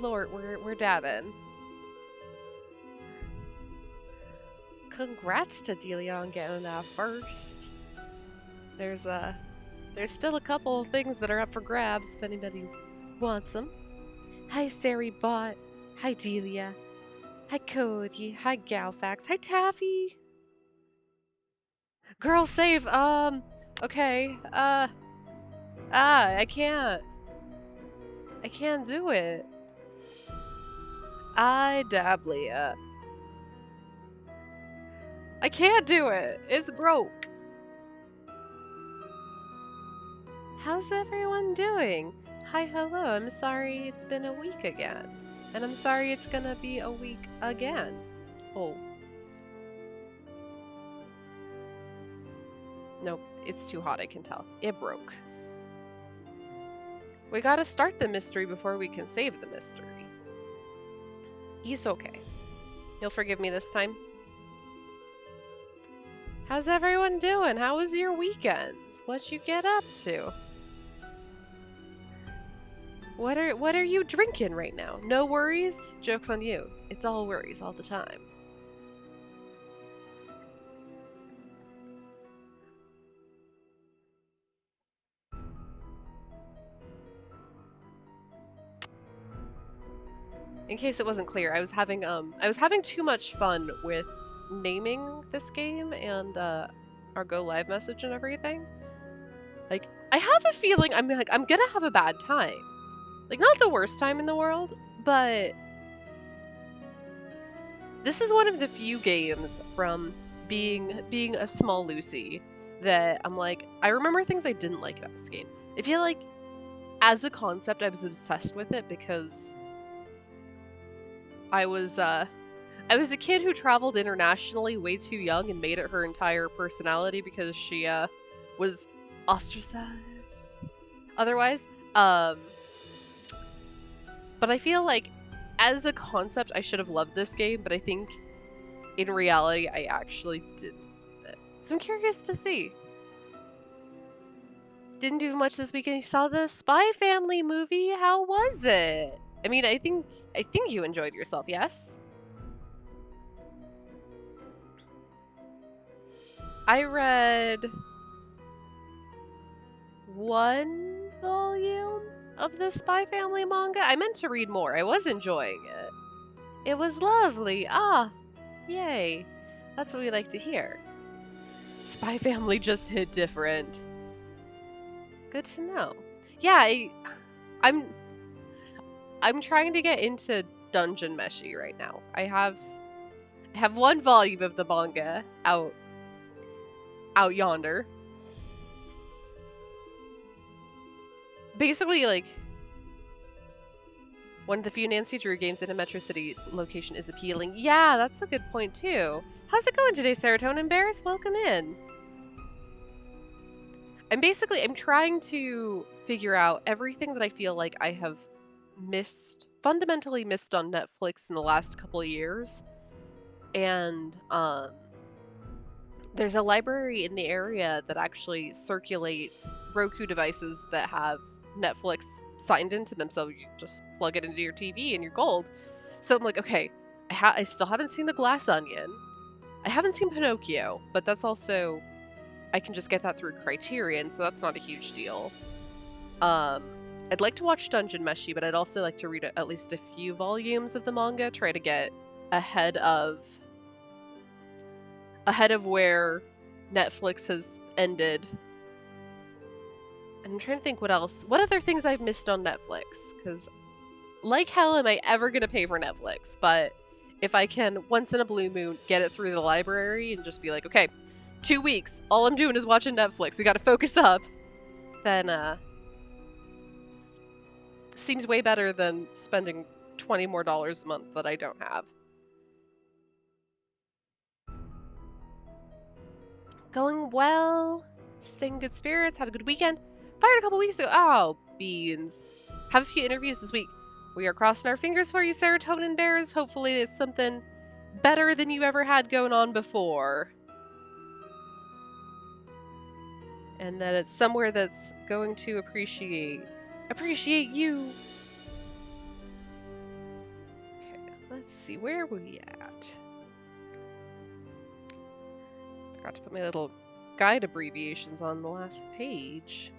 lord, we're dabbing. Congrats to Delia on getting that first. There's still a couple of things that are up for grabs if anybody wants them. Hi, Saribot. Hi, Delia. Hi, Cody. Hi, Galfax. Hi, Taffy. Girl, save. Okay. I can't. I can't do it. Dablia. I can't do it. It's broke. How's everyone doing? Hi, hello. I'm sorry it's been a week again. And I'm sorry it's gonna be a week again. Oh. Nope, it's too hot, I can tell. It broke. We gotta start the mystery before we can save the mystery. He's okay. You'll forgive me this time? How's everyone doing? How was your weekends? What'd you get up to? What are you drinking right now? No worries? Joke's on you. It's all worries all the time. In case it wasn't clear, I was having too much fun with naming this game and our go live message and everything. Like, I have a feeling I'm gonna have a bad time. Like, not the worst time in the world, but this is one of the few games from being a small Lucy that I'm like, I remember things I didn't like about this game. I feel like as a concept I was obsessed with it because I was a kid who traveled internationally way too young and made it her entire personality because she was ostracized otherwise. But I feel like as a concept I should have loved this game, but I think in reality I actually didn't. So I'm curious to see. Didn't do much this weekend. You saw the Spy Family movie. How was it? I mean, I think you enjoyed yourself, yes? I read one volume of the Spy Family manga. I meant to read more. I was enjoying it. It was lovely. Ah, yay. That's what we like to hear. Spy Family just hit different. Good to know. Yeah, I'm trying to get into Dungeon Meshi right now. I have one volume of the manga out yonder. Basically, like, one of the few Nancy Drew games in a Metro City location is appealing. Yeah, that's a good point too. How's it going today, Serotonin Bears? Welcome in. I'm trying to figure out everything that I feel like I have fundamentally missed on Netflix in the last couple of years. And there's a library in the area that actually circulates Roku devices that have Netflix signed into them, so you just plug it into your TV and you're gold. So I'm like, okay, I still haven't seen The Glass Onion. I haven't seen Pinocchio, but that's also, I can just get that through Criterion, so that's not a huge deal. I'd like to watch Dungeon Meshi, but I'd also like to read at least a few volumes of the manga, try to get ahead of where Netflix has ended. And I'm trying to think what other things I've missed on Netflix, because like hell am I ever gonna pay for Netflix, but if I can once in a blue moon get it through the library and just be like, okay, 2 weeks, all I'm doing is watching Netflix, we gotta focus up, then seems way better than spending $20 more a month that I don't have. Going well. Staying in good spirits. Had a good weekend. Fired a couple weeks ago. Oh, beans. Have a few interviews this week. We are crossing our fingers for you, Serotonin Bears. Hopefully it's something better than you ever had going on before. And that it's somewhere that's going to appreciate you. Let's see, where are we at? Forgot to put my little guide abbreviations on the last page.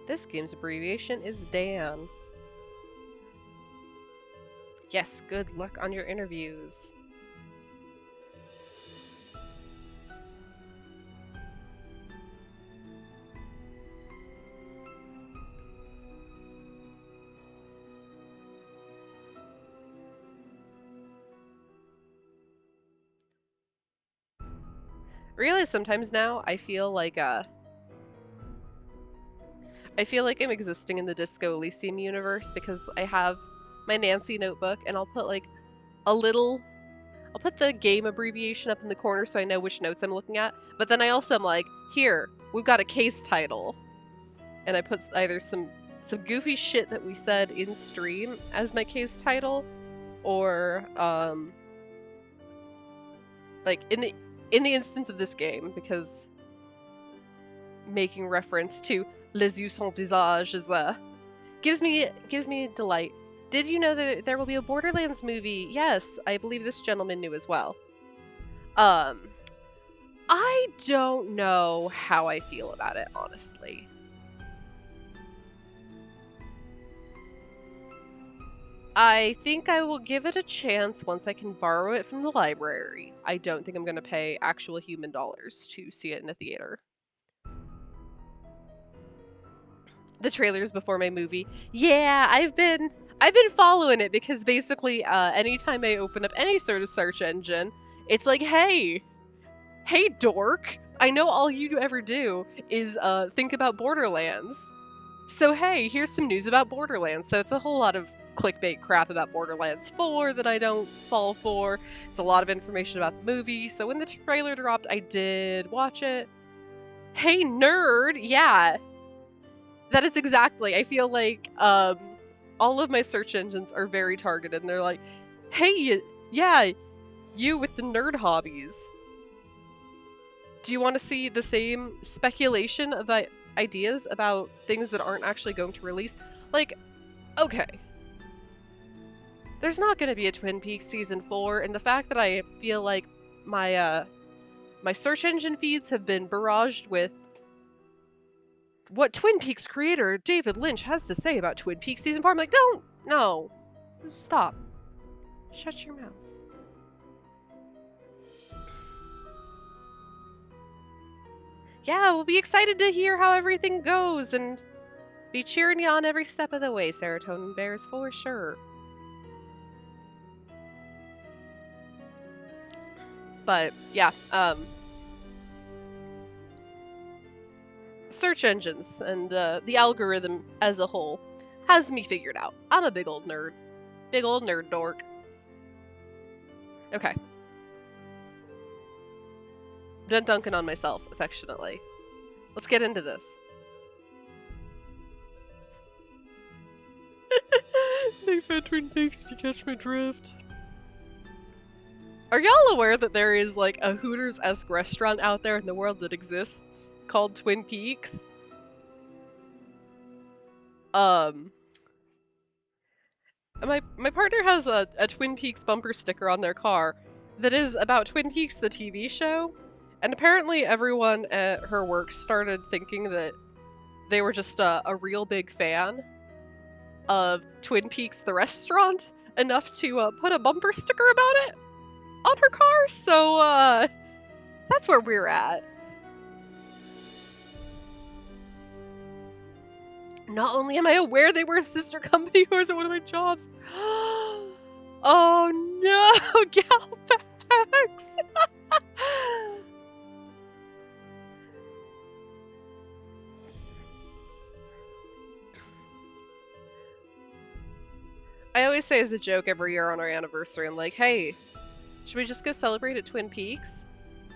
This game's abbreviation is Dan. Yes, good luck on your interviews. Really, sometimes now I feel like I'm existing in the Disco Elysium universe because I have my Nancy notebook and I'll put like I'll put the game abbreviation up in the corner so I know which notes I'm looking at, but then I also am like, here, we've got a case title. And I put either some goofy shit that we said in stream as my case title, or like in the instance of this game, because making reference to les yeux sans visage is gives me delight. Did you know that there will be a Borderlands movie? Yes, I believe this gentleman knew as well. I don't know how I feel about it, honestly. I think I will give it a chance once I can borrow it from the library. I don't think I'm going to pay actual human dollars to see it in a theater. The trailers before my movie. Yeah, I've been following it because basically anytime I open up any sort of search engine, it's like, hey dork, I know all you ever do is think about Borderlands. So hey, here's some news about Borderlands. So it's a whole lot of clickbait crap about Borderlands 4 that I don't fall for. It's a lot of information about the movie. So when the trailer dropped, I did watch it. Hey nerd, yeah. That is exactly. I feel like all of my search engines are very targeted and they're like, hey, yeah, you with the nerd hobbies. Do you want to see the same speculation of ideas about things that aren't actually going to release? Like, okay. There's not going to be a Twin Peaks season 4, and the fact that I feel like my search engine feeds have been barraged with what Twin Peaks creator David Lynch has to say about Twin Peaks season 4. I'm like, no, stop. Shut your mouth. Yeah, we'll be excited to hear how everything goes and be cheering you on every step of the way, Serotonin Bears, for sure. But, yeah, search engines and the algorithm as a whole has me figured out. I'm a big old nerd. Big old nerd dork. Okay. Done dunking on myself, affectionately. Let's get into this. Big fat Twin Peaks, if you catch my drift. Are y'all aware that there is like a Hooters-esque restaurant out there in the world that exists called Twin Peaks? My partner has a Twin Peaks bumper sticker on their car that is about Twin Peaks, the TV show, and apparently everyone at her work started thinking that they were just a real big fan of Twin Peaks, the restaurant, enough to put a bumper sticker about it on her car, so that's where we're at. Not only am I aware they were a sister company, who is at one of my jobs. Oh no, Galfax! I always say as a joke every year on our anniversary, I'm like, hey, should we just go celebrate at Twin Peaks?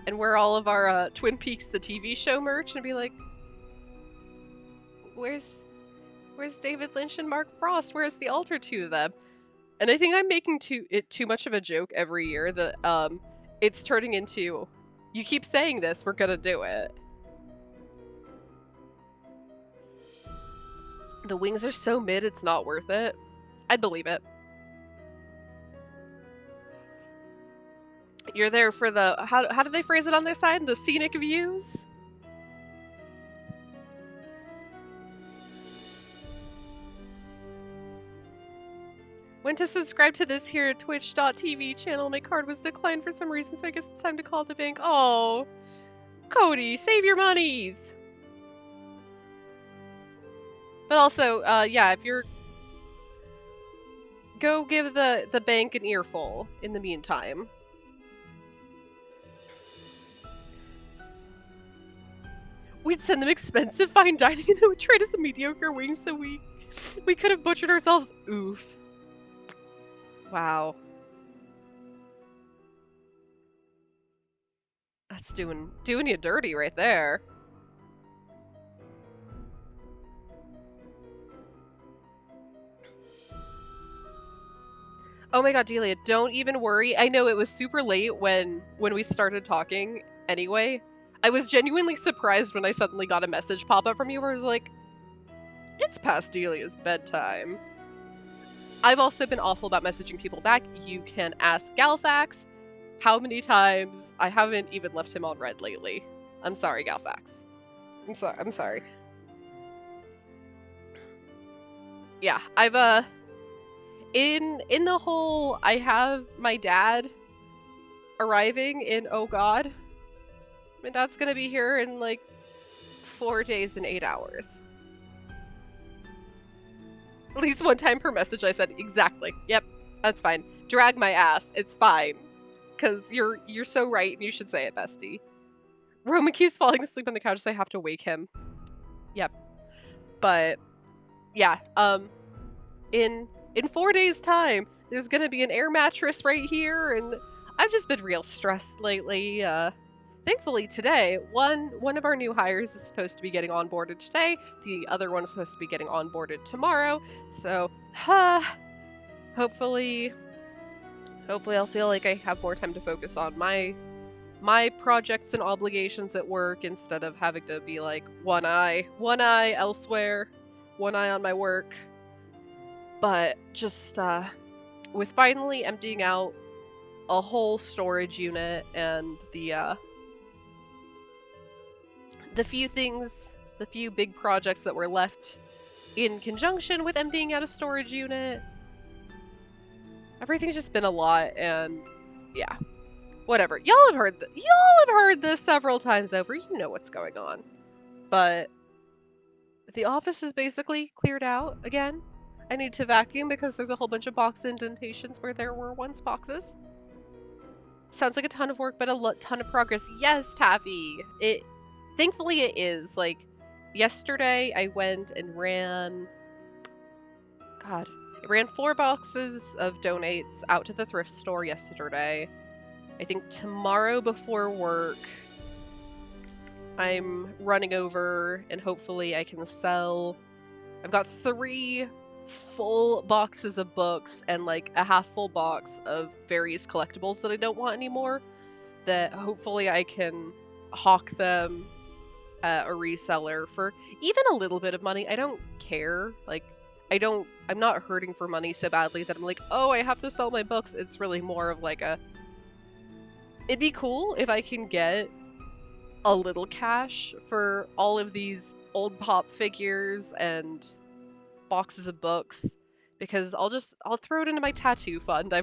And wear all of our Twin Peaks the TV show merch and be like, where's David Lynch and Mark Frost? Where's the altar to them? And I think I'm making too much of a joke every year that it's turning into, you keep saying this, we're gonna do it. The wings are so mid, it's not worth it. I'd believe it. You're there for the, how do they phrase it on their side? The scenic views? Went to subscribe to this here twitch.tv channel. My card was declined for some reason, so I guess it's time to call the bank. Oh, Cody, save your monies! But also, yeah, if you're... Go give the bank an earful in the meantime. We'd send them expensive fine dining and they would trade us a mediocre wing so we could have butchered ourselves. Oof. Wow. That's doing you dirty right there. Oh my god, Delia, don't even worry. I know it was super late when we started talking anyway. I was genuinely surprised when I suddenly got a message pop up from you where I was like, it's past Delia's bedtime. I've also been awful about messaging people back. You can ask Galfax how many times I haven't even left him on red lately. I'm sorry, Galfax. I'm sorry. Yeah, I've in the whole I have my dad arriving in oh god. My dad's gonna be here in like 4 days and 8 hours. At least one time per message I said, exactly. Yep, that's fine. Drag my ass. It's fine. Cause you're so right and you should say it, bestie. Roman keeps falling asleep on the couch, so I have to wake him. Yep. But yeah, in 4 days' time, there's gonna be an air mattress right here, and I've just been real stressed lately. Thankfully today, one of our new hires is supposed to be getting onboarded today. The other one is supposed to be getting onboarded tomorrow. So, hopefully I'll feel like I have more time to focus on my projects and obligations at work instead of having to be like one eye elsewhere, one eye on my work. But just with finally emptying out a whole storage unit and the few big projects that were left in conjunction with emptying out a storage unit, everything's just been a lot, and yeah. Whatever. Y'all have heard this several times over. You know what's going on. But the office is basically cleared out again. I need to vacuum because there's a whole bunch of box indentations where there were once boxes. Sounds like a ton of work, but a ton of progress. Yes, Taffy. Thankfully it is. Like, yesterday I went and ran... God. I ran 4 boxes of donates out to the thrift store yesterday. I think tomorrow before work, I'm running over and hopefully I can sell... I've got 3 full boxes of books and like a half full box of various collectibles that I don't want anymore, that hopefully I can hawk them at a reseller for even a little bit of money. I don't care. Like, I'm not hurting for money so badly that I'm like, oh, I have to sell my books. It's really more of like it'd be cool if I can get a little cash for all of these old pop figures and boxes of books, because I'll throw it into my tattoo fund. I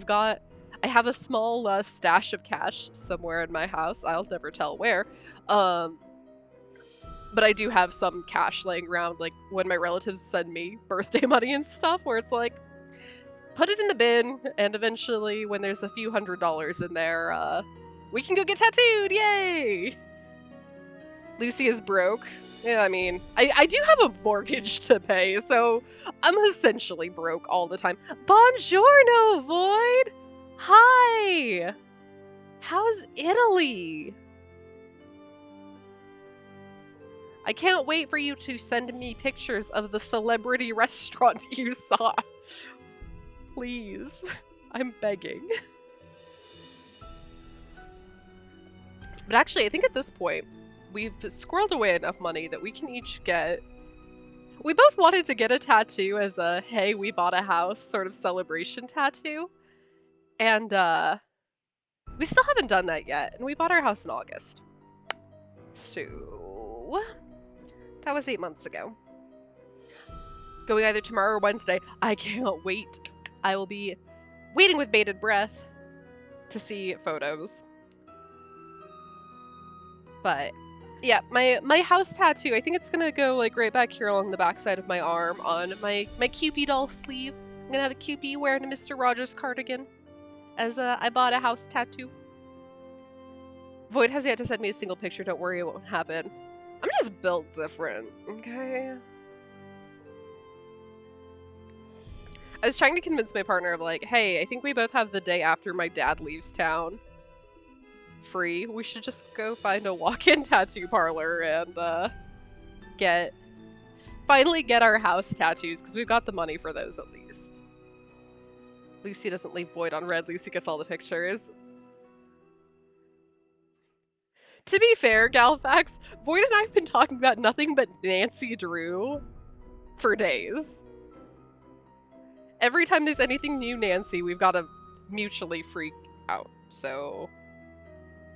have a small stash of cash somewhere in my house. I'll never tell where. But I do have some cash laying around, like when my relatives send me birthday money and stuff, where it's like, put it in the bin, and eventually when there's a few $100s in there, we can go get tattooed! Yay! Lucy is broke. Yeah, I mean, I do have a mortgage to pay, so I'm essentially broke all the time. Buongiorno, Void! Hi! How's Italy? I can't wait for you to send me pictures of the celebrity restaurant you saw. Please. I'm begging. But actually, I think at this point, we've squirreled away enough money that we can each get... We both wanted to get a tattoo as a, hey, we bought a house sort of celebration tattoo. And, we still haven't done that yet, and we bought our house in August. So, that was 8 months ago. Going either tomorrow or Wednesday. I can't wait. I will be waiting with bated breath to see photos. But yeah, my house tattoo, I think it's gonna go like right back here along the backside of my arm on my Cupid doll sleeve. I'm gonna have a Cupid wearing a Mr. Rogers cardigan as I bought a house tattoo. Void has yet to send me a single picture, don't worry, it won't happen. I'm just built different, okay? I was trying to convince my partner of like, hey, I think we both have the day after my dad leaves town free. We should just go find a walk-in tattoo parlor and finally get our house tattoos, because we've got the money for those at least. Lucy doesn't leave Void on red. Lucy gets all the pictures. To be fair, Galfax, Void and I have been talking about nothing but Nancy Drew for days. Every time there's anything new Nancy, we've got to mutually freak out. So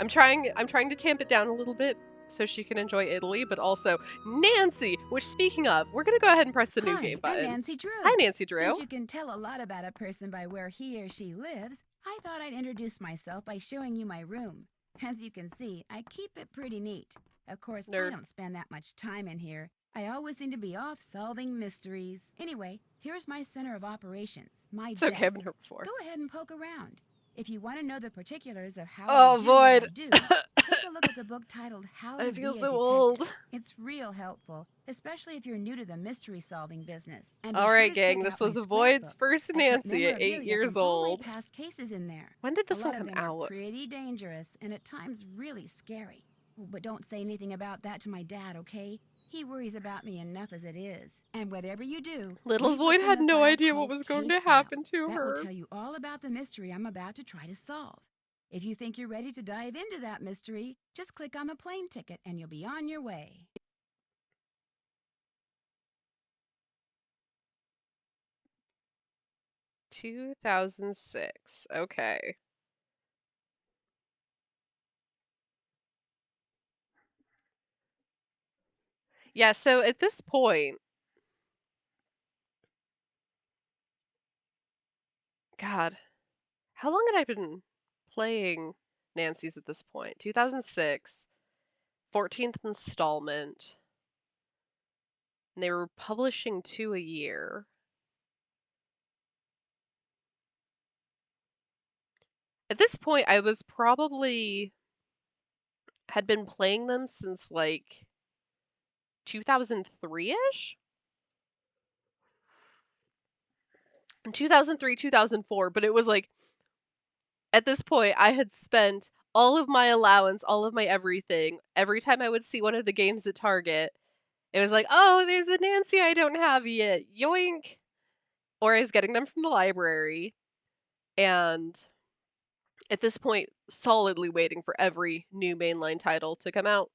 I'm trying to tamp it down a little bit so she can enjoy Italy, but also Nancy, which speaking of, we're going to go ahead and press the new game button. I'm Nancy Drew. Hi, Nancy Drew. Since you can tell a lot about a person by where he or she lives, I thought I'd introduce myself by showing you my room. As you can see, I keep it pretty neat. Of course, I don't spend that much time in here. I always seem to be off solving mysteries. Anyway, here's my center of operations, my desk. Okay, I've been here before. Go ahead and poke around. If you want to know the particulars of how I do what I do, take a look at the book titled How to Be a Detective. I feel so old. It's real helpful, especially if you're new to the mystery-solving business. Alright, gang, this was Void's first Nancy at 8 years old. Past cases in there. When did this one come out? A lot of them are pretty dangerous and at times really scary. But don't say anything about that to my dad, okay? He worries about me enough as it is. And whatever you do... Little Void had no idea what was going to happen to her. That will tell you all about the mystery I'm about to try to solve. If you think you're ready to dive into that mystery, just click on the plane ticket and you'll be on your way. "2006. Okay. Yeah, so at this point... God. How long had I been playing Nancy's at this point? 2006. 14th installment. And they were publishing 2 a year. At this point, I was probably... had been playing them since, like, 2003-ish? 2003, 2004, but it was like... At this point, I had spent all of my allowance, all of my everything. Every time I would see one of the games at Target, it was like, oh, there's a Nancy I don't have yet. Yoink! Or I was getting them from the library. And at this point, solidly waiting for every new mainline title to come out.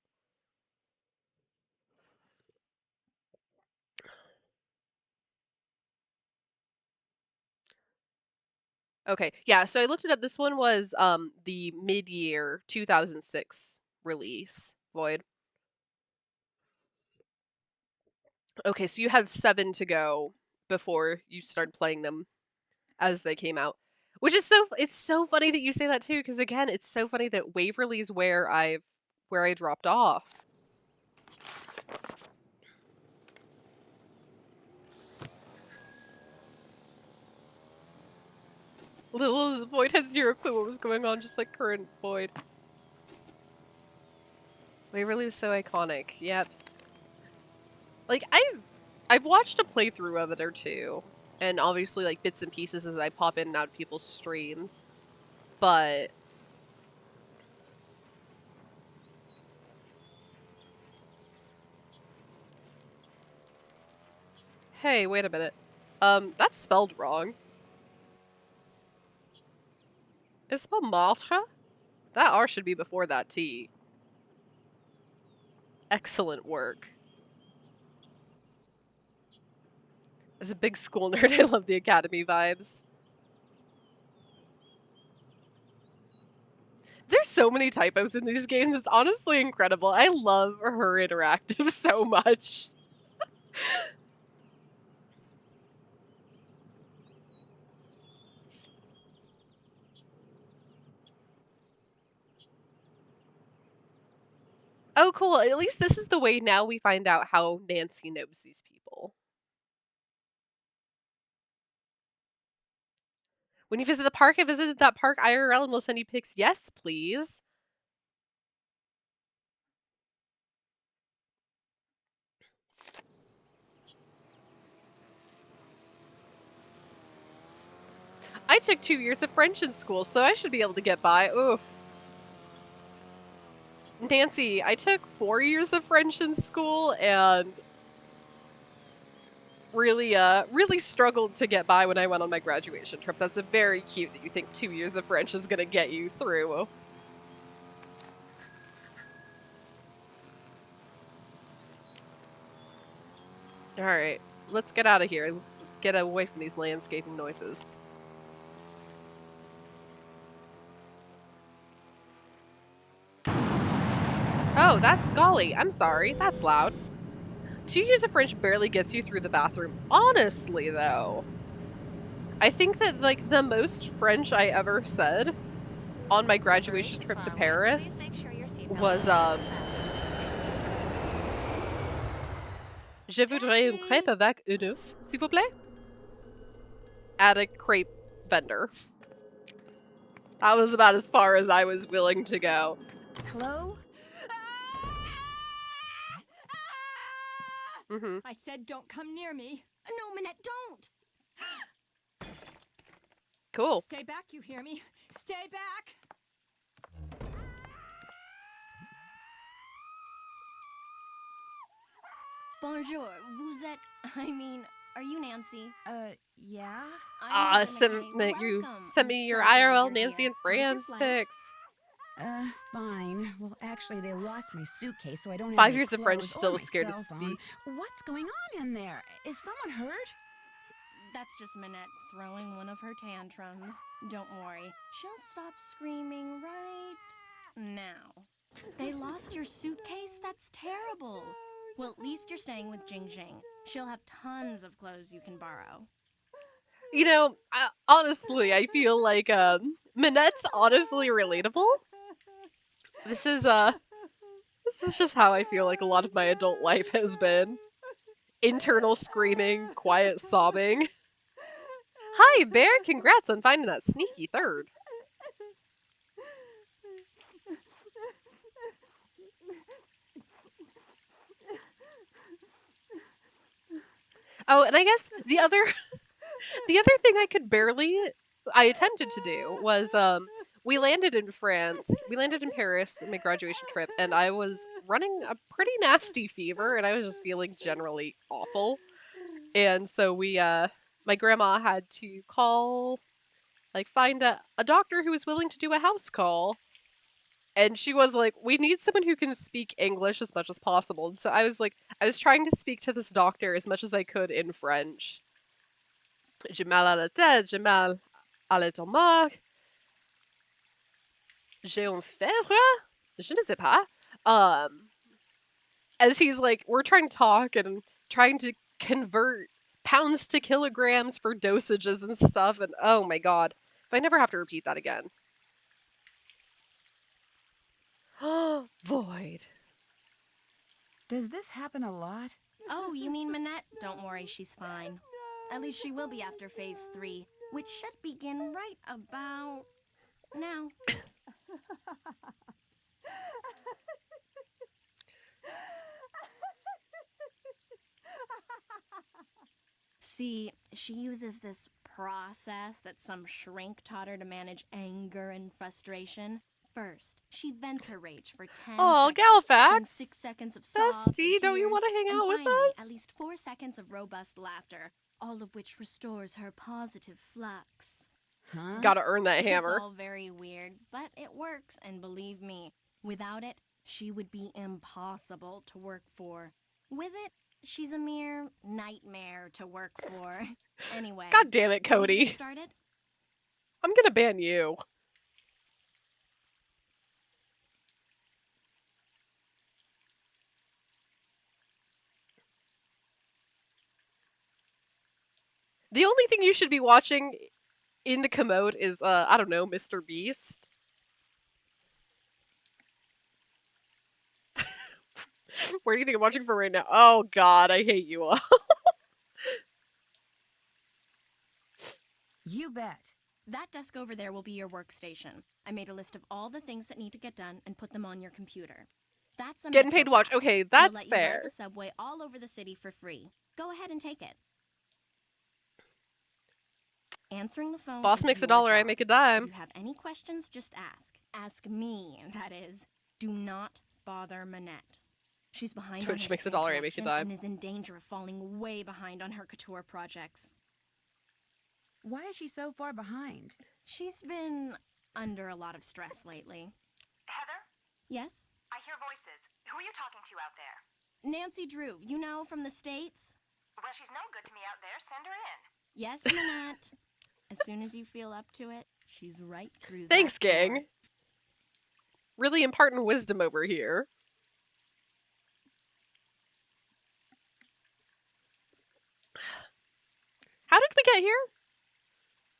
Okay, yeah, so I looked it up. This one was the mid-year 2006 release, Void. Okay, so you had 7 to go before you started playing them as they came out. Which is it's so funny that you say that too, because again, it's so funny that Waverly's where I dropped off. Little Void had 0 clue what was going on, just like current Void. Waverly was so iconic. Yep. Like, I've watched a playthrough of it or two, and obviously like bits and pieces as I pop in and out of people's streams, but hey, wait a minute. That's spelled wrong. It's spelled Martha? That R should be before that T. Excellent work. As a big school nerd, I love the Academy vibes. There's so many typos in these games. It's honestly incredible. I love her interactive so much. Oh, cool. At least this is the way now we find out how Nancy knows these people. When you visit the park, I visited that park IRL and will send you pics. Yes, please. I took 2 years of French in school, so I should be able to get by. Oof. Nancy, I took 4 years of French in school and really struggled to get by when I went on my graduation trip. That's a very cute that you think 2 years of French is gonna get you through. Alright, let's get out of here. Let's get away from these landscaping noises. Oh, that's golly. I'm sorry. That's loud. 2 years of French barely gets you through the bathroom. Honestly, though, I think that, like, the most French I ever said on my graduation trip to Paris was, Je voudrais une crêpe avec un œuf, s'il vous plaît? At a crepe vendor. That was about as far as I was willing to go. Hello? Mm-hmm. I said don't come near me. No, Minette, don't! Cool. Stay back, you hear me? Stay back! Bonjour, vous êtes... are you Nancy? Yeah? Send me your IRL Nancy and Fran's pics. Fine. Well, actually, they lost my suitcase, so I don't have 5 any years of French, clothes still or my scared to cell phone. speak. What's going on in there? Is someone hurt? That's just Minette throwing one of her tantrums. Don't worry, she'll stop screaming right now. They lost your suitcase? That's terrible. Well, at least you're staying with Jing Jing. She'll have tons of clothes you can borrow. You know, honestly, I feel like Minette's honestly relatable. This is just how I feel like a lot of my adult life has been. Internal screaming, quiet sobbing. Hi, Bear! Congrats on finding that sneaky third. Oh, and I guess the other thing I attempted to do was we landed in France. We landed in Paris on my graduation trip, and I was running a pretty nasty fever, and I was just feeling generally awful. And so my grandma had to find a doctor who was willing to do a house call. And she was like, we need someone who can speak English as much as possible. And so I was trying to speak to this doctor as much as I could in French. J'ai mal à la tête, j'ai mal à l'estomac. J'ai une fièvre? Je ne sais pas. As he's like, we're trying to talk and trying to convert pounds to kilograms for dosages and stuff, and oh my god. If I never have to repeat that again. Void. Does this happen a lot? Oh, you mean Minette? Don't worry, she's fine. At least she will be after phase 3, which should begin right about now. See, she uses this process that some shrink taught her to manage anger and frustration. First, she vents her rage for 10 seconds, Galfax! then 6 seconds of sobs Bestie, and don't you tears, want to hang and out with finally, us? at least 4 seconds of robust laughter, all of which restores her positive flux. Huh? Gotta earn that hammer. It's all very weird, but it works, and believe me, without it, she would be impossible to work for. With it, She's a mere nightmare to work for. Anyway. God damn it, ready to Cody. get started? I'm gonna ban you. The only thing you should be watching in the commode is, I don't know, Mr. Beast. Where do you think I'm watching for right now? Oh god, I hate you all. You bet. That desk over there will be your workstation. I made a list of all the things that need to get done and put them on your computer. That's a Getting Metro paid to watch. Pass. Okay, It'll that's let you ride fair. the subway all over the city for free. Go ahead and take it. Answering the phone Boss is makes a your dollar, I job. make a dime. If you have any questions, just ask. Ask me, that is. Do not bother Manette. She's behind on Twitch her makes a Sprint dollar, I make a collection dime. and is in danger of falling way behind on her couture projects. Why is she so far behind? She's been under a lot of stress lately. Heather? Yes? I hear voices. Who are you talking to out there? Nancy Drew, you know, from the States? Well, she's no good to me out there. Send her in. Yes, Manette. As soon as you feel up to it, she's right through Thanks, that door. gang. Really imparting wisdom over here. How did we get here?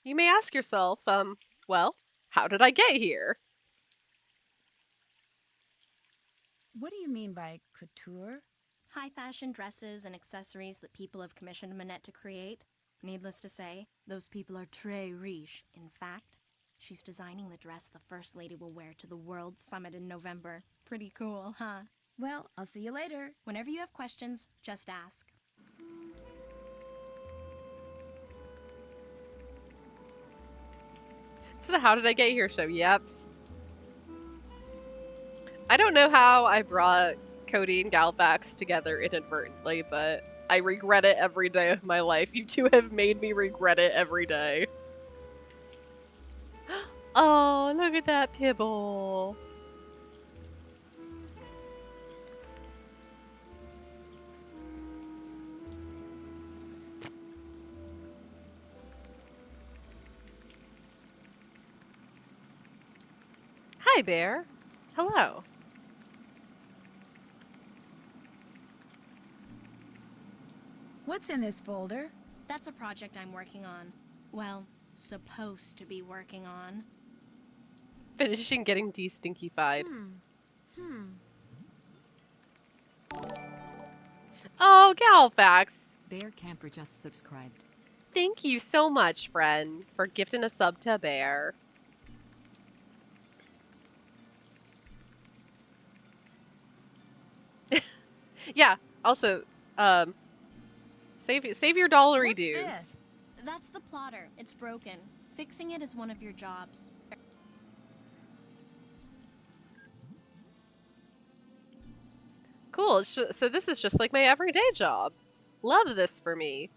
You may ask yourself, well, how did I get here? What do you mean by couture? High fashion dresses and accessories that people have commissioned Manette to create. Needless to say, those people are très riche. In fact, she's designing the dress the First Lady will wear to the World Summit in November. Pretty cool, huh? Well, I'll see you later. Whenever you have questions, just ask. It's the How Did I Get Here show, yep. I don't know how I brought Cody and Galvax together inadvertently, but I regret it every day of my life. You two have made me regret it every day. Oh, look at that Pibble. Hi, Bear. Hello. What's in this folder? That's a project I'm working on. Well, supposed to be working on. Finishing getting de-stinkified. Oh, Galvax. Bear Camper just subscribed. Thank you so much, friend, for gifting a sub to Bear. Yeah, also, save your dollary What's dues. this? That's the plotter. It's broken. Fixing it is one of your jobs. Cool, so this is just like my everyday job. Love this for me.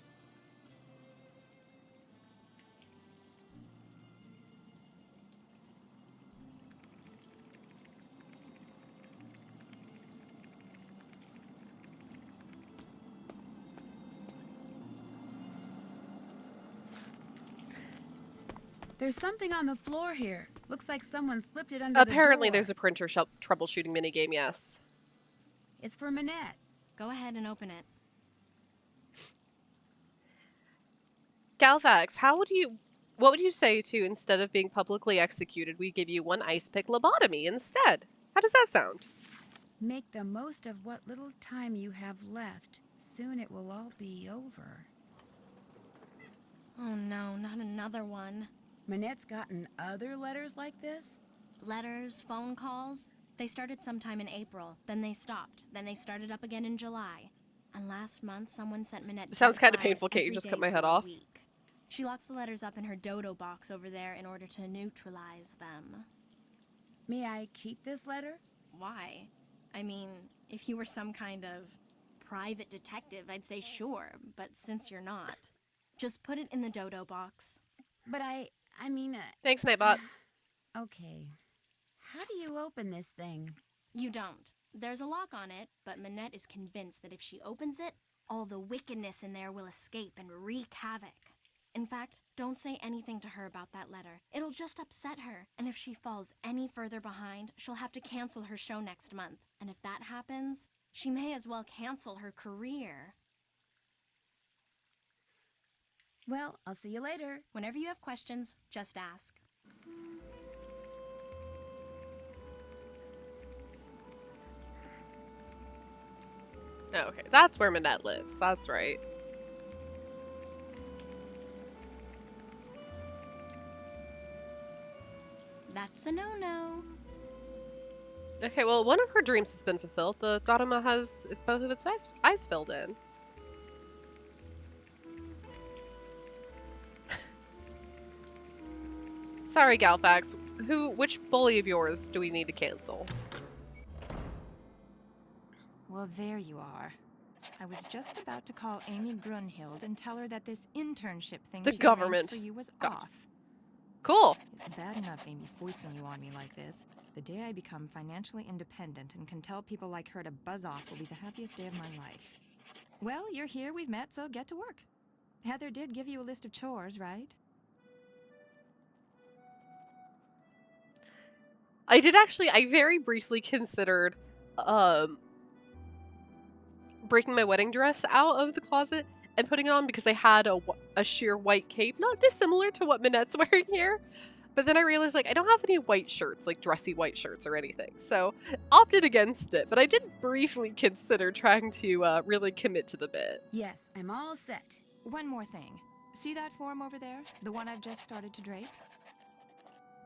There's something on the floor here. Looks like someone slipped it under the door. Apparently there's a printer troubleshooting minigame, yes. It's for Manette. Go ahead and open it. Galvax, what would you say to, instead of being publicly executed, we give you one ice pick lobotomy instead? How does that sound? Make the most of what little time you have left. Soon it will all be over. Oh no, not another one. Manette's gotten other letters like this? Letters, phone calls. They started sometime in April, then they stopped, then they started up again in July. And last month, someone sent Manette. It sounds dead kind of flowers painful, Kate. You every just day cut my for head a off. week. She locks the letters up in her dodo box over there in order to neutralize them. May I keep this letter? Why? I mean, if you were some kind of private detective, I'd say sure, but since you're not, just put it in the dodo box. But I mean... Thanks, Nightbot. Okay. How do you open this thing? You don't. There's a lock on it, but Manette is convinced that if she opens it, All the wickedness in there will escape and wreak havoc. In fact, don't say anything to her about that letter. It'll just upset her. And if she falls any further behind, she'll have to cancel her show next month. And if that happens, she may as well cancel her career. Well, I'll see you later. Whenever you have questions, just ask. Oh, okay, that's where Minette lives. That's right. That's a no-no. Okay, well, one of her dreams has been fulfilled. The Dharma has both of its eyes filled in. Sorry, Galfax. Which bully of yours do we need to cancel? Well, there you are. I was just about to call Amy Grunhild and tell her that this internship thing The she government. arranged for you was God. off. Cool. It's bad enough Amy foisting you on me like this. The day I become financially independent and can tell people like her to buzz off will be the happiest day of my life. Well, you're here, we've met, so get to work. Heather did give you a list of chores, right? I did actually, I very briefly considered, breaking my wedding dress out of the closet and putting it on because I had a sheer white cape, not dissimilar to what Minette's wearing here. But then I realized, like, I don't have any white shirts, like dressy white shirts or anything. So, opted against it. But I did briefly consider trying to really commit to the bit. Yes, I'm all set. One more thing. See that form over there? The one I've just started to drape?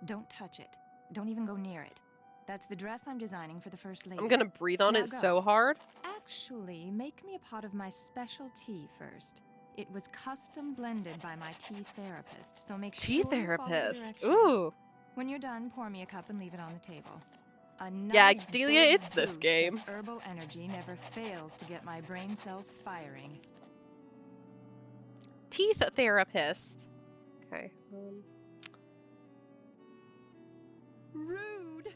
Don't touch it. Don't even go near it. That's the dress I'm designing for the First Lady. I'm gonna breathe on Now it go. so hard. Actually, make me a pot of my special tea first. It was custom blended by my tea therapist, so make Tea sure you follow the therapist. directions. Ooh. When you're done, pour me a cup and leave it on the table. A Yeah, nice Delia, big it's this boost game. of herbal energy never fails to get my brain cells firing. Teeth therapist. Okay. Rude.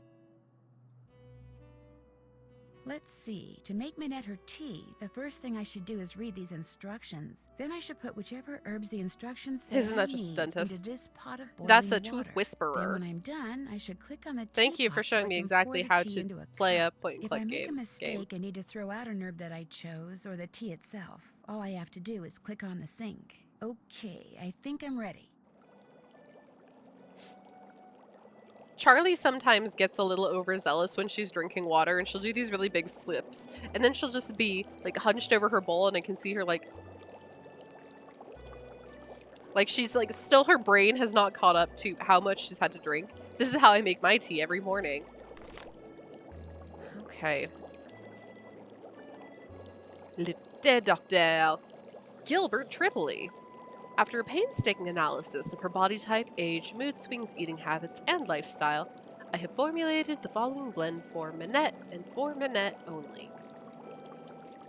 Let's see. To make Minette her tea, the first thing I should do is read these instructions. Then I should put whichever herbs the instructions say Isn't I that just a need dentist? into this pot of boiling That's a water. tooth Then whisperer. when I'm done, I should click on the Thank you teapot for so showing I me can exactly pour the how tea to into a play a cup. point-and-click If I make a game. mistake and need to throw out an herb that I chose or the tea itself, all I have to do is click on the sink. Okay, I think I'm ready. Charlie sometimes gets a little overzealous when she's drinking water, and she'll do these really big slips, and then she'll just be like hunched over her bowl, and I can see her like she's like still her brain has not caught up to how much she's had to drink. This is how I make my tea every morning. Okay. Le Docteur Gilbert Tripoli. After a painstaking analysis of her body type, age, mood swings, eating habits, and lifestyle, I have formulated the following blend for Minette and for Minette only.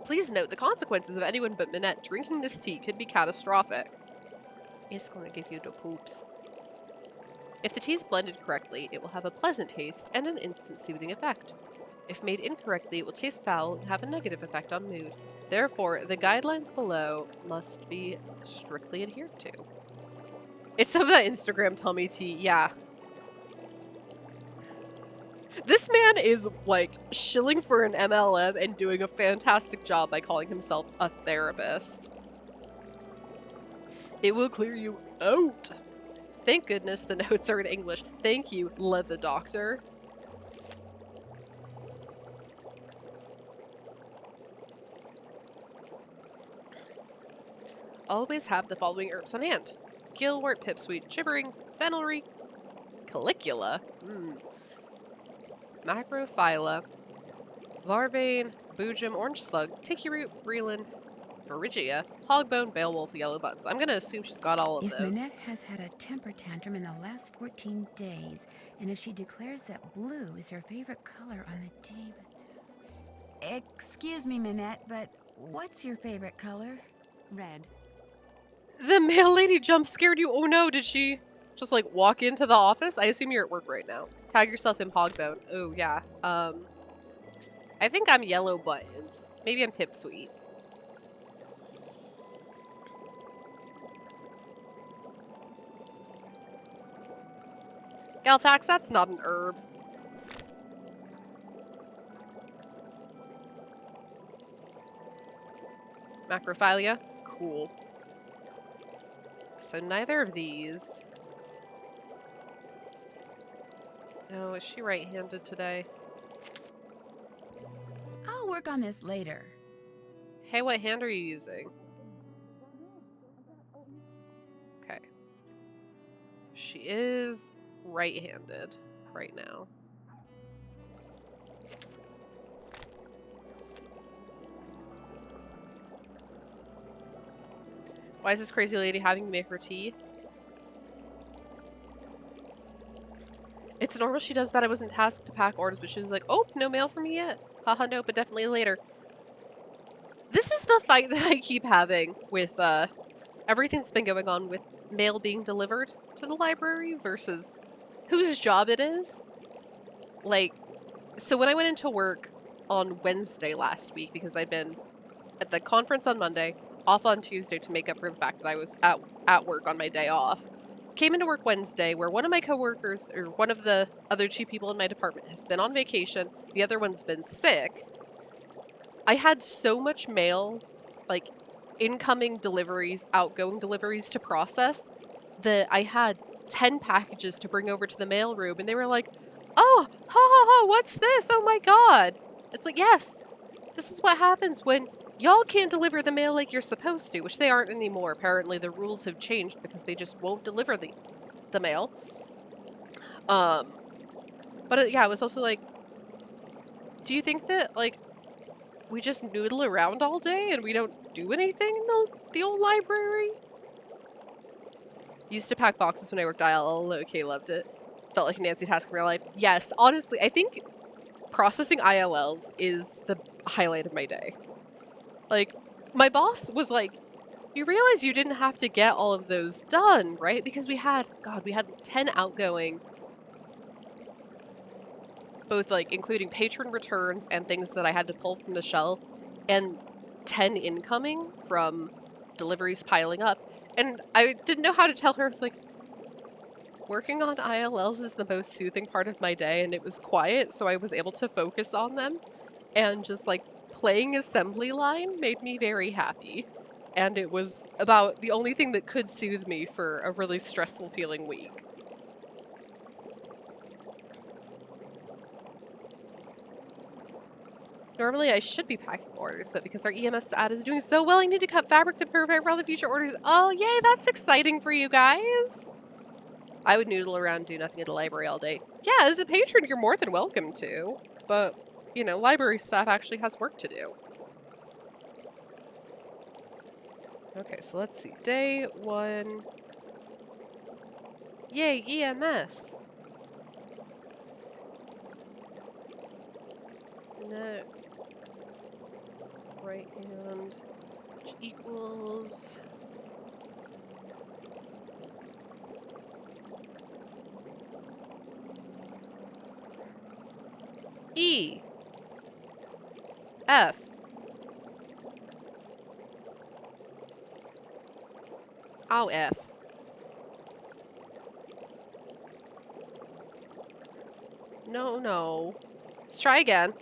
Please note the consequences of anyone but Minette drinking this tea could be catastrophic. It's going to give you the poops. If the tea is blended correctly, it will have a pleasant taste and an instant soothing effect. If made incorrectly, it will taste foul and have a negative effect on mood. Therefore, the guidelines below must be strictly adhered to. It's some of that Instagram tummy tea, yeah. This man is, like, shilling for an MLM and doing a fantastic job by calling himself a therapist. It will clear you out. Thank goodness the notes are in English. Thank you, the doctor. Always have the following herbs on hand. Gillwort, pipsweed, gibbering, fennelry, calicula, macrophylla, varvane, boojum, orange slug, tiki root, brelan, Phrygia, hogbone, beowulf, yellow buttons. I'm gonna assume she's got all of If those. Minette has had a temper tantrum in the last 14 days, and if she declares that blue is her favorite color on the table... Excuse me, Minette, but what's your favorite color? Red. The mail lady jump scared you. Oh no, did she just like walk into the office? I assume you're at work right now. Tag yourself in hogbone. Oh yeah. I think I'm yellow buttons. Maybe I'm pipsweet. Galfax, that's not an herb. Macrophilia? Cool. So neither of these. No, is she right-handed today? I'll work on this later. Hey, what hand are you using? Okay. She is right-handed right now. Why is this crazy lady having to make her tea? It's normal she does that. I wasn't tasked to pack orders, but she was like, oh, no mail for me yet. Haha, no, but definitely later. This is the fight that I keep having with everything that's been going on with mail being delivered to the library versus whose job it is. Like, so when I went into work on Wednesday last week, because I'd been at the conference on Monday, off on Tuesday to make up for the fact that I was at work on my day off, came into work Wednesday where one of my coworkers, or one of the other two people in my department, has been on vacation, the other one's been sick. I had so much mail, like incoming deliveries, outgoing deliveries to process, that I had 10 packages to bring over to the mail room, and they were like, oh, ha ha ha, what's this? Oh my god. It's like, yes, this is what happens when y'all can't deliver the mail like you're supposed to, which they aren't anymore. Apparently the rules have changed because they just won't deliver the mail. But yeah, it was also like, do you think that, like, we just noodle around all day and we don't do anything in the old library? Used to pack boxes when I worked ILL. Okay, loved it. Felt like a Nancy task in real life. Yes, honestly, I think processing ILLs is the highlight of my day. Like, my boss was like, you realize you didn't have to get all of those done, right? Because we had 10 outgoing, both like including patron returns and things that I had to pull from the shelf, and 10 incoming from deliveries piling up. And I didn't know how to tell her. It's like, working on ILLs is the most soothing part of my day, and it was quiet, so I was able to focus on them. And just like playing assembly line made me very happy. And it was about the only thing that could soothe me for a really stressful feeling week. Normally I should be packing orders, but because our EMS ad is doing so well, I need to cut fabric to prepare for all the future orders. Oh, yay, that's exciting for you guys! I would noodle around and do nothing at the library all day. Yeah, as a patron, you're more than welcome to. But, you know, library staff actually has work to do. Okay, so let's see. Day 1. Yay, EMS! No. Right hand, which equals... E. F. Oh, F. No, no. Let's try again.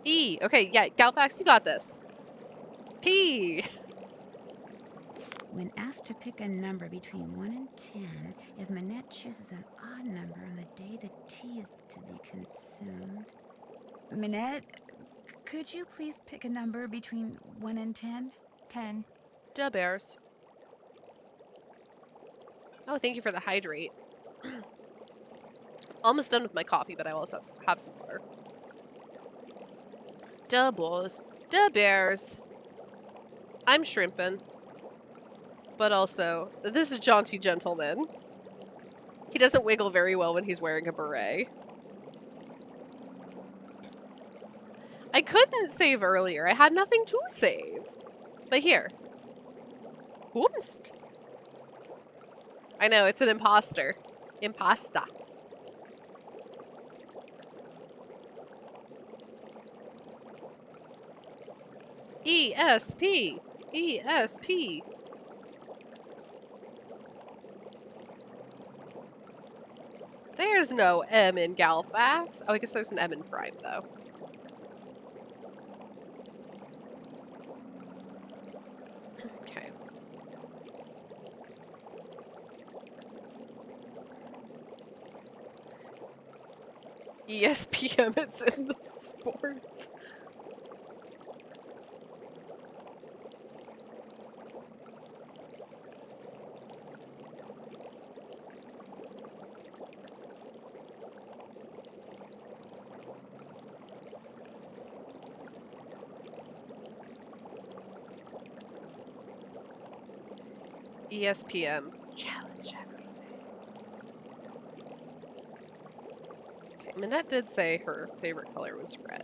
E. Okay, yeah, Galfax, you got this. P. When asked to pick a number between 1 and 10, if Manette chooses an odd number on the day the tea is to be consumed... Manette, could you please pick a number between 1 and 10? 10. Da bears. Oh, thank you for the hydrate. Almost done with my coffee, but I also have some water. Da boys. Da bears. I'm shrimping. But also, this is jaunty gentleman. He doesn't wiggle very well when he's wearing a beret. I couldn't save earlier. I had nothing to save. But here. Whoomst. I know, it's an imposter. Impasta. ESP. ESP. There's no M in Galfax. Oh, I guess there's an M in Prime, though. Okay. ESPM, it's in the sports. ESPM. Challenge everything. Okay, Minette did say her favorite color was red.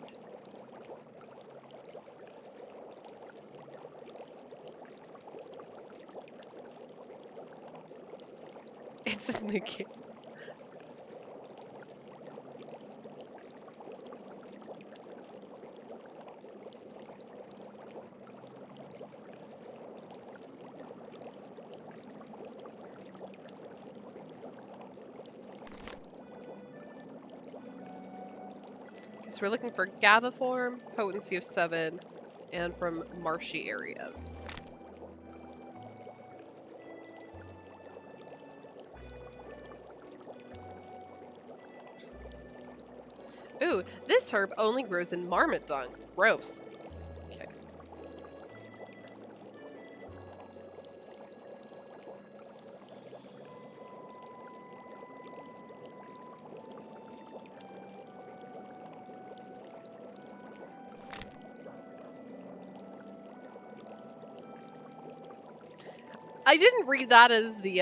It's in the game. So we're looking for GABA form, potency of 7, and from marshy areas. Ooh, this herb only grows in marmot dung. Gross. Okay. I didn't read that as the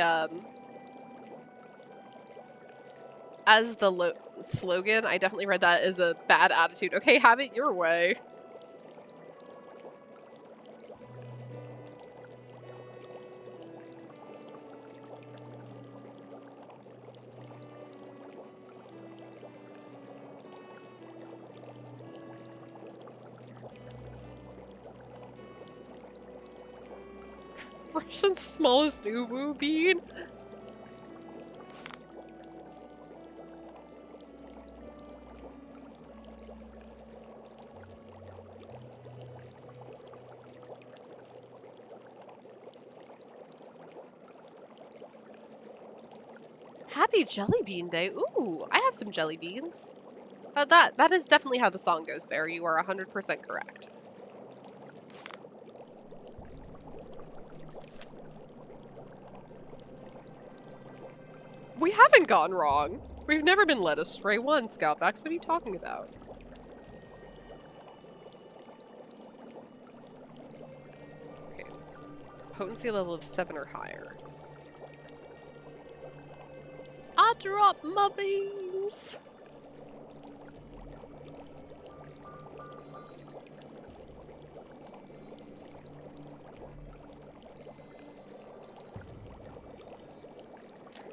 slogan. I definitely read that as a bad attitude. Okay, have it your way. Russian's smallest uwu bean? Happy Jelly Bean Day. Ooh, I have some jelly beans. That is definitely how the song goes, Bear. You are 100% correct. We haven't gone wrong. We've never been led astray once, Scoutbacks. What are you talking about? Okay. Potency level of 7 or higher. I dropped my beans!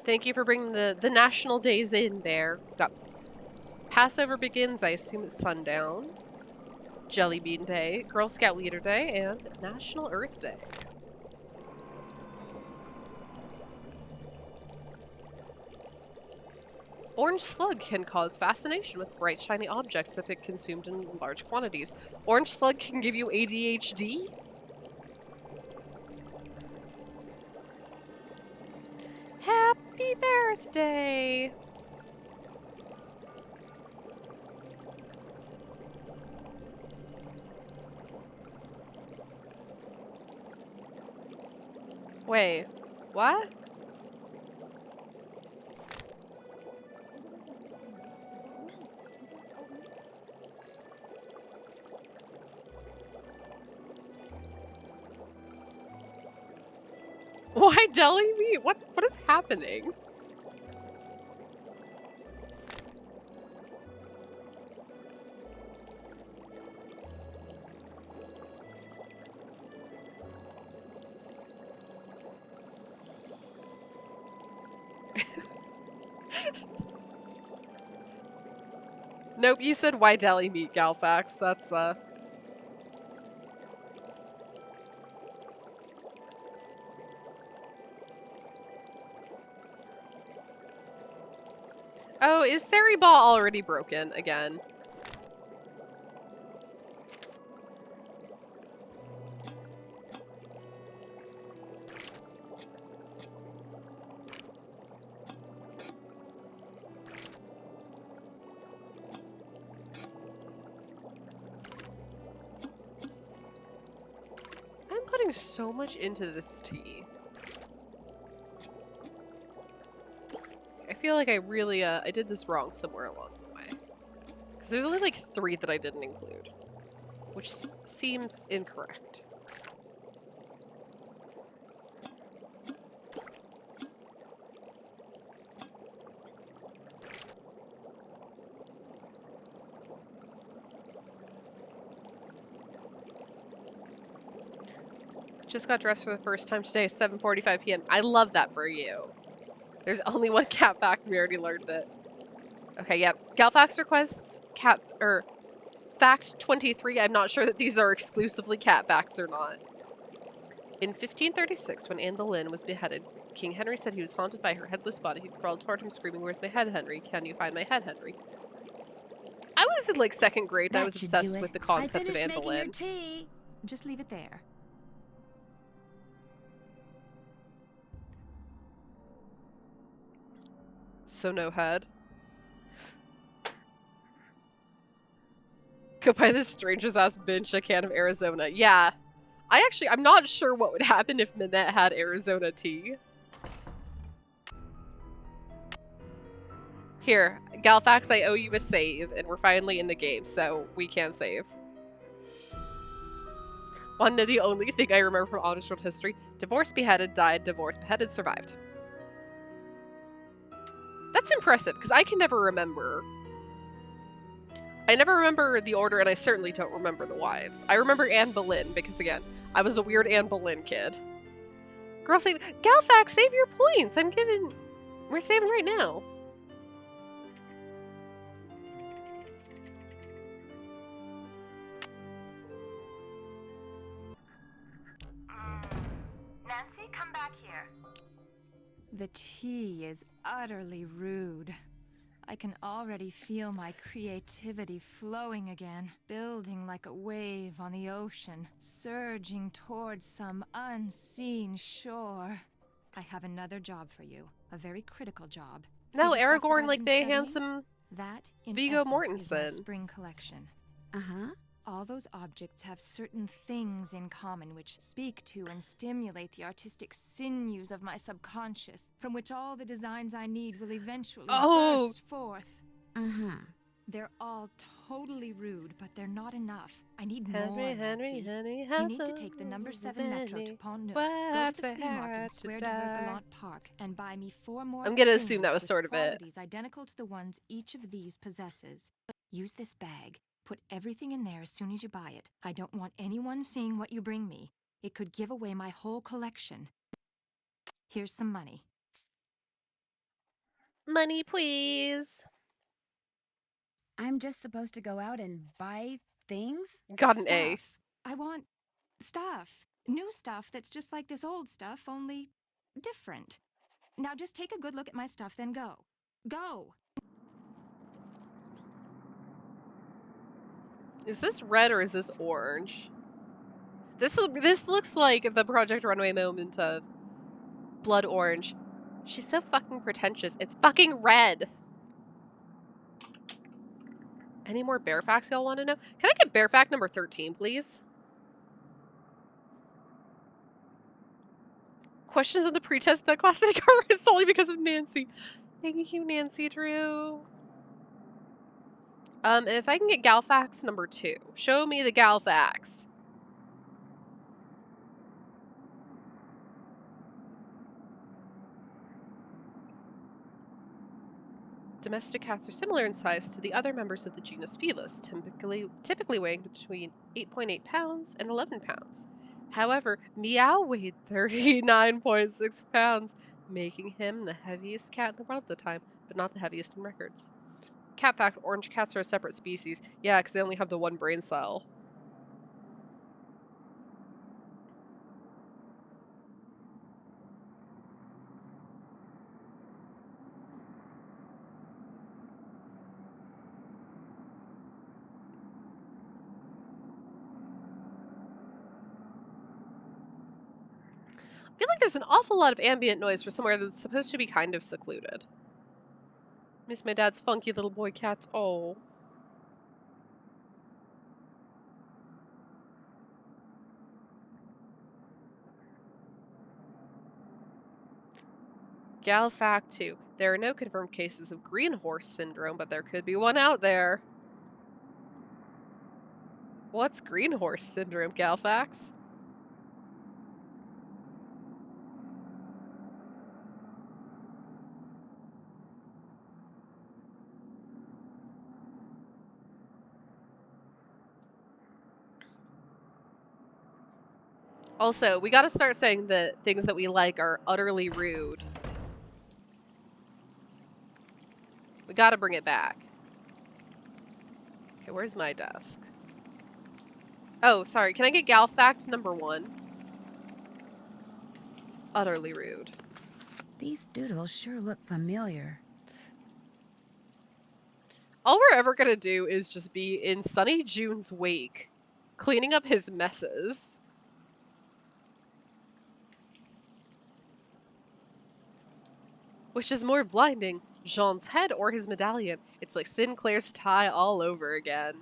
Thank you for bringing the national days in, Bear. Got Passover begins, I assume it's sundown. Jelly Bean Day, Girl Scout Leader Day, and National Earth Day. Orange slug can cause fascination with bright, shiny objects if it consumed in large quantities. Orange slug can give you ADHD? Happy birthday! Wait, what? Why deli meat? What is happening? Nope, you said why deli meat, Galfax. That's Oh, is Sari Ball already broken again? I'm putting so much into this tea. I feel like I really, I did this wrong somewhere along the way. Because there's only like 3 that I didn't include. Which seems incorrect. Just got dressed for the first time today at 7:45 p.m. I love that for you. There's only one cat fact, we already learned it. Okay, yep. Galfax requests cat, or fact 23. I'm not sure that these are exclusively cat facts or not. In 1536, when Anne Boleyn was beheaded, King Henry said he was haunted by her headless body. He crawled toward him screaming, "Where's my head, Henry? Can you find my head, Henry?" I was in like 2nd grade and I was obsessed with the concept of Anne Boleyn. Tea. Just leave it there. So no head. Go buy this stranger's ass bitch a can of Arizona. Yeah. I'm not sure what would happen if Minette had Arizona tea. Here, Galfax, I owe you a save, and we're finally in the game, so we can save. Wanna know the only thing I remember from Honest World history? Divorced, beheaded, died, divorced, beheaded, survived. That's impressive, because I can never remember. I never remember the order, and I certainly don't remember the wives. I remember Anne Boleyn, because again, I was a weird Anne Boleyn kid. Girl save- Galfax, save your points! We're saving right now. Nancy, come back here. The tea is utterly rude. I can already feel my creativity flowing again, building like a wave on the ocean, surging towards some unseen shore. I have another job for you, a very critical job. No, See the stuff that Aragorn, I've like, been they studying? handsome That, in Viggo essence, is my Mortensen. spring collection. Uh-huh. All those objects have certain things in common which speak to and stimulate the artistic sinews of my subconscious, from which all the designs I need will eventually burst forth. Uh-huh. They're all totally rude, but they're not enough. I need more, Henry, Nancy. Henry, You need to take the number 7 metro to Pont Neuf, go to the flea market in Square de Vergalant Park, and buy me 4 more I'm gonna things assume that was with sort of it. qualities identical to the ones each of these possesses. Use this bag. Put everything in there as soon as you buy it. I don't want anyone seeing what you bring me. It could give away my whole collection. Here's some money. Money, please. I'm just supposed to go out and buy things? Got an A. Stuff. I want stuff. New stuff that's just like this old stuff, only different. Now just take a good look at my stuff, then go. Go! Is this red or is this orange? This looks like the Project Runway moment of Blood Orange. She's so fucking pretentious. It's fucking red! Any more bear facts y'all want to know? Can I get bear fact number 13, please? Questions on the pretest that class they cover is solely because of Nancy. Thank you, Nancy Drew. If I can get Galfax number 2. Show me the Galfax. Domestic cats are similar in size to the other members of the genus Felis, typically weighing between 8.8 pounds and 11 pounds. However, Meow weighed 39.6 pounds, making him the heaviest cat in the world at the time, but not the heaviest in records. Cat fact, orange cats are a separate species. Yeah, because they only have the one brain cell. feel like there's an awful lot of ambient noise for somewhere that's supposed to be kind of secluded. Miss my dad's funky little boy cats. Oh. Gal fact 2. There are no confirmed cases of green horse syndrome, but there could be one out there. What's green horse syndrome, Galfax? Also, we gotta start saying that things that we like are utterly rude. We gotta bring it back. Okay, where's my desk? Oh, sorry. Can I get gal fact number 1? Utterly rude. These doodles sure look familiar. All we're ever gonna do is just be in Sunny June's wake, cleaning up his messes. Which is more blinding, Jean's head or his medallion? It's like Sinclair's tie all over again.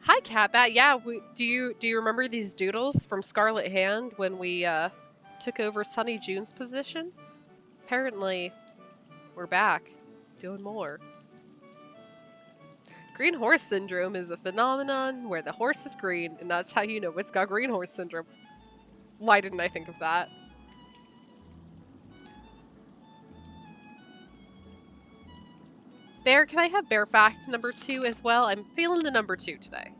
Hi, Catbat. Yeah, do you remember these doodles from Scarlet Hand when we took over Sunny June's position? Apparently, we're back, doing more. Green horse syndrome is a phenomenon where the horse is green, and that's how you know it's got green horse syndrome. Why didn't I think of that? Bear, can I have bear fact number 2 as well? I'm feeling the number 2 today.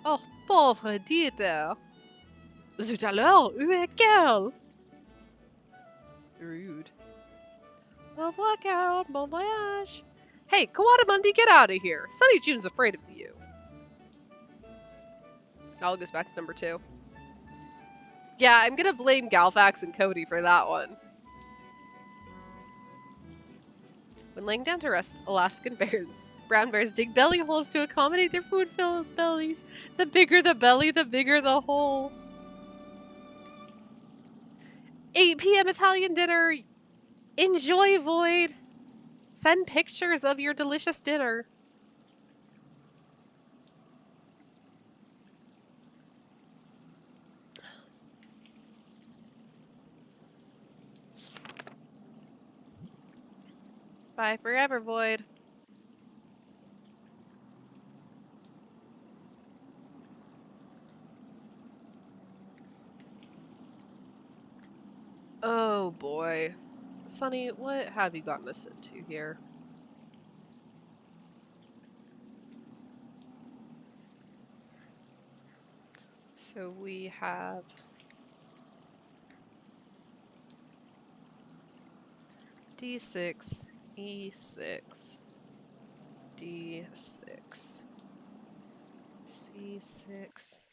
Oh, pauvre Dieter. Zut alors, où est qu'elle? Rude. Au revoir, Carol. Bon voyage. Hey, Kawada Mundi, get out of here. Sunny June's afraid of you. I'll goes back to number 2. Yeah, I'm gonna blame Galfax and Cody for that one. When laying down to rest, Alaskan brown bears dig belly holes to accommodate their food-filled bellies. The bigger the belly, the bigger the hole. 8 p.m. Italian dinner. Enjoy, Void. Send pictures of your delicious dinner. Bye forever, Void. Oh boy. Sunny, what have you gotten us into here? So we have D6, E6, D6, C6,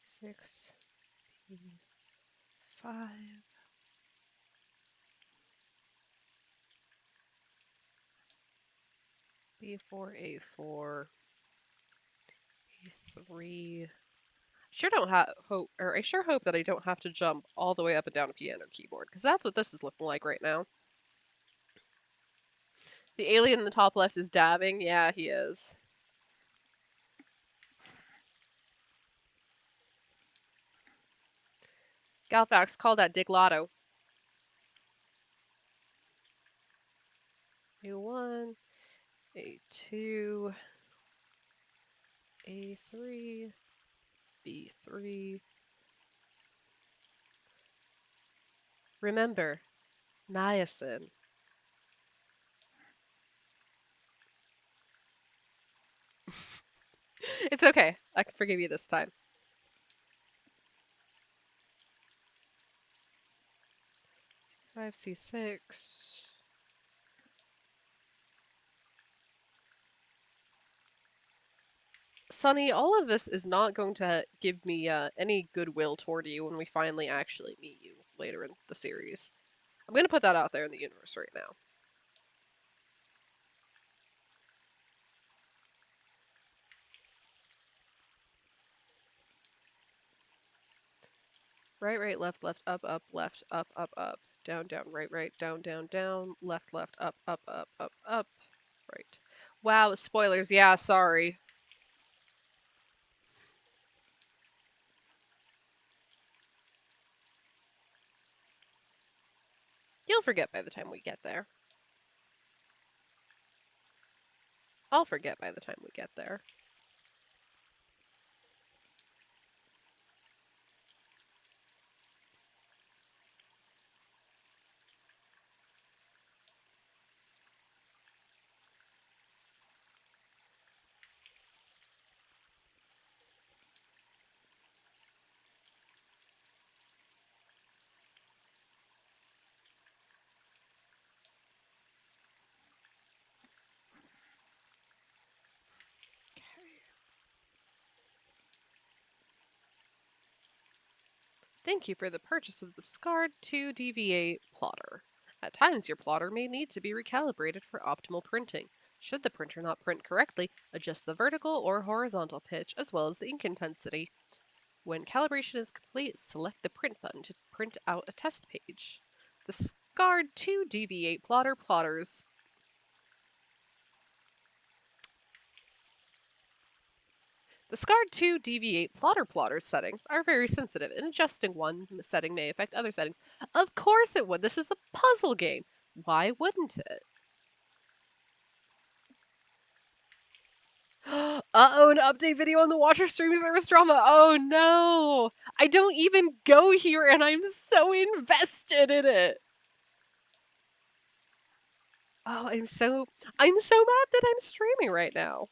6, B5, B4, A4, B3. Sure don't have hope, or I sure hope that I don't have to jump all the way up and down a piano keyboard, because that's what this is looking like right now. The alien in the top left is dabbing. Yeah, he is. Galfax, call that Dick Lotto. A1, A2, A3, B3. Remember, niacin. It's okay. I can forgive you this time. C5, C6. Sonny, all of this is not going to give me any goodwill toward you when we finally actually meet you later in the series. I'm going to put that out there in the universe right now. Right, right, left, left, up, up, left, up, up, up. Down, down, right, right, down, down, down. Left, left, up, up, up, up, up. Right. Wow, spoilers. Yeah, sorry. You'll forget by the time we get there. I'll forget by the time we get there. Thank you for the purchase of the Scarred 2DV8 plotter. At times, your plotter may need to be recalibrated for optimal printing. Should the printer not print correctly, adjust the vertical or horizontal pitch as well as the ink intensity. When calibration is complete, select the print button to print out a test page. The Scarred 2DV8 plotters. The Scarred 2 DV8 plotter settings are very sensitive, and adjusting one setting may affect other settings. Of course it would. This is a puzzle game. Why wouldn't it? Uh-oh, an update video on the Watcher streaming service drama. Oh no! I don't even go here and I'm so invested in it. Oh, I'm so mad that I'm streaming right now.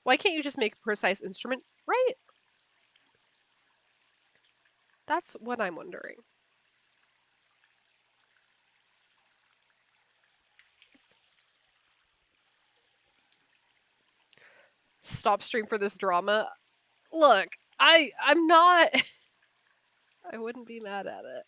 Why can't you just make a precise instrument, right? That's what I'm wondering. Stop stream for this drama. Look, I'm not I wouldn't be mad at it.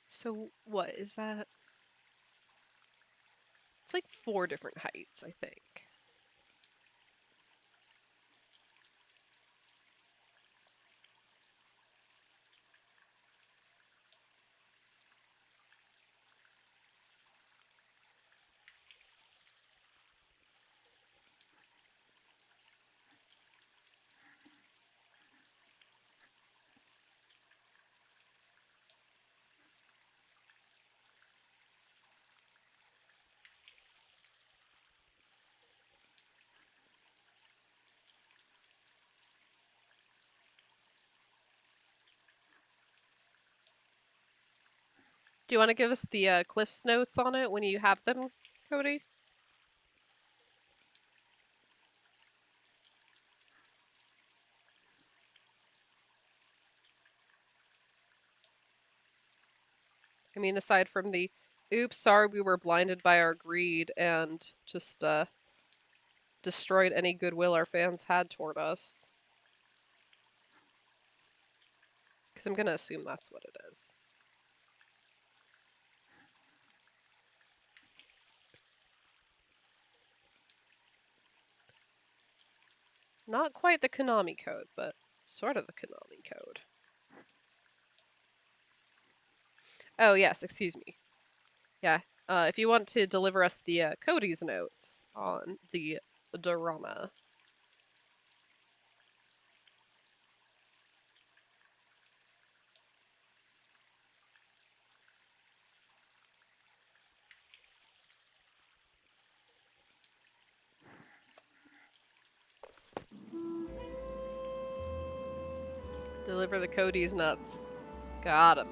So what is that? It's like 4 different heights, I think. Do you want to give us the Cliff's notes on it when you have them, Cody? I mean, aside from the, oops, sorry, we were blinded by our greed and just destroyed any goodwill our fans had toward us. Because I'm gonna assume that's what it is. Not quite the Konami code, but sort of the Konami code. Oh, yes, excuse me. Yeah, if you want to deliver us the Cody's notes on the drama. Deliver the Cody's nuts. Got him.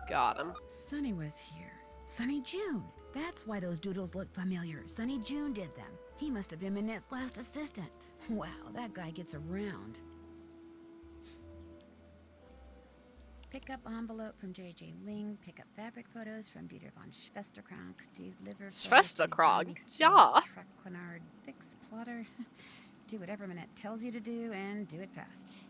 Got him. Sunny was here. Sunny June. That's why those doodles look familiar. Sunny June did them. He must have been Minette's last assistant. Wow, that guy gets around. Pick up envelope from J.J. Ling. Pick up fabric photos from Dieter von Schwesterkrank. Deliver Schwesterkrank? Ja. Traquinard. Fix plotter. Do whatever Minette tells you to do and do it fast.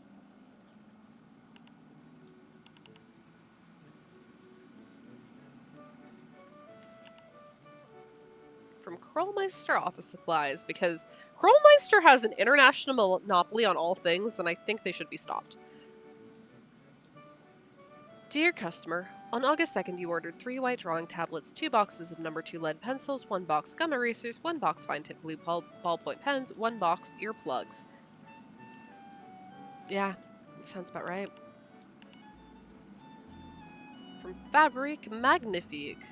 From Krollmeister Office Supplies, because Krollmeister has an international monopoly on all things, and I think they should be stopped. Dear customer, on August 2nd you ordered 3 white drawing tablets, 2 boxes of number 2 lead pencils, 1 box gum erasers, 1 box fine tip blue ballpoint pens, 1 box earplugs. Yeah, sounds about right. From Fabrique Magnifique.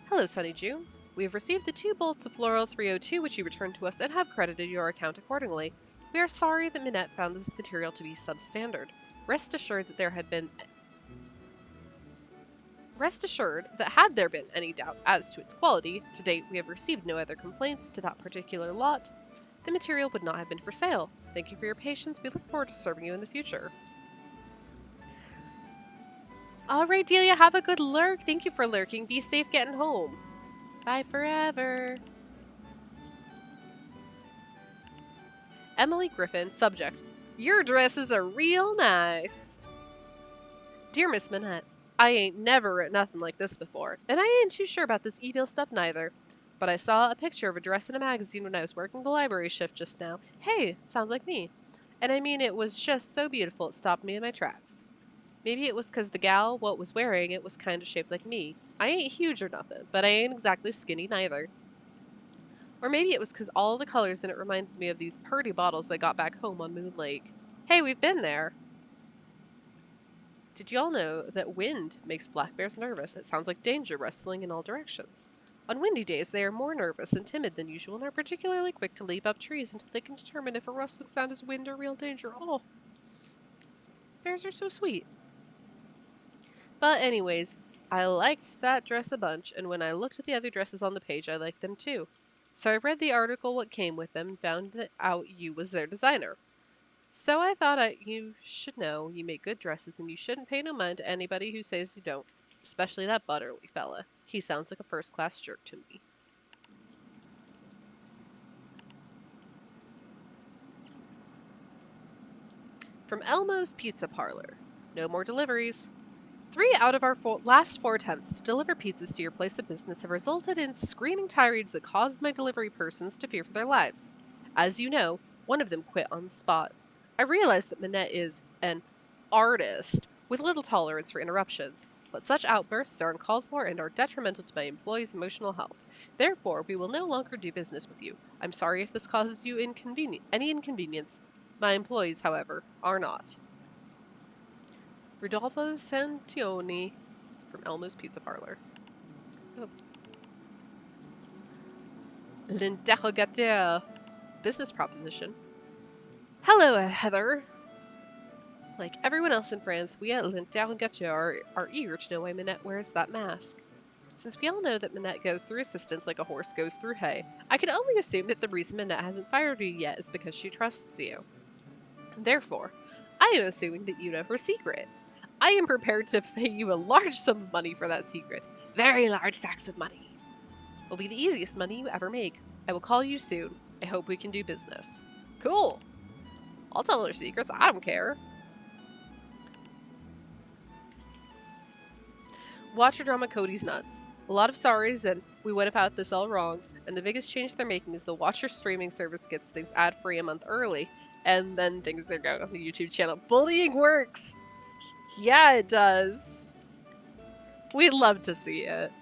Hello, Sunny June. We have received the 2 bolts of Floral 302 which you returned to us and have credited your account accordingly. We are sorry that Minette found this material to be substandard. Rest assured that had there been any doubt as to its quality, to date we have received no other complaints to that particular lot. The material would not have been for sale. Thank you for your patience. We look forward to serving you in the future. Alright, Delia, have a good lurk. Thank you for lurking. Be safe getting home. Bye forever. Emily Griffin, subject. Your dresses are real nice. Dear Miss Minette, I ain't never writ nothing like this before, and I ain't too sure about this e-mail stuff neither. But I saw a picture of a dress in a magazine when I was working the library shift just now. Hey, sounds like me. And I mean, it was just so beautiful it stopped me in my tracks. Maybe it was 'cause the gal what was wearing it was kind of shaped like me. I ain't huge or nothing, but I ain't exactly skinny neither. Or maybe it was 'cause all the colors in it reminded me of these purty bottles I got back home on Moon Lake. Hey, we've been there. Did y'all know that wind makes black bears nervous? It sounds like danger rustling in all directions. On windy days, they are more nervous and timid than usual and are particularly quick to leap up trees until they can determine if a rustling sound is wind or real danger. Oh, bears are so sweet. But anyways, I liked that dress a bunch, and when I looked at the other dresses on the page, I liked them too. So I read the article what came with them and found out you was their designer. So I thought you should know you make good dresses and you shouldn't pay no mind to anybody who says you don't. Especially that Butterly fella. He sounds like a first-class jerk to me. From Elmo's Pizza Parlor. No more deliveries. 3 out of our last 4 attempts to deliver pizzas to your place of business have resulted in screaming tirades that caused my delivery persons to fear for their lives. As you know, one of them quit on the spot. I realize that Minette is an artist with little tolerance for interruptions, but such outbursts are uncalled for and are detrimental to my employees' emotional health. Therefore, we will no longer do business with you. I'm sorry if this causes you any inconvenience. My employees, however, are not. Rodolfo Santioni from Elmo's Pizza Parlor. Oh. L'interrogateur. Business proposition. Hello, Heather. Like everyone else in France, we at L'Interrogateur are eager to know why Minette wears that mask. Since we all know that Minette goes through assistance like a horse goes through hay, I can only assume that the reason Minette hasn't fired you yet is because she trusts you. Therefore, I am assuming that you know her secret. I am prepared to pay you a large sum of money for that secret. Very large sacks of money. It will be the easiest money you ever make. I will call you soon. I hope we can do business. Cool. I'll tell her secrets. I don't care. Watcher drama Cody's nuts. A lot of sorries and we went about this all wrong, and the biggest change they're making is the Watcher streaming service gets things ad-free a month early, and then things are going on the YouTube channel. Bullying works! Yeah, it does. We'd love to see it.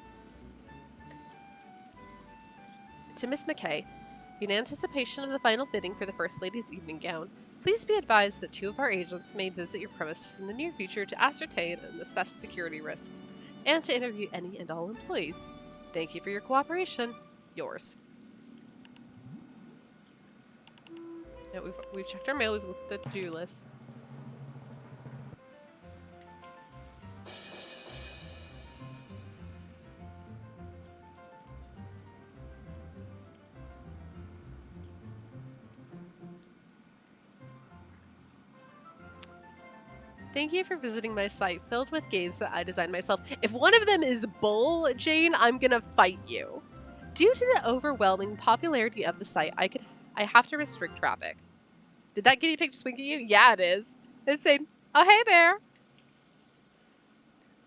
To Miss McKay, in anticipation of the final fitting for the First Lady's evening gown, please be advised that 2 of our agents may visit your premises in the near future to ascertain and assess security risks, and to interview any and all employees. Thank you for your cooperation. Yours. Now we've checked our mail, we've looked at the to-do list. Thank you for visiting my site filled with games that I designed myself. If one of them is Bull, Jane, I'm gonna fight you. Due to the overwhelming popularity of the site, I have to restrict traffic. Did that guinea pig just wink at you? Yeah, it is. It's saying, oh, hey, bear.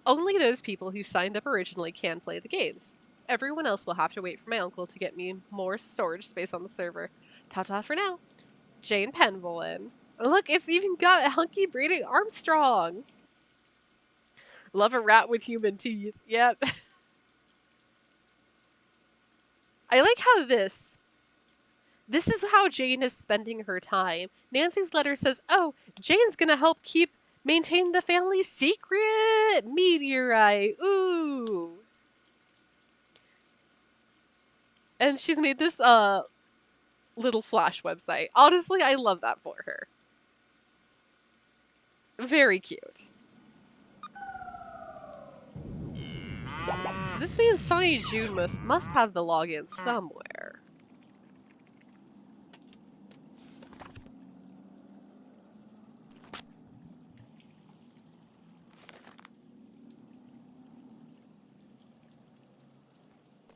Only those people who signed up originally can play the games. Everyone else will have to wait for my uncle to get me more storage space on the server. Ta-ta for now. Jane Penvolin. Look, it's even got Hunky Breeding Armstrong. Love a rat with human teeth. Yep. I like how this is how Jane is spending her time. Nancy's letter says, oh, Jane's gonna help maintain the family secret. Meteorite. Ooh. And she's made this little Flash website. Honestly, I love that for her. Very cute. So this means Sunny June must have the login somewhere.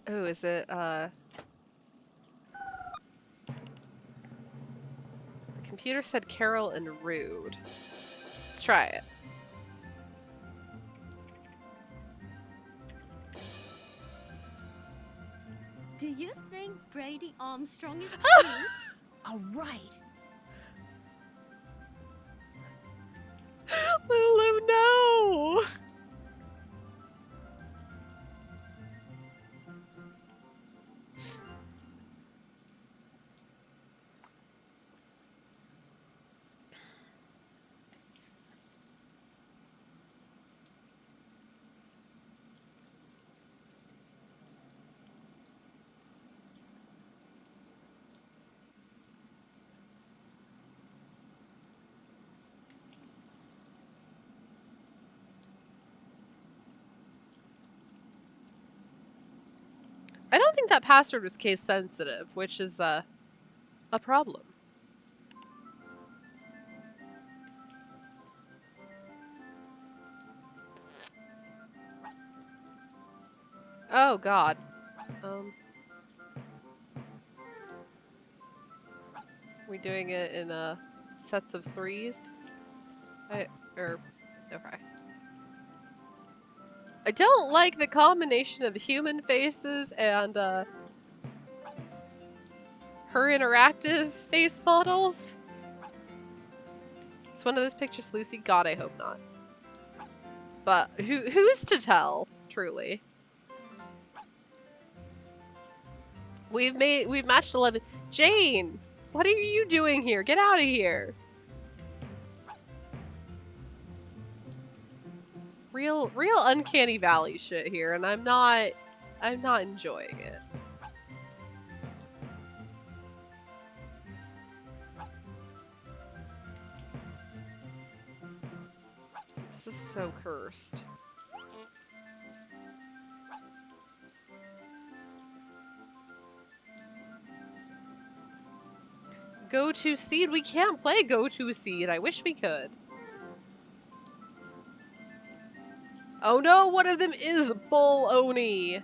Oh, is it the computer said Carol and Rude. Let's try it. Do you think Brady Armstrong is cute? All right. Lulu, no! I don't think that password was case sensitive, which is a problem. Oh god. We doing it in sets of 3s? Okay. I don't like the combination of human faces and her interactive face models. Is one of those pictures Lucy? God, I hope not. But who's to tell, truly? We've matched 11. Jane, what are you doing here? Get out of here. Real uncanny valley shit here, and I'm not enjoying it. This is so cursed. Go to seed? We can't play go to seed. I wish we could. Oh no, one of them is Bull Oni.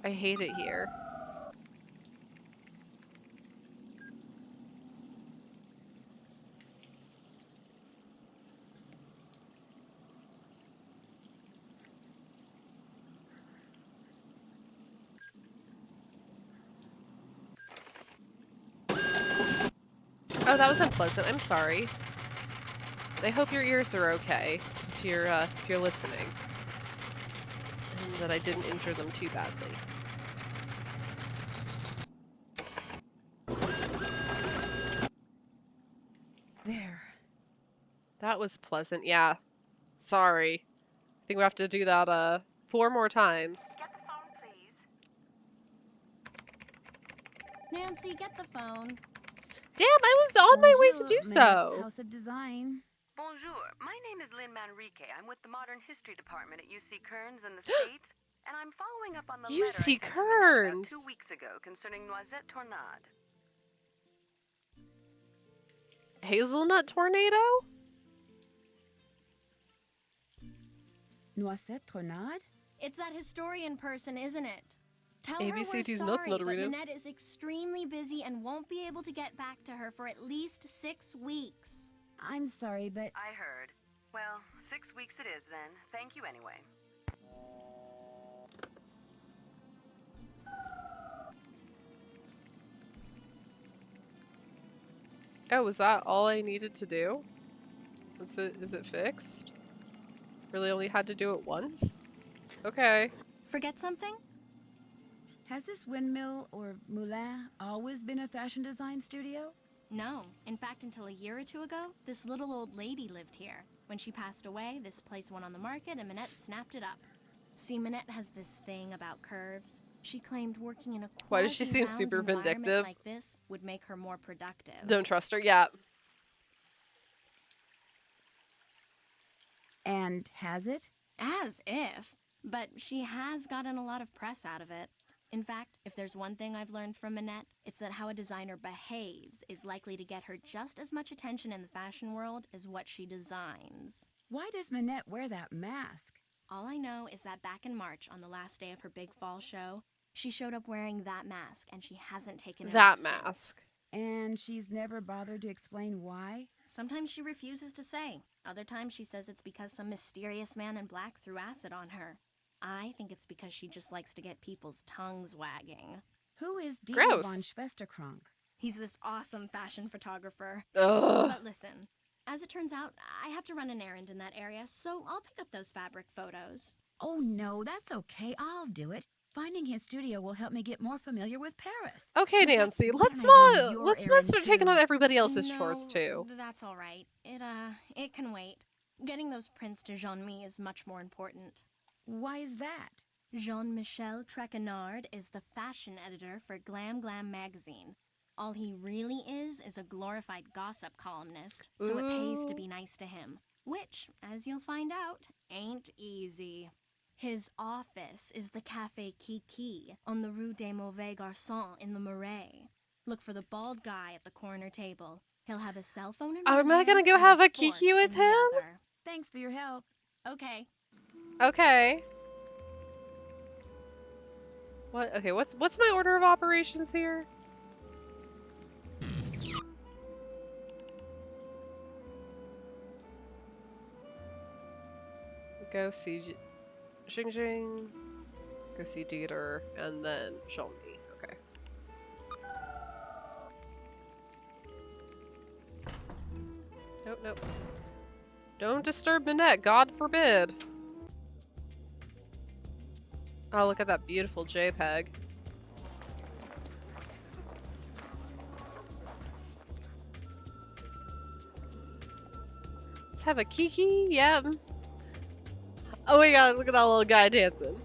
I hate it here. Oh, that was unpleasant. I'm sorry. I hope your ears are okay if you're listening. And that I didn't injure them too badly. There. That was pleasant, yeah. Sorry. I think we have to do that 4 more times. Get the phone, please. Nancy, get the phone. Damn, I was on my way to Bonjour, do Manette's so. House of Design. Bonjour, my name is Lynn Manrique. I'm with the Modern History Department at UC Kearns in the States, and I'm following up on the letter I UC sent to Manette Kearns. about 2 weeks ago concerning Noisette Tornade. Hazelnut tornado? Noisette Tronade? It's that historian person, isn't it? Tell ABCD's her we're nuts, sorry, but Notaritas. Minette is extremely busy and won't be able to get back to her for at least 6 weeks. I'm sorry, but I heard. Well, 6 weeks it is then. Thank you anyway. Oh, was that all I needed to do? Is it fixed? Really only had to do it once? Okay. Forget something? has this windmill or moulin always been a fashion design studio? No. In fact, until a year or two ago, this little old lady lived here. When she passed away, this place went on the market and Minette snapped it up. See, Minette has this thing about curves. She claimed working in a Why does she seem quasi-round super environment vindictive? like this would make her more productive. Don't trust her. Yeah. And has it? As if. But she has gotten a lot of press out of it. In fact, if there's one thing I've learned from Minette, it's that how a designer behaves is likely to get her just as much attention in the fashion world as what she designs. Why does Minette wear that mask? All I know is that back in March, on the last day of her big fall show, she showed up wearing that mask, and she hasn't taken it That off since. mask. And she's never bothered to explain why? Sometimes she refuses to say. Other times she says it's because some mysterious man in black threw acid on her. I think it's because she just likes to get people's tongues wagging. Who is Dieter Gross. von Schwesterkrank? He's this awesome fashion photographer. Ugh. But listen, as it turns out, I have to run an errand in that area, so I'll pick up those fabric photos. Oh no, that's okay. I'll do it. Finding his studio will help me get more familiar with Paris. Okay, But Nancy, why let's don't I run not your let's not errand start taking too? on everybody else's chores No, too. That's all right. It can wait. Getting those prints to Jean-Mi is much more important. Why is that? Jean-Michel Traquenard is the fashion editor for Glam Glam magazine. All he really is a glorified gossip columnist, so it pays to be nice to him. Which, as you'll find out, ain't easy. His office is the Café Kiki on the Rue des Mauvais Garçons in the Marais. Look for the bald guy at the corner table. He'll have his cell phone in one Am I hand gonna go and have a fork Kiki with in the him? other. Thanks for your help. Okay. Okay. What? Okay, what's my order of operations here? Go see Xing Xing, go see Dieter, and then Jean-Mi. Okay. Nope, nope. Don't disturb Minette, God forbid. Oh, look at that beautiful JPEG. Let's have a Kiki, yep. Oh my god, look at that little guy dancing.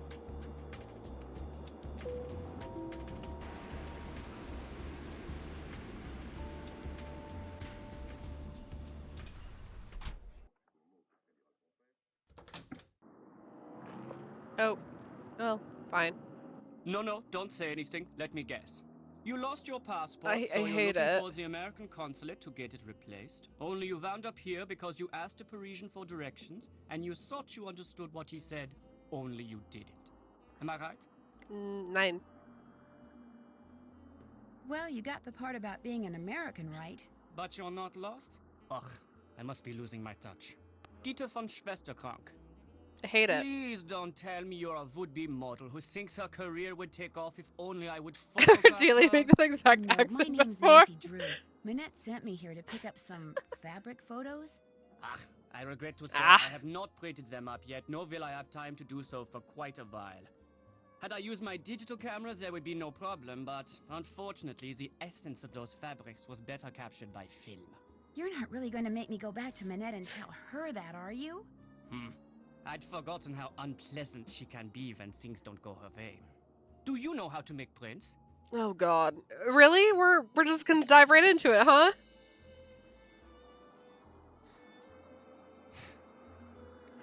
Oh. Well, fine. No, don't say anything. Let me guess. You lost your passport, I so you're hate looking it. for the American consulate to get it replaced. Only you wound up here because you asked a Parisian for directions, and you thought you understood what he said, only you didn't. Am I right? 9. Well, you got the part about being an American right. But you're not lost? Ugh, I must be losing my touch. Dieter von Schwesterkrank. I hate it. Please don't tell me you're a would-be model who thinks her career would take off if only I would photograph Dealy her. make the exact No, my accent name's before. Nancy Drew. Minette sent me here to pick up some fabric photos. Ach, I regret to say Ah. I have not printed them up yet, nor will I have time to do so for quite a while. Had I used my digital cameras, there would be no problem, but unfortunately, the essence of those fabrics was better captured by film. You're not really going to make me go back to Minette and tell her that, are you? I'd forgotten how unpleasant she can be when things don't go her way. Do you know how to make prints? Oh god. Really? We're just gonna dive right into it, huh?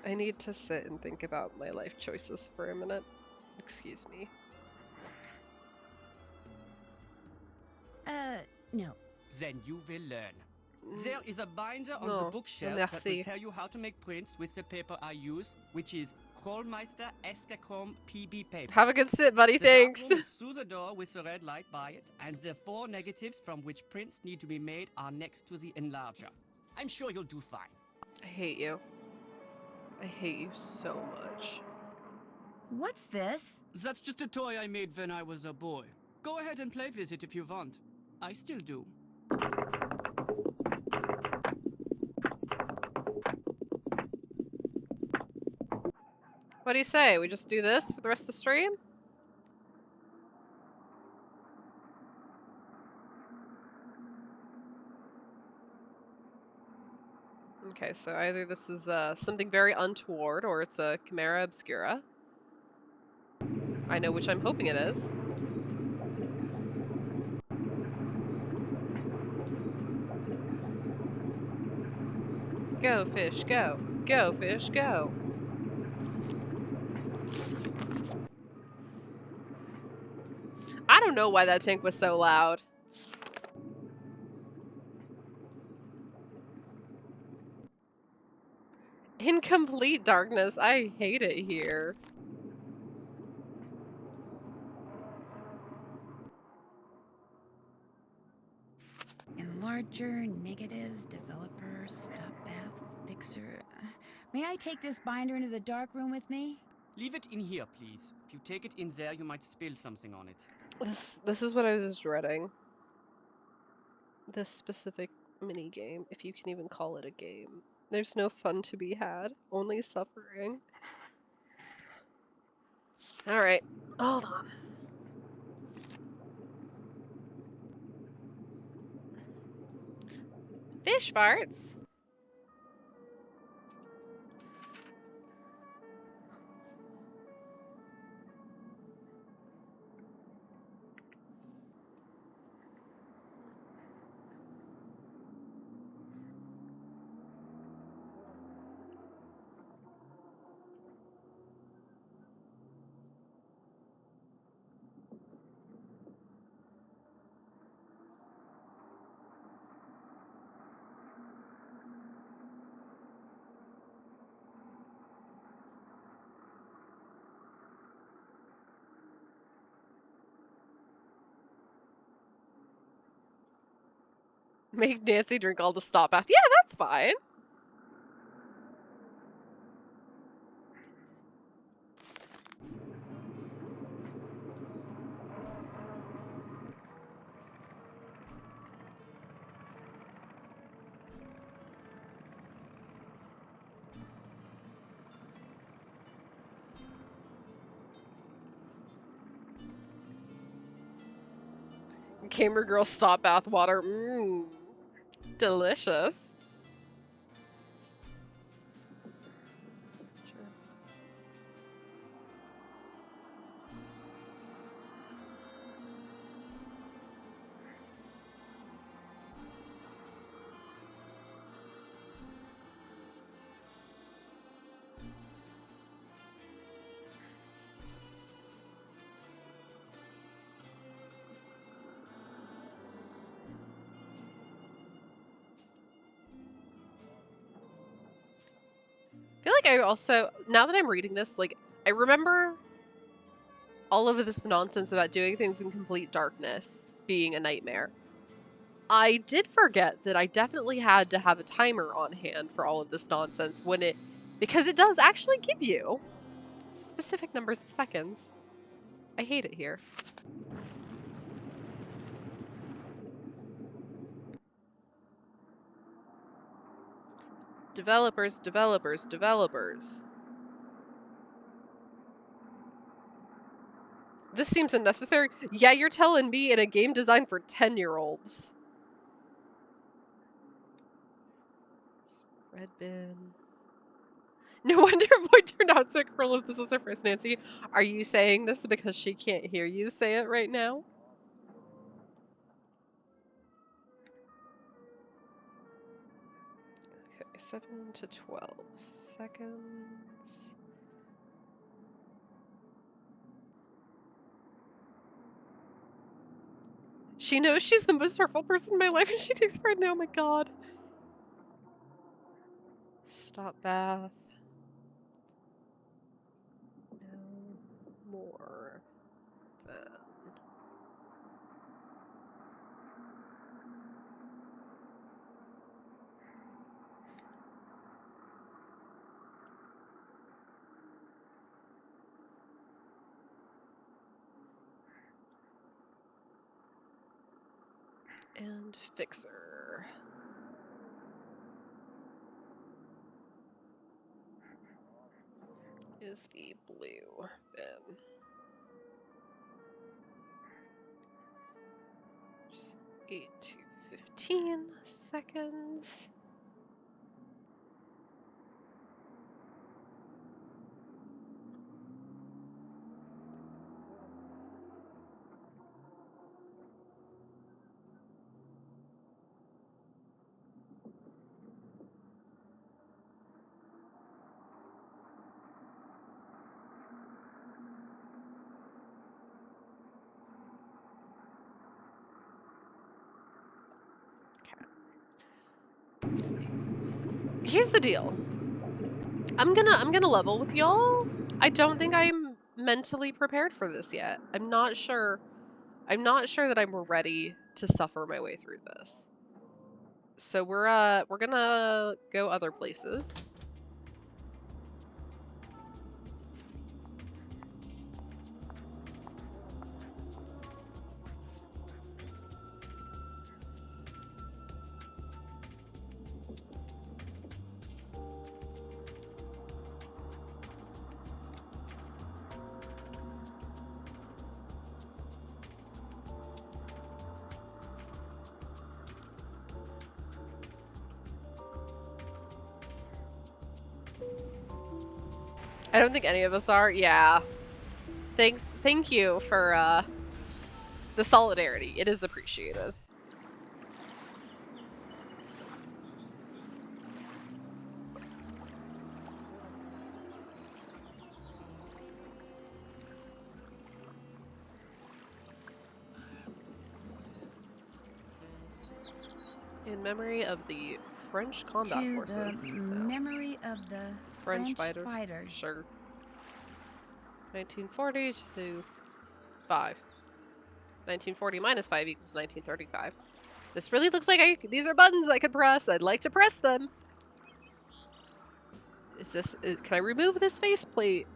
I need to sit and think about my life choices for a minute. Excuse me. No. Then you will learn. There is a binder on No, the bookshelf that will merci. tell you how to make prints with the paper I use, which is Krollmeister Escachrome PB paper. Have a good sit, buddy. The dark Thanks. room is through the door with the red light by it, and the 4 negatives from which prints need to be made are next to the enlarger. I'm sure you'll do fine. I hate you. I hate you so much. What's this? That's just a toy I made when I was a boy. Go ahead and play with it if you want. I still do. What do you say? We just do this for the rest of the stream? Okay, so either this is something very untoward or it's a Chimera Obscura. I know which I'm hoping it is. Go, fish, go. Go, fish, go. I don't know why that tank was so loud. In complete darkness. I hate it here. Enlarger, negatives, developer, stop bath, fixer. May I take this binder into the dark room with me? Leave it in here, please. If you take it in there, you might spill something on it. This is what I was dreading. This specific mini game, if you can even call it a game. There's no fun to be had, only suffering. Alright, hold on. Fish farts. Make Nancy drink all the stop bath. Yeah, that's fine. Gamer girl stop bath water. Mmm. Delicious. Sure. I feel like I also, now that I'm reading this, like, I remember all of this nonsense about doing things in complete darkness being a nightmare. I did forget that I definitely had to have a timer on hand for all of this nonsense because it does actually give you specific numbers of seconds. I hate it here. Developers, developers, developers. This seems unnecessary. Yeah, you're telling me in a game designed for 10-year-olds. Red bin. No wonder Boy turned out so cruel if this was her first, Nancy. Are you saying this because she can't hear you say it right now? Okay, 7 to 12 seconds. She knows she's the most hurtful person in my life and she takes pride now, oh my god. Stop bath. for them. And Fixer. Is the blue bin. Just 8 to 15 seconds. Here's the deal. I'm gonna level with y'all. I don't think I'm mentally prepared for this yet. I'm not sure that I'm ready to suffer my way through this. So we're gonna go other places. I don't think any of us are. Yeah. Thank you for the solidarity. It is appreciated. In memory of the French combat forces. The memory of the French fighters. Sure. 1940 to 5. 1940 minus 5 equals 1935. This really looks like these are buttons I could press. I'd like to press them. Can I remove this faceplate?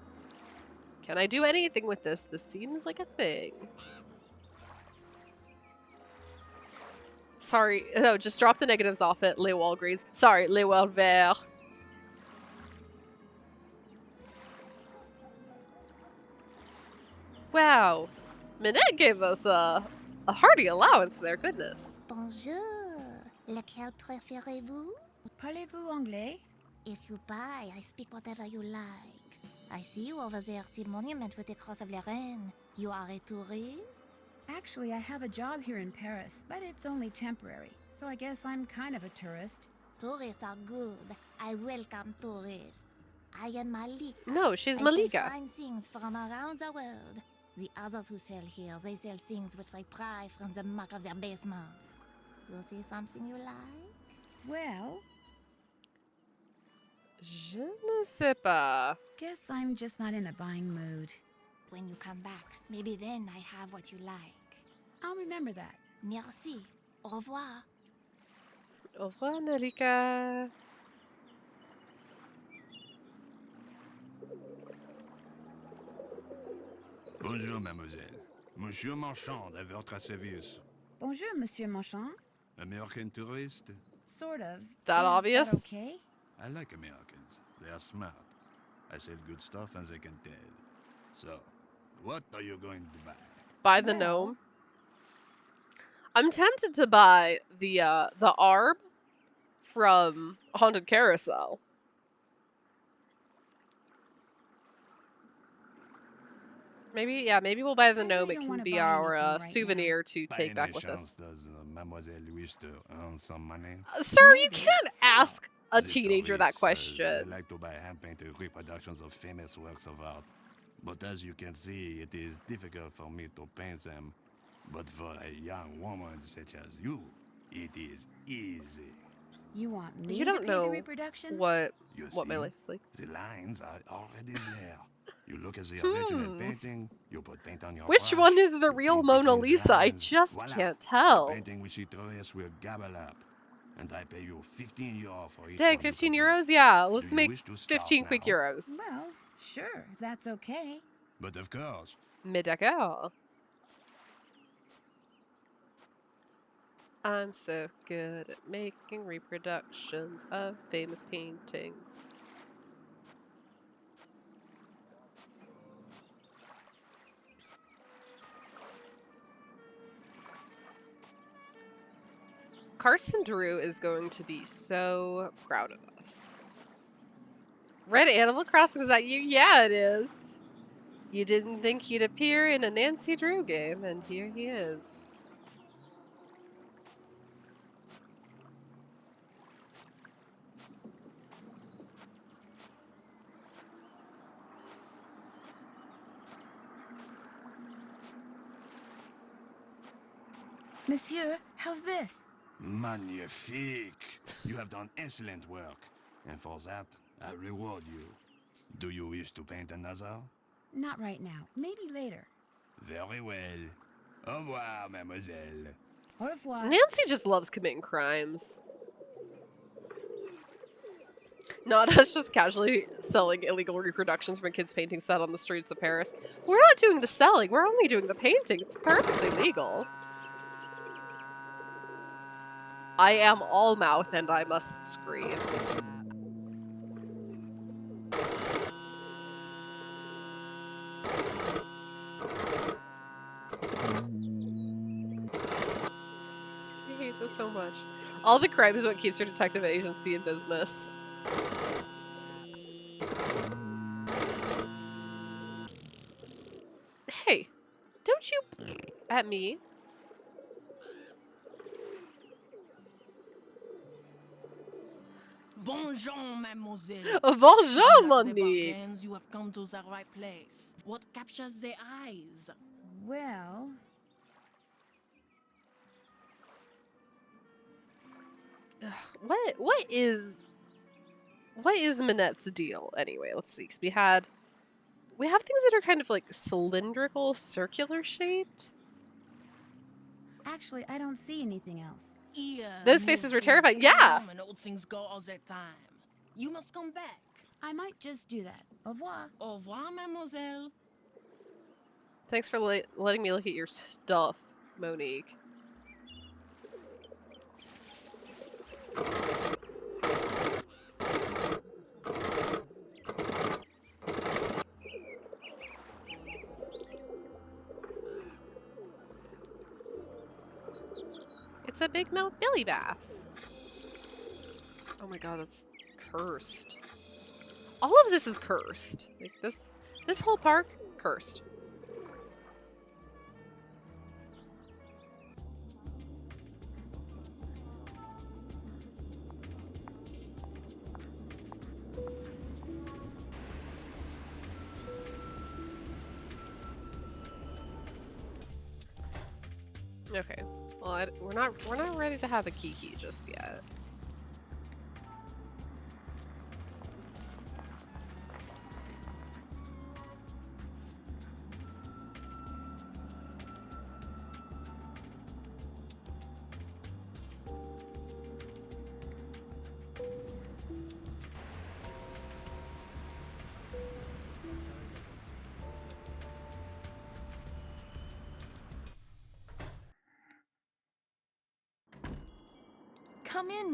Can I do anything with this? This seems like a thing. Sorry, no, just drop the negatives off it, Les Walgreens. Sorry, Les Walverts. Wow, Minette gave us a hearty allowance there, goodness. Bonjour, lequel préférez-vous? Parlez-vous anglais? If you buy, I speak whatever you like. I see you over there at the monument with the Cross of Lorraine. You are a tourist? Actually, I have a job here in Paris, but it's only temporary, so I guess I'm kind of a tourist. Tourists are good. I welcome tourists. I am Malika. No, she's Malika. I sell fine things from around the world. The others who sell here, they sell things which they pry from the muck of their basements. You see something you like? Well, je ne sais pas. Guess I'm just not in a buying mood. When you come back, maybe then I have what you like. I'll remember that. Merci. Au revoir. Au revoir, Malika. Bonjour, mademoiselle. Monsieur Marchand, à votre service. Bonjour, Monsieur Marchand. American tourist? Sort of. That Is obvious? That okay? I like Americans. They are smart. I sell good stuff and they can tell. So, what are you going to buy? Buy the gnome. I'm tempted to buy the arm from Haunted Carousel. Maybe we'll buy the gnome. It can be our souvenir to take back with us. Does Mademoiselle wish to earn some money? Sir, you can't ask a teenager that question. They like to buy hand-painted reproductions of famous works of art. But as you can see, it is difficult for me to paint them. But for a young woman such as you, it is easy. You want me You don't to know the reproductions? what You my see, life's like. The lines are already there. You look at the original painting, you put paint on your Which brush, one is the you real paint Mona between the Lisa? I lines, just voila. can't The tell. painting which the tourists will gobble up. And I pay you 15 euros for each Dang, one you 15 complete. euros? Yeah, let's Do you make wish to start 15 quick now? euros. Well, sure, if that's okay. But of course. Mais d'accord. I'm so good at making reproductions of famous paintings. Carson Drew is going to be so proud of us. Red Animal Crossing, is that you? Yeah, it is. You didn't think he'd appear in a Nancy Drew game, and here he is. Monsieur, how's this? Magnifique! You have done excellent work. And for that, I reward you. Do you wish to paint another? Not right now. Maybe later. Very well. Au revoir, mademoiselle. Au revoir. Nancy just loves committing crimes. Not us just casually selling illegal reproductions from a kid's painting set on the streets of Paris. We're not doing the selling, we're only doing the painting. It's perfectly legal. I am all mouth and I must scream. I hate this so much. All the crime is what keeps your detective agency in business. Hey, don't you at me? Bonjour, mademoiselle. Bonjour, Monique. You have come to the right place. What captures the eyes? Well... What is Minette's deal anyway? Let's see. 'Cause we have things that are kind of like cylindrical, circular shaped. Actually, I don't see anything else. Those faces were terrifying. Yeah. And old things go all the time. You must come back. I might just do that. Au revoir. Au revoir, mademoiselle. Thanks for letting me look at your stuff, Monique. It's a big mouth Billy Bass. Oh my god, that's cursed. All of this is cursed. Like this whole park, cursed. Okay. Well, we're not ready to have a Kiki just yet.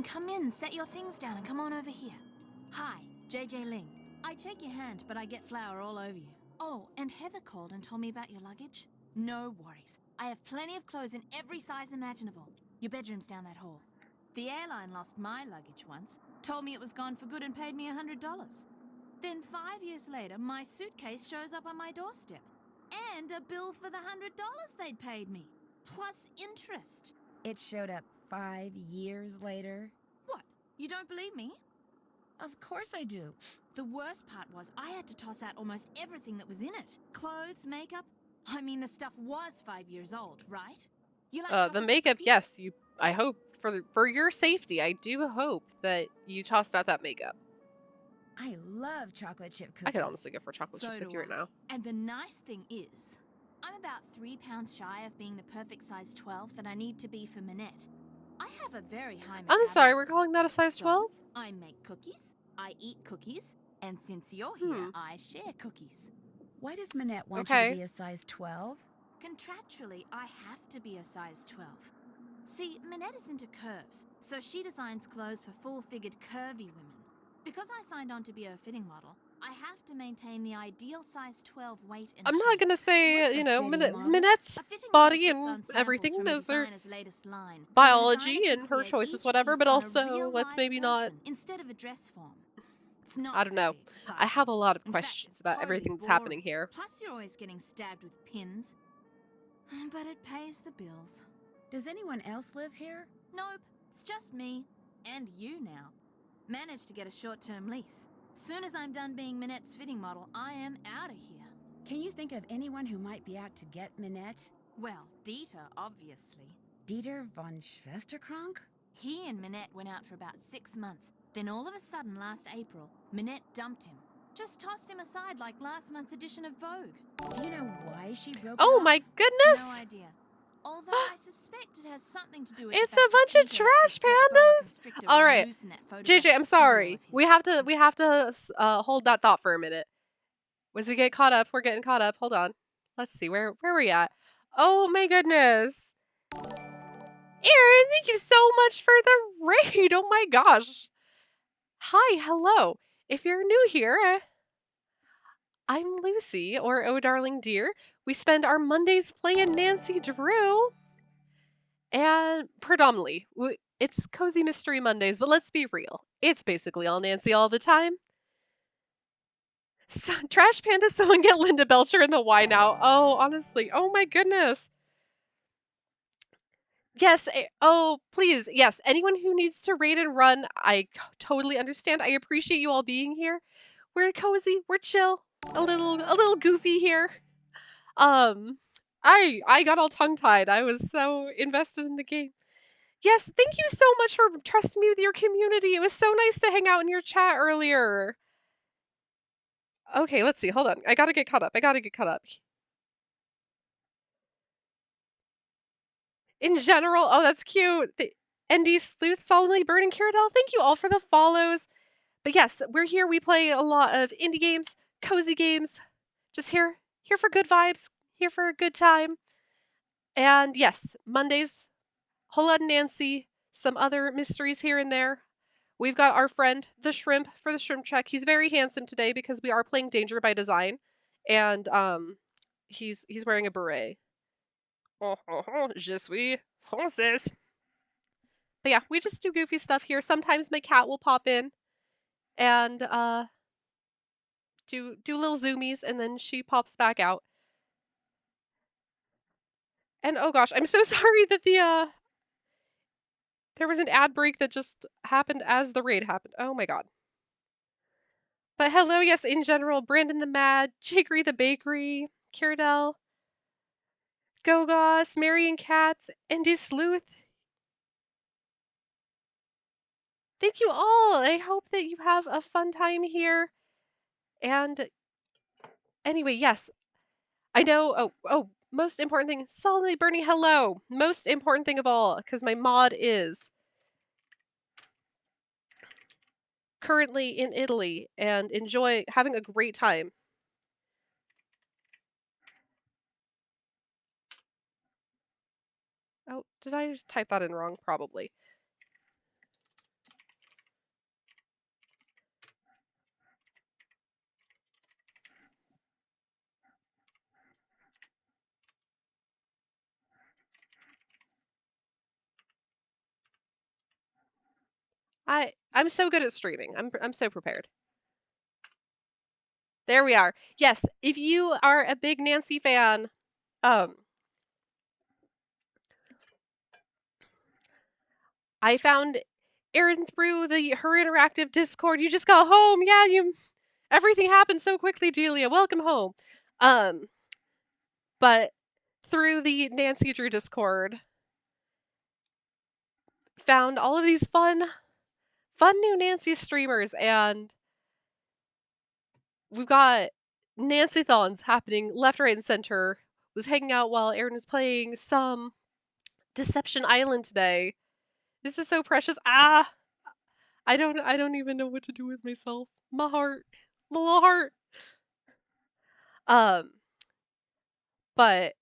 Come in, set your things down and come on over here. Hi, JJ Ling. I shake your hand, but I get flour all over you. Oh, and Heather called and told me about your luggage. No worries. I have plenty of clothes in every size imaginable. Your bedroom's down that hall. The airline lost my luggage once, told me it was gone for good and paid me $100. Then 5 years later, my suitcase shows up on my doorstep. And a bill for the $100 they'd paid me. Plus interest. It showed up 5 years later. What? You don't believe me? Of course I do. The worst part was I had to toss out almost everything that was in it. Clothes, makeup. I mean, the stuff was 5 years old, right? You like The makeup, yes. I hope for your safety, I do hope that you tossed out that makeup. I love chocolate chip cookies. I could honestly go for a chocolate So chip do cookie right I. now. And the nice thing is, I'm about 3 pounds shy of being the perfect size 12 that I need to be for Minette. I have a very high metabolism. I'm sorry, we're calling that a size 12? So, I make cookies, I eat cookies, and since you're here, I share cookies. Why does Minette want you to be a size 12? Contractually, I have to be a size 12. See, Minette is into curves, so she designs clothes for full-figured curvy women. Because I signed on to be a fitting model, I have to maintain the ideal size 12 weight and I'm not gonna say, you know, Minette's A fitting body model puts and on samples everything. from a Those are designer's latest line, so the biology designer can and her create choices, each whatever, piece but on a also real let's live maybe not. person instead of a dress form. It's not I don't know. very exciting. I have a lot of In fact, questions it's about totally everything that's boring. happening here. Plus, you're always getting stabbed with pins. But it pays the bills. Does anyone else live here? Nope, it's just me. And you now. Managed to get a short-term lease. Soon as I'm done being Minette's fitting model, I am out of here. Can you think of anyone who might be out to get Minette? Well, Dieter, obviously. Dieter von Schwesterkrank? He and Minette went out for about 6 months. Then all of a sudden, last April, Minette dumped him. Just tossed him aside like last month's edition of Vogue. Do you know why she broke Oh it my off? goodness! No idea. Although I suspect it has something to do with It's the fact a bunch that of Dieter lets his trash pet boa pandas. constrictor All run right, loose in that JJ, photographic I'm studio sorry. of We his. have to hold that thought for a minute. As we get caught up, we're getting caught up. Hold on. Let's see where are we at. Oh my goodness, Aaron, thank you so much for the raid. Oh my gosh. Hi, hello. If you're new here, I'm Lucy, or Oh Darling Dear. We spend our Mondays playing Nancy Drew. And predominantly, it's Cozy Mystery Mondays, but let's be real. It's basically all Nancy all the time. So, Trash Panda, someone get Linda Belcher in the Y now. Oh, honestly. Oh my goodness. Yes. Oh, please. Yes. Anyone who needs to raid and run, I totally understand. I appreciate you all being here. We're cozy. We're chill. A little goofy here. I got all tongue-tied. I was so invested in the game. Yes, thank you so much for trusting me with your community. It was so nice to hang out in your chat earlier. Okay, let's see. Hold on. I gotta get caught up. In general, oh, that's cute. The ND Sleuth, Solemnly Burning Kiradel, thank you all for the follows. But yes, we're here. We play a lot of indie games, cozy games. Just here for good vibes, here for a good time. And yes, Mondays, whole lot of Nancy, some other mysteries here and there. We've got our friend, the Shrimp, for the Shrimp check. He's very handsome today because we are playing Danger by Design. And he's wearing a beret. Je suis française. But yeah, we just do goofy stuff here. Sometimes my cat will pop in and do little zoomies, and then she pops back out. And oh gosh, I'm so sorry that there was an ad break that just happened as the raid happened. Oh my god. But hello, yes, in general, Brandon the Mad, Jiggery the Bakery, Kiradel, Gogos, Marion Katz, Indy Sleuth. Thank you all. I hope that you have a fun time here. And anyway, yes, I know. Oh, most important thing, Solemnly Burning hello. Most important thing of all, because my mod is currently in Italy and having a great time. Oh, did I just type that in wrong? Probably. I'm so good at streaming. I'm so prepared. There we are. Yes, if you are a big Nancy fan, I found Erin through her interactive Discord. You just got home. Yeah, everything happened so quickly, Delia. Welcome home. But through the Nancy Drew Discord, found all of these fun new Nancy streamers, and we've got Nancy-thons happening left, right, and center. Was hanging out while Aaron was playing some Deception Island today. This is so precious. Ah, I don't even know what to do with myself. My heart, my little heart. But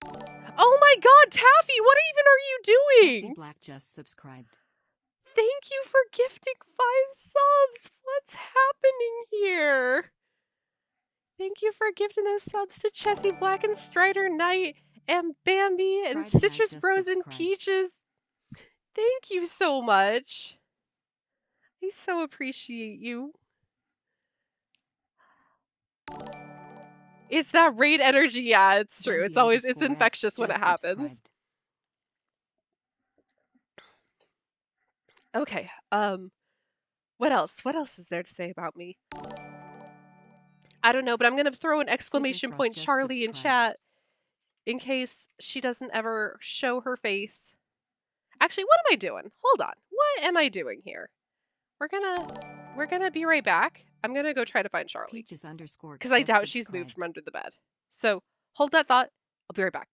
oh my God, Taffy, what even are you Jesse doing? Black just subscribed. Thank you for gifting 5 subs. What's happening here? Thank you for gifting those subs to Chessie Black and Strider Knight and Bambi and Strider Knight Citrus just Bros and subscribed. Peaches. Thank you so much. I so appreciate you. It's that raid energy. Yeah, it's true. It's always, it's infectious when it happens. Okay. What else? What else is there to say about me? I don't know, but I'm gonna throw an exclamation point Charlie in chat in case she doesn't ever show her face. Actually, what am I doing? Hold on. What am I doing here? We're gonna be right back. I'm gonna go try to find Charlie. Because I doubt she's moved from under the bed. So hold that thought. I'll be right back.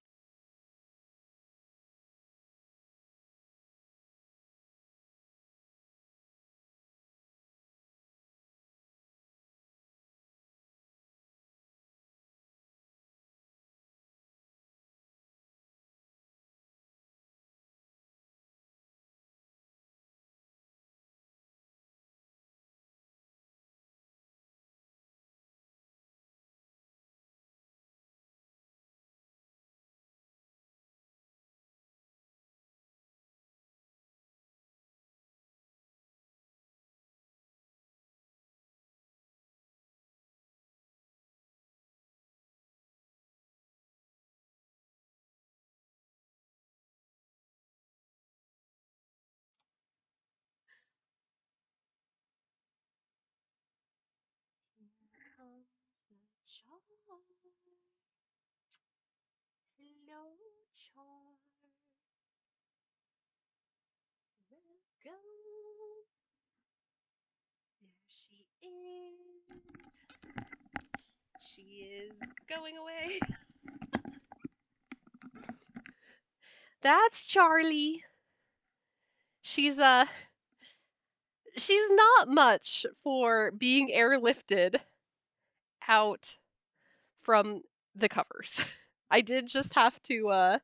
Hello, Char. Welcome. There she is. She is going away. That's Charlie. She's she's not much for being airlifted out from the covers. I did just have to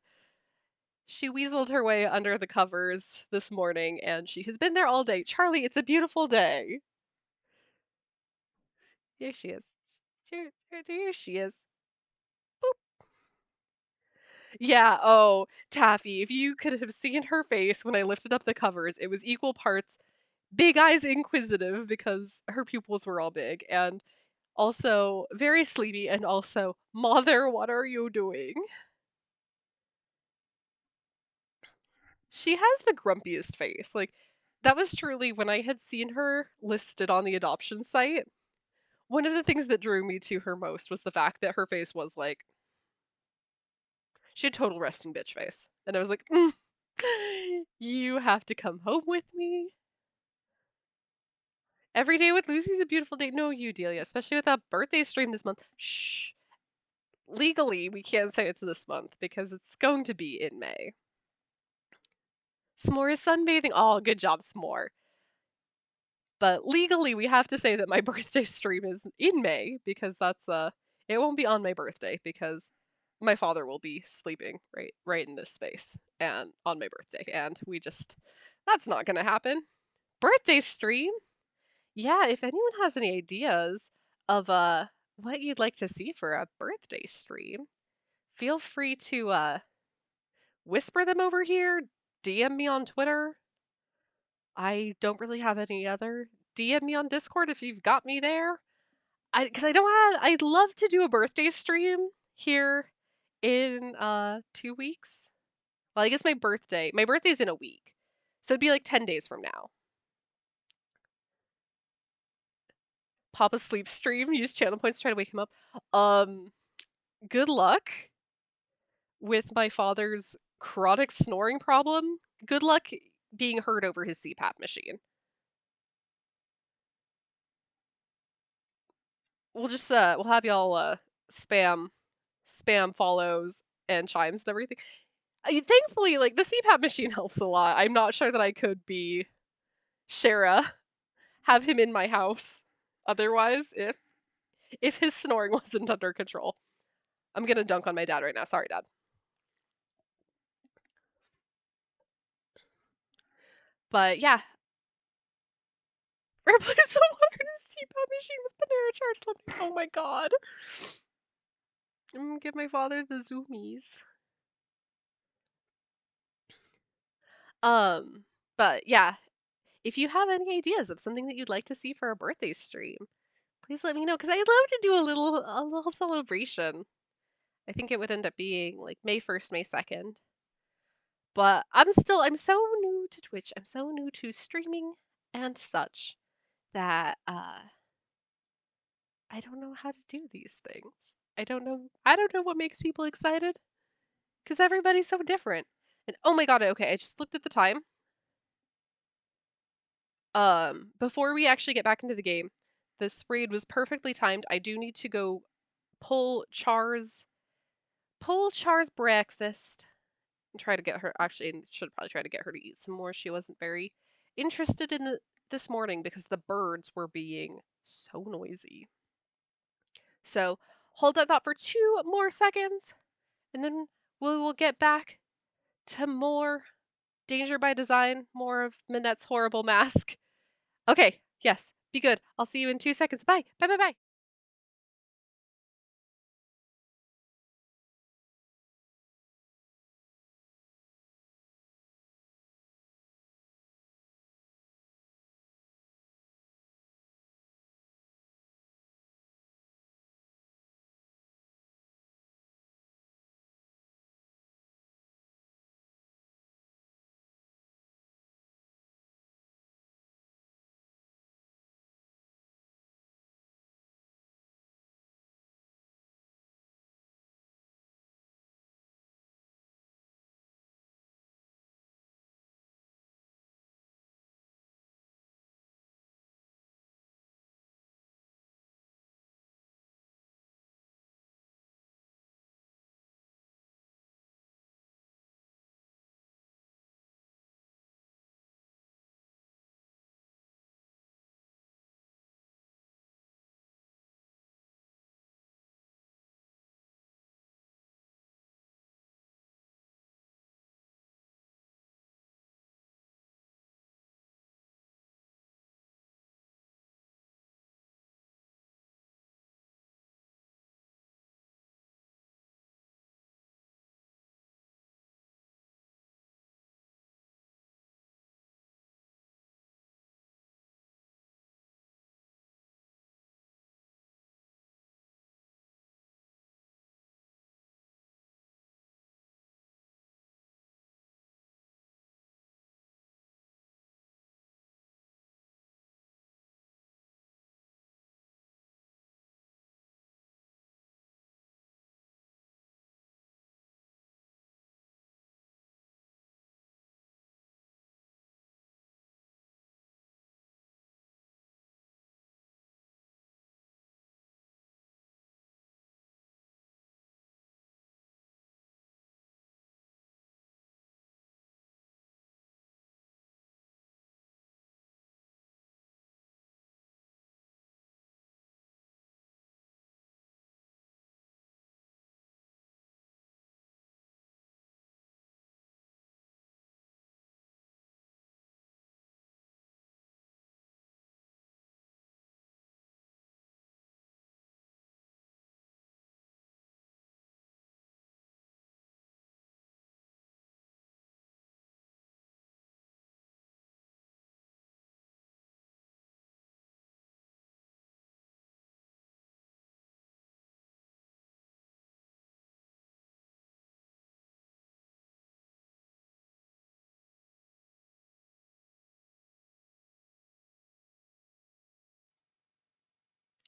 she weaseled her way under the covers this morning and she has been there all day. Charlie, it's a beautiful day. There she is. There she is. Boop. Yeah, oh, Taffy, if you could have seen her face when I lifted up the covers, it was equal parts big eyes inquisitive because her pupils were all big and also very sleepy and also, Mother, what are you doing? She has the grumpiest face. Like, that was truly when I had seen her listed on the adoption site. One of the things that drew me to her most was the fact that her face was like, she had total resting bitch face. And I was like, you have to come home with me. Every day with Lucy's a beautiful day. No, you, Delia, especially with that birthday stream this month. Shh. Legally, we can't say it's this month because it's going to be in May. S'more is sunbathing. Oh, good job, S'more. But legally, we have to say that my birthday stream is in May because that's it won't be on my birthday because my father will be sleeping right in this space and on my birthday, and that's not gonna happen. Birthday stream? Yeah, if anyone has any ideas of what you'd like to see for a birthday stream, feel free to whisper them over here, DM me on Twitter. I don't really have any other. DM me on Discord if you've got me there. Because I'd love to do a birthday stream here in 2 weeks. Well, I guess my birthday's in a week. So it'd be like 10 days from now. Papa sleep stream, use channel points to try to wake him up. Good luck with my father's chronic snoring problem. Good luck being heard over his CPAP machine. we'll just we'll have y'all spam follows and chimes and everything. Thankfully, like, the CPAP machine helps a lot. I'm not sure that I could be Shara, have him in my house otherwise if his snoring wasn't under control. I'm gonna dunk on my dad right now. Sorry, Dad. But yeah. Replace the modern CPAP machine with Panera Charge Lemonade. Oh my god. I'm gonna give my father the zoomies. But yeah, if you have any ideas of something that you'd like to see for a birthday stream, please let me know, because I'd love to do a little celebration. I think it would end up being like May 1st, May 2nd. But I'm so new to Twitch. I'm so new to streaming and such that I don't know how to do these things. I don't know what makes people excited, because everybody's so different. And oh my god, okay, I just looked at the time. Before we actually get back into the game, this raid was perfectly timed. I do need to go pull Char's breakfast and try to get her, actually, and should probably try to get her to eat some more. She wasn't very interested in this morning because the birds were being so noisy. So hold that thought for 2 more seconds, and then we will get back to more Danger by Design, more of Minette's horrible mask. Okay, yes, be good. I'll see you in 2 seconds. Bye. Bye, bye, bye.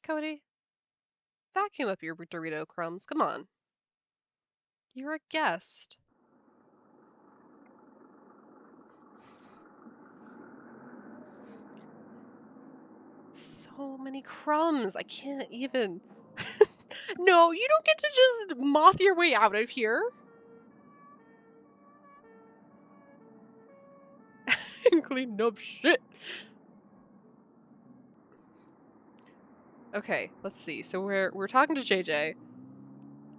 Cody, vacuum up your Dorito crumbs. Come on. You're a guest. So many crumbs. I can't even. No, you don't get to just moth your way out of here. Clean up shit. Okay, let's see. So we're talking to JJ.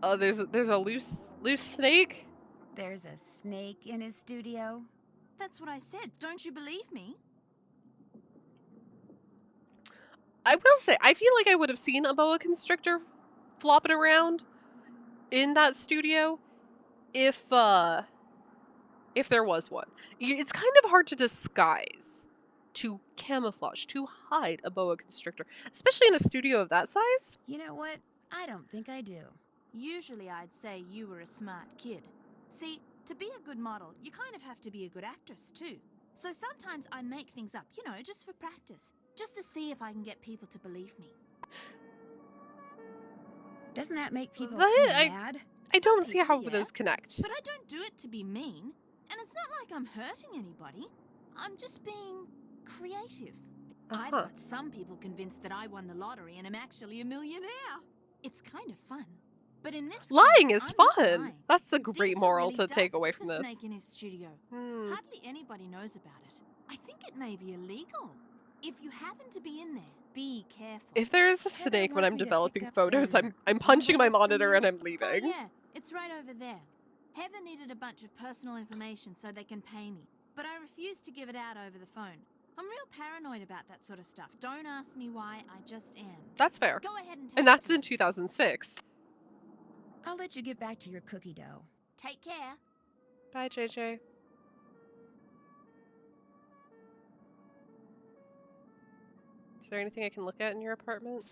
Oh, there's a loose snake. There's a snake in his studio? That's what I said. Don't you believe me? I will say, I feel like I would have seen a boa constrictor flopping around in that studio if there was one. It's kind of hard to disguise, to camouflage, to hide a boa constrictor, especially in a studio of that size. You know what? I don't think I do. Usually I'd say you were a smart kid. See, to be a good model, you kind of have to be a good actress too. So sometimes I make things up, you know, just for practice. Just to see if I can get people to believe me. Doesn't that make people mad? I don't see how those connect. But I don't do it to be mean. And it's not like I'm hurting anybody. I'm just being creative. I've got some people convinced that I won the lottery and am actually a millionaire. It's kind of fun. But in this lying case, is I'm fun. lying. That's the great Dieter moral really to take does away keep from a this. snake in his studio. Hardly anybody knows about it. I think it may be illegal. If you happen to be in there, be careful. If there is a Heather snake when wants I'm me to developing pick up photos, an I'm punching my envelope from monitor you. and I'm Oh leaving. yeah, it's right over there. Heather needed a bunch of personal information so they can pay me, but I refused to give it out over the phone. I'm real paranoid about that sort of stuff. Don't ask me why, I just am. That's fair. Go ahead and take And that's in 2006. I'll let you get back to your cookie dough. Take care. Bye, JJ. Is there anything I can look at in your apartment?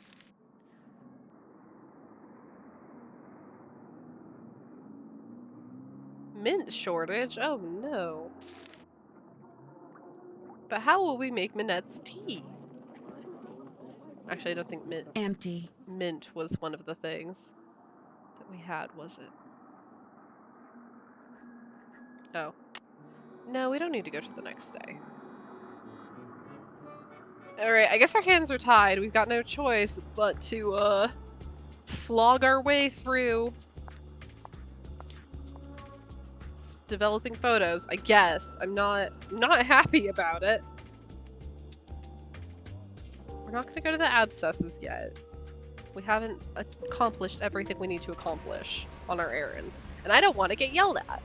Mint shortage? Oh no. But how will we make Minette's tea? Actually, I don't think Empty. mint was one of the things that we had, was it? Oh. No, we don't need to go to the next day. Alright, I guess our hands are tied. We've got no choice but to, slog our way through developing photos, I guess. I'm not happy about it. We're not gonna go to the abscesses yet. We haven't accomplished everything we need to accomplish on our errands. And I don't want to get yelled at.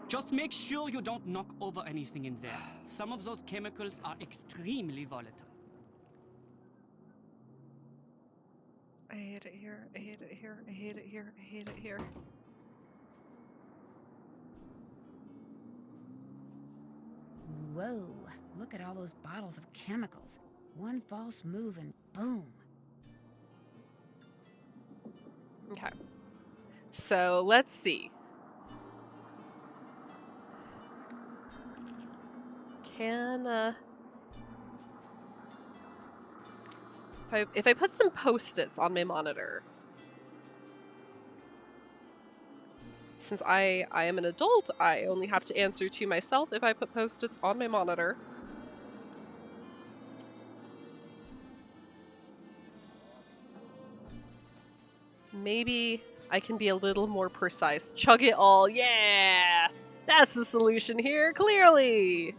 Just make sure you don't knock over anything in there. Some of those chemicals are extremely volatile. I hate it here, I hate it here, I hate it here, I hate it here. Whoa, look at all those bottles of chemicals. One false move and boom. Okay. So, let's see. If I put some post-its on my monitor, since I am an adult, I only have to answer to myself if I put post-its on my monitor. Maybe I can be a little more precise. Chug it all, yeah! That's the solution here, clearly!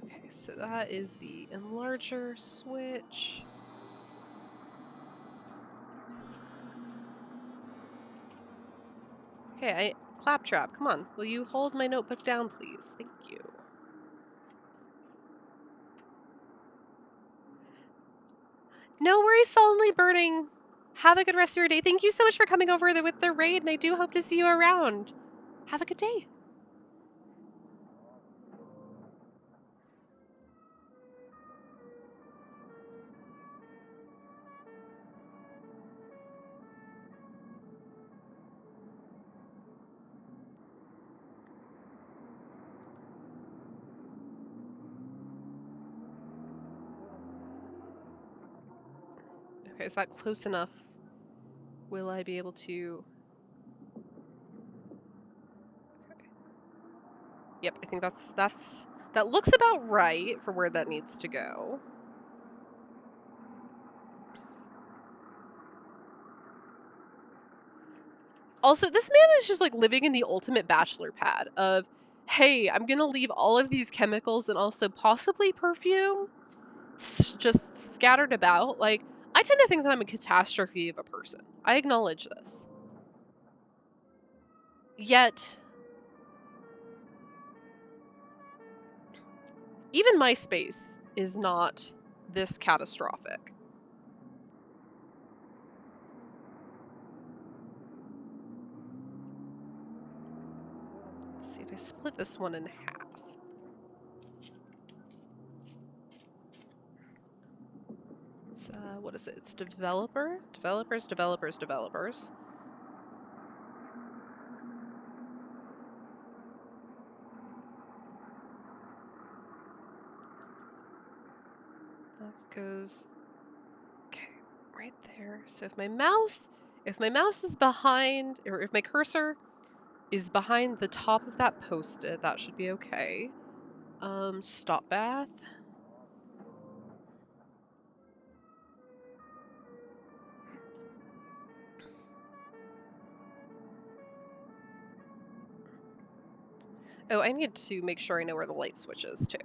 Okay, so that is the enlarger switch. Okay, Claptrap, come on. Will you hold my notebook down, please? Thank you. No worries, Sullenly Burning. Have a good rest of your day. Thank you so much for coming over with the raid, and I do hope to see you around. Have a good day. Okay, is that close enough? Will I be able to... Okay. Yep, I think that looks about right for where that needs to go. Also, this man is just like living in the ultimate bachelor pad of, hey, I'm gonna leave all of these chemicals and also possibly perfume just scattered about. Like, I tend to think that I'm a catastrophe of a person. I acknowledge this. Yet, even my space is not this catastrophic. Let's see if I split this one in half. So, what is it? It's developers. That goes, okay, right there. So if my mouse is behind, or if my cursor is behind the top of that post-it, that should be okay. Stop bath. Oh, I need to make sure I know where the light switch is, too.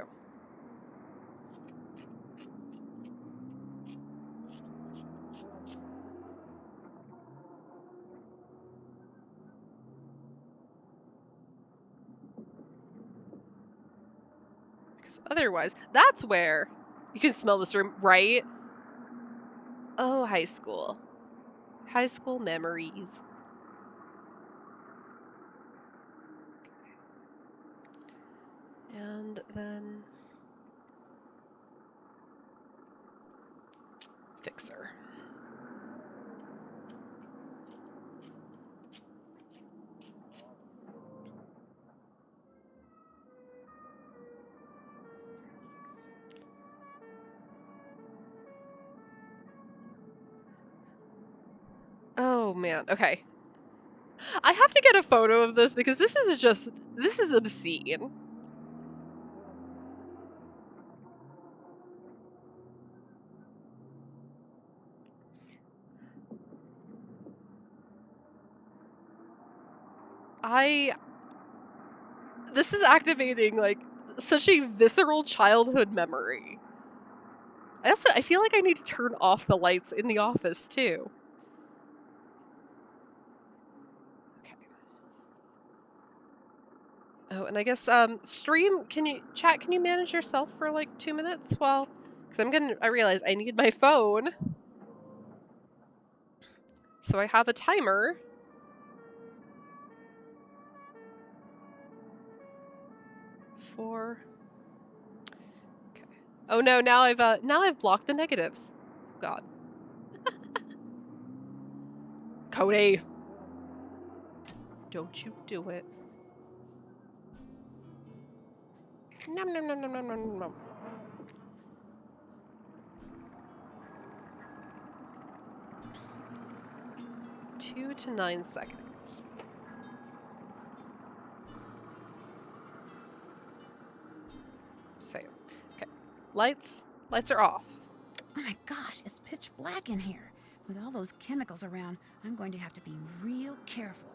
Because otherwise, that's where you can smell this room, right? Oh, high school. High school memories. And then... fixer. Oh man, okay. I have to get a photo of this because this is obscene. This is activating like such a visceral childhood memory. I feel like I need to turn off the lights in the office too. Okay. Oh, and I guess stream, can you manage yourself for like 2 minutes while, because I realize I need my phone. So I have a timer. For okay. Oh no, now I've blocked the negatives. God. Cody. Don't you do it. Nom nom nom nom nom nom nom. Two to 9 seconds. Same. Okay. Lights are off. Oh my gosh, it's pitch black in here. With all those chemicals around, I'm going to have to be real careful.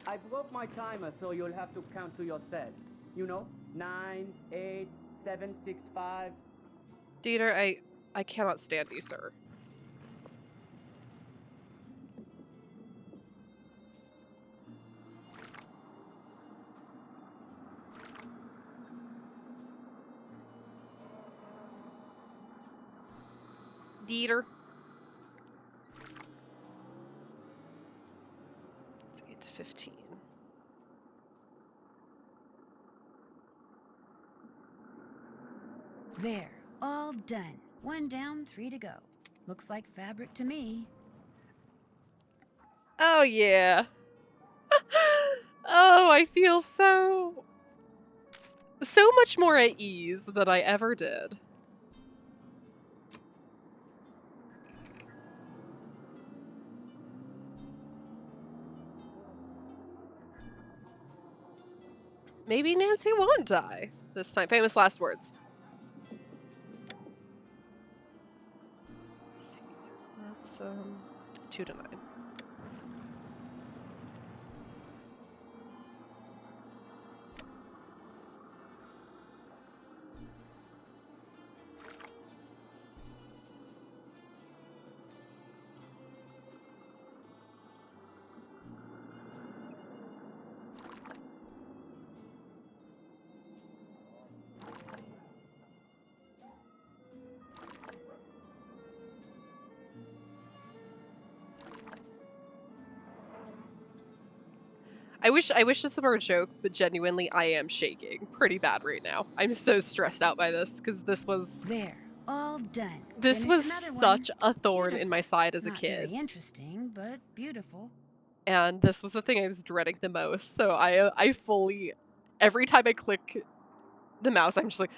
I broke my timer, so you'll have to count to yourself. You know, 9, 8, 7, 6, 5. Dieter, I cannot stand you, sir. Dieter. Let's get to 15. There, all done. 1 down, 3 to go. Looks like fabric to me. Oh, yeah. Oh, I feel so much more at ease than I ever did. Maybe Nancy won't die this time. Famous last words. Let's see. That's 2 to 9. I wish this were a joke, but genuinely I am shaking pretty bad right now. I'm so stressed out by this because this was There, all done. This Finished was another such one. a thorn in Beautiful. my side as a Not kid. very interesting, but beautiful. And this was the thing I was dreading the most. So I fully, every time I click the mouse, I'm just like,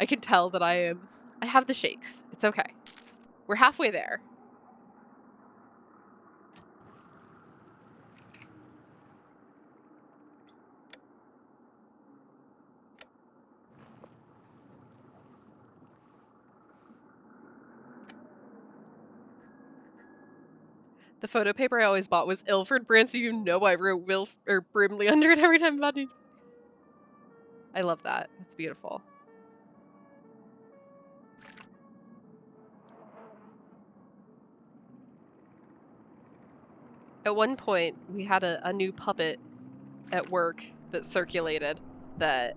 I can tell that I have the shakes. It's okay. We're halfway there. The photo paper I always bought was Ilford brand, so you know I wrote Brimley under it every time I bought it. I love that. That's beautiful. At one point, we had a new puppet at work that circulated that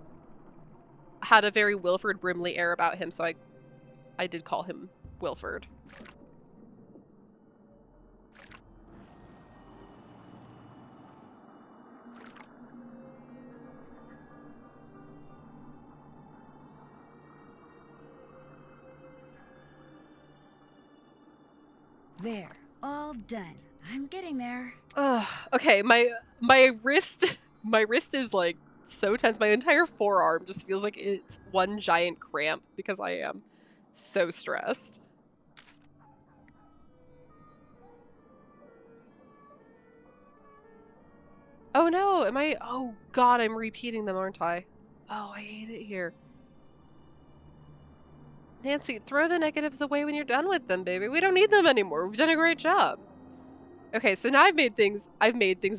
had a very Wilford Brimley air about him, so I did call him Wilford. There, all done. I'm getting there. Okay, my wrist is like so tense. My entire forearm just feels like it's one giant cramp because I am so stressed. Oh no, am I? Oh god, I'm repeating them, aren't I? Oh, I hate it here. Nancy, throw the negatives away when you're done with them, baby. We don't need them anymore. We've done a great job. Okay, so now I've made things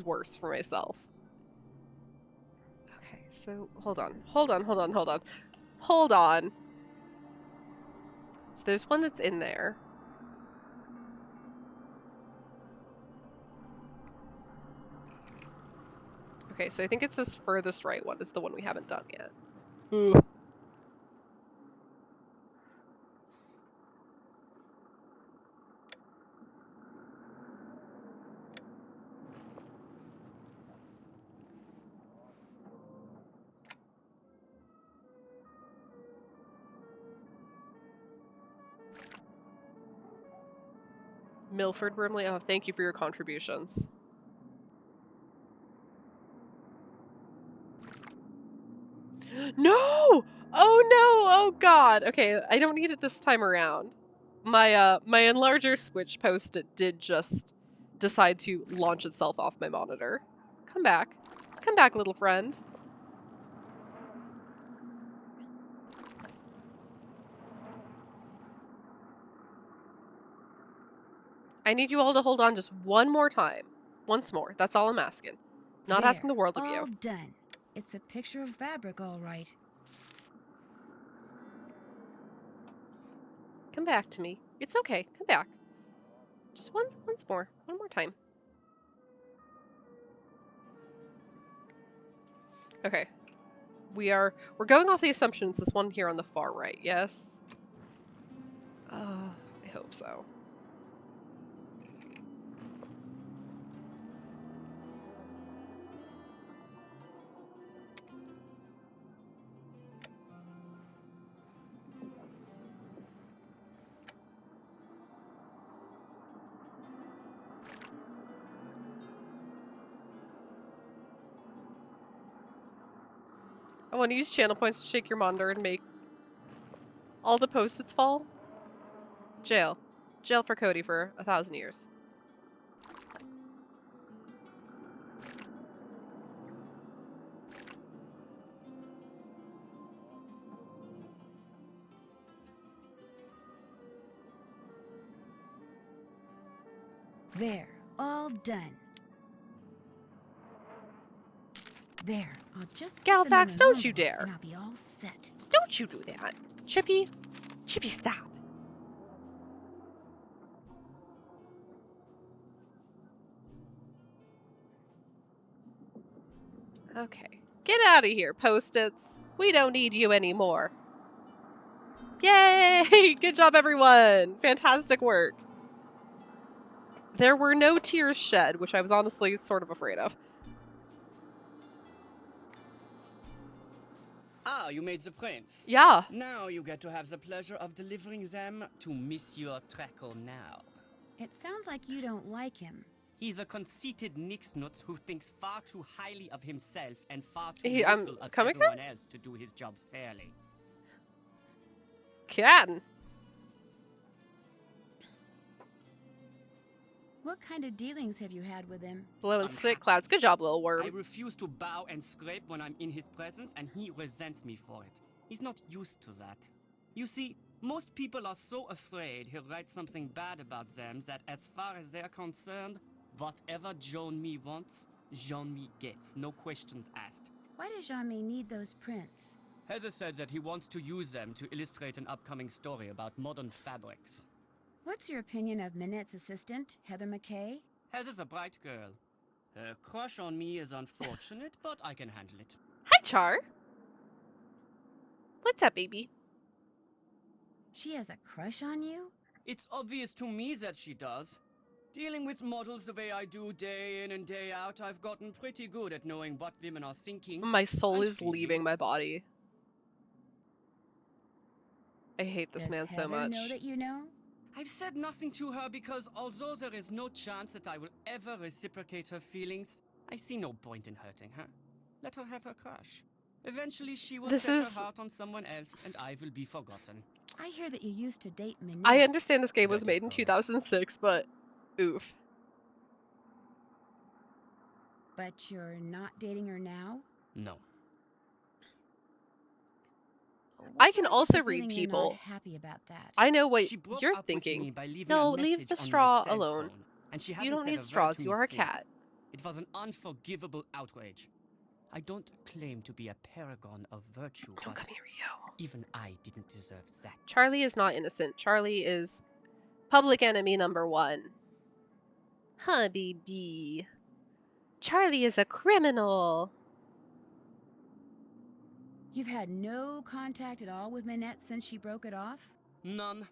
worse for myself. Okay, so hold on. So there's one that's in there. Okay, so I think it's this furthest right one is the one we haven't done yet. Ooh. Milford Brimley, oh, thank you for your contributions. No! Oh no! Oh god! Okay, I don't need it this time around. My enlarger switch post-it did just decide to launch itself off my monitor. Come back. Come back, little friend. I need you all to hold on just one more time. Once more. That's all I'm asking. Not there, asking the world of you. All done. It's a picture of fabric, all right. Come back to me. It's okay. Come back. Just once more. One more time. Okay. We're going off the assumption it's this one here on the far right, yes? I hope so. I want to use channel points to shake your monitor and make all the post-its fall. Jail. Jail for Cody for 1,000 years. There, all done. There, I'll just put them in Galfax, an don't you envelope dare. and I'll be all set. Don't you do that. Chippy. Chippy, stop. Okay. Get out of here, Post-its. We don't need you anymore. Yay! Good job, everyone! Fantastic work. There were no tears shed, which I was honestly sort of afraid of. Ah, you made the prints. Yeah. Now you get to have the pleasure of delivering them to Monsieur Treco now. It sounds like you don't like him. He's a conceited nixnut who thinks far too highly of himself and far too Hey, little of everyone else to do his job fairly. Can. What kind of dealings have you had with him? Blowing sick clouds. Good job, little worm. I refuse to bow and scrape when I'm in his presence, and he resents me for it. He's not used to that. You see, most people are so afraid he'll write something bad about them that as far as they're concerned, whatever Jean-Mi wants, Jean-Mi gets, no questions asked. Why does Jean-Mi need those prints? Heather said that he wants to use them to illustrate an upcoming story about modern fabrics. What's your opinion of Minette's assistant, Heather McKay? Heather's a bright girl. Her crush on me is unfortunate, but I can handle it. Hi, Char. What's up, baby? She has a crush on you? It's obvious to me that she does. Dealing with models the way I do day in and day out, I've gotten pretty good at knowing what women are thinking. My soul is leaving my body. I hate this man so much. Does Heather know that you know? I've said nothing to her because although there is no chance that I will ever reciprocate her feelings, I see no point in hurting her. Let her have her crush. Eventually she will set her heart on someone else and I will be forgotten. I hear that you used to date Minette. I understand this game was made in 2006, but oof. But you're not dating her now? No. I can also read people. You're not happy about that. I know what She broke you're up with thinking. me by leaving No, a leave message the on my straw cell alone. phone, and she You hasn't don't said need a word straws. to You me are a since. cat. It was an unforgivable outrage. I don't claim to be a paragon of virtue, Don't but come here, yo. even I didn't deserve that. Charlie is not innocent. Charlie is public enemy number 1. Huh, baby. Charlie is a criminal. You've had no contact at all with Minette since she broke it off? None.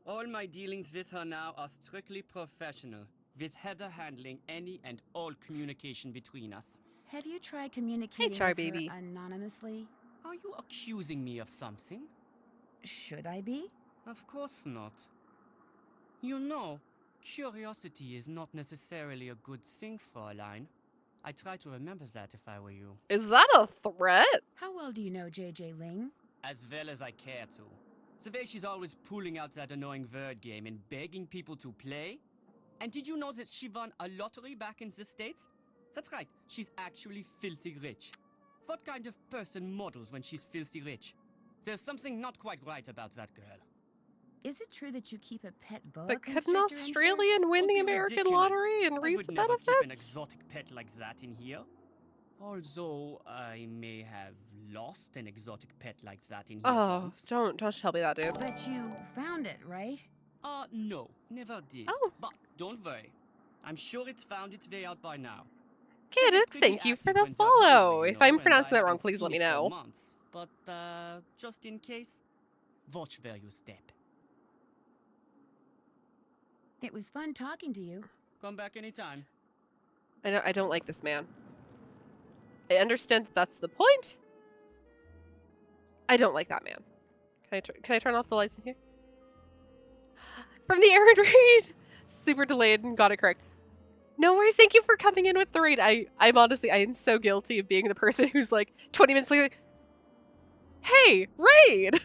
All my dealings with her now are strictly professional, with Heather handling any and all communication between us. Have you tried communicating Char with baby. her anonymously? Are you accusing me of something? Should I be? Of course not. You know, curiosity is not necessarily a good thing, Fräulein. I try to remember that if I were you. Is that a threat? How well do you know JJ Ling? As well as I care to. The way she's always pulling out that annoying word game and begging people to play. And did you know that she won a lottery back in the States? That's right, she's actually filthy rich. What kind of person models when she's filthy rich? There's something not quite right about that girl. Is it true that you keep a pet boa But could an constrictor in here? Australian win Don't the be American ridiculous. lottery and I reap would the never keep an benefits? exotic pet like that in here. Although I may have lost an exotic pet like that in here Oh, once. don't tell me that, dude. But you found it, right? No, never did. Oh. But don't worry. I'm sure it's found its way out by now. Kid, thank you for the follow. If I'm pronouncing that wrong, please let me know. Months, but just in case, watch where you step. It was fun talking to you. Come back anytime. I don't like this man. I understand that that's the point. I don't like that man. Can I turn off the lights in here? From the errand raid! Super delayed and got it correct. No worries, thank you for coming in with the raid. I'm honestly, I am so guilty of being the person who's like 20 minutes later, like, Hey, Raid!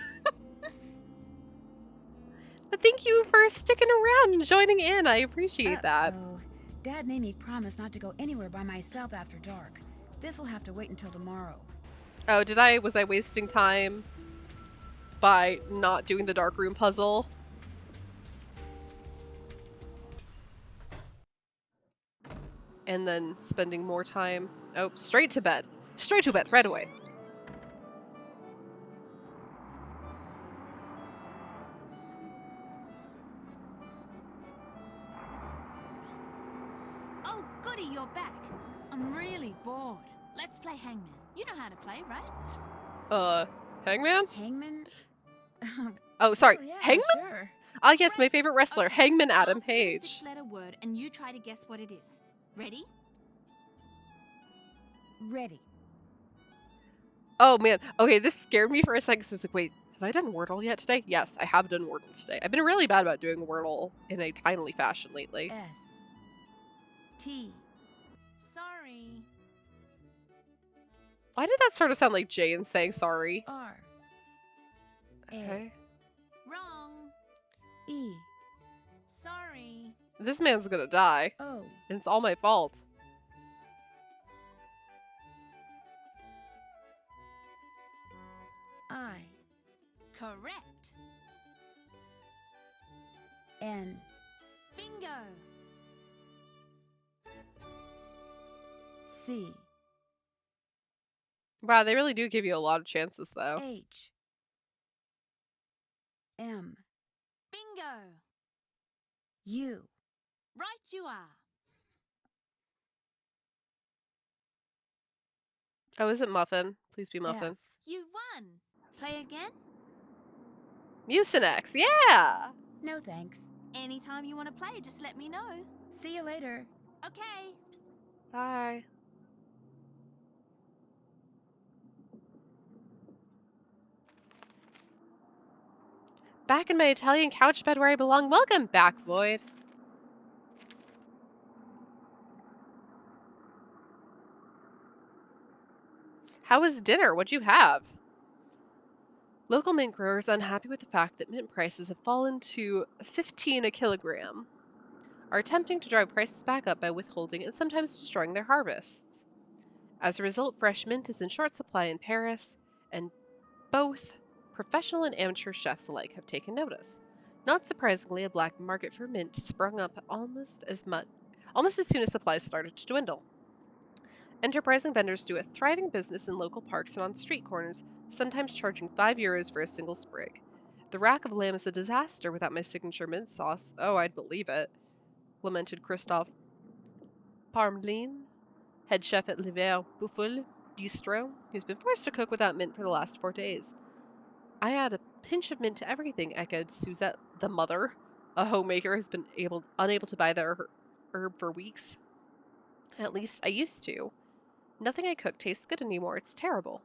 But thank you for sticking around and joining in. I appreciate that. Oh, Dad made me promise not to go anywhere by myself after dark. This'll have to wait until tomorrow. Oh, was I wasting time by not doing the dark room puzzle? And then spending more time... Oh, straight to bed. Straight to bed, right away. Oh, goody, you're back. I'm really bored. Let's play Hangman. You know how to play, right? Hangman? Hangman? Oh, sorry. Oh, yeah, Hangman? Sure. Ah, yes, my favorite wrestler, Okay, Hangman Adam I'll think of a Page. six-letter word, and you try to guess what it is. Ready? Ready. Oh, man. Okay, this scared me for a second. So I was like, wait, have I done Wordle yet today? Yes, I have done Wordle today. I've been really bad about doing Wordle in a timely fashion lately. S. T. Sorry. Why did that sort of sound like Jane saying sorry? R. Okay. Wrong. E. Sorry. This man's gonna die. O. And it's all my fault. I. Correct. N. Bingo. C. Wow, they really do give you a lot of chances, though. H. M. Bingo. U. Right you are. Oh, is it Muffin? Please be Muffin. F. You won. Play again? Mucinex, yeah! No thanks. Anytime you want to play, just let me know. See you later. Okay. Bye. Back in my Italian couch bed where I belong. Welcome back, Void. How was dinner? What'd you have? Local mint growers unhappy with the fact that mint prices have fallen to $15 a kilogram are attempting to drive prices back up by withholding and sometimes destroying their harvests. As a result, fresh mint is in short supply in Paris, and both professional and amateur chefs alike have taken notice. Not surprisingly, a black market for mint sprung up almost as soon as supplies started to dwindle. Enterprising vendors do a thriving business in local parks and on street corners, sometimes charging €5 for a single sprig. The rack of lamb is a disaster without my signature mint sauce. Oh, I'd believe it, lamented Christophe Parmelin, head chef at L'Hiver Bouffule Bistro, who's been forced to cook without mint for the last 4 days. I add a pinch of mint to everything, echoed Suzette, the mother, a homemaker who's been unable to buy the herb for weeks. At least I used to. Nothing I cook tastes good anymore. It's terrible.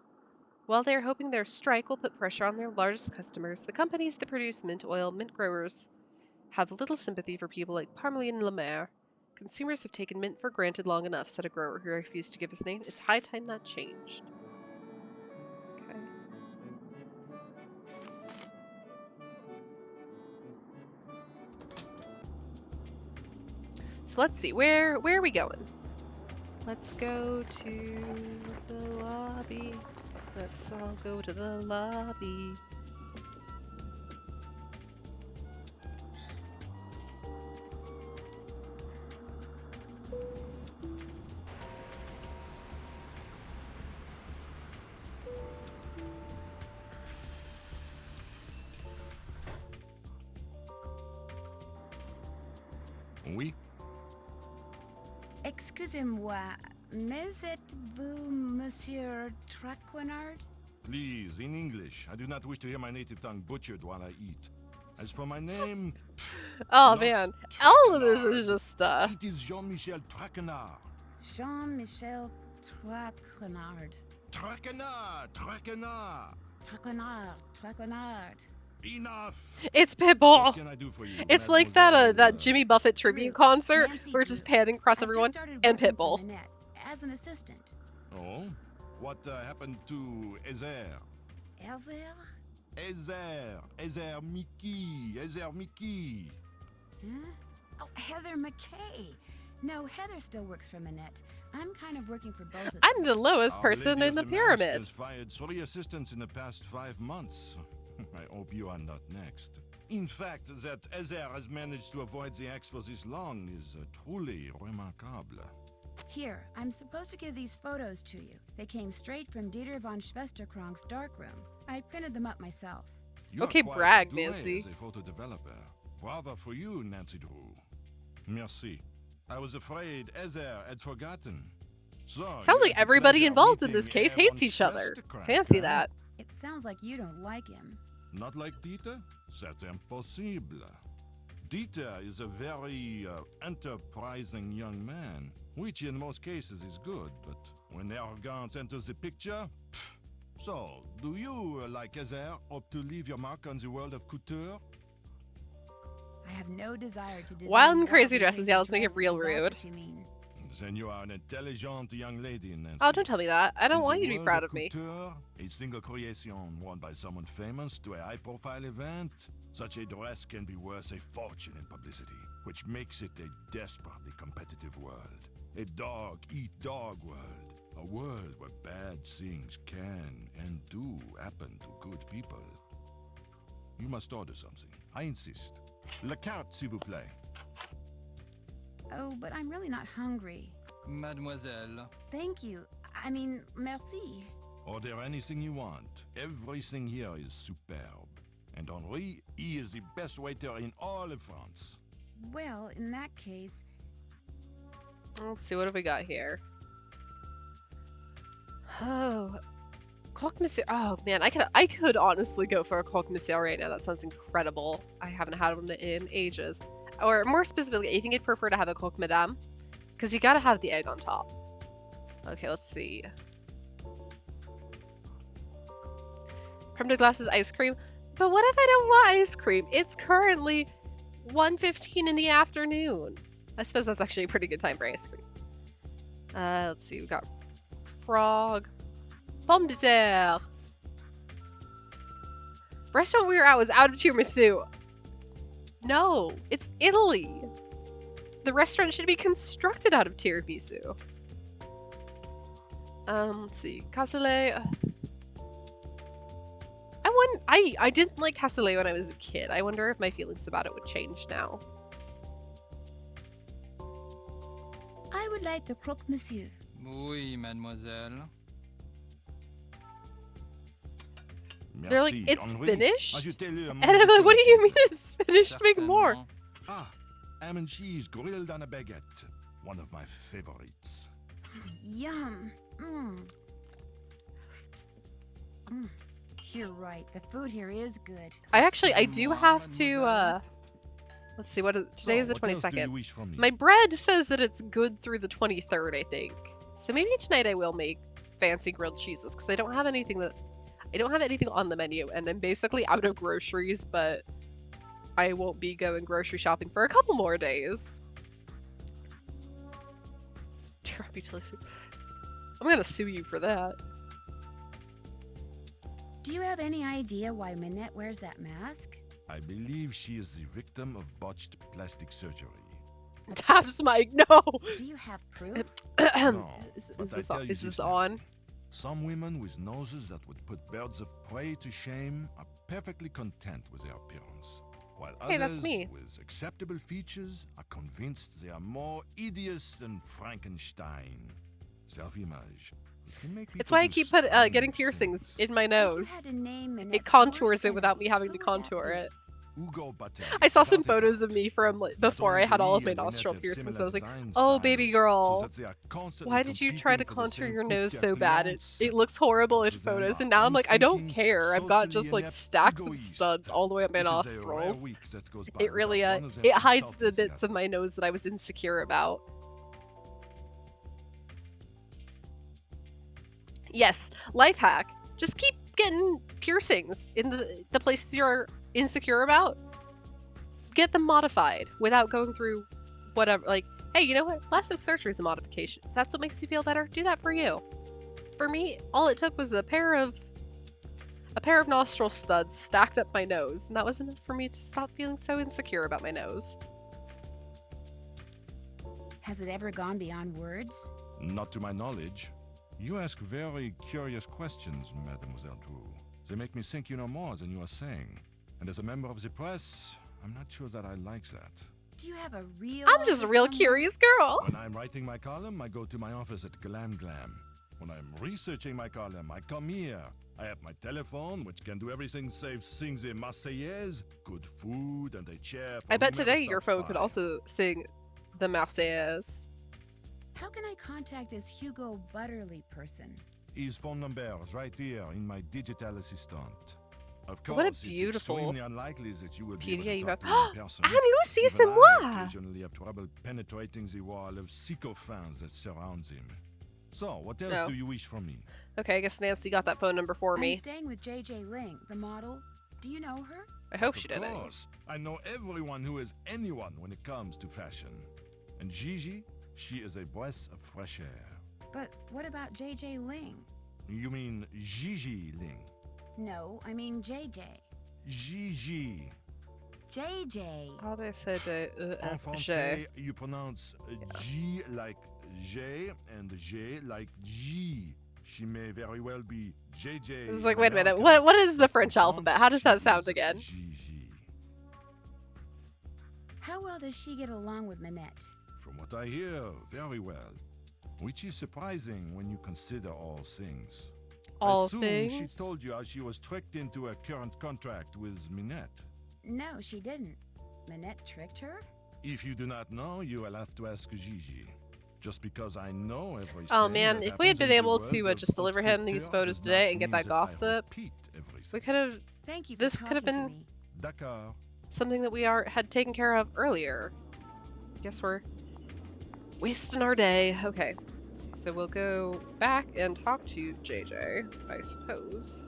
While they are hoping their strike will put pressure on their largest customers, the companies that produce mint oil, mint growers, have little sympathy for people like Parmeline Lemaire. Consumers have taken mint for granted long enough, said a grower who refused to give his name. It's high time that changed. Okay. So let's see, where are we going? Let's go to the lobby. Let's all go to the lobby. Oui? Excusez-moi, mais êtes-vous Monsieur Traquenard? Please, in English. I do not wish to hear my native tongue butchered while I eat. As for my name... Oh man, all of this is just stuff. It is Jean-Michel Traquenard. Jean-Michel Traquenard. Traquenard! Traquenard! Traquenard. Enough! It's Pitbull. What can I do for you, It's like that that Jimmy Buffett tribute Drew. concert Nancy where it's just Drew. panning across I everyone, just started and working for Pitbull. Nanette as an assistant. Oh? What happened to Ezer? Ezer Mickey. Huh? Oh, Heather McKay. No, Heather still works for Minette. I'm kind of working for both of them. I'm the lowest Our person Lady in of the Mask pyramid. has fired 3 assistants in the past 5 months. I hope you are not next. In fact, that Ezer has managed to avoid the axe for this long is truly remarkable. Here, I'm supposed to give these photos to you. They came straight from Dieter von Schwesterkrank's darkroom. I printed them up myself. You Okay, are quite brag, douée Nancy. as a photo developer. Bravo for you, Nancy Drew. Merci. I was afraid Ezer had forgotten. So, Sounds you like had the everybody pleasure involved in meeting this case Herr hates von each other. Schwesterkrank, Fancy huh? that. It sounds like you don't like him. Not like Dieter? C'est impossible. Dieter is a very enterprising young man, which in most cases is good, but when arrogance enters the picture, pff. So, do you, like Ezer, hope to leave your mark on the world of couture? I have no desire to design Wild and crazy wildly dresses, yeah, let's make it dresses, real if that's rude. what you mean. Then you are an intelligent young lady, Nancy. Oh, don't tell me that. I don't In want the you to be world proud of me. couture, a single creation worn by someone famous to a high-profile event, such a dress can be worth a fortune in publicity, which makes it a desperately competitive world. A dog-eat-dog world. A world where bad things can and do happen to good people. You must order something. I insist. La carte, s'il vous plaît. Oh, but I'm really not hungry. Mademoiselle. Thank you. I mean, merci. Order anything you want. Everything here is superb. And Henri, he is the best waiter in all of France. Well, in that case... Let's see, what have we got here? Oh, croque monsieur. Oh man, I could honestly go for a croque monsieur right now. That sounds incredible. I haven't had one in ages. Or more specifically, I think I'd prefer to have a croque madame, because you gotta have the egg on top. Okay, let's see. Creme de glace is ice cream. But what if I don't want ice cream? It's currently 1:15 in the afternoon. I suppose that's actually a pretty good time for ice cream. Let's see, we got frog, pomme de terre. Restaurant we were at was out of tiramisu. No, it's Italy. The restaurant should be constructed out of tiramisu. Let's see, cassoulet. I didn't like cassoulet when I was a kid. I wonder if my feelings about it would change now. I would like the croque monsieur. Oui, mademoiselle. They're like, Merci, it's Henri. finished? Ajoutez-le un And I'm like, what do you mean it's finished? Make more. Certainement. Ah, ham and cheese grilled on a baguette. One of my favorites. Yum. You're right. The food here is good. I do have to, let's see, today is the So, what else do you 22nd. wish from me? My bread says that it's good through the 23rd, I think. So maybe tonight I will make fancy grilled cheeses, because I don't have anything on the menu, and I'm basically out of groceries, but I won't be going grocery shopping for a couple more days. I'm gonna sue you for that. Do you have any idea why Minette wears that mask? I believe she is the victim of botched plastic surgery. Taps Mike, no! Do you have proof? No, Is but I this tell on? you Is this, this on? Nancy. Some women with noses that would put birds of prey to shame are perfectly content with their appearance, while Hey, others that's me. with acceptable features are convinced they are more hideous than Frankenstein. Self-image. It can make It's people why I do keep strange getting piercings things. in my nose. If you had a name It Minette's contours worst it without me enemy, having who to would that contour be? it. Hugo Bataille, I saw some without a photos doubt. of me from Not before I only had all of he my and nostril Minette have piercings. I was like, similar oh, design baby styles, girl. so that they are constantly Why did you try to competing for the contour same your coup nose de so bad? clients. It looks horrible in Most of them photos, are and now I'm like, I don't unthinking, care. I've got socially just like inept stacks of egoists. studs all the way up my It is a rare nostrils. week that goes by It really, without one of them it hides insulting the the bits of other. my nose that I was insecure about. Yes, life hack. Just keep getting piercings in the places you're insecure about. Get them modified without going through whatever. Like, hey, you know what? Plastic surgery is a modification. If that's what makes you feel better, do that for you. For me, all it took was a pair of A pair of nostril studs stacked up my nose, and that was enough for me to stop feeling so insecure about my nose. Has it ever gone beyond words? Not to my knowledge. You ask very curious questions, Mademoiselle Drew. They make me think you know more than you are saying. And as a member of the press, I'm not sure that I like that. Do you have a real I'm just a real somewhere? curious girl. When I'm writing my column, I go to my office at Glam Glam. When I'm researching my column, I come here. I have my telephone, which can do everything save sing the Marseillaise, good food, and a chair. I bet whomever today your stops phone could by. also sing the Marseillaise. How can I contact this Hugo Butterly person? His phone number is right here in my digital assistant. Of course, What a it's beautiful extremely unlikely that you will be able PDA to you talk have. to him in person. And Lucy, Even c'est I moi! occasionally have trouble penetrating the wall of sycophants that surrounds him. So, what else No. do you wish from me? Okay, I guess Nancy got that phone number for I'm me. staying with JJ Ling, the model. Do you know her? I hope she did Of it. course, I know everyone who is anyone when it comes to fashion. And Gigi, she is a breath of fresh air. But what about JJ Ling? You mean Gigi Ling? No, I mean JJ. Gigi. JJ. How do I say the En J? français, you pronounce G like J and J like G. She may very well be JJ. I was like, wait a minute, what is the French alphabet? How does that sound again? Gigi. How well does she get along with Minette? From what I hear, very well. Which is surprising when you consider all things. All I assume things? she told you how she was tricked into a current contract with Minette. No, she didn't. Minette tricked her? If you do not know, you will have to ask Gigi. Just because I know everything. Oh man, that if we had happens been in the able world to of just deliver him these haute photos couture today and does get not that mean I gossip, repeat everything. we could have. Thank you for This could have talking to been me. D'accord. something that we had taken care of earlier. Guess we're wasting our day. Okay, so we'll go back and talk to JJ, I suppose.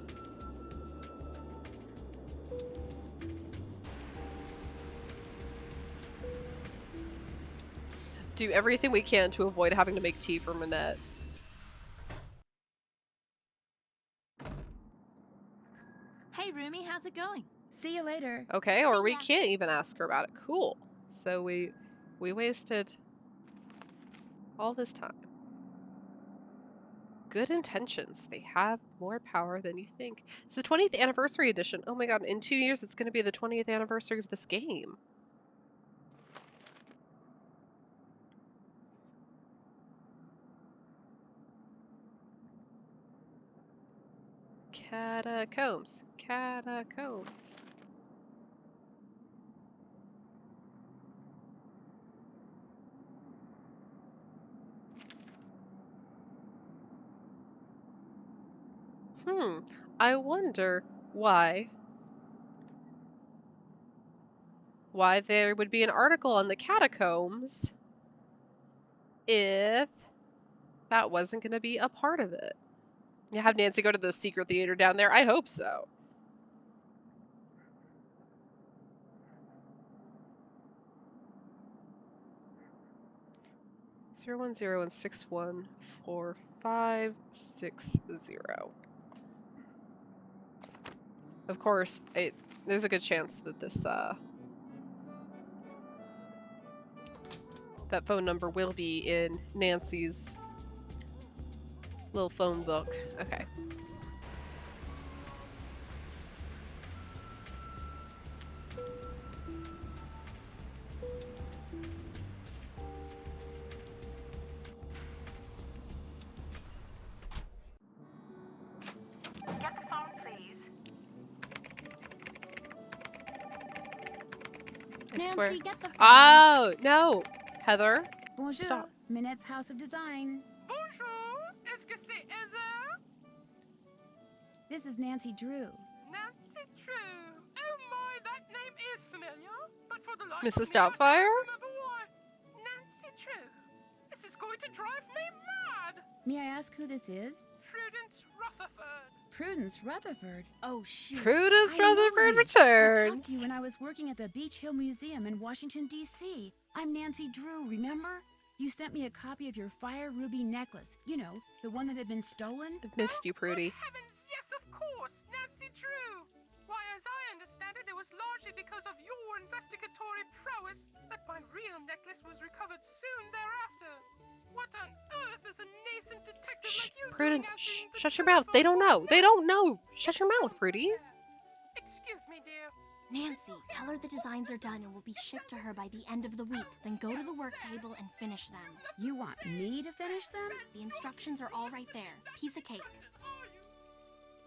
Do everything we can to avoid having to make tea for Minette. Hey, Rumi, how's it going? See you later. Okay, or See we ya. can't even ask her about it. Cool. So we wasted all this time. Good intentions. They have more power than you think. It's the 20th anniversary edition. Oh my god, in 2 years it's going to be the 20th anniversary of this game. Catacombs. Catacombs. I wonder why there would be an article on the catacombs if that wasn't going to be a part of it. You have Nancy go to the secret theater down there? I hope so. Zero 101614560. Of course, there's a good chance that this that phone number will be in Nancy's little phone book. Okay. Get the phone, please. I Nancy, swear. get the phone. Oh, no. Heather. Bonjour. Stop. Minette's House of Design. Bonjour, est-ce que c'est Heather? This is Nancy Drew. Nancy Drew. Oh my, that name is familiar. But for the life Mrs. of me, I can't Doubtfire? remember why. Nancy Drew. This is going to drive me mad. May I ask who this is? Prudence Rutherford. Prudence Rutherford. Oh, shoot. Prudence I know Rutherford you. I talked to returns. you when I was working at the Beach Hill Museum in Washington, D.C. I'm Nancy Drew, remember? You sent me a copy of your fire ruby necklace. You know, the one that had been stolen. I've missed you, Prudy. Heavens, yes, of course. course, Nancy Drew. Why, as I understand it, it was largely because of your investigatory prowess that my real necklace was recovered soon thereafter. What on earth is a nascent detective like you Prudence, doing answering the shut your mouth. They don't know. They don't know. Shut your mouth, Prudy. Excuse me, dear. Nancy, tell her the designs are done and will be shipped to her by the end of the week. Then go to the work table and finish them. You want me to finish them? The instructions are all right there. Piece of cake.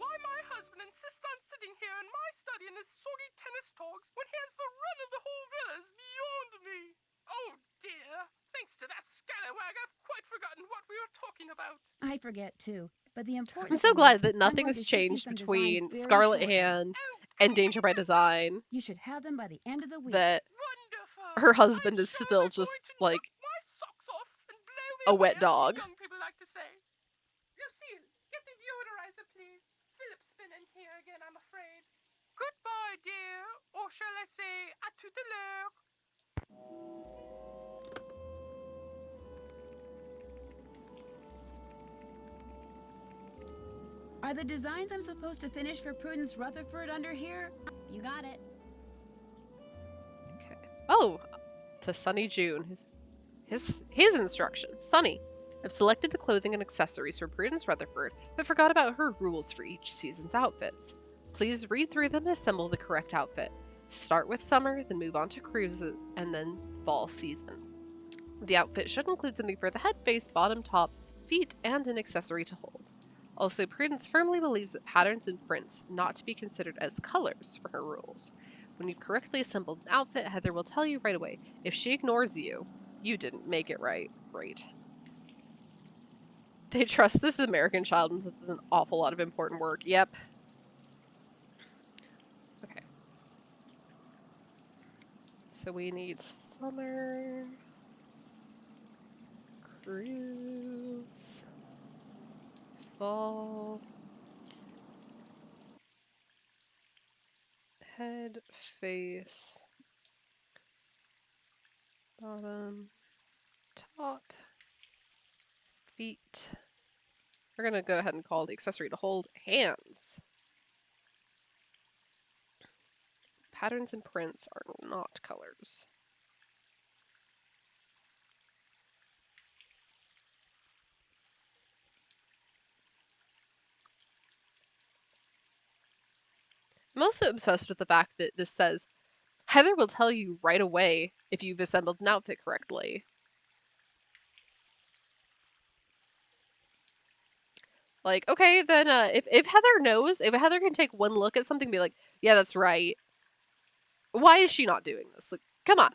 Why my husband insists on sitting here in my study in his soggy tennis togs when he has the run of the whole villa is beyond me. Oh dear. Thanks to that scallywag, I've quite forgotten what we were talking about. I forget too. But the important I'm so thing glad is, that I'm nothing going has to ship you changed some between designs very Scarlet shortly. Hand and Danger by Design. You should have them by the end of the week. That her husband is still just like a wet dog. Young people like to say. Lucille, get the deodorizer, please. Philip's been in here again, I'm afraid. Goodbye, dear. Or shall I say, à tout à l'heure. Are the designs I'm supposed to finish for Prudence Rutherford under here? You got it. Okay. Oh, to Sunny June. His instructions. Sunny, I've selected the clothing and accessories for Prudence Rutherford, but forgot about her rules for each season's outfits. Please read through them and assemble the correct outfit. Start with summer, then move on to cruises, and then fall season. The outfit should include something for the head, face, bottom, top, feet, and an accessory to hold. Also, Prudence firmly believes that patterns and prints not to be considered as colors for her rules. When you've correctly assembled an outfit, Heather will tell you right away. If she ignores you, you didn't make it right. Great. They trust this American child with an awful lot of important work. Yep. Okay. So we need summer, cruise, fall, head, face, bottom, top, feet. We're gonna go ahead and call the accessory to hold hands. Patterns and prints are not colors. I'm also obsessed with the fact that this says, Heather will tell you right away if you've assembled an outfit correctly. Like, okay, then if Heather knows, if Heather can take one look at something and be like, yeah, that's right, why is she not doing this? Like, come on.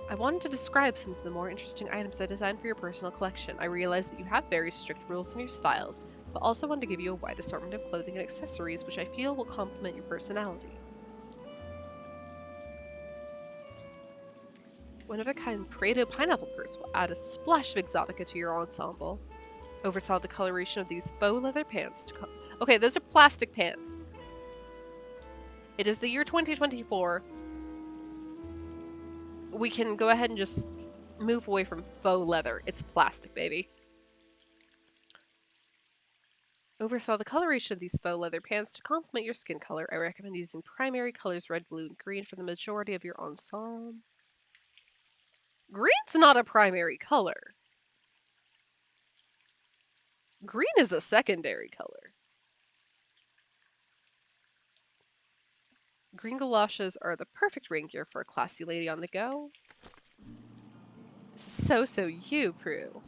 I wanted to describe some of the more interesting items I designed for your personal collection. I realize that you have very strict rules in your styles, but also want to give you a wide assortment of clothing and accessories which I feel will complement your personality. One-of-a-kind Prado pineapple purse will add a splash of exotica to your ensemble. Oversaw the coloration of these faux leather pants to okay, those are plastic pants. It is the year 2024. We can go ahead and just move away from faux leather. It's plastic, baby. Oversaw the coloration of these faux leather pants to complement your skin color. I recommend using primary colors red, blue, and green for the majority of your ensemble. Green's not a primary color. Green is a secondary color. Green galoshes are the perfect rain gear for a classy lady on the go. This is so you, Prue.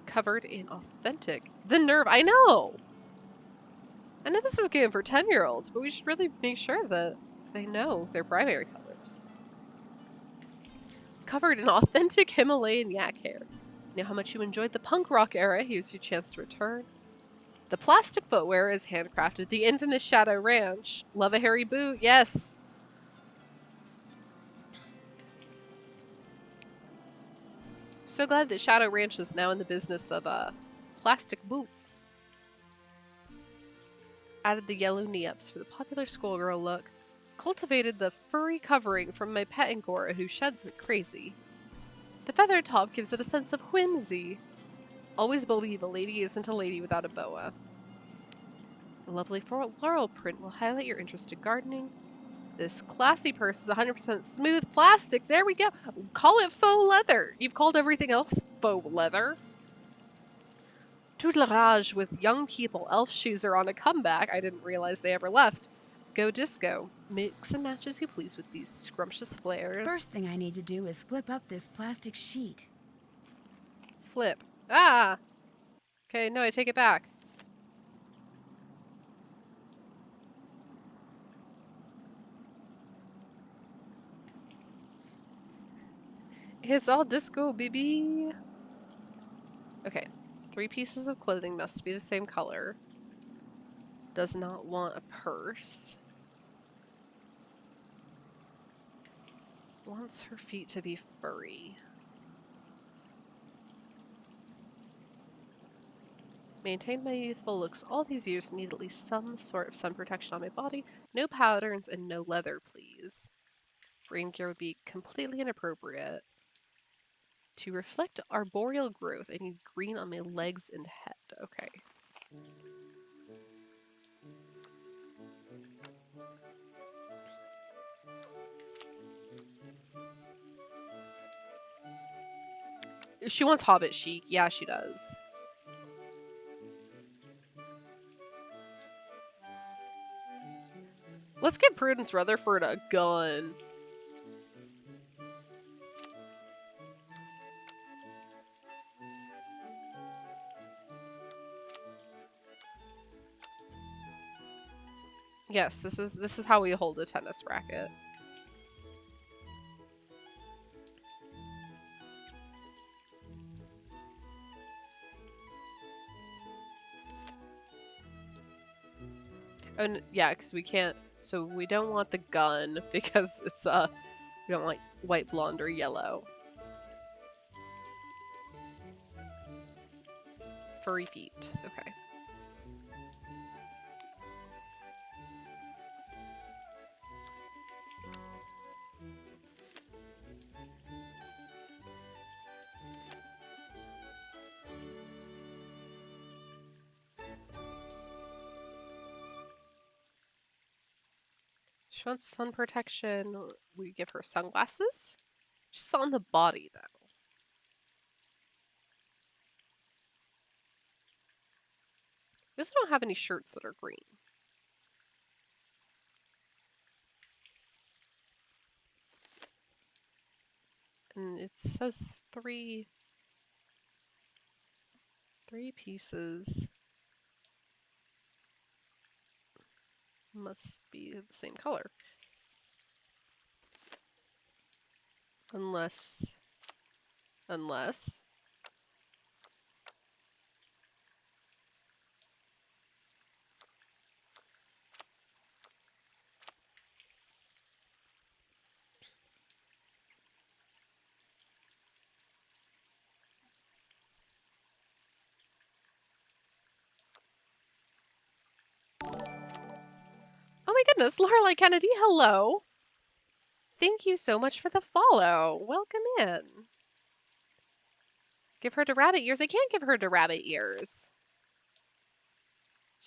Covered in authentic. The nerve, I know! I know this is a game for 10-year-olds, but we should really make sure that they know their primary colors. Covered in authentic Himalayan yak hair. Know how much you enjoyed the punk rock era? Here's your chance to return. The plastic footwear is handcrafted. The infamous Shadow Ranch. Love a hairy boot? Yes. So glad that Shadow Ranch is now in the business of plastic boots. Added the yellow knee-ups for the popular schoolgirl look. Cultivated the furry covering from my pet Angora who sheds like crazy. The feather top gives it a sense of whimsy. Always believe a lady isn't a lady without a boa. A lovely floral print will highlight your interest in gardening. This classy purse is 100% smooth plastic. There we go. Call it faux leather. You've called everything else faux leather. Toodlerage with young people. Elf shoes are on a comeback. I didn't realize they ever left. Go disco. Mix and match as you please with these scrumptious flares. First thing I need to do is flip up this plastic sheet. Flip. Ah! Okay, no, I take it back. It's all disco, baby. Okay. 3 pieces of clothing must be the same color. Does not want a purse. Wants her feet to be furry. Maintained my youthful looks all these years, need at least some sort of sun protection on my body. No patterns and no leather, please. Rain gear would be completely inappropriate. To reflect arboreal growth, I need green on my legs and head. Okay. She wants hobbit chic. Yeah, she does. Let's get Prudence Rutherford a gun. Yes, this is how we hold a tennis racket. Oh, yeah, because we can't. So we don't want the gun because it's we don't want white, blonde, or yellow. Furry feet. Okay. She wants sun protection. We give her sunglasses. Just on the body, though. We also don't have any shirts that are green. And it says three pieces. Must be the same color. Unless... Oh my goodness, Lorelei Kennedy, hello! Thank you so much for the follow. Welcome in. Give her to rabbit ears. I can't give her to rabbit ears.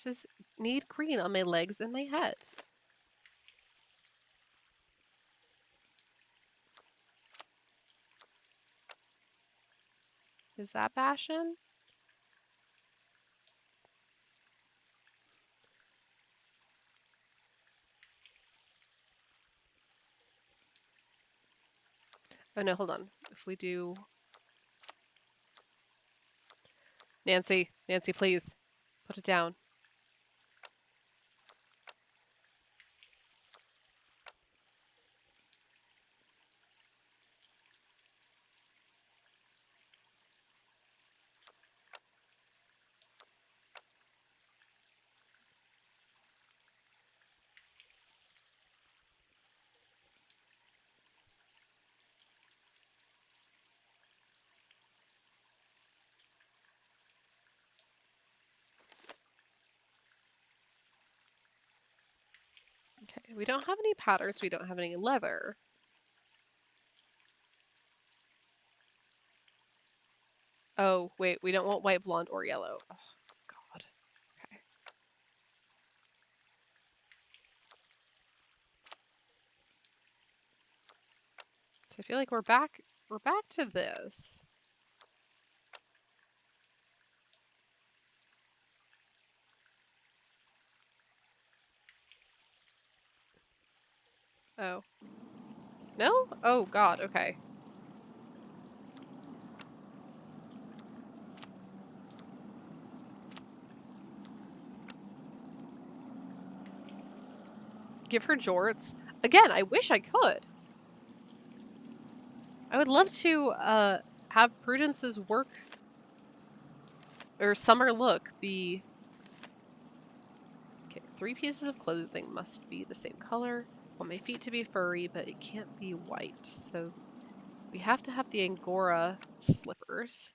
Just need green on my legs and my head. Is that fashion? Oh no, hold on. If we do... Nancy, please. Put it down. Okay, we don't have any patterns. We don't have any leather. Oh, wait, we don't want white, blonde, or yellow. Oh, God. Okay. So I feel like we're back to this. Oh. No? Oh god, okay. Give her jorts. Again, I wish I could. I would love to have Prudence's work or summer look be... Okay, 3 pieces of clothing must be the same color. I want my feet to be furry, but it can't be white. So we have to have the Angora slippers.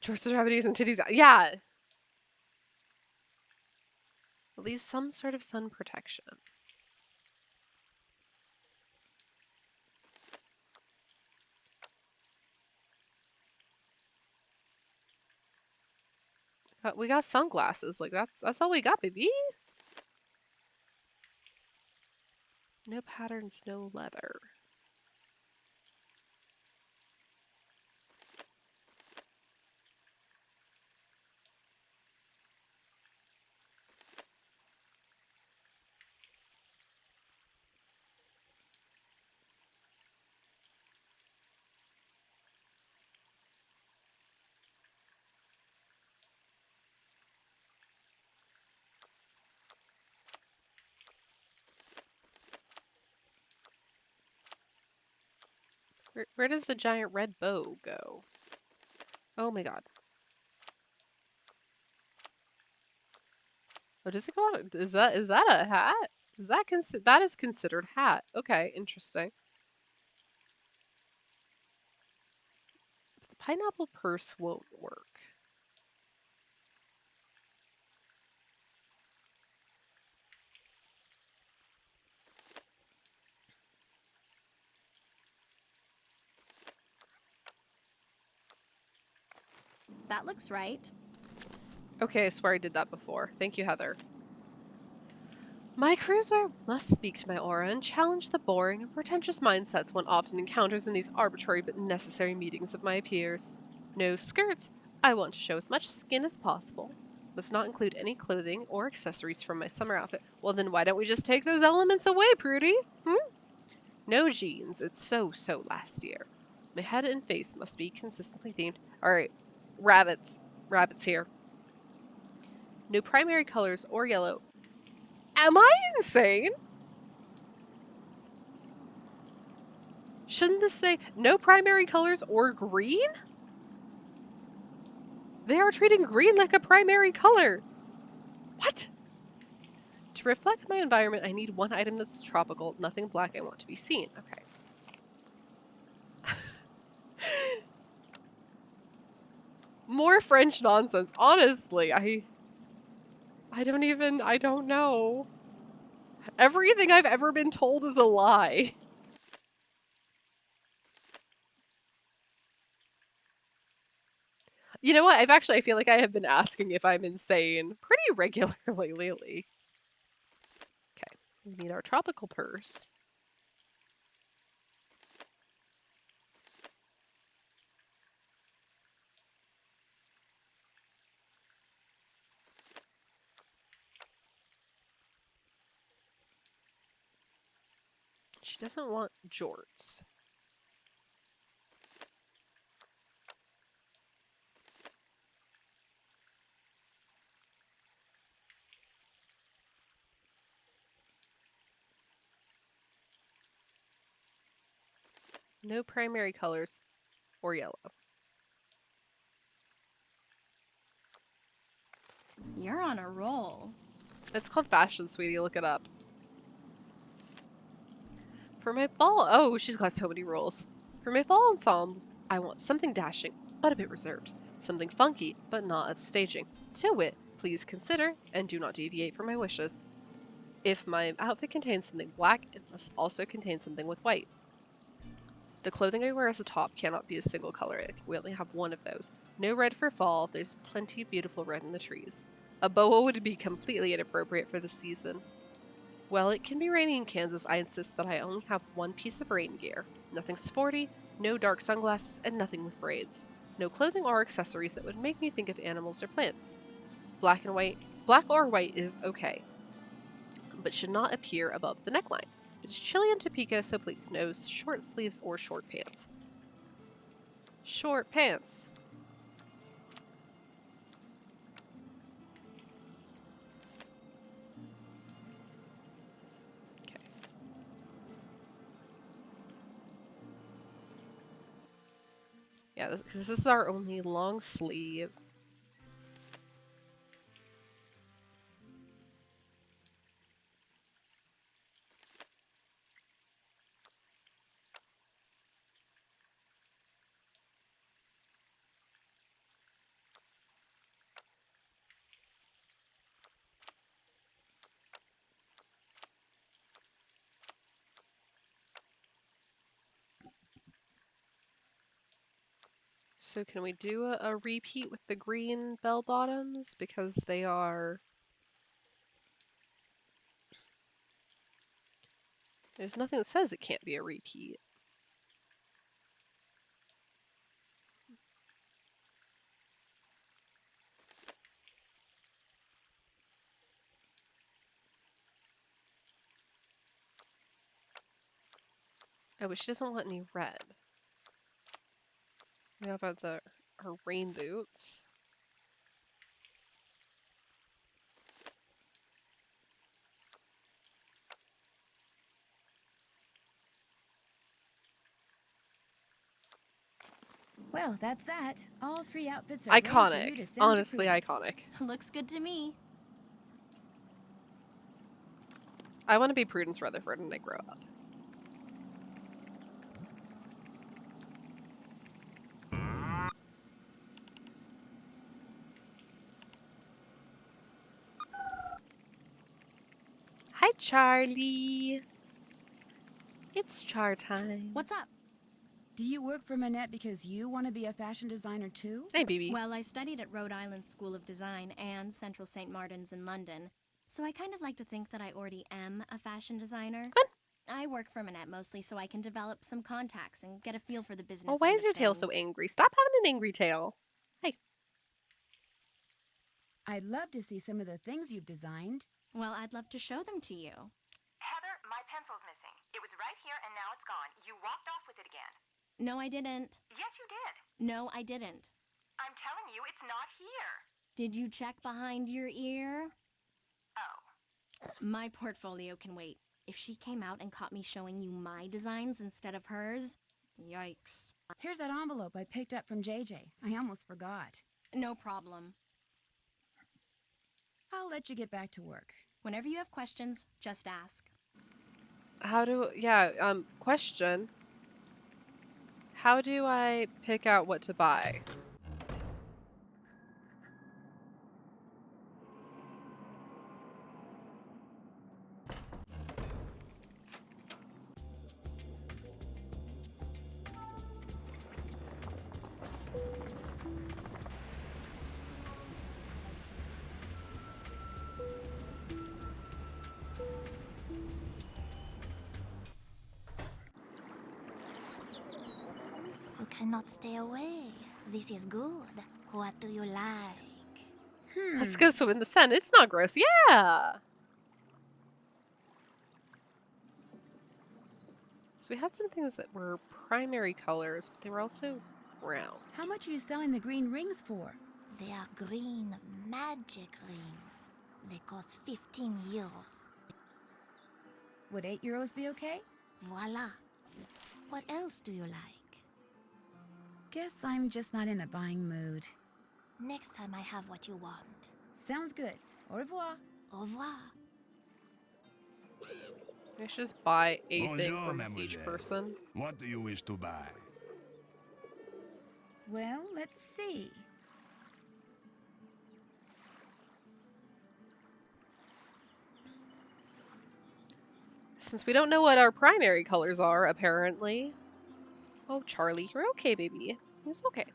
Jorts, extremities, and titties. Yeah! At least some sort of sun protection. We got sunglasses. Like, that's all we got, baby. No patterns, no leather. Where does the giant red bow go? Oh my god. Oh, does it go on? Is that a hat? Is that that is considered hat? Okay, interesting. The pineapple purse won't work. That looks right. Okay, I swear I did that before. Thank you, Heather. My cruiser must speak to my aura and challenge the boring and pretentious mindsets one often encounters in these arbitrary but necessary meetings of my peers. No skirts. I want to show as much skin as possible. Must not include any clothing or accessories from my summer outfit. Well, then why don't we just take those elements away, Prudy? No jeans. It's so last year. My head and face must be consistently themed. Alright, rabbits. Rabbits here. No primary colors or yellow. Am I insane? Shouldn't this say no primary colors or green? They are treating green like a primary color. What? To reflect my environment, I need one item that's tropical, nothing black I want to be seen. Okay. More French nonsense. Honestly, I don't know. Everything I've ever been told is a lie. You know what? I feel like I have been asking if I'm insane pretty regularly lately. Okay, we need our tropical purse. She doesn't want jorts. No primary colors or yellow. You're on a roll. It's called fashion, sweetie. Look it up. For my fall... Oh, she's got so many rules. For my fall ensemble, I want something dashing, but a bit reserved. Something funky, but not of staging. To wit, please consider, and do not deviate from my wishes. If my outfit contains something black, it must also contain something with white. The clothing I wear as a top cannot be a single color. We only have one of those. No red for fall. There's plenty of beautiful red in the trees. A boa would be completely inappropriate for the season. Well, it can be rainy in Kansas. I insist that I only have one piece of rain gear. Nothing sporty, no dark sunglasses, and nothing with braids. No clothing or accessories that would make me think of animals or plants. Black or white is okay, but should not appear above the neckline. It is chilly in Topeka, so please no short sleeves or short pants. Short pants. Okay. Yeah, because this is our only long sleeve. So can we do a repeat with the green bell bottoms? Because they are... There's nothing that says it can't be a repeat. Oh, but she doesn't want any red. How about her rain boots? Well, that's that. All 3 outfits are ready for you to Iconic. send Honestly, to Prudence. iconic. Looks good to me. I want to be Prudence Rutherford when I grow up. Hi, Charlie. It's char time. What's up? Do you work for Manette because you want to be a fashion designer too? Hey, BB. Well, I studied at Rhode Island School of Design and Central St. Martin's in London, so I kind of like to think that I already am a fashion designer. What? I work for Manette mostly so I can develop some contacts and get a feel for the business. Oh, why end is of your tail so things. angry? Stop having an angry tail. Hey. I'd love to see some of the things you've designed. Well, I'd love to show them to you. Heather, my pencil's missing. It was right here and now it's gone. You walked off with it again. No, I didn't. Yes, you did. No, I didn't. I'm telling you, it's not here. Did you check behind your ear? Oh. My portfolio can wait. If she came out and caught me showing you my designs instead of hers, yikes. Here's that envelope I picked up from JJ. I almost forgot. No problem. I'll let you get back to work. Whenever you have questions, just ask. Question. How do I pick out what to buy? You cannot stay away. This is good. What do you like? Let's go swim in the sun. It's not gross. Yeah! So we had some things that were primary colors, but they were also brown. How much are you selling the green rings for? They are green magic rings. They cost 15 euros. Would 8 euros be okay? Voila. What else do you like? Guess I'm just not in a buying mood. Next time I have what you want. Sounds good. Au revoir. Au revoir. I should just buy a thing Bonjour, from mademoiselle. each person. What do you wish to buy? Well, let's see. Since we don't know what our primary colors are, apparently. Oh, Charlie, you're okay, baby. He's okay.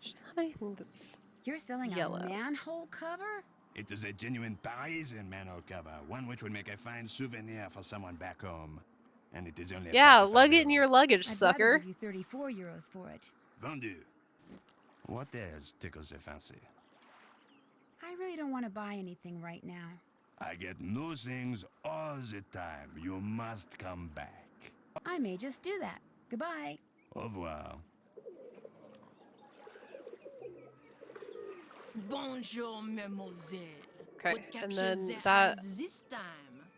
She doesn't have anything that's You're selling yellow. a manhole cover? It is a genuine Parisian manhole cover, one which would make a fine souvenir for someone back home. And it is only Yeah, 45 lug it in euros. your luggage, I'd sucker. rather give you 34 euros for it. Vendu. What else tickles your fancy? I really don't want to buy anything right now. I get new things all the time. You must come back. I may just do that. Goodbye. Au revoir. Bonjour, mademoiselle. Okay, What and captures then the that eyes this time?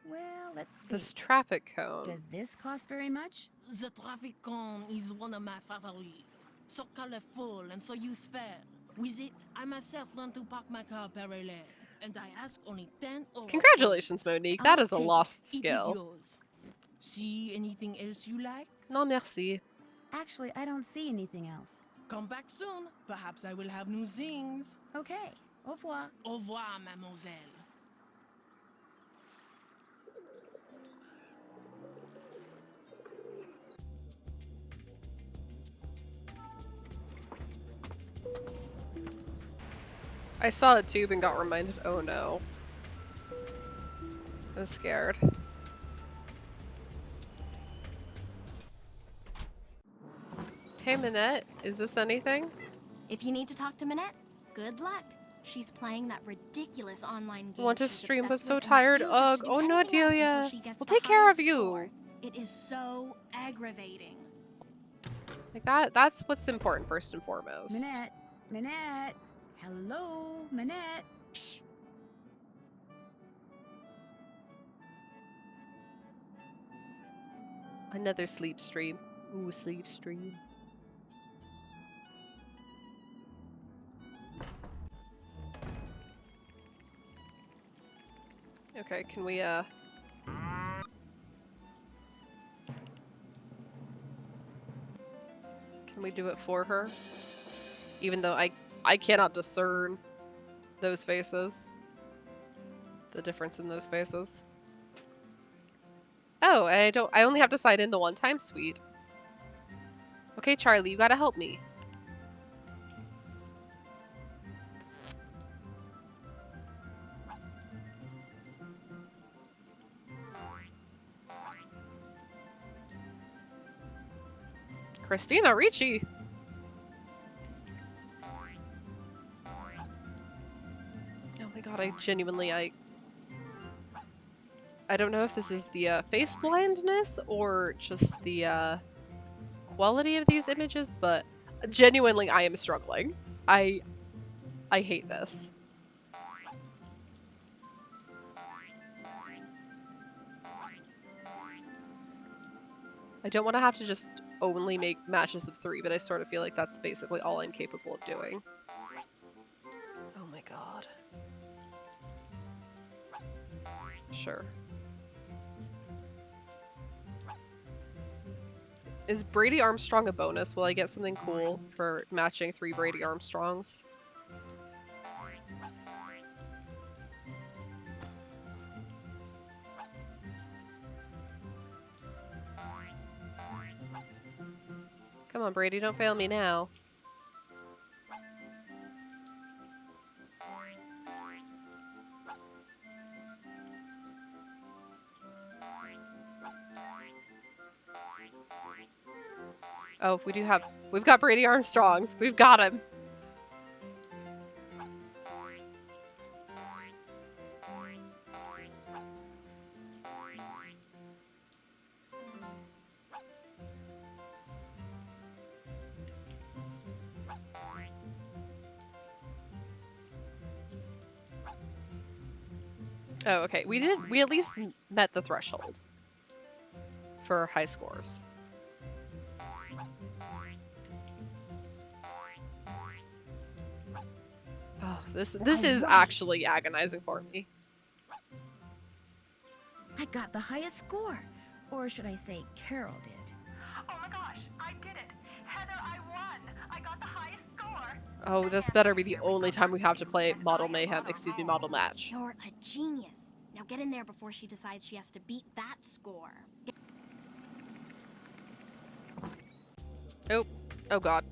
Well, let's see. this traffic cone. Does this cost very much? The traffic cone is one of my favorites. So colorful and so useful. With it, I myself learn to park my car parallel. And I ask only 10 euros. Congratulations, Monique. That is a Take lost it. It is skill. yours. See anything else you like? Non merci. Actually, I don't see anything else. Come back soon. Perhaps I will have new things. Okay. Au revoir. Au revoir, mademoiselle. I saw a tube and got reminded. Oh no. I was scared. Hey Minette, is this anything? If you need to talk to Minette, good luck. She's playing that ridiculous online game. Want to she's stream but obsessed so with and tired. refuses to Ugh. do Oh no, anything else until Delia. she gets We'll the take care of highest you. score. It is so aggravating. Like that's what's important first and foremost. Minette. Minette. Hello, Minette. Shh. Another sleep stream. Ooh, sleep stream. Okay, can we can we do it for her? Even though I cannot discern those faces. The difference in those faces. Oh, I only have to sign in the one time? Sweet. Okay, Charlie, you gotta help me. Christina Ricci. Oh my god, I genuinely, I don't know if this is the face blindness or just the quality of these images, but genuinely I am struggling. I hate this. I don't want to have to just only make matches of 3, but I sort of feel like that's basically all I'm capable of doing. Oh my god. Sure. Is Brady Armstrong a bonus? Will I get something cool for matching 3 Brady Armstrongs? Come on, Brady, don't fail me now. Oh, we've got Brady Armstrongs. We've got him. Oh, okay. We at least met the threshold for high scores. Oh, this is actually agonizing for me. I got the highest score. Or should I say Carol did. Oh my gosh, I did it. Heather, I won. I got the highest score. Oh, this better be the only time we have to play Model Mayhem, excuse me, Model Match. You're a genius. Now get in there before she decides she has to beat that score. Oh. Oh god.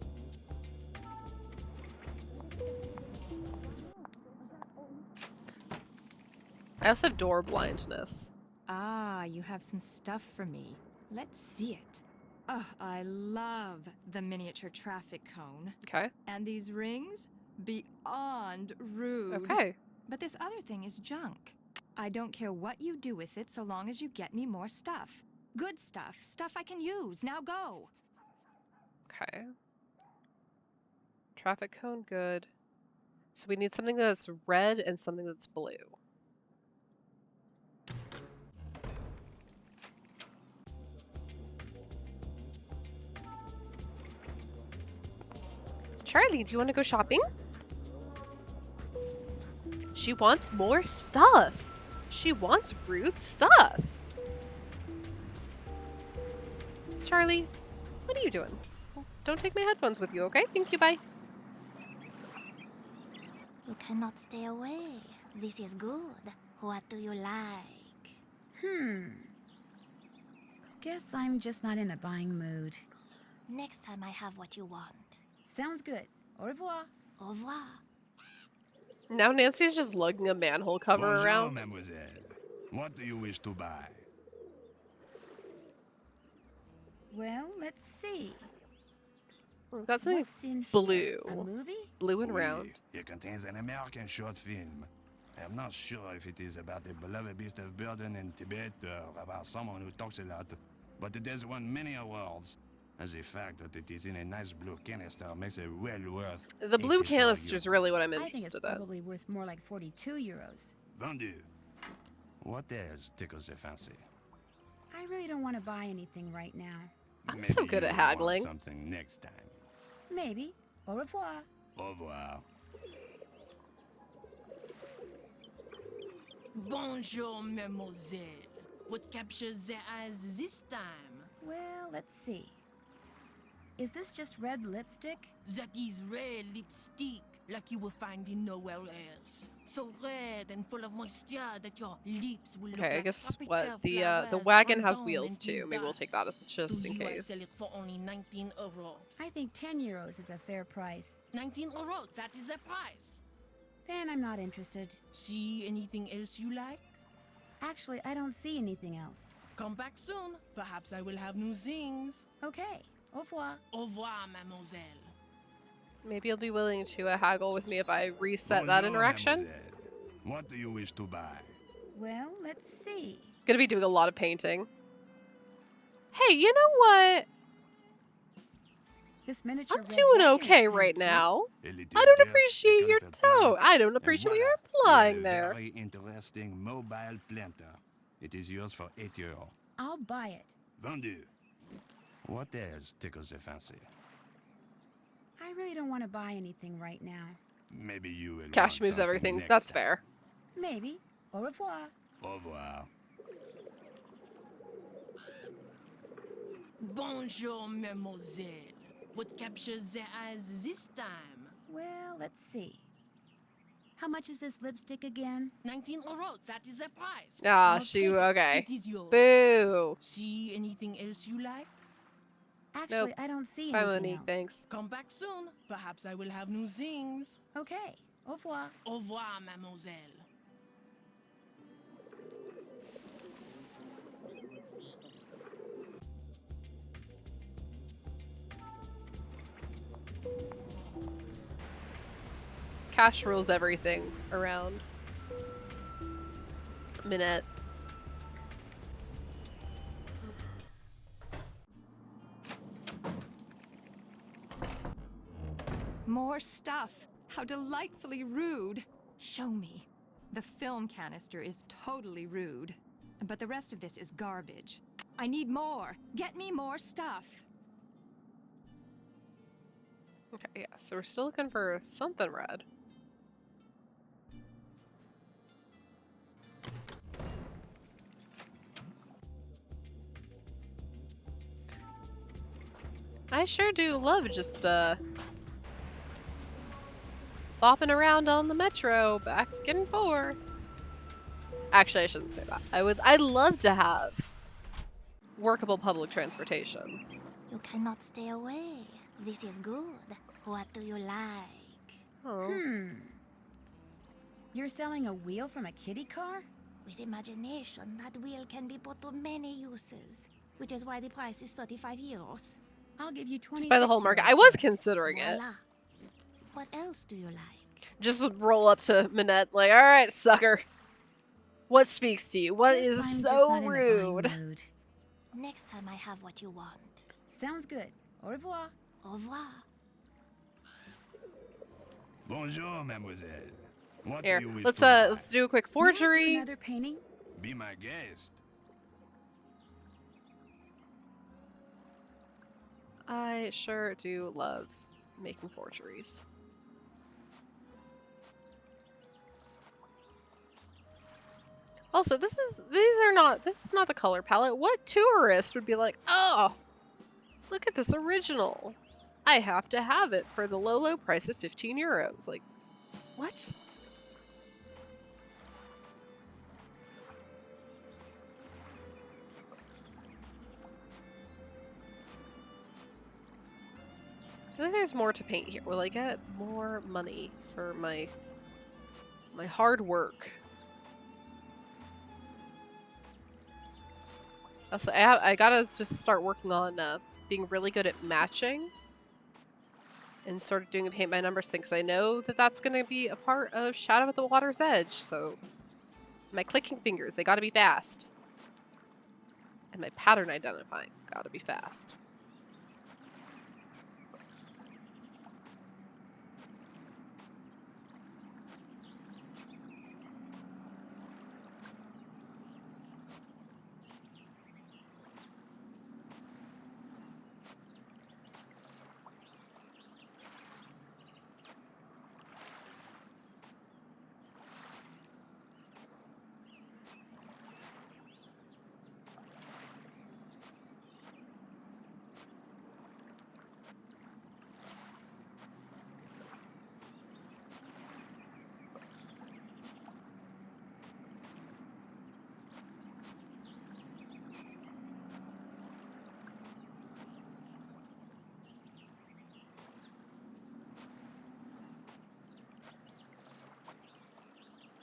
I also have door blindness. Ah, you have some stuff for me. Let's see it. Oh, I love the miniature traffic cone. Okay. And these rings? Beyond rude. Okay. But this other thing is junk. I don't care what you do with it so long as you get me more stuff. Good stuff. Stuff I can use. Now go. Okay. Traffic cone, good. So we need something that's red and something that's blue. Charlie, do you want to go shopping? She wants more stuff. She wants rude stuff. Charlie, what are you doing? Don't take my headphones with you, okay? Thank you, bye. You cannot stay away. This is good. What do you like? Guess I'm just not in a buying mood. Next time I have what you want. Sounds good. Au revoir. Au revoir. Now Nancy's just lugging a manhole cover Bonjour, around. mademoiselle. What do you wish to buy? Well, let's see. We've got something What's in blue. here? A movie? Blue and round. It contains an American short film. I'm not sure if it is about the beloved beast of burden in Tibet or about someone who talks a lot, but it has won many awards. And the fact that it is in a nice blue canister makes it well worth. The blue 84 canister is really what I'm I think it's interested in. probably worth more like 42 euros. Vendu. What else tickles the fancy? I really don't want to buy anything right now. I'm so good you at will want haggling. Something next time. Maybe. Au revoir. Au revoir. Bonjour, mademoiselle. What captures the eyes this time? Well, let's see. Is this just red lipstick? That is red lipstick, like you will find in nowhere else. So red and full of moisture that your lips will look Okay, I like guess tropical what the flowers wagon has random wheels into too. Maybe we'll take that as just in Do you case. sell it for only 19 euros? I think 10 euros is a fair price. 19 euros, that is the price. Then I'm not interested. See anything else you like? Actually, I don't see anything else. Come back soon. Perhaps I will have new things. Okay. Au revoir. Au revoir, mademoiselle. Maybe you'll be willing to haggle with me if I reset that Bonjour, interaction. mademoiselle. What do you wish to buy? Well, let's see. Gonna be doing a lot of painting. Hey, you know what? This miniature I'm red doing wagon is okay kinda right cute. now. A little I don't dirt, appreciate a your comfort toe. plant, I don't and appreciate what voila, you're you applying have a there. Very interesting mobile planter. It is yours for 8 euros. I'll buy it. Vendu. What else tickles the fancy? I really don't want to buy anything right now. Maybe you will. Cash want moves something everything. next That's time. fair. Maybe. Au revoir. Au revoir. Bonjour, mademoiselle. What captures the eyes this time? Well, let's see. How much is this lipstick again? 19 euros, that is the price. Ah, I'll she take it. okay. It is yours. Boo. See anything else you like? Actually, Nope. I don't see Bye, anything Monique. else. Thanks. Come back soon. Perhaps I will have new things. Okay. Au revoir. Au revoir, mademoiselle. Cash rules everything around Minette. More stuff. How delightfully rude. Show me. The film canister is totally rude. But the rest of this is garbage. I need more. Get me more stuff. Okay, yeah, so we're still looking for something red. I sure do love just bopping around on the metro back and forth. Actually, I shouldn't say that. I'd love to have workable public transportation. You cannot stay away. This is good. What do you like? Oh. You're selling a wheel from a kiddie car? With imagination, that wheel can be put to many uses, which is why the price is 35 euros. I'll give you 26 Just by the whole market. euros I was for it. considering it. Voila. What else do you like? Just roll up to Minette like, all right, sucker. What speaks to you? What Guess is I'm just so not in a buying rude? mood. Next time I have what you want. Sounds good. Au revoir. Au revoir. Bonjour, mademoiselle. What Here, do you wish let's to buy? let's do a quick May I do forgery. another painting? Be my guest. I sure do love making forgeries. Also, this is not the color palette. What tourist would be like, oh, look at this original. I have to have it for the low price of 15 euros. Like, what? I think there's more to paint here. Will I get more money for my hard work? Also, I gotta just start working on being really good at matching and sort of doing a paint by numbers thing, because I know that that's gonna be a part of Shadow at the Water's Edge. So my clicking fingers, they gotta be fast, and my pattern identifying gotta be fast.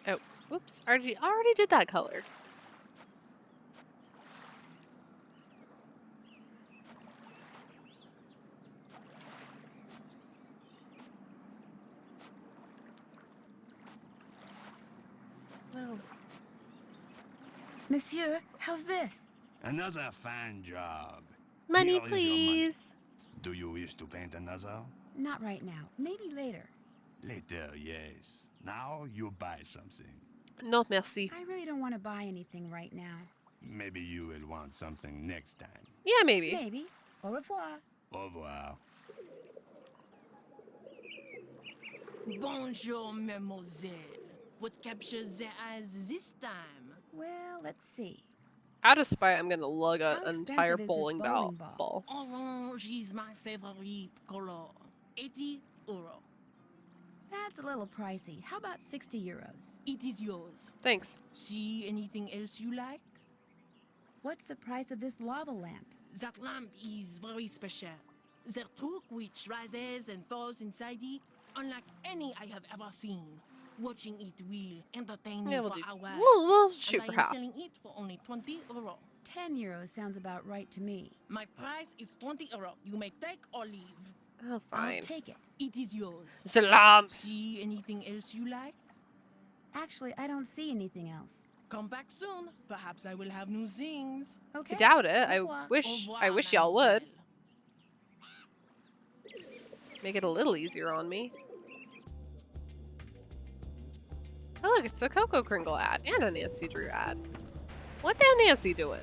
Oh, whoops! I already did that color. Oh. Monsieur, how's this? Another fine job. Money, Here is your money. please. Do you wish to paint another? Not right now. Maybe later. Later, yes. Now you buy something. No, merci. I really don't want to buy anything right now. Maybe you will want something next time. Yeah, maybe. Maybe. Au revoir. Au revoir. Bonjour, mademoiselle. What captures the eyes this time? Well, let's see. Out of spite, I'm gonna lug How an entire expensive is this bowling bowling ball. Orange is my favorite color. 80 euro. That's a little pricey. How about 60 euros? It is yours. Thanks. See anything else you like? What's the price of this lava lamp? That lamp is very special. The truck which rises and falls inside it, unlike any I have ever seen. Watching it will entertain Yeah, you we'll for do. hours. We'll shoot and for I am half. selling it for only 20 euro. 10 euros sounds about right to me. My price is 20 euro. You may take or leave. Oh, fine. I'll take it. It is yours. Salam. See anything else you like? Actually, I don't see anything else. Come back soon. Perhaps I will have new things. Okay. I doubt it. Au revoir. I wish y'all would. Make it a little easier on me. Oh, look, it's a Coco Kringle ad and a Nancy Drew ad. What the hell Nancy doing?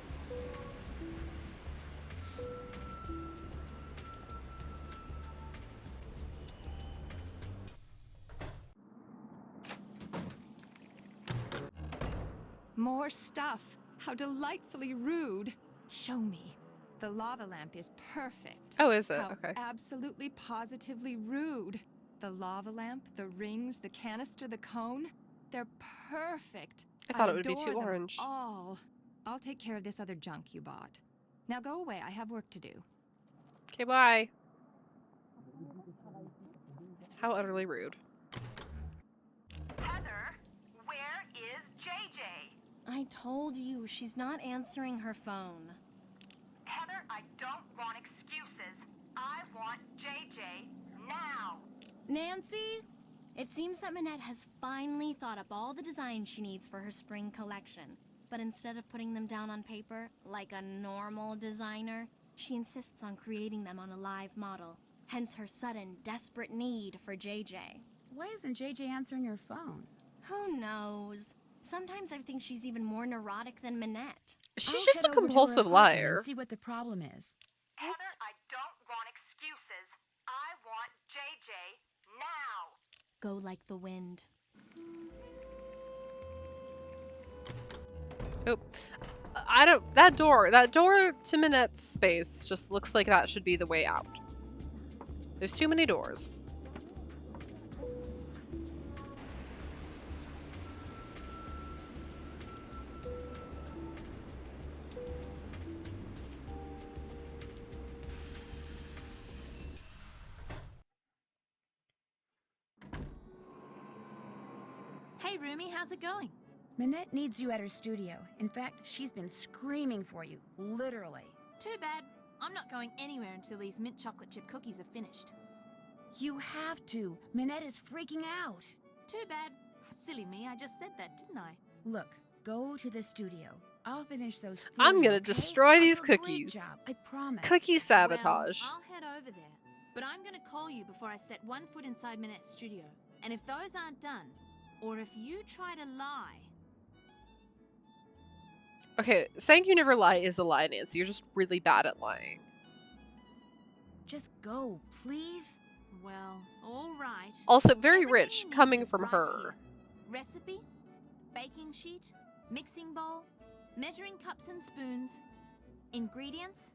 More stuff. How delightfully rude. Show me. The lava lamp is perfect. Oh, is it? How Okay. absolutely positively rude. The lava lamp, the rings, the canister, the cone. They're perfect. I thought it would be adore too them orange. all. I'll take care of this other junk you bought. Now go away. I have work to do. Okay, bye. How utterly rude. Heather, where is JJ? I told you, she's not answering her phone. Heather, I don't want excuses. I want JJ now. Nancy? It seems that Minette has finally thought up all the designs she needs for her spring collection. But instead of putting them down on paper, like a normal designer, she insists on creating them on a live model. Hence her sudden, desperate need for JJ. Why isn't JJ answering her phone? Who knows? Sometimes I think she's even more neurotic than Minette. She's just a compulsive liar. And see what the problem is. Heather, I don't want excuses. I want JJ now. Go like the wind. Oh, I don't. That door to Minette's space just looks like that should be the way out. There's too many doors. Hey, Rumi, how's it going? Minette needs you at her studio. In fact, she's been screaming for you, literally. Too bad. I'm not going anywhere until these mint chocolate chip cookies are finished. You have to. Minette is freaking out. Too bad. Silly me, I just said that, didn't I? Look, go to the studio. I'll finish those foods, I'm gonna okay? destroy I'll these do a great cookies. job, I promise. Cookie sabotage. Well, I'll head over there. But I'm gonna call you before I set one foot inside Minette's studio. And if those aren't done, or if you try to lie... Okay, saying you never lie is a lie, Nancy. You're just really bad at lying. Just go, please. Well, all right. Also, very Everything rich you need coming is from right her. here. Recipe, baking sheet, mixing bowl, measuring cups and spoons, ingredients,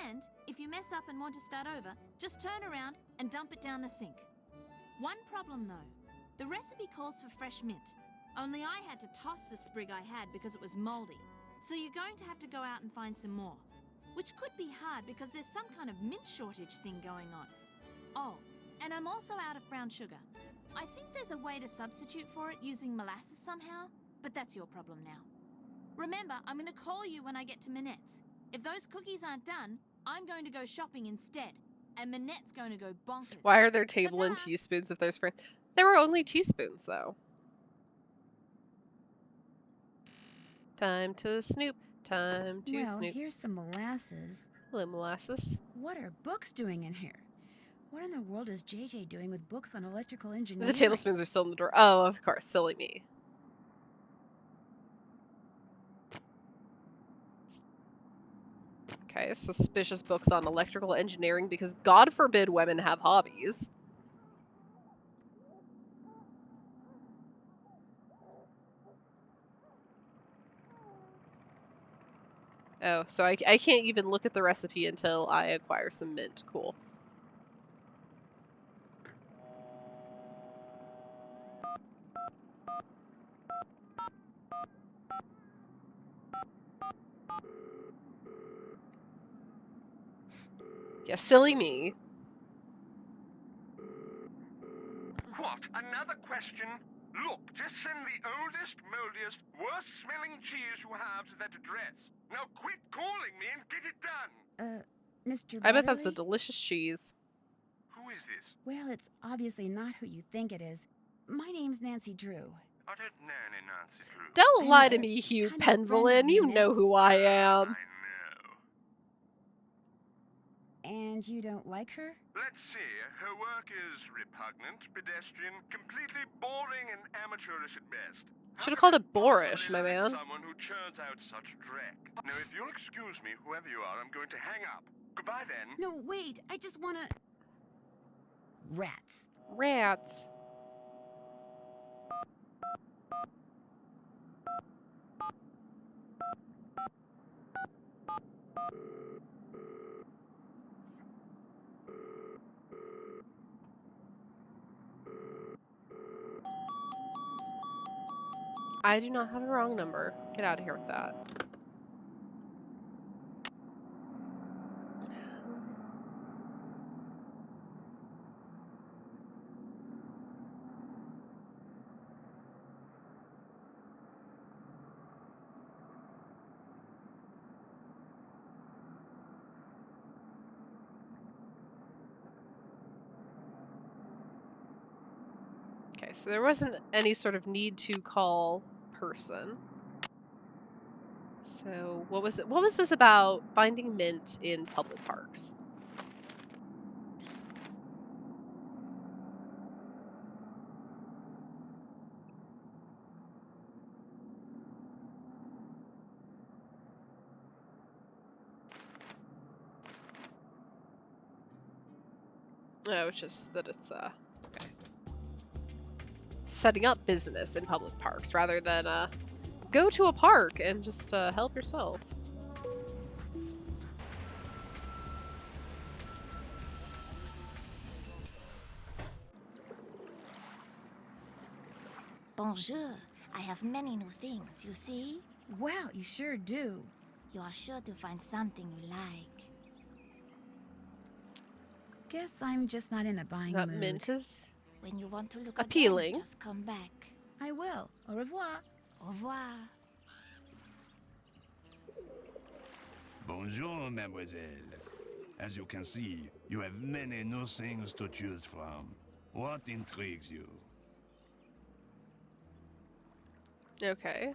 and if you mess up and want to start over, just turn around and dump it down the sink. One problem though, the recipe calls for fresh mint, only I had to toss the sprig I had because it was moldy, so you're going to have to go out and find some more, which could be hard because there's some kind of mint shortage thing going on. Oh, and I'm also out of brown sugar. I think there's a way to substitute for it using molasses somehow, but that's your problem now. Remember, I'm going to call you when I get to Minette's. If those cookies aren't done, I'm going to go shopping instead, and Minette's going to go bonkers. Why are there table and teaspoons if there's friends? There were only teaspoons, though. Time to snoop. Time to Well, snoop. here's some molasses. Hello, molasses. What are books doing in here? What in the world is JJ doing with books on electrical engineering? The tablespoons are still in the drawer. Oh, of course. Silly me. Okay, suspicious books on electrical engineering because God forbid women have hobbies. Oh, so I can't even look at the recipe until I acquire some mint. Cool. Yeah, silly me. What? Another question? Look, just send the oldest, moldiest, worst-smelling cheese you have to that address. Now quit calling me and get it done! Mr. I bet that's a Betterly? delicious cheese. Who is this? Well, it's obviously not who you think it is. My name's Nancy Drew. I don't know any Nancy Drew. Don't I'm lie to a me, Hugh kind of friend of Penvillin. You know Minette's. who I am. And you don't like her? Let's see. Her work is repugnant, pedestrian, completely boring and amateurish at best. Should have called it boorish, my man. Someone who churns out such dreck. Now, if you'll excuse me, whoever you are, I'm going to hang up. Goodbye then. No, wait. I just wanna... Rats. Rats. I do not have a wrong number. Get out of here with that. Okay, so there wasn't any sort of need to call person. So what was it? What was this about finding mint in public parks? No, it's just that it's okay. Setting up business in public parks rather than go to a park and just help yourself. Bonjour. I have many new things, you see? Wow, you sure do. You are sure to find something you like. Guess I'm just not in a buying That mood. mint is When you want to look appealing. again, just come back. I will. Au revoir. Au revoir. Bonjour, mademoiselle. As you can see, you have many new things to choose from. What intrigues you? Okay.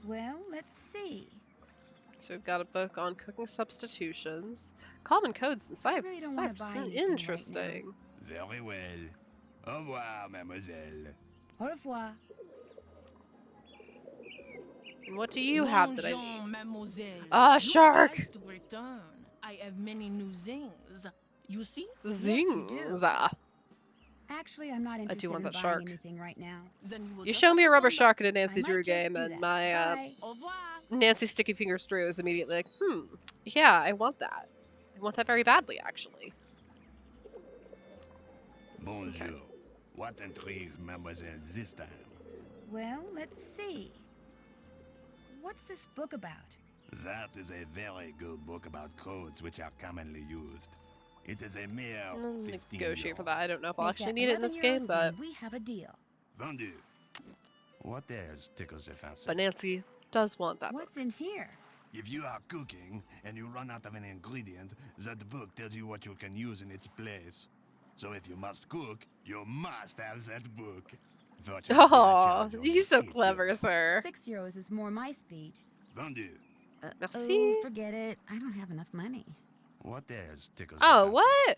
Well, let's see. So we've got a book on cooking substitutions, common codes and really don't wanna buy anything right now. Interesting. Very well. Au revoir, mademoiselle. Au revoir. And what do you have that I Bonjour, need? mademoiselle. Ah, You shark! asked to return. I have many new things. You see? Zings. Actually, I'm not interested want in that buying shark. anything right now. Then will You just show have me a to rubber come shark in a back. Nancy I Drew might just game, do and that. my Bye. Au revoir. Nancy Sticky Fingers Drew is immediately like, yeah, I want that. I want that very badly, actually. Bonjour. Okay. What intrigues mademoiselle this time? Well, let's see. What's this book about? That is a very good book about codes which are commonly used. It is a mere I'll 15 negotiate for euros. that. I don't know if I'll Make actually that need it in 11 this game, euros but and we have a deal. Vendu. What else tickles the fancy? Nancy does want that book. What's in here? If you are cooking and you run out of an ingredient, that book tells you what you can use in its place. So if you must cook, you must have that book. Fortunately, I Oh, charge only he's so 8 clever, euros. sir. 6 euros is more my speed. Vendu. Merci. Oh, forget it. I don't have enough money. What else tickles the Oh, fancy?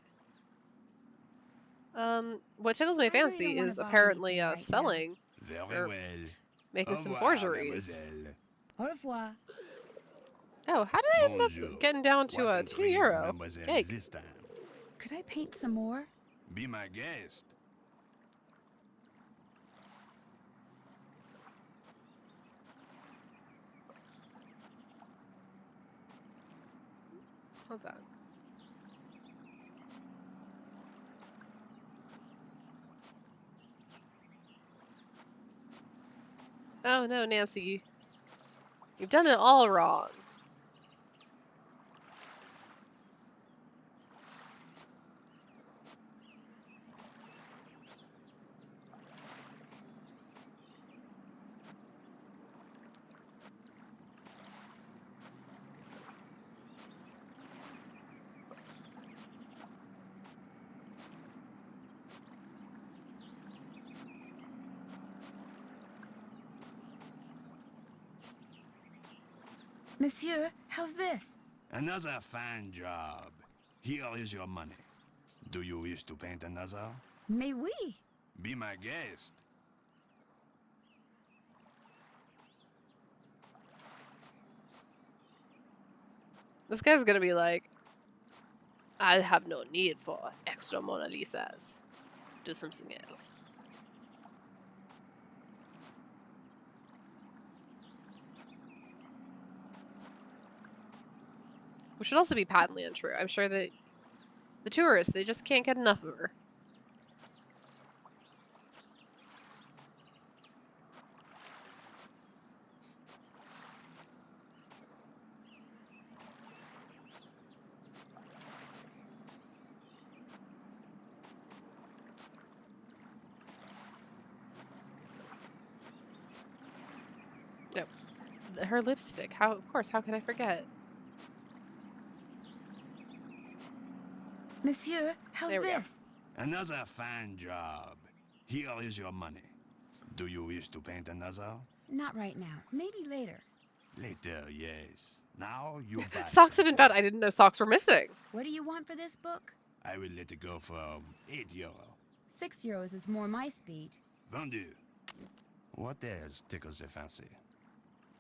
what? What tickles my I really fancy don't wanna is buy apparently anything right now. selling, Very or well. making Au some revoir, forgeries. mademoiselle. Au revoir. Oh, how did I end Bonjour. up getting down to What 2 intrigues euro? mademoiselle Yike. this time? Could I paint some more? Be my guest. What's that? Oh no, Nancy. You've done it all wrong. Monsieur, how's this? Another fine job. Here is your money. Do you wish to paint another? Mais oui. Be my guest. This guy's gonna be like, I have no need for extra Mona Lisas. Do something else. Which should also be patently untrue. I'm sure that the tourists, they just can't get enough of her. Nope. Her lipstick. How? Of course. How could I forget? Monsieur, how's There we go. this? Another fine job. Here is your money. Do you wish to paint another? Not right now. Maybe later. Later, yes. Now you buy Socks have been something. found. I didn't know socks were missing. What do you want for this book? I will let it go for €8. 6 euros is more my speed. Vendu. What else tickles your fancy?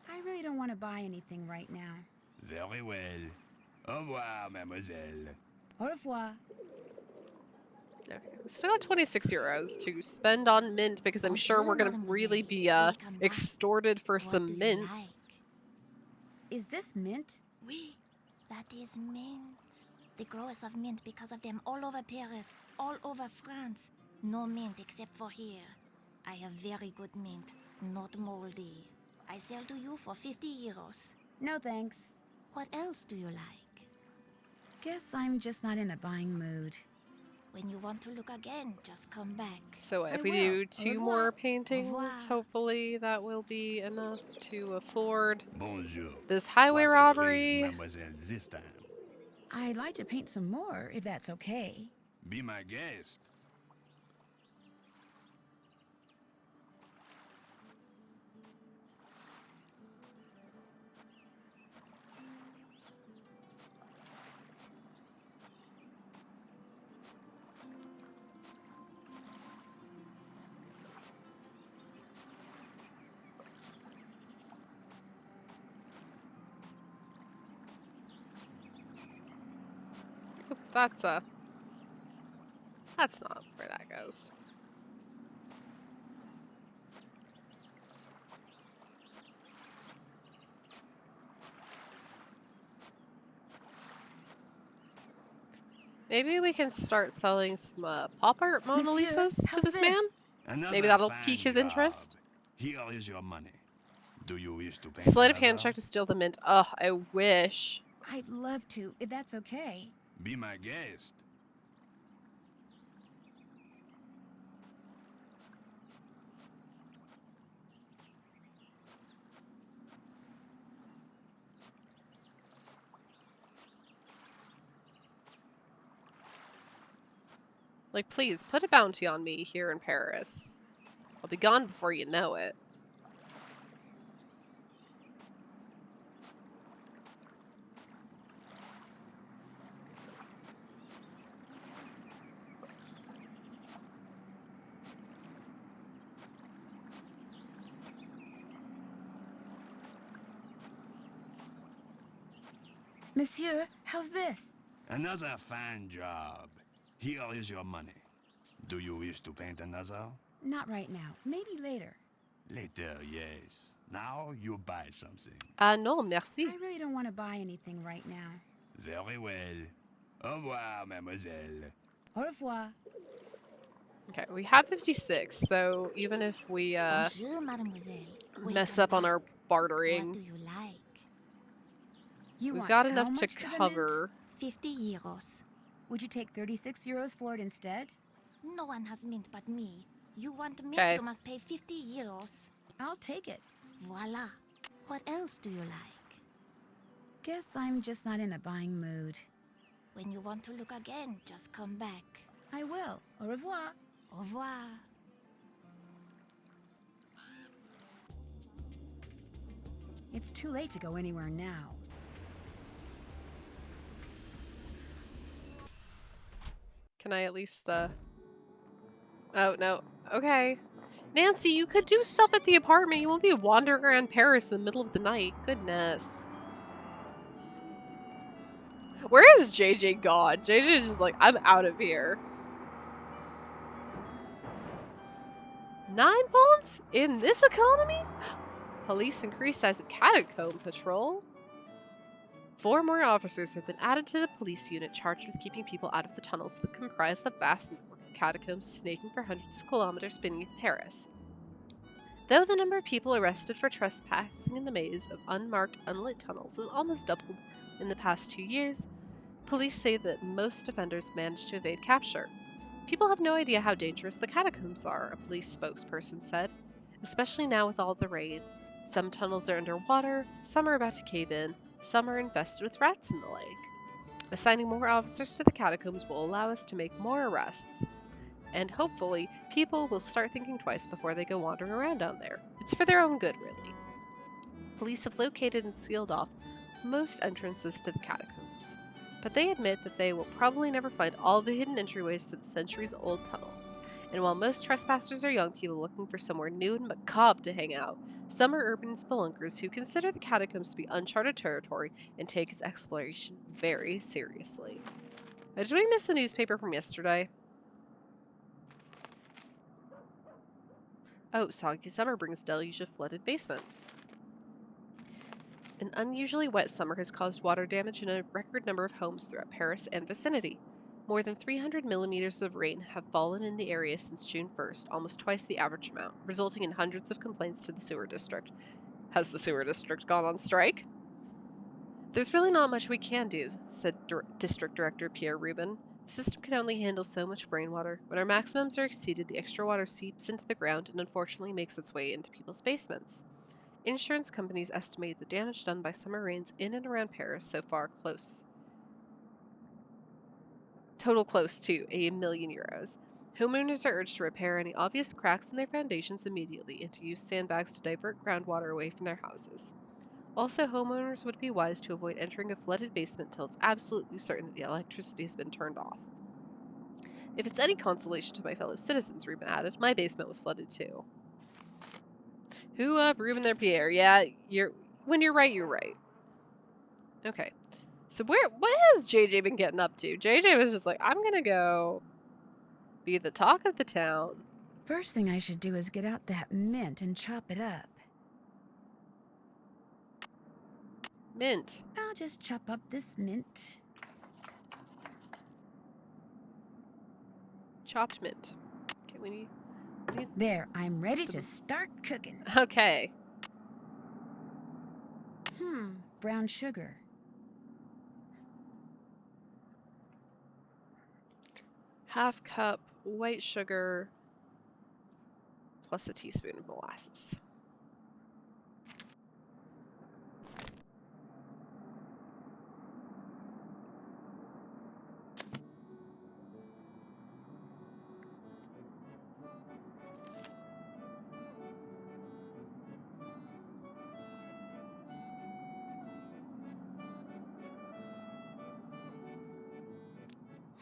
I really don't want to buy anything right now. Very well. Au revoir, mademoiselle. Au revoir. Okay, we still got 26 euros to spend on mint because I'm sure we're gonna really be extorted for some mint. Is this mint? Oui, that is mint. The growers of mint because of them all over Paris, all over France. No mint except for here. I have very good mint, not moldy. I sell to you for 50 euros. No thanks. What else do you like? Guess I'm just not in a buying mood. When you want to look again, just come back. So if I we will. do Au 2 revoir. more paintings, Au revoir. hopefully that will be enough to afford Bonjour. this highway What robbery. intrigues mademoiselle this time? I'd like to paint some more, if that's okay. Be my guest. Oops, that's not where that goes. Maybe we can start selling some pop art Mona Monsieur, Lisas to how's this man. Another Maybe that'll fine pique his job. interest. Here is your money. Do you wish to paint Sleight of hand another? check to steal the mint. Ugh, I wish. I'd love to, if that's okay. Be my guest. Like, please, put a bounty on me here in Paris. I'll be gone before you know it. Monsieur, how's this? Another fine job. Here is your money. Do you wish to paint another? Not right now. Maybe later. Later, yes. Now you buy something. No, merci. I really don't want to buy anything right now. Very well. Au revoir, mademoiselle. Au revoir. Okay, we have 56, so even if we Bonjour, mademoiselle. mess Welcome up on our back. What bartering, do you like? You we've want got how enough to much for the mint? cover. 50 euros. Would you take 36 euros for it instead? No one has mint but me. You want mint, Okay. you must pay 50 euros. I'll take it. Voila. What else do you like? Guess I'm just not in a buying mood. When you want to look again, just come back. I will. Au revoir. Au revoir. It's too late to go anywhere now. Can I at least, Oh, no. Okay. Nancy, you could do stuff at the apartment. You won't be wandering around Paris in the middle of the night. Goodness. Where is JJ gone? JJ's just like, I'm out of here. 9 points? In this economy? Police increase size of catacomb patrol. 4 more officers have been added to the police unit charged with keeping people out of the tunnels that comprise the vast network of catacombs snaking for hundreds of kilometers beneath Paris. Though the number of people arrested for trespassing in the maze of unmarked, unlit tunnels has almost doubled in the past 2 years, police say that most offenders manage to evade capture. People have no idea how dangerous the catacombs are, a police spokesperson said, especially now with all the rain. Some tunnels are underwater, some are about to cave in, some are infested with rats in the lake. Assigning more officers to the catacombs will allow us to make more arrests. And hopefully, people will start thinking twice before they go wandering around down there. It's for their own good, really. Police have located and sealed off most entrances to the catacombs, but they admit that they will probably never find all the hidden entryways to the centuries-old tunnels. And while most trespassers are young people looking for somewhere new and macabre to hang out, some are urban spelunkers who consider the catacombs to be uncharted territory and take its exploration very seriously. Did we miss a newspaper from yesterday? Oh, soggy summer brings deluge of flooded basements. An unusually wet summer has caused water damage in a record number of homes throughout Paris and vicinity. More than 300 millimeters of rain have fallen in the area since June 1st, almost twice the average amount, resulting in hundreds of complaints to the sewer district. Has the sewer district gone on strike? There's really not much we can do, said District Director Pierre Rubin. The system can only handle so much rainwater. When our maximums are exceeded, the extra water seeps into the ground and unfortunately makes its way into people's basements. Insurance companies estimate the damage done by summer rains in and around Paris so far total close to €1 million. Homeowners are urged to repair any obvious cracks in their foundations immediately and to use sandbags to divert groundwater away from their houses. Also, homeowners would be wise to avoid entering a flooded basement till it's absolutely certain that the electricity has been turned off. If it's any consolation to my fellow citizens, Reuben added, my basement was flooded too. Who up, Reuben there, Pierre? Yeah, when you're right, you're right. Okay. So what has JJ been getting up to? JJ was just like, I'm gonna go be the talk of the town. First thing I should do is get out that mint and chop it up. Mint. I'll just chop up this mint. Chopped mint. Okay, we need there, I'm ready to start cooking. Okay. Brown sugar. Half cup white sugar plus a teaspoon of molasses.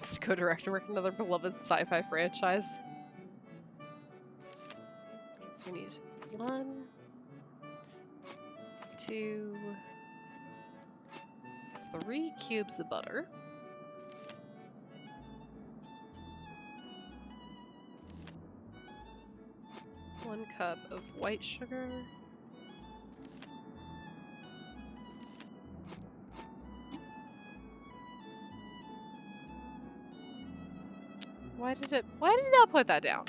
Let's co-director work another beloved sci-fi franchise. So we need 1, 2, 3 cubes of butter. One cup of white sugar. Why did it not put that down?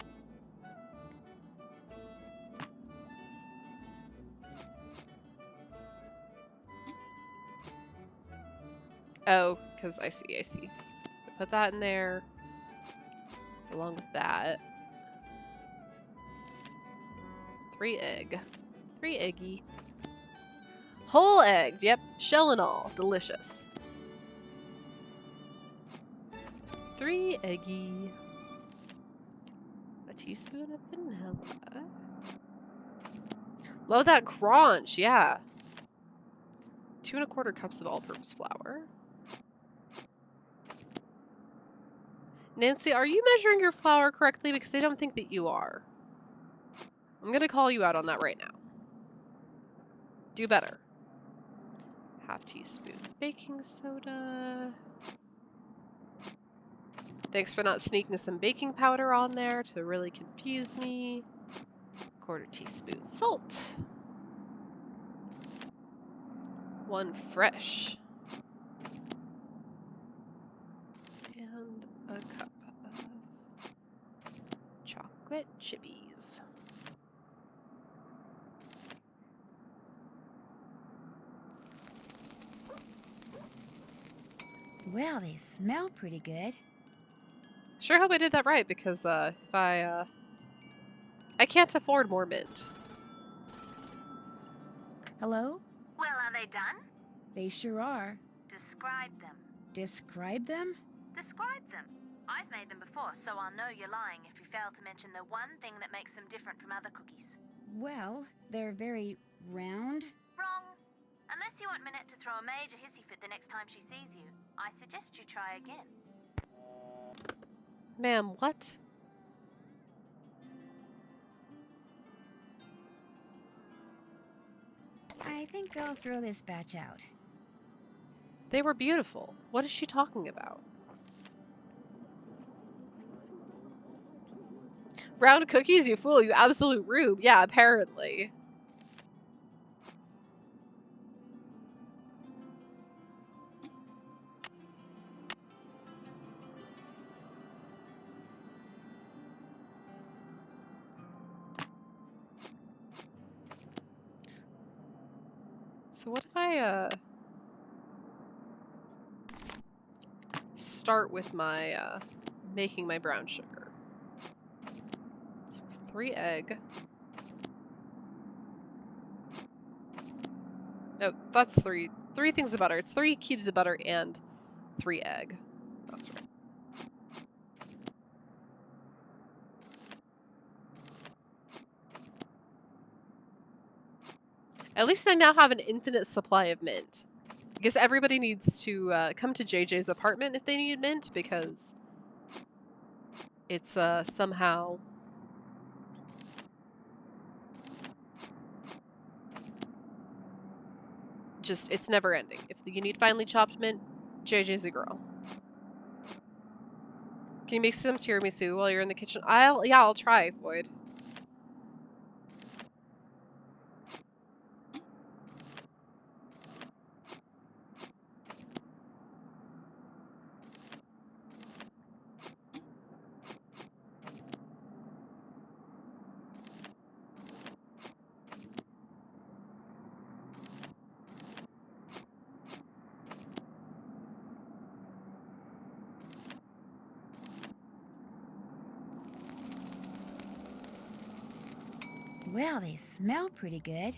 Oh, because I see. Put that in there along with that. 3 eggy. Whole egg, yep, shell and all, delicious. 3 eggy. A teaspoon of vanilla. Love that crunch, yeah. 2 1/4 cups of all-purpose flour. Nancy, are you measuring your flour correctly? Because I don't think that you are. I'm gonna call you out on that right now. Do better. 1/2 teaspoon baking soda. Thanks for not sneaking some baking powder on there to really confuse me. 1/4 teaspoon salt. 1 fresh. And a cup of chocolate chippies. Well, they smell pretty good. Sure hope I did that right, because if I can't afford more mint. Hello? Well, are they done? They sure are. Describe them. Describe them? Describe them. I've made them before, so I'll know you're lying if you fail to mention the one thing that makes them different from other cookies. Well, they're very round. Wrong. Unless you want Minette to throw a major hissy fit the next time she sees you, I suggest you try again. Ma'am, what? I think I'll throw this batch out. They were beautiful. What is she talking about? Round cookies, you fool, you absolute rube. Yeah, apparently. So what if I, start with my, making my brown sugar. So 3 egg. No, that's 3 things of butter. It's 3 cubes of butter and 3 egg. That's right. At least I now have an infinite supply of mint. I guess everybody needs to come to JJ's apartment if they need mint, because it's somehow just, it's never ending. If you need finely chopped mint, JJ's a girl. Can you make some tiramisu while you're in the kitchen? I'll try, Void. Well, they smell pretty good.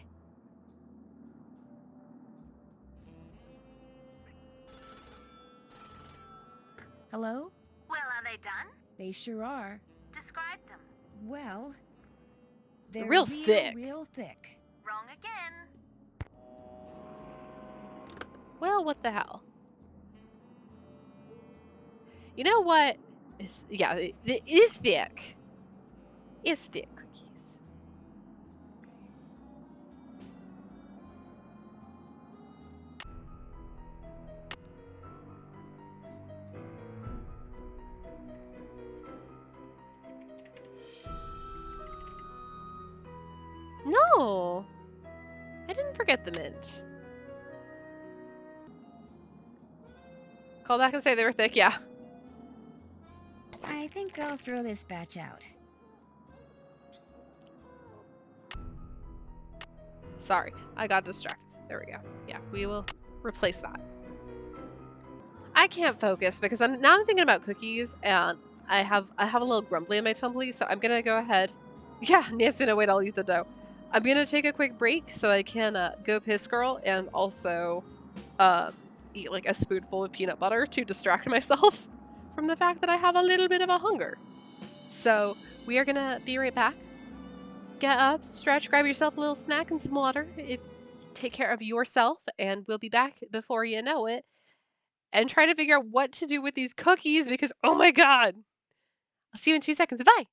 Hello? Well, are they done? They sure are. Describe them. Well, they're Real thick. real thick. Wrong again. Well, what the hell? You know what? Yeah, it is thick. It's thick cookies. No! I didn't forget the mint. Call back and say they were thick, yeah. I think I'll throw this batch out. Sorry, I got distracted. There we go. Yeah, we will replace that. I can't focus because I'm thinking about cookies, and I have a little grumbly in my tumbly, so I'm gonna go ahead. Yeah, Nancy, no wait, I'll eat the dough. I'm gonna take a quick break so I can go piss girl and also eat like a spoonful of peanut butter to distract myself from the fact that I have a little bit of a hunger. So we are gonna be right back. Get up, stretch, grab yourself a little snack and some water. Take care of yourself, and we'll be back before you know it. And try to figure out what to do with these cookies because, oh my god! I'll see you in 2 seconds. Bye!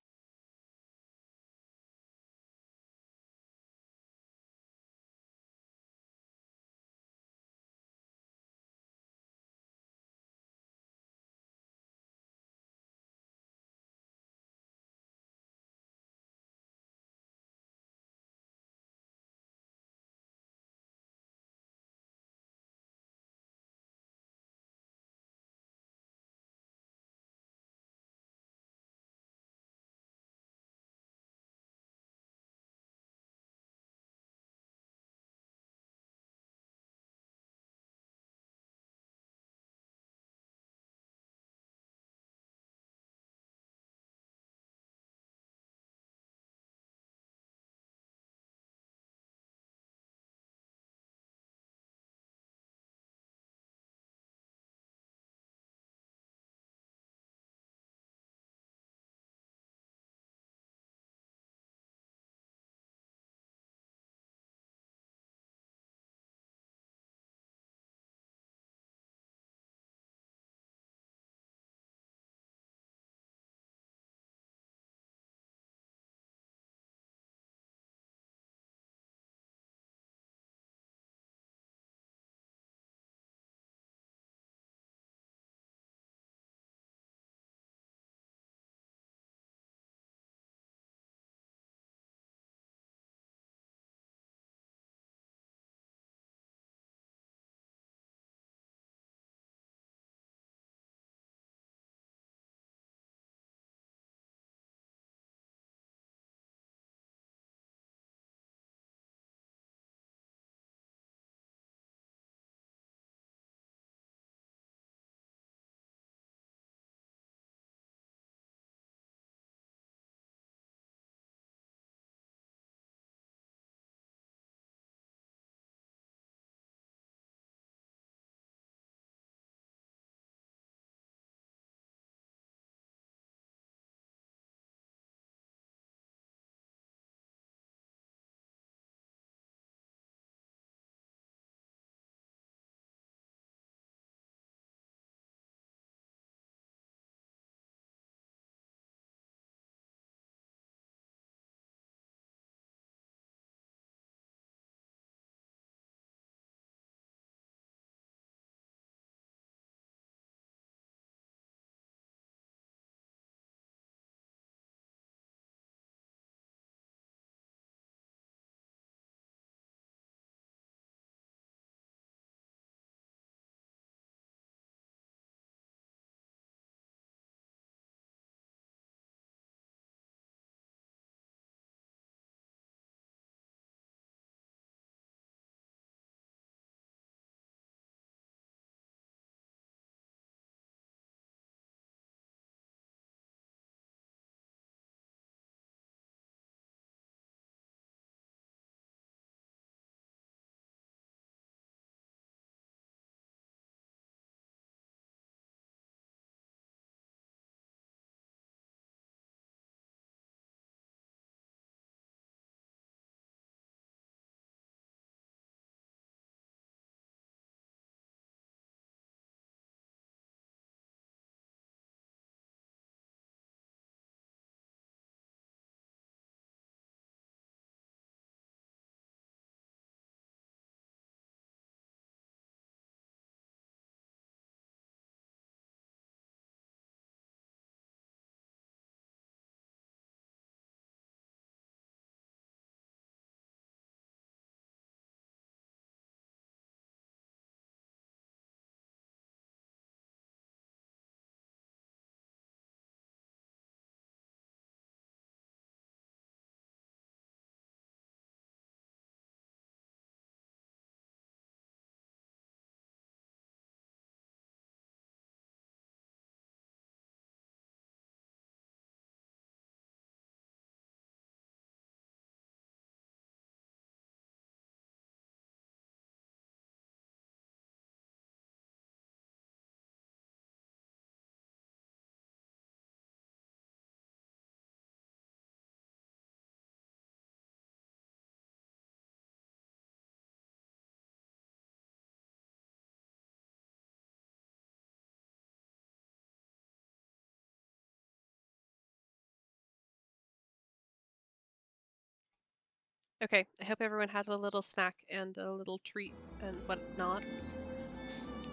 Okay, I hope everyone had a little snack and a little treat and whatnot.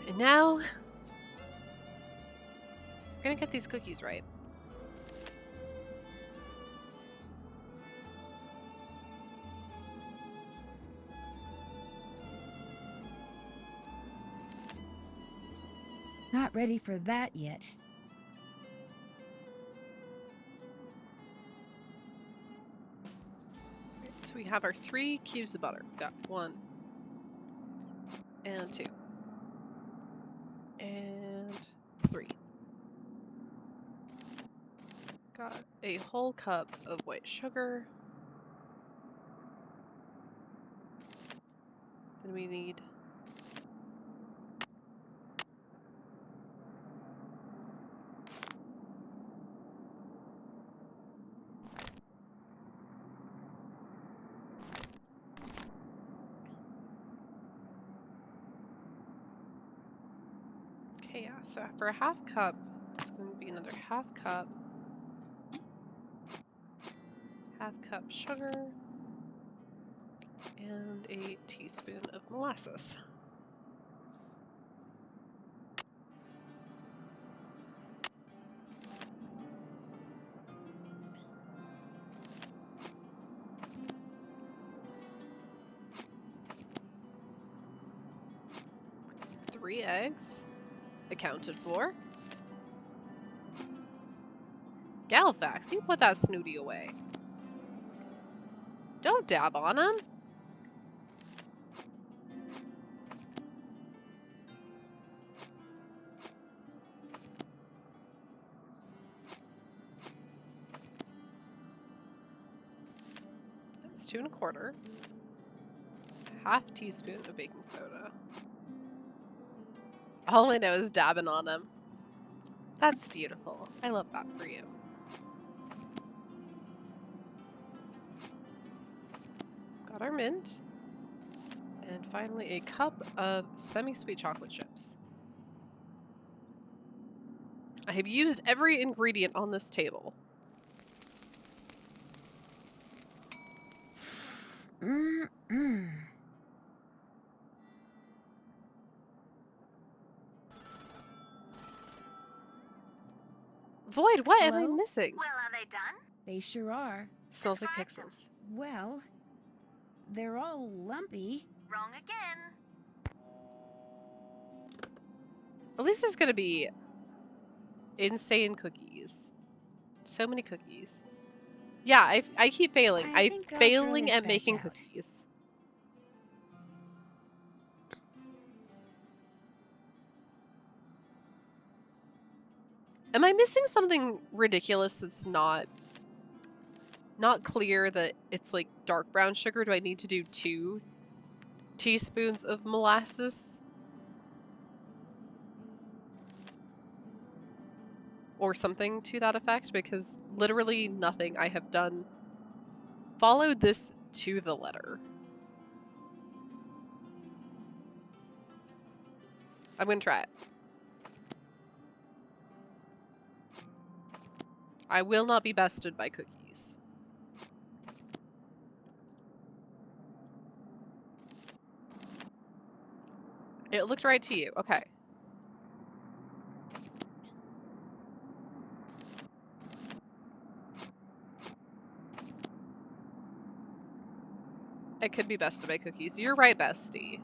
And now, we're gonna get these cookies right. Not ready for that yet. So we have our 3 cubes of butter. Got 1 and 2 and 3. Got a whole cup of white sugar. Then we need 'kay, yeah, so for a half cup, it's going to be another half cup sugar, and a teaspoon of molasses. Three eggs, accounted for. Galifax, you put that snooty away. Don't dab on him. That's 2 1/4. Half teaspoon of baking soda. All I know is dabbing on him. That's beautiful. I love that for you. Got our mint. And finally a cup of semi-sweet chocolate chips. I have used every ingredient on this table. Void, what am I missing? Well, are they done? They sure are. Smells like pixels. Well, they're all lumpy. Wrong again. At least there's gonna be insane cookies. So many cookies. Yeah, I keep failing. I'm failing at making cookies. Am I missing something ridiculous that's not clear that it's like dark brown sugar? Do I need to do 2 teaspoons of molasses? Or something to that effect? Because literally nothing I have done followed this to the letter. I'm gonna try it. I will not be bested by cookies. It looked right to you. Okay. I could be bested by cookies. You're right, bestie.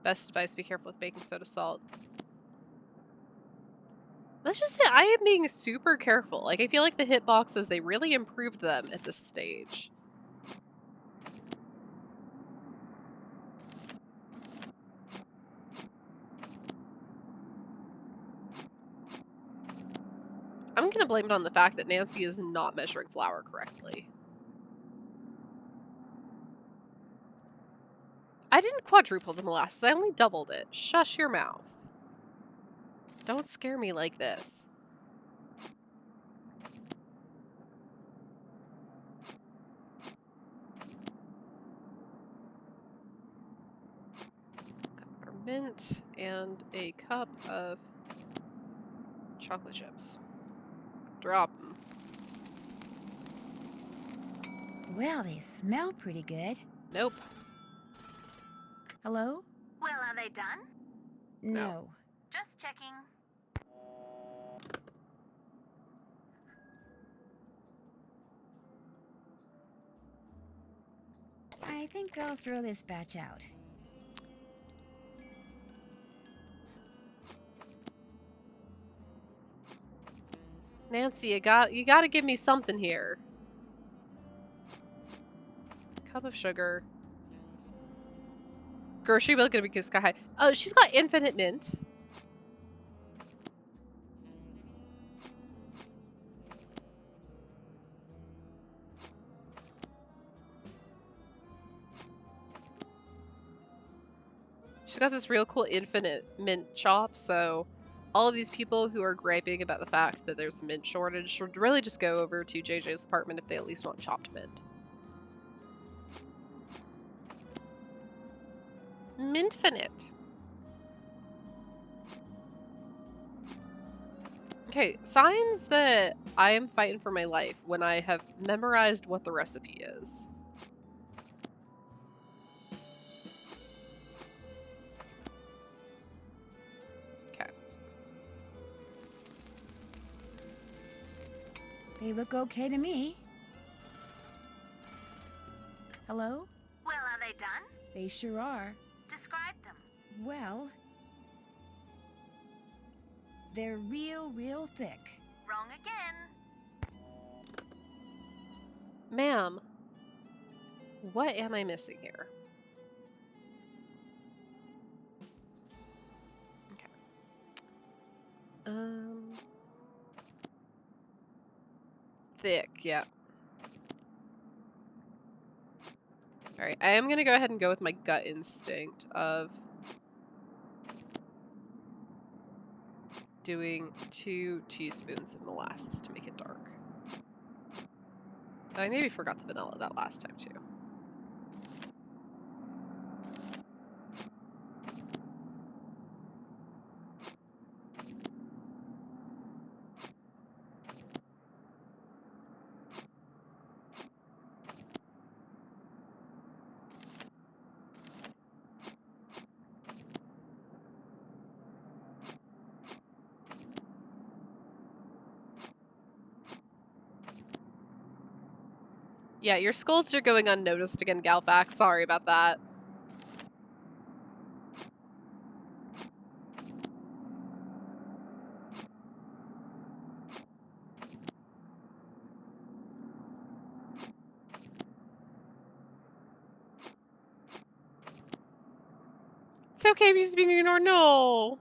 Best advice, be careful with baking soda salt. Let's just say I am being super careful. Like, I feel like the hitboxes, they really improved them at this stage. I'm gonna blame it on the fact that Nancy is not measuring flour correctly. I didn't quadruple the molasses, I only doubled it. Shush your mouth. Don't scare me like this. mint and a cup of chocolate chips. Drop them. Well, they smell pretty good. Nope. Hello? Well, are they done? No. Just checking. I think I'll throw this batch out. Nancy, you gotta give me something here. Cup of sugar. Grocery bill gonna be sky high. Oh, she's got infinite mint. She's got this real cool infinite mint shop, so all of these people who are griping about the fact that there's a mint shortage should really just go over to JJ's apartment if they at least want chopped mint. Mintfinite. Okay, signs that I am fighting for my life when I have memorized what the recipe is. Okay. They look okay to me. Hello? Well, are they done? They sure are. Describe them. Well, they're real thick. Wrong again. Ma'am, what am I missing here? Okay. Thick, yeah. Alright, I am gonna go ahead and go with my gut instinct of doing 2 teaspoons of molasses to make it dark. I maybe forgot the vanilla that last time too. Yeah, your scolds are going unnoticed again, Galfax. Sorry about that. It's okay if you just being ignored. No.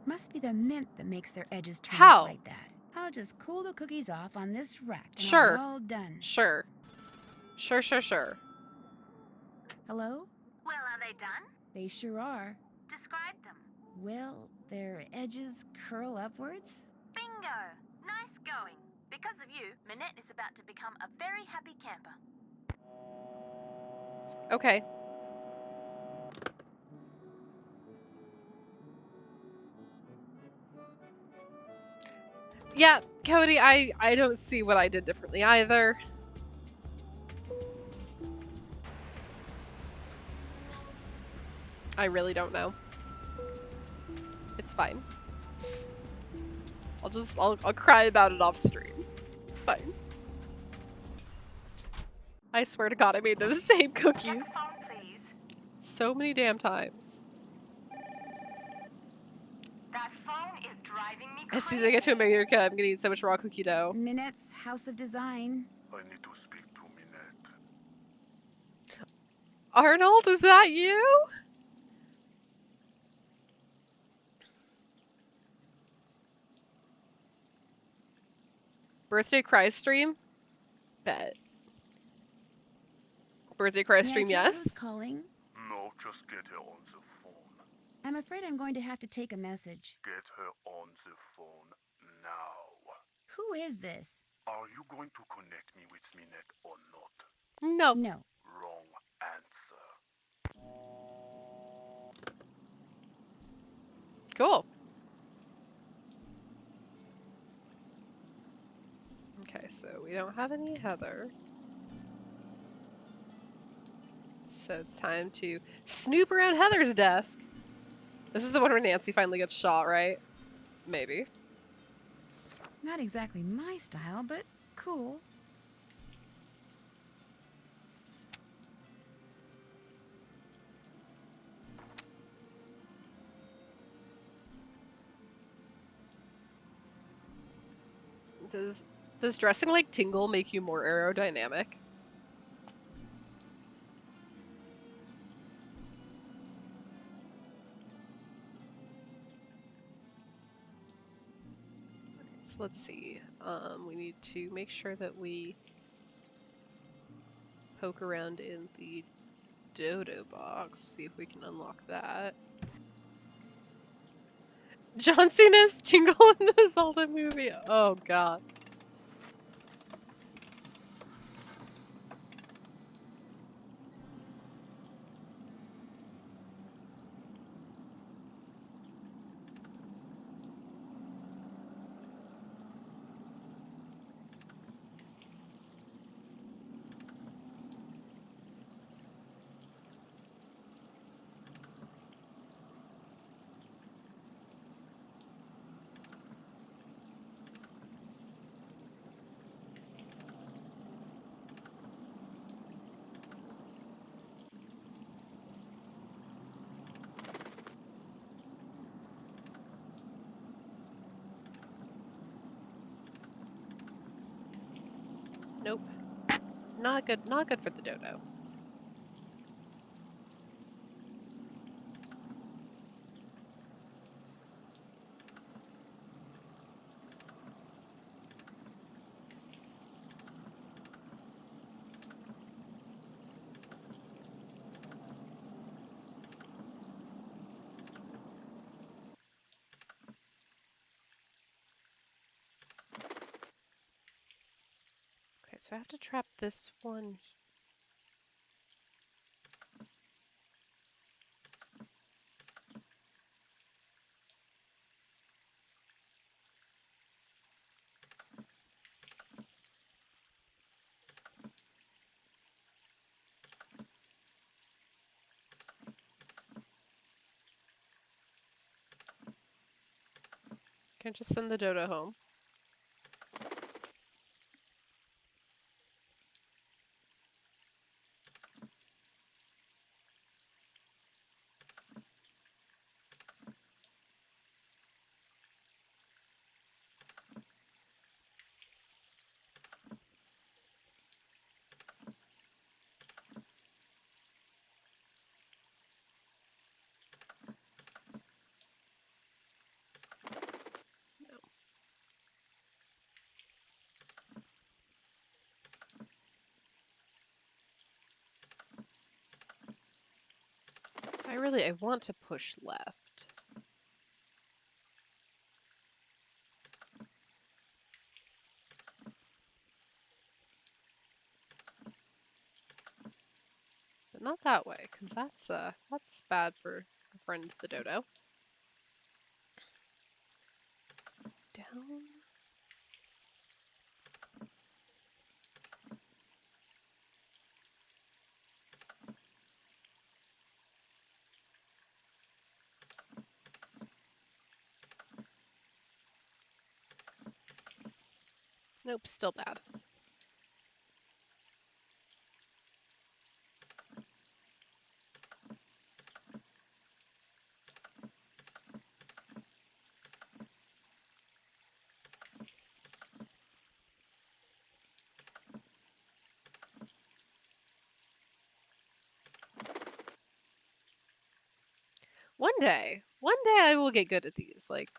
Must be the mint that makes their edges turn How? up like that. I'll just cool the cookies off on this rack and Sure. I'll be all done. Sure. Sure. Hello? Well, are they done? They sure are. Describe them. Well, their edges curl upwards. Bingo! Nice going. Because of you, Minette is about to become a very happy camper. Okay. Yeah, Cody, I don't see what I did differently either. I really don't know. It's fine. I'll cry about it off stream. It's fine. I swear to God, I made those same cookies so many damn times. That phone is driving me As soon as I get to America, I'm gonna eat so much raw cookie dough. Minette's House of Design. I need to speak to Minette. Arnold, is that you? Birthday cry stream? Bet. Birthday cry stream, May I tell yes? who's calling? No, just get her on the phone. I'm afraid I'm going to have to take a message. Get her on the phone now. Who is this? Are you going to connect me with Minette or not? No. No. Wrong Cool. Okay, so we don't have any Heather. So it's time to snoop around Heather's desk. This is the one where Nancy finally gets shot, right? Maybe. Not exactly my style, but cool. Does dressing like Tingle make you more aerodynamic? So let's see. We need to make sure that we poke around in the dodo box, see if we can unlock that. John Cena's Tingle in the Zelda movie. Oh god. Nope. Not good for the dodo. Okay, so I have to trap this one. Can I just send the dodo home? No. So I want to push left. But not that way, because that's bad for our friend the dodo. Down. Nope, still bad. One day I will get good at these. Like,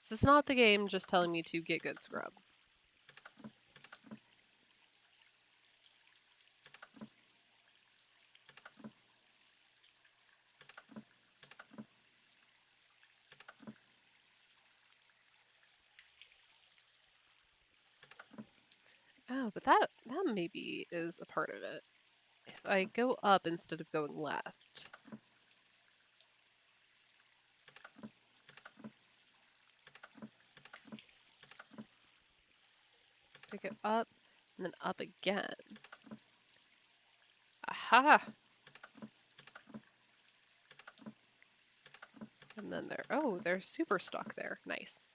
this is not the game just telling me to get good, scrub. Oh, but that maybe is a part of it. If I go up instead of going left. We go up, and then up again. Aha! And then they're super stuck there. Nice.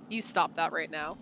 You stop that right now.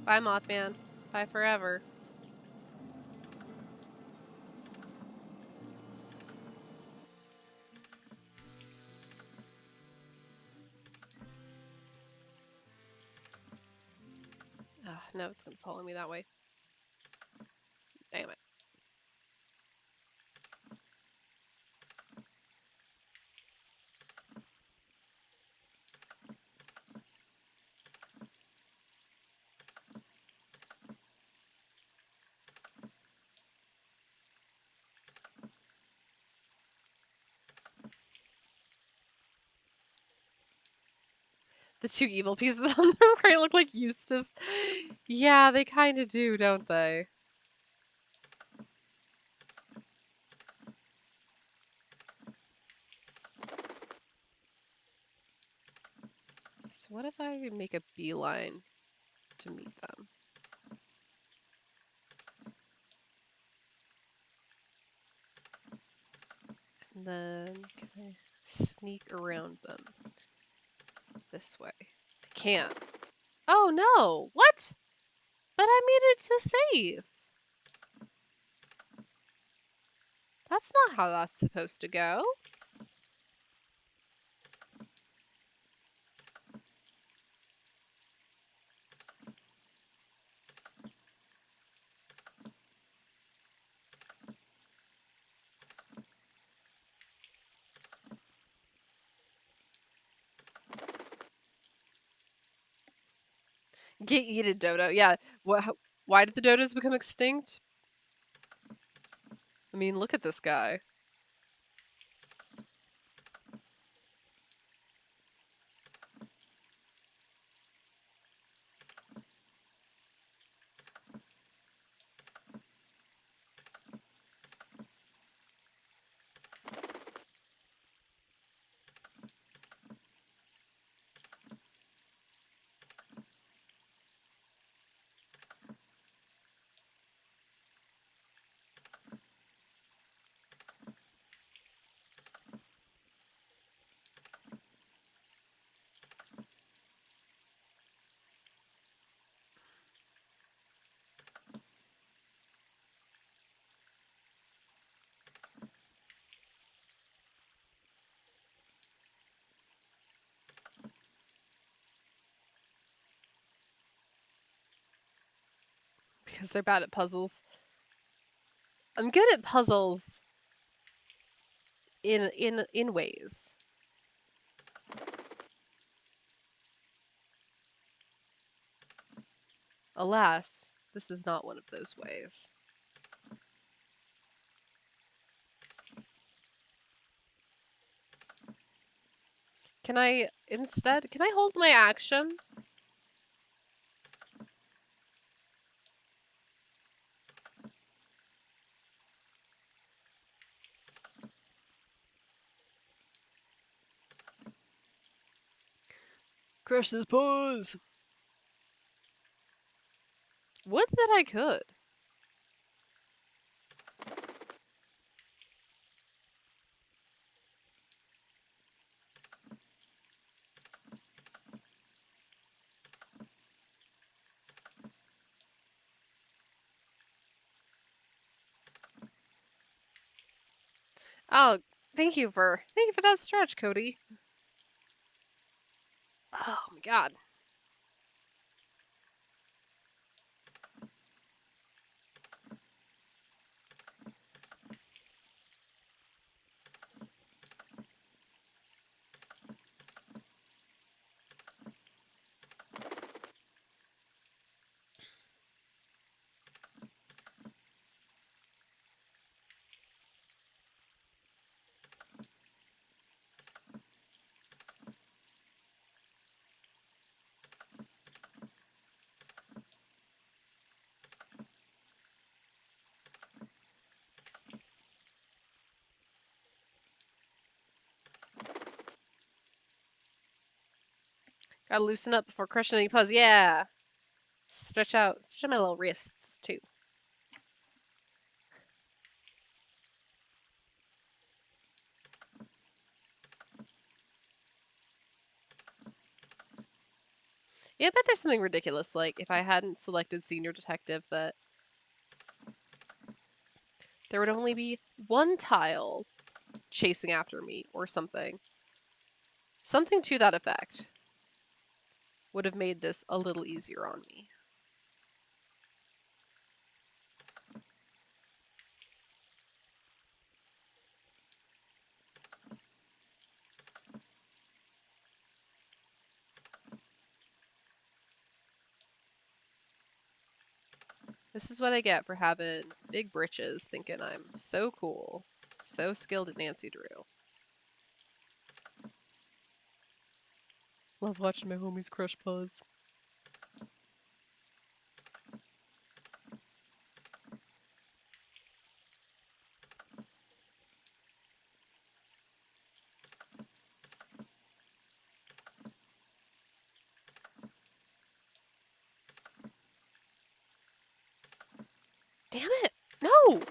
Bye, Mothman. Bye forever. No, it's gonna follow me that way. Damn it. The two evil pieces on the right look like Eustace. Yeah, they kind of do, don't they? So what if I make a beeline to meet them? And then can I sneak around them this way? I can't. Oh no! What? But I made it to save. That's not how that's supposed to go. Get eaten, dodo. Yeah. Why did the dodos become extinct? I mean, look at this guy. Because they're bad at puzzles. I'm good at puzzles in ways. Alas, this is not one of those ways. Can I hold my action? Crush this pose! Would that I could. Oh, thank you for that stretch, Cody. Oh my god. Gotta loosen up before crushing any paws. Yeah. Stretch out my little wrists too. Yeah, I bet there's something ridiculous, like if I hadn't selected senior detective, that there would only be one tile chasing after me or something. Something to that effect would have made this a little easier on me. This is what I get for having big britches, thinking I'm so cool, so skilled at Nancy Drew. Love watching my homies crush paws. Damn it! No!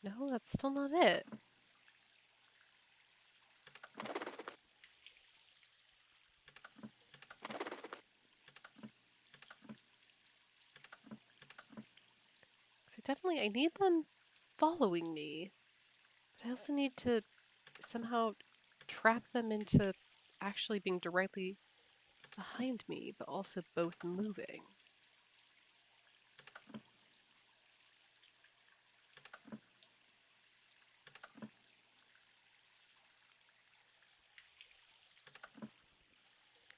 No, that's still not it. I need them following me, but I also need to somehow trap them into actually being directly behind me, but also both moving.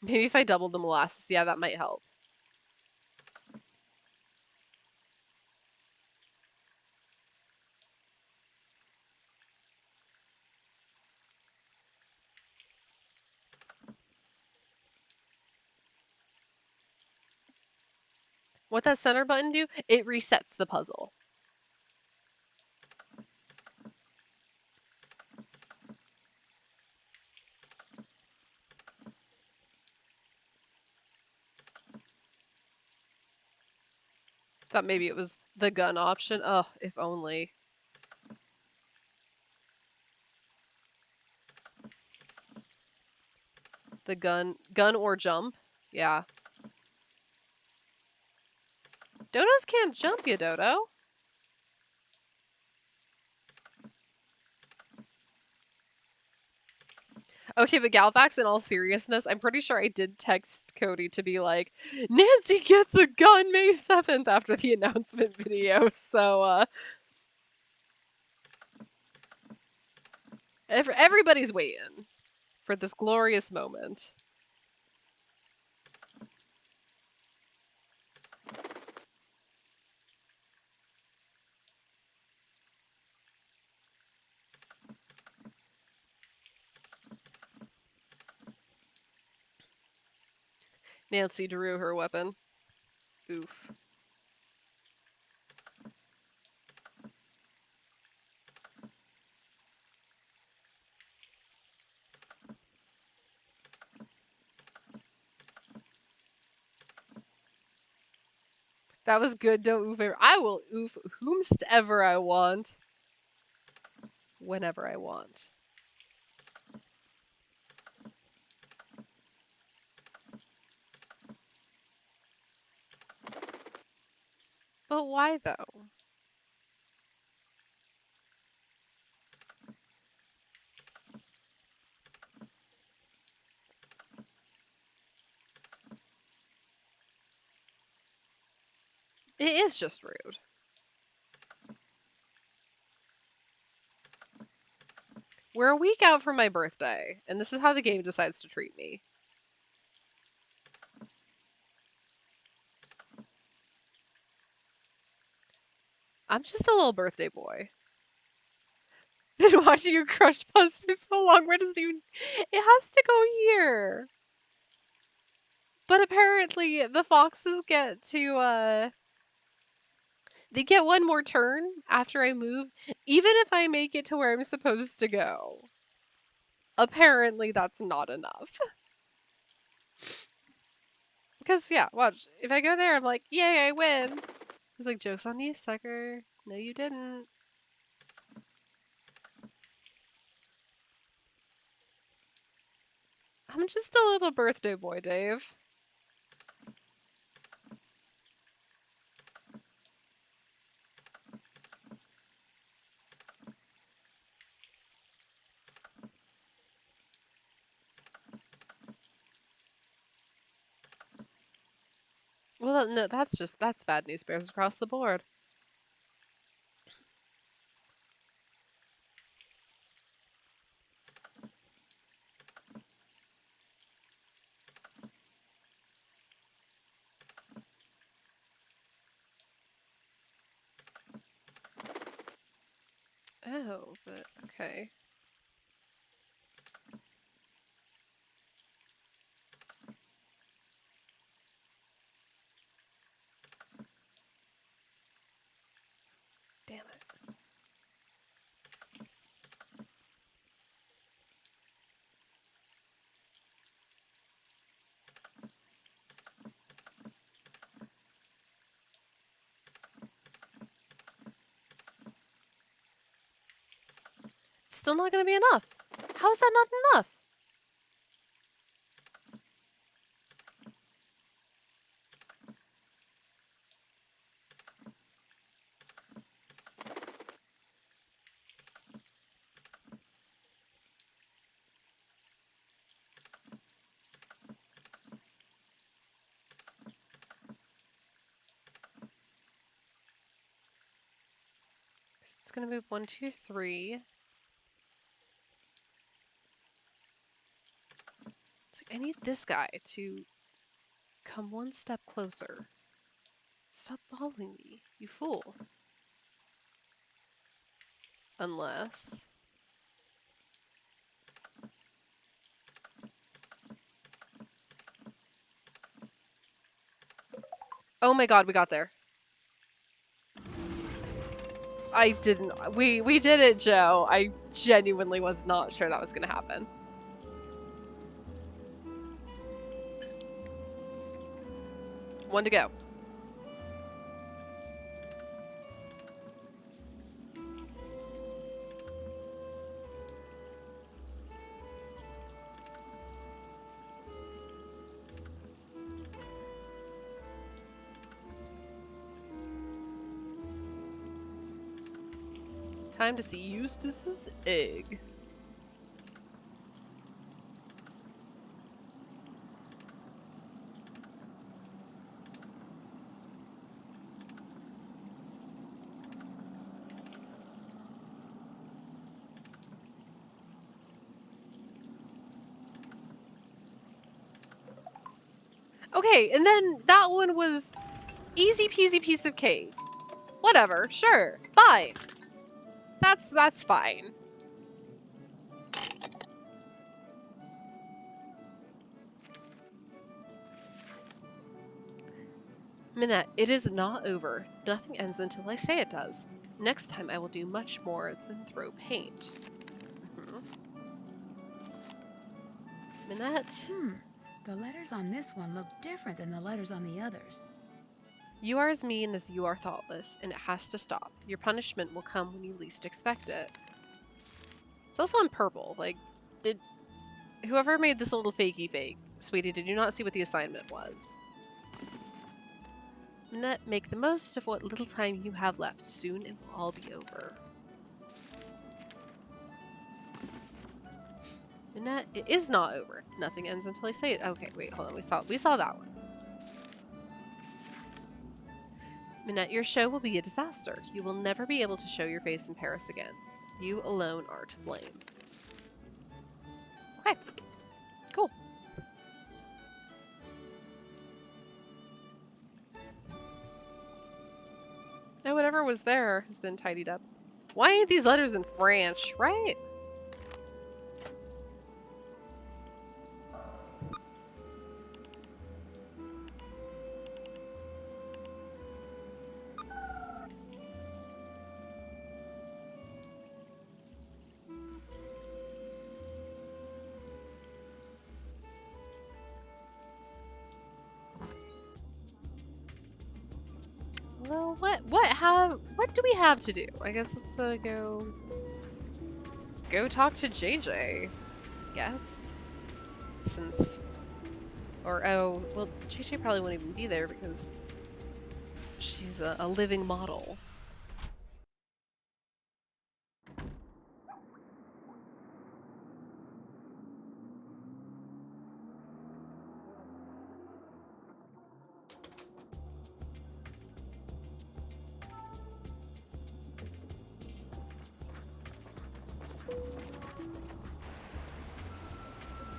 Maybe if I doubled the molasses, yeah, that might help. What that center button do? It resets the puzzle. Thought maybe it was the gun option. Ugh, if only. The gun or jump. Yeah. Dodos can't jump, you dodo. Okay, but Galvax, in all seriousness, I'm pretty sure I did text Cody to be like, Nancy gets a gun May 7th after the announcement video, so, everybody's waiting for this glorious moment. Nancy drew her weapon. Oof. That was good, don't oof ever. I will oof whomstever I want. Whenever I want. But why, though? It is just rude. We're a week out from my birthday, and this is how the game decides to treat me. I'm just a little birthday boy. Been watching your crush buzz for so long, where does it even... It has to go here! But apparently, the foxes get to, they get one more turn after I move, even if I make it to where I'm supposed to go. Apparently, that's not enough. Because, yeah, watch. If I go there, I'm like, yay, I win! He's like, joke's on you, sucker. No, you didn't. I'm just a little birthday boy, Dave. Well, no, that's bad news bears across the board. Oh, but okay. Damn it. Still not gonna be enough. How is that not enough? It's gonna move 1, 2, 3. It's like, I need this guy to come one step closer. Stop following me, you fool. Unless... Oh my god, we got there. I didn't... We did it, Joe. I genuinely was not sure that was gonna happen. One to go. Time to see Eustace's egg. Okay, and then that one was easy peasy piece of cake. Whatever, sure, fine. That's fine. Minette, it is not over. Nothing ends until I say it does. Next time I will do much more than throw paint. Minette? The letters on this one look different than the letters on the others. You are as mean as you are thoughtless, and it has to stop. Your punishment will come when you least expect it. It's also in purple. Like, did whoever made this little fakey fake, sweetie, did you not see what the assignment was? Minette, make the most of what little time you have left. Soon it will all be over. Minette, it is not over. Nothing ends until I say it. Okay, wait, hold on. We saw that one. Minette, your show will be a disaster. You will never be able to show your face in Paris again. You alone are to blame. Okay. Cool. Now whatever was there has been tidied up. Why ain't these letters in French, right? Well, what do we have to do? I guess let's go talk to JJ, I guess. Since, or oh, well, JJ probably won't even be there because she's a living model.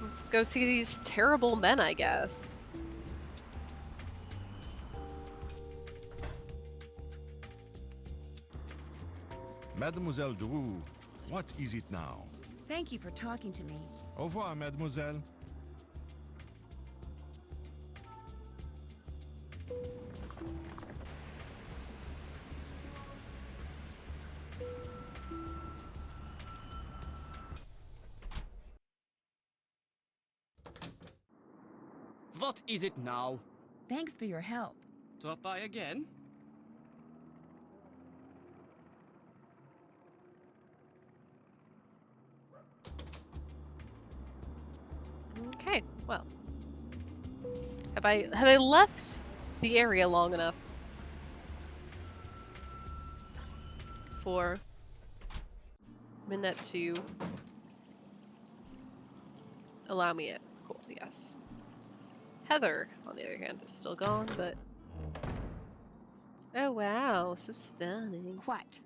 Let's go see these terrible men, I guess. Mademoiselle Drew, what is it now? Thank you for talking to me. Au revoir, mademoiselle. What is it now? Thanks for your help. Drop by again? Okay, well. Have I left the area long enough for Minette to allow me it? Cool, yes. Heather, on the other hand, is still gone, but... Oh wow, so stunning. What?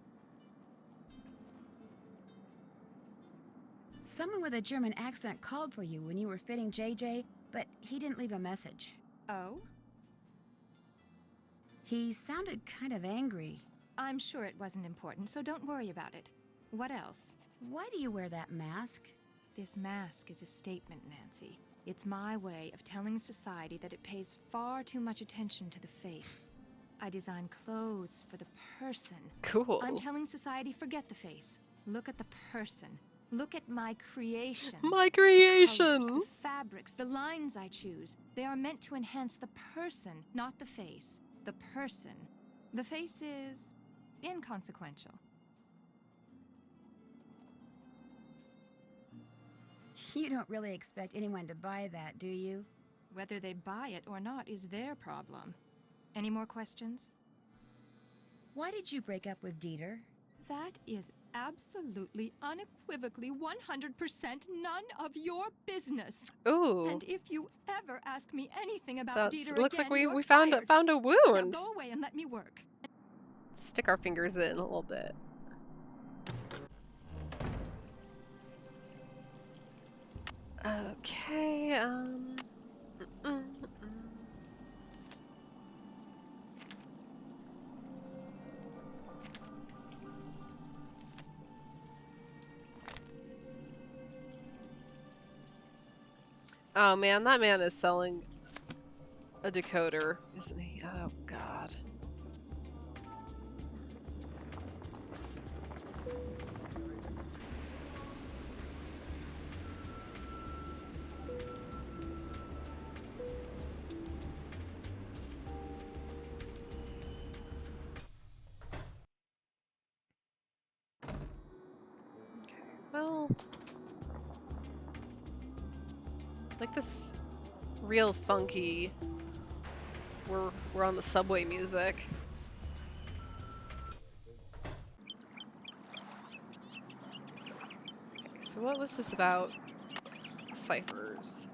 Someone with a German accent called for you when you were fitting JJ, but he didn't leave a message. Oh? He sounded kind of angry. I'm sure it wasn't important, so don't worry about it. What else? Why do you wear that mask? This mask is a statement, Nancy. It's my way of telling society that it pays far too much attention to the face. I design clothes for the person. Cool. I'm telling society, forget the face. Look at the person. Look at my creations. My creation! The colors, the fabrics, the lines I choose. They are meant to enhance the person, not the face. The person. The face is inconsequential. You don't really expect anyone to buy that, do you? Whether they buy it or not is their problem. Any more questions? Why did you break up with Dieter? That is absolutely, unequivocally, 100% none of your business. Ooh. And if you ever ask me anything about That's, Dieter looks again, like you're we found fired. a wound. Now go away and let me work. Stick our fingers in a little bit. Okay, Oh man, that man is selling a decoder, isn't he? Oh god. Well, like this real funky. We're on the subway music. Okay, so what was this about? Ciphers.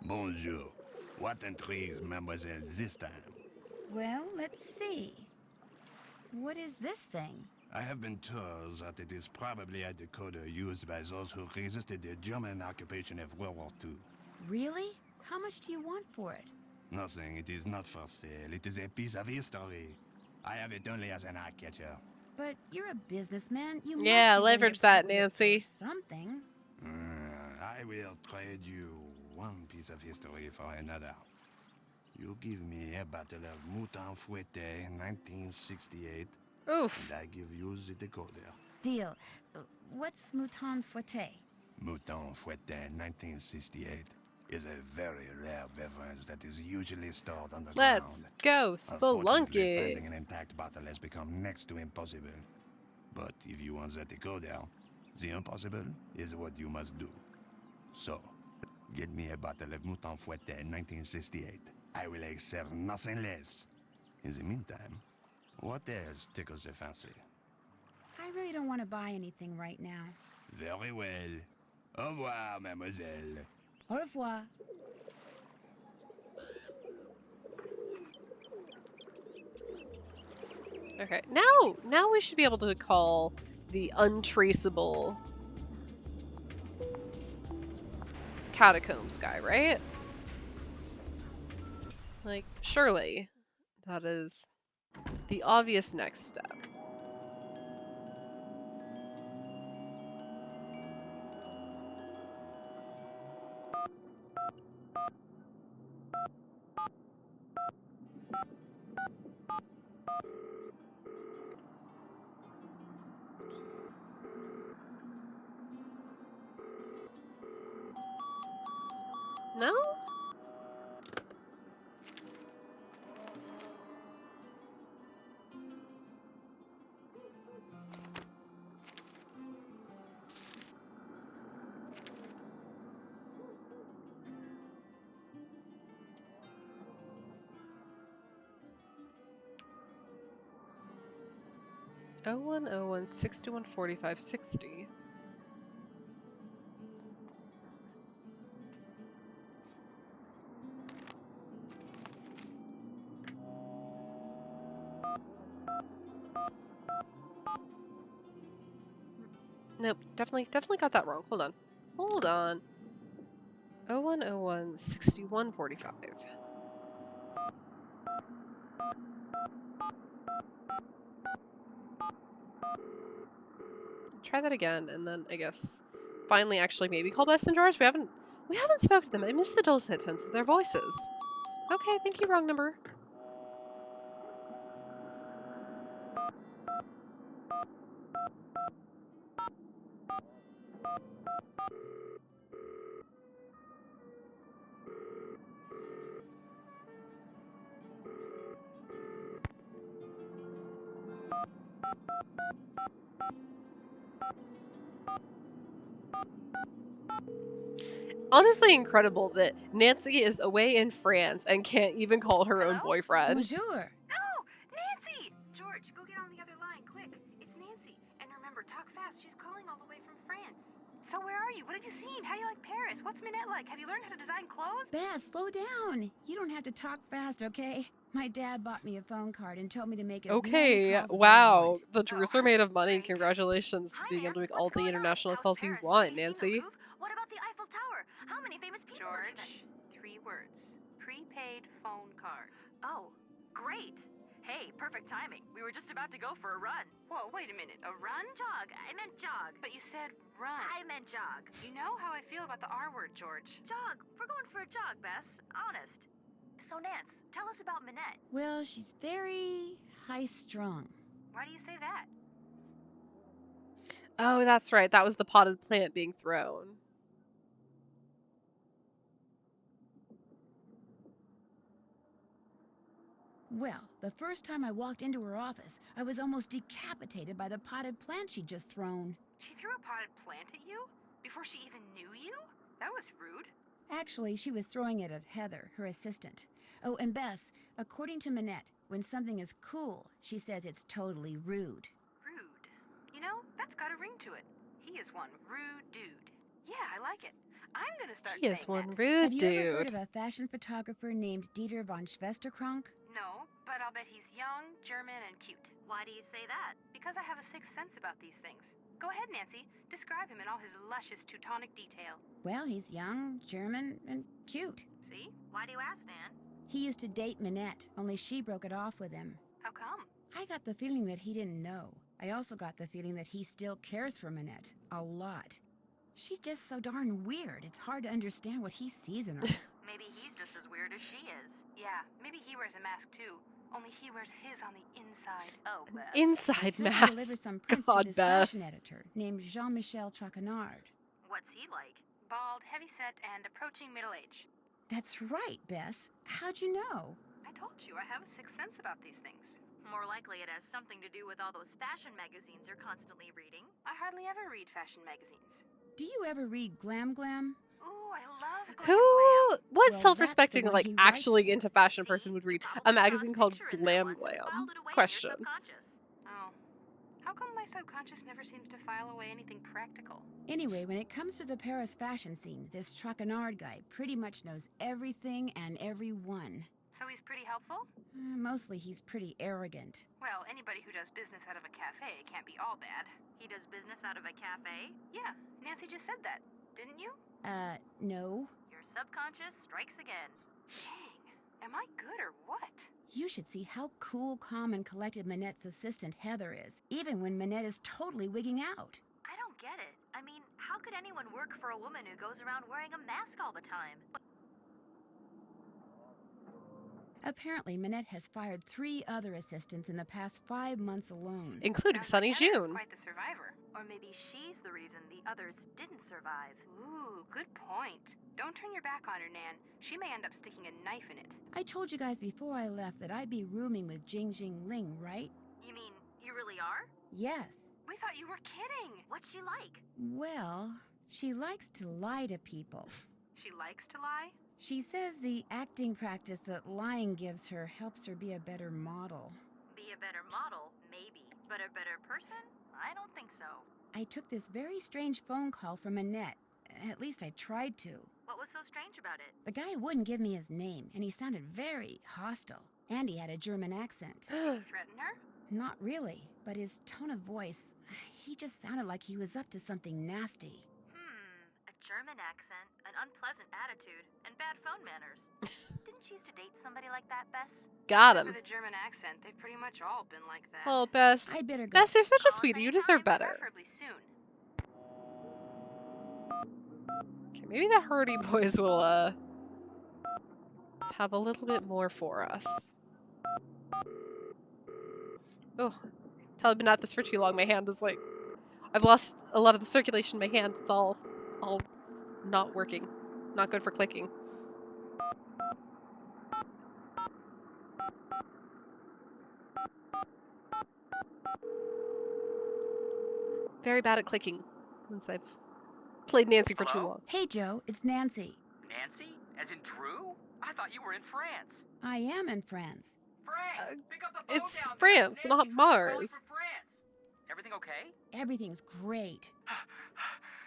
Bonjour. What intrigues mademoiselle this time? Well, let's see. What is this thing? I have been told that it is probably a decoder used by those who resisted the German occupation of World War II. Really? How much do you want for it? Nothing. It is not for sale. It is a piece of history. I have it only as an eye catcher. But you're a businessman. You Yeah, must be willing leverage to that, part with it Nancy. for something. I will trade you one piece of history for another. You give me a bottle of Mouton Fouetté 1968, Oof. and I give you the decoder. Deal. What's Mouton Fouetté? Mouton Fouetté 1968 is a very rare beverage that is usually stored underground. Let's go Unfortunately, spelunky. finding an intact bottle has become next to impossible. But if you want the decoder, the impossible is what you must do. So, get me a bottle of Mouton Fouetté 1968. I will accept nothing less. In the meantime, what else tickles the fancy? I really don't want to buy anything right now. Very well. Au revoir, mademoiselle. Au revoir. Okay, now we should be able to call the untraceable catacombs guy, right? Like, surely that is the obvious next step. No? Oh 0101 61 45 60. Nope, definitely got that wrong. Hold on. 0101 61 45. Try that again, and then I guess finally actually maybe call Best in Drawers. We haven't spoken to them. I miss the dulcet tones of their voices. Okay, thank you, wrong number. Honestly incredible that Nancy is away in France and can't even call her own boyfriend. Bonjour. No! Nancy! George, go get on the other line, quick. It's Nancy. And remember, talk fast. She's calling all the way from France. So where are you? What have you seen? How do you like Paris? What's Minette like? Have you learned how to design clothes? Bess, slow down. You don't have to talk fast, okay? My dad bought me a phone card and told me to make as many Okay, calls as I wow. want. The Drews are made of money. Congratulations being able to make all the international calls you want, Nancy. What about the Eiffel Tower? How many famous people George, 3 words. Prepaid phone card. Oh, great. Hey, perfect timing. We were just about to go for a run. Whoa, wait a minute. A run? Jog. I meant jog. But you said run. I meant jog. You know how I feel about the R word, George. Jog. We're going for a jog, Bess. Honest. So, Nance, tell us about Minette. Well, she's very high-strung. Why do you say that? Oh, that's right. That was the potted plant being thrown. Well, the first time I walked into her office, I was almost decapitated by the potted plant she'd just thrown. She threw a potted plant at you? Before she even knew you? That was rude. Actually, she was throwing it at Heather, her assistant. Oh, and Bess, according to Minette, when something is cool, she says it's totally rude. Rude. You know, that's got a ring to it. He is one rude dude. Yeah, I like it. I'm gonna start He saying is one that. rude Have you dude. ever heard of a fashion photographer named Dieter von Schwesterkrank? No, but I'll bet he's young, German, and cute. Why do you say that? Because I have a sixth sense about these things. Go ahead, Nancy. Describe him in all his luscious Teutonic detail. Well, he's young, German, and cute. See? Why do you ask, Nan? He used to date Minette, only she broke it off with him. How come? I got the feeling that he didn't know. I also got the feeling that he still cares for Minette. A lot. She's just so darn weird, it's hard to understand what he sees in her. Maybe he's just as weird as she is. Yeah, maybe he wears a mask too. Only he wears his on the inside. Oh, Beth. Inside I had to deliver mask. some prints God, to this Bess. fashion editor named Jean-Michel Traquenard. What's he like? Bald, heavy-set, and approaching middle age. That's right, Bess. How'd you know? I told you, I have a sixth sense about these things. More likely it has something to do with all those fashion magazines you're constantly reading. I hardly ever read fashion magazines. Do you ever read Glam Glam? Ooh, I love glam Who, glam. what Well, self-respecting, that's the one like, he writes actually for. into fashion person would read a magazine called Glam Glam? Filed it away in Question. your subconscious. Oh. How come my subconscious never seems to file away anything practical? Anyway, when it comes to the Paris fashion scene, this Traquenard guy pretty much knows everything and everyone. So he's pretty helpful? Mostly he's pretty arrogant. Well, anybody who does business out of a cafe can't be all bad. He does business out of a cafe? Yeah, Nancy just said that, didn't you? No. Your subconscious strikes again. Dang, am I good or what? You should see how cool, calm, and collected Minette's assistant Heather is, even when Minette is totally wigging out. I don't get it. I mean, how could anyone work for a woman who goes around wearing a mask all the time? Apparently, Minette has fired 3 other assistants in the past 5 months alone. Including Sunny June. Quite the survivor. Or maybe she's the reason the others didn't survive. Ooh, good point. Don't turn your back on her, Nan. She may end up sticking a knife in it. I told you guys before I left that I'd be rooming with Jing Ling, right? You mean, you really are? Yes. We thought you were kidding. What's she like? Well, she likes to lie to people. She likes to lie? She says the acting practice that lying gives her helps her be a better model. Be a better model, maybe. But a better person? I don't think so. I took this very strange phone call from Annette. At least I tried to. What was so strange about it? The guy wouldn't give me his name, and he sounded very hostile. And he had a German accent. Did you threaten her? Not really, but his tone of voice, he just sounded like he was up to something nasty. A German accent, an unpleasant attitude, and bad phone manners. Didn't you used to date somebody like that, Bess? Got him. With a German accent, they've pretty much all been like that. Oh, Bess. I'd better go. Bess, you're such a sweetie. You deserve better. Preferably soon. Okay, maybe the Hardy Boys will, have a little bit more for us. Oh, tell I've been at this for too long. My hand is like, I've lost a lot of the circulation in my hand. It's all not working. Not good for clicking. Very bad at clicking once I've played Nancy for too Hello? long. Hey, Joe, it's Nancy. Nancy? As in Drew? I thought you were in France. I am in France. Frank, pick up the phone It's down there. France, It's Nancy not calling Mars. from France. Everything okay? Everything's great.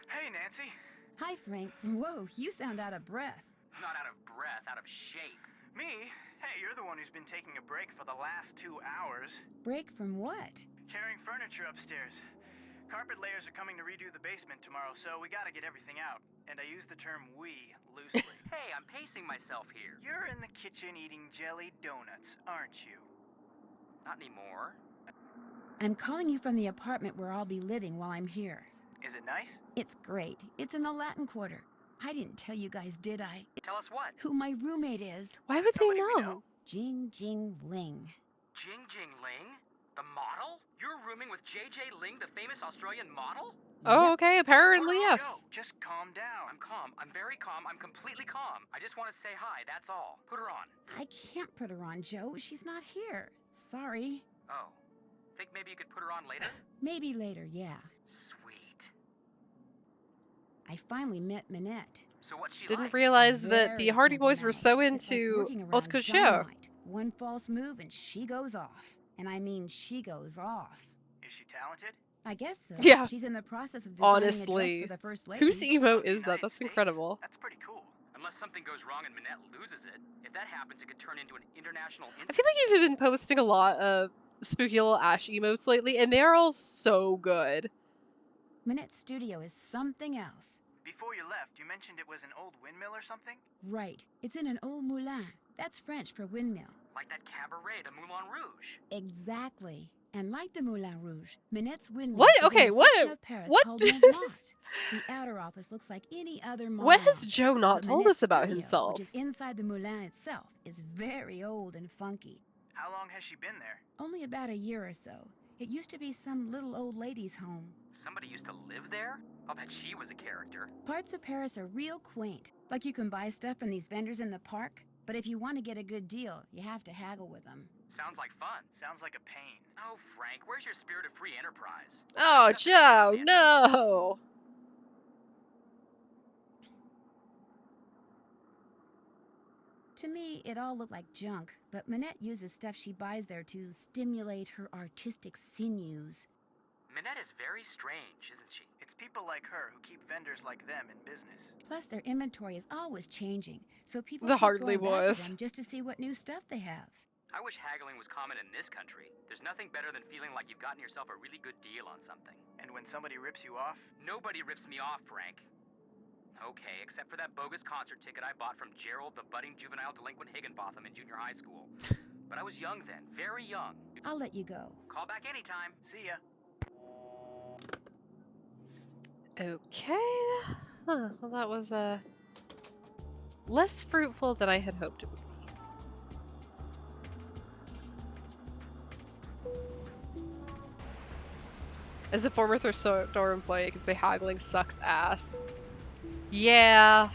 Hey, Nancy. Hi, Frank. Whoa, you sound out of breath. Not out of breath, out of shape. Me? Hey, you're the one who's been taking a break for the last 2 hours. Break from what? Carrying furniture upstairs. Carpet layers are coming to redo the basement tomorrow, so we gotta get everything out. And I use the term we loosely. Hey, I'm pacing myself here. You're in the kitchen eating jelly donuts, aren't you? Not anymore. I'm calling you from the apartment where I'll be living while I'm here. Is it nice? It's great. It's in the Latin Quarter. I didn't tell you guys, did I? Tell us what? Who my roommate is. Why would they know? Jing Jing Ling. Jing Jing Ling? The model? You're rooming with JJ Ling, the famous Australian model? Oh, okay, apparently yes. Joe, just calm down. I'm calm. I'm very calm. I'm completely calm. I just want to say hi, that's all. Put her on. I can't put her on, Joe. She's not here. Sorry. Oh. Think maybe you could put her on later? Maybe later, yeah. Sweet. I finally met Minette. So what's she Didn't like? realize that the Very Hardy Boys were so temperamental. It's like into working around Haute Couture. dynamite. One false move and she goes off. And I mean she goes off. Is she talented? I guess so. Yeah. She's in the process of designing a Honestly, dress for the First Lady. whose emote is that? That's incredible. That's pretty cool. Unless something goes wrong and Minette loses it. If that happens, it could turn into an international I incident. feel like you've been posting a lot of spooky little Ash emotes lately, and they're all so good. Minette's studio is something else. Before you left, you mentioned it was an old windmill or something? Right. It's in an old moulin. That's French for windmill. Like that cabaret, the Moulin Rouge. Exactly. And like the Moulin Rouge, Minette's windmill What? is Okay, in a what? section of Paris What called is- Montmartre. The outer office looks like any other modern What has office, Joe not but told Minette's us about studio, himself? which is inside the moulin itself, is very old and funky. How long has she been there? Only about a year or so. It used to be some little old lady's home. Somebody used to live there? I'll bet she was a character. Parts of Paris are real quaint. Like you can buy stuff from these vendors in the park, but if you want to get a good deal, you have to haggle with them. Sounds like fun. Sounds like a pain. Oh, Frank, where's your spirit of free enterprise? Oh, Joe, no! To me, it all looked like junk, but Minette uses stuff she buys there to stimulate her artistic sinews. Minette is very strange, isn't she? It's people like her who keep vendors like them in business. Plus, their inventory is always changing, so people The keep Hardly going back to Boys. them just to see what new stuff they have. I wish haggling was common in this country. There's nothing better than feeling like you've gotten yourself a really good deal on something. And when somebody rips you off? Nobody rips me off, Frank. Okay, except for that bogus concert ticket I bought from Gerald, the budding juvenile delinquent Higginbotham in junior high school. But I was young then, very young. I'll let you go. Call back anytime. See ya. Okay. Huh, well, that was less fruitful than I had hoped it would be. As a former thrift store employee, I can say haggling sucks ass. Yeah.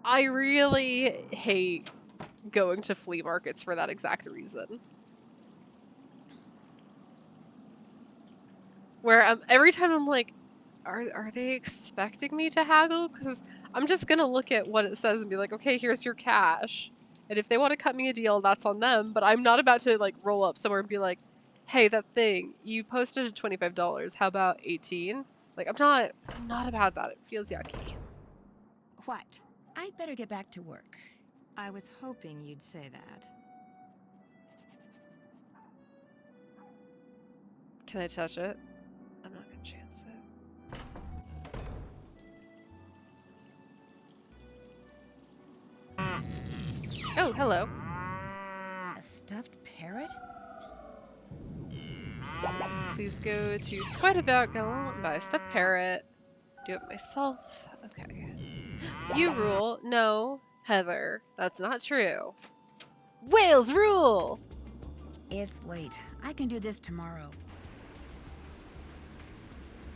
I really hate going to flea markets for that exact reason. Where every time I'm like, are they expecting me to haggle? Because I'm just gonna look at what it says and be like, okay, here's your cash. And if they want to cut me a deal, that's on them. But I'm not about to like roll up somewhere and be like, hey, that thing, you posted at $25. How about 18? Like, I'm not about that. It feels yucky. What? I'd better get back to work. I was hoping you'd say that. Can I touch it? I'm not gonna chance it. Oh, hello. A stuffed parrot? Please go to Squat About Gallant, buy a stuffed parrot. Do it myself. Okay. You rule. No, Heather. That's not true. Whales rule! It's late. I can do this tomorrow.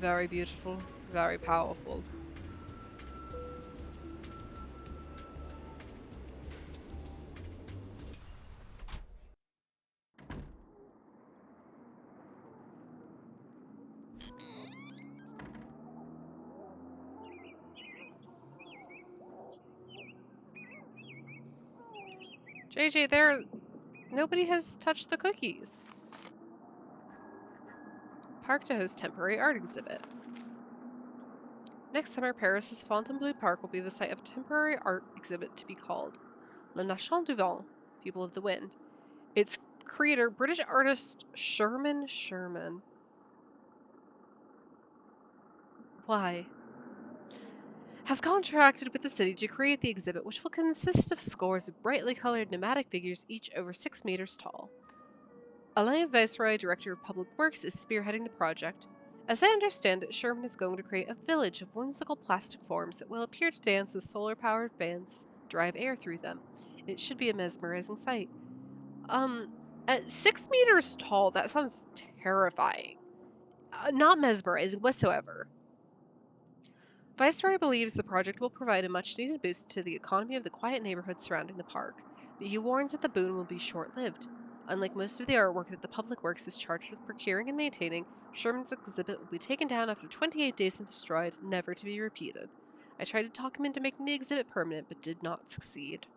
Very beautiful. Very powerful. JJ, nobody has touched the cookies. Park to host temporary art exhibit. Next summer, Paris's Fontainebleau Park will be the site of a temporary art exhibit to be called Le Nation du Vent, People of the Wind. Its creator, British artist Sherman Sherman. Why? Has contracted with the city to create the exhibit, which will consist of scores of brightly colored pneumatic figures, each over 6 meters tall. Alain Viceroy, Director of Public Works, is spearheading the project. As I understand it, Sherman is going to create a village of whimsical plastic forms that will appear to dance as solar-powered fans drive air through them. It should be a mesmerizing sight. At 6 meters tall, that sounds terrifying. Not mesmerizing whatsoever. Viceroy believes the project will provide a much-needed boost to the economy of the quiet neighborhood surrounding the park, but he warns that the boon will be short-lived. Unlike most of the artwork that the Public Works is charged with procuring and maintaining, Sherman's exhibit will be taken down after 28 days and destroyed, never to be repeated. I tried to talk him into making the exhibit permanent, but did not succeed.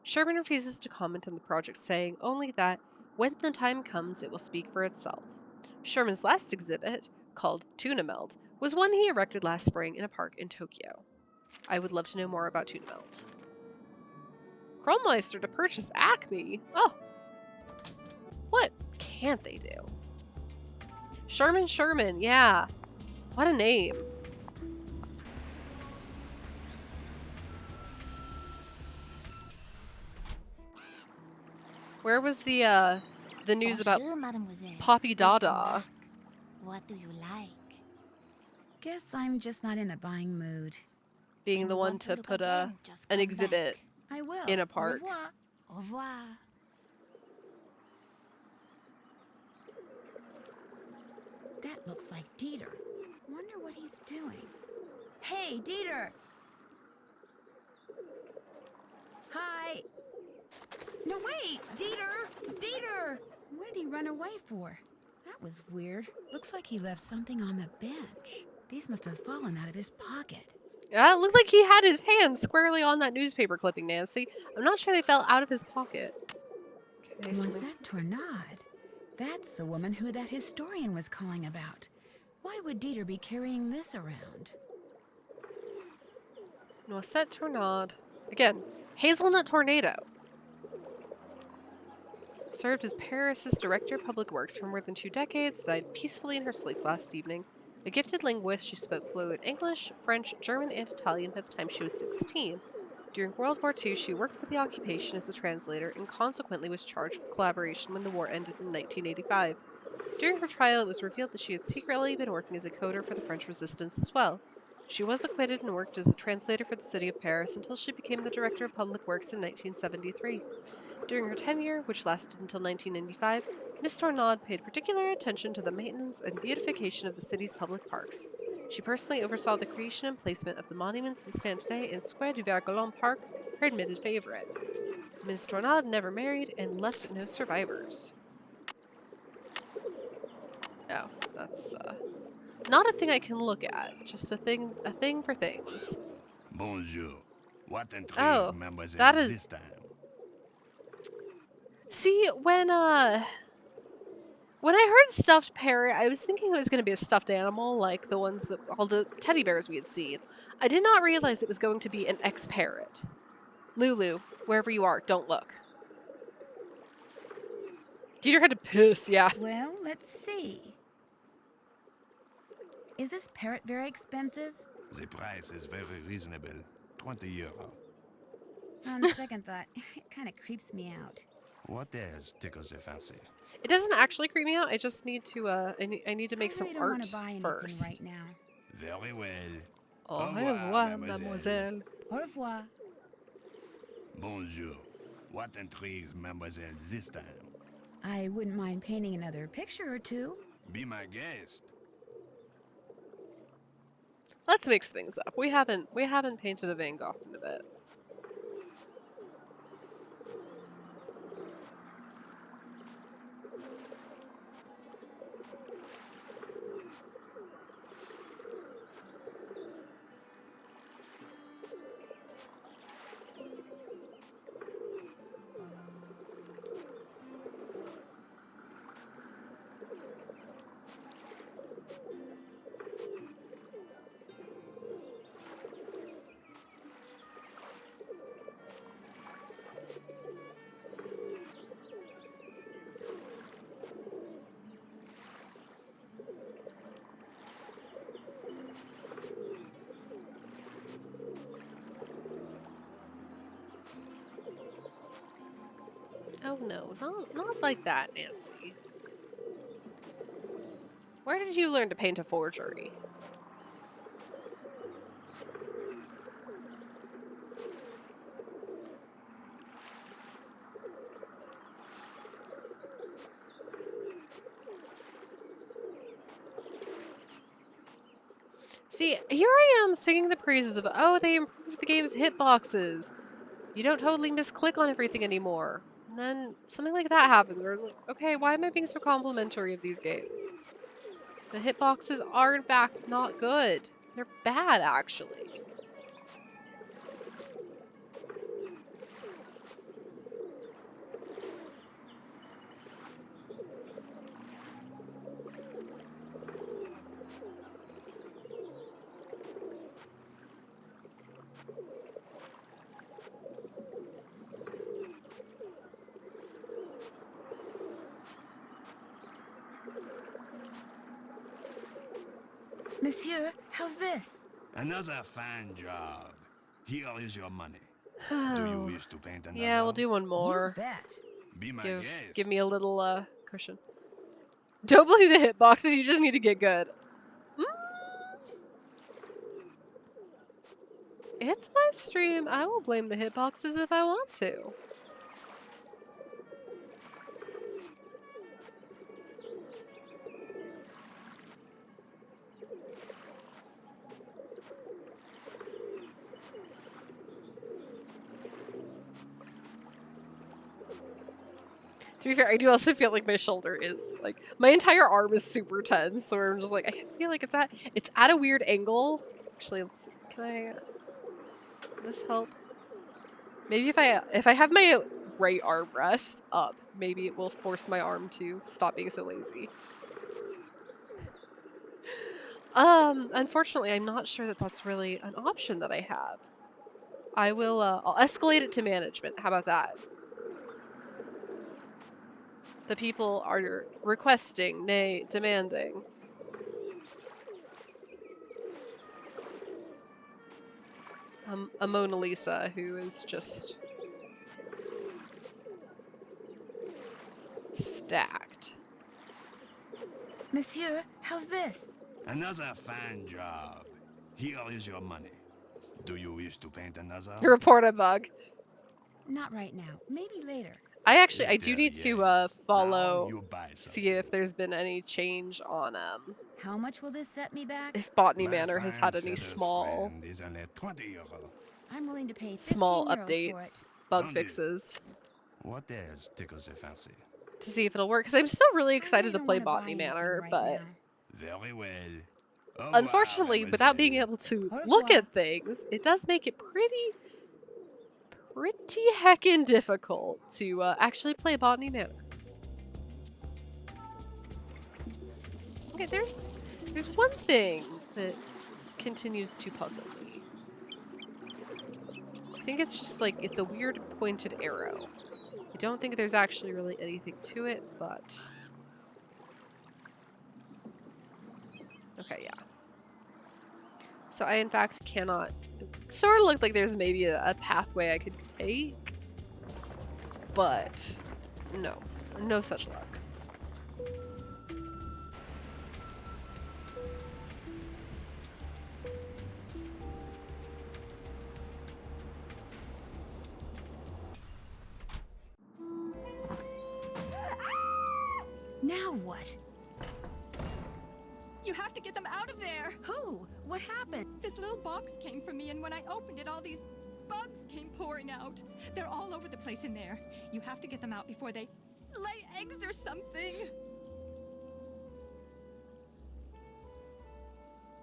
Sherman refuses to comment on the project, saying only that, when the time comes, it will speak for itself. Sherman's last exhibit, called Tuna Melt, was one he erected last spring in a park in Tokyo. I would love to know more about Tuna Melt. Chromemeister to purchase Acme? Oh! What can't they do? Sherman, yeah. What a name. Where was the news about Bonjour, mademoiselle. Poppy Welcome Dada? back. What do you like? Guess I'm just not in a buying mood. Being When the you one want to to look put again, just an come exhibit back. I will. in a Au park. revoir. Au revoir. That looks like Dieter. Wonder what he's doing. Hey, Dieter! Hi! No, wait! Dieter! Dieter! What did he run away for? That was weird. Looks like he left something on the bench. These must have fallen out of his pocket. Yeah, it looked like he had his hand squarely on that newspaper clipping, Nancy. I'm not sure they fell out of his pocket. Okay, Noisette Tornade. That's the woman who that historian was calling about. Why would Dieter be carrying this around? Noisette Tornade. Again, Hazelnut Tornado. Served as Paris's Director of Public Works for more than 2 decades, died peacefully in her sleep last evening. A gifted linguist, she spoke fluent English, French, German, and Italian by the time she was 16. During World War II, she worked for the occupation as a translator and consequently was charged with collaboration when the war ended in 1985. During her trial, it was revealed that she had secretly been working as a coder for the French resistance as well. She was acquitted and worked as a translator for the city of Paris until she became the Director of Public Works in 1973. During her tenure, which lasted until 1995, Miss Tornade paid particular attention to the maintenance and beautification of the city's public parks. She personally oversaw the creation and placement of the monuments that stand today in Square du Vert-Galant Park, her admitted favorite. Miss Tornade never married and left no survivors. Oh, that's not a thing I can look at, just a thing for things. Bonjour. What intrigues Oh, Mademoiselle that is. this time? See, when I heard stuffed parrot, I was thinking it was going to be a stuffed animal, like the ones that all the teddy bears we had seen. I did not realize it was going to be an ex-parrot. Lulu, wherever you are, don't look. Dieter had to piss, yeah. Well, let's see. Is this parrot very expensive? The price is very reasonable. 20 euro. On second thought, it kind of creeps me out. What else tickles your fancy? It doesn't actually creep me out. I just need to I need to make some I don't art want to buy anything first. right now. Very well. Au revoir, mademoiselle. Au revoir. Bonjour. What intrigues Mademoiselle this time? I wouldn't mind painting another picture or two. Be my guest. Let's mix things up. We haven't painted a Van Gogh in a bit. Oh no, not like that, Nancy. Where did you learn to paint a forgery? See, here I am singing the praises of, oh, they improved the game's hitboxes. You don't totally misclick on everything anymore. And then something like that happens. Or like, okay, why am I being so complimentary of these games? The hitboxes are in fact not good. They're bad, actually. Monsieur, how's this? Another fine job. Here is your money. Do you wish to paint another? Yeah, we'll do one more. You bet. Be my Give guest. me a little cushion. Don't believe the hitboxes, you just need to get good. It's my stream. I will blame the hitboxes if I want to. To be fair, I do also feel like my shoulder is, like, my entire arm is super tense, so I'm just like, I feel like it's at a weird angle. Actually, let's see, can I, this help? Maybe if I have my right arm rest up, maybe it will force my arm to stop being so lazy. Unfortunately, I'm not sure that that's really an option that I have. I will, I'll escalate it to management. How about that? The people are requesting, nay, demanding. A Mona Lisa who is just stacked. Monsieur, how's this? Another fine job. Here is your money. Do you wish to paint another? Report a bug. Not right now. Maybe later. I do need to follow, you buy see if there's been any change on How much will this set me back? if Botany My Manor has fine had any feathers small friend is only 20 €. I'm willing to pay 15 small euros for updates, it. bug 20. fixes What else tickles the fancy? to see if it'll work. Because I'm still really excited to don't play wanna buy Botany anything Manor, right but now. Very well. Au revoir, unfortunately, without being mademoiselle. able to Au look revoir. at things, it does make it pretty heckin' difficult to actually play Botany Manor. Okay, there's one thing that continues to puzzle me. I think it's just like, it's a weird pointed arrow. I don't think there's actually really anything to it, but... Okay, yeah. So I, in fact, cannot... It sort of looked like there's maybe a pathway I could take, but no. No such luck. Now what? You have to get them out of there! Who? What happened? This little box came from me, and when I opened it, all these bugs came pouring out. They're all over the place in there. You have to get them out before they lay eggs or something.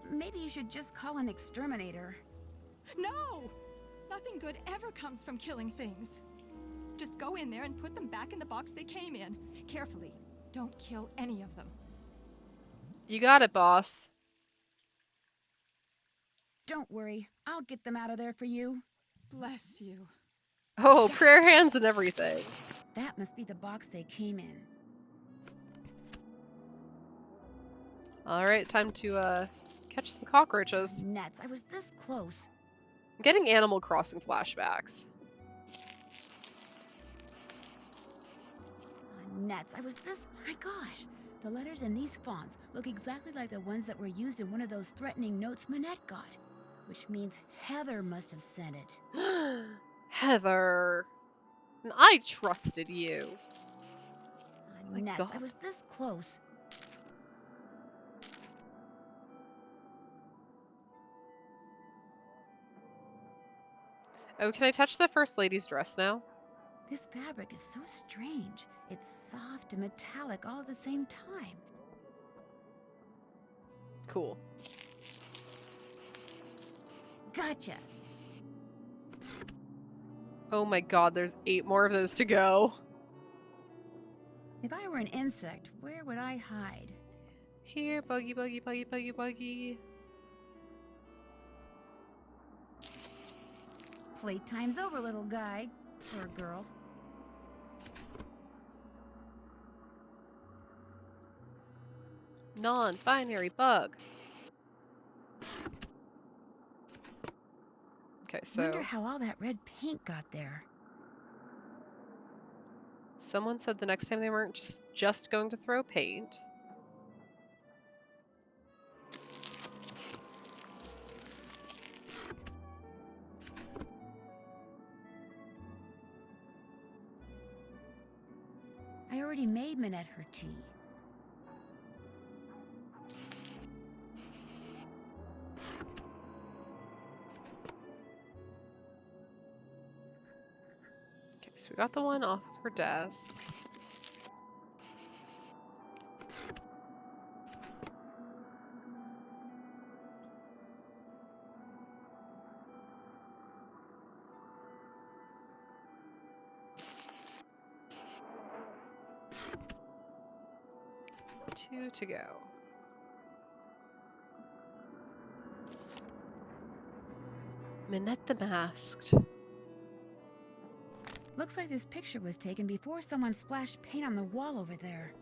Maybe you should just call an exterminator. No! Nothing good ever comes from killing things. Just go in there and put them back in the box they came in. Carefully. Don't kill any of them. You got it, boss. Don't worry. I'll get them out of there for you. Bless you. Oh, prayer hands and everything. That must be the box they came in. Alright, time to catch some cockroaches. Nuts, I was this close. I'm getting Animal Crossing flashbacks. nuts. I was this... My gosh. The letters in these fonts look exactly like the ones that were used in one of those threatening notes Manette got. Which means Heather must have sent it. Heather. I trusted you. Nuts. God. I was this close. Oh, can I touch the First Lady's dress now? This fabric is so strange. It's soft and metallic all at the same time. Cool. Gotcha. Oh my god, there's 8 more of those to go. If I were an insect, where would I hide? Here, buggy, buggy, buggy, buggy, buggy. Playtime's over, little guy. Or girl. Non-binary bug. Okay, so... Wonder how all that red paint got there. Someone said the next time they weren't just going to throw paint. I already made Manette her tea. Okay, so we got the one off of her desk. Two to go. Manette the Masked. Looks like this picture was taken before someone splashed paint on the wall over there.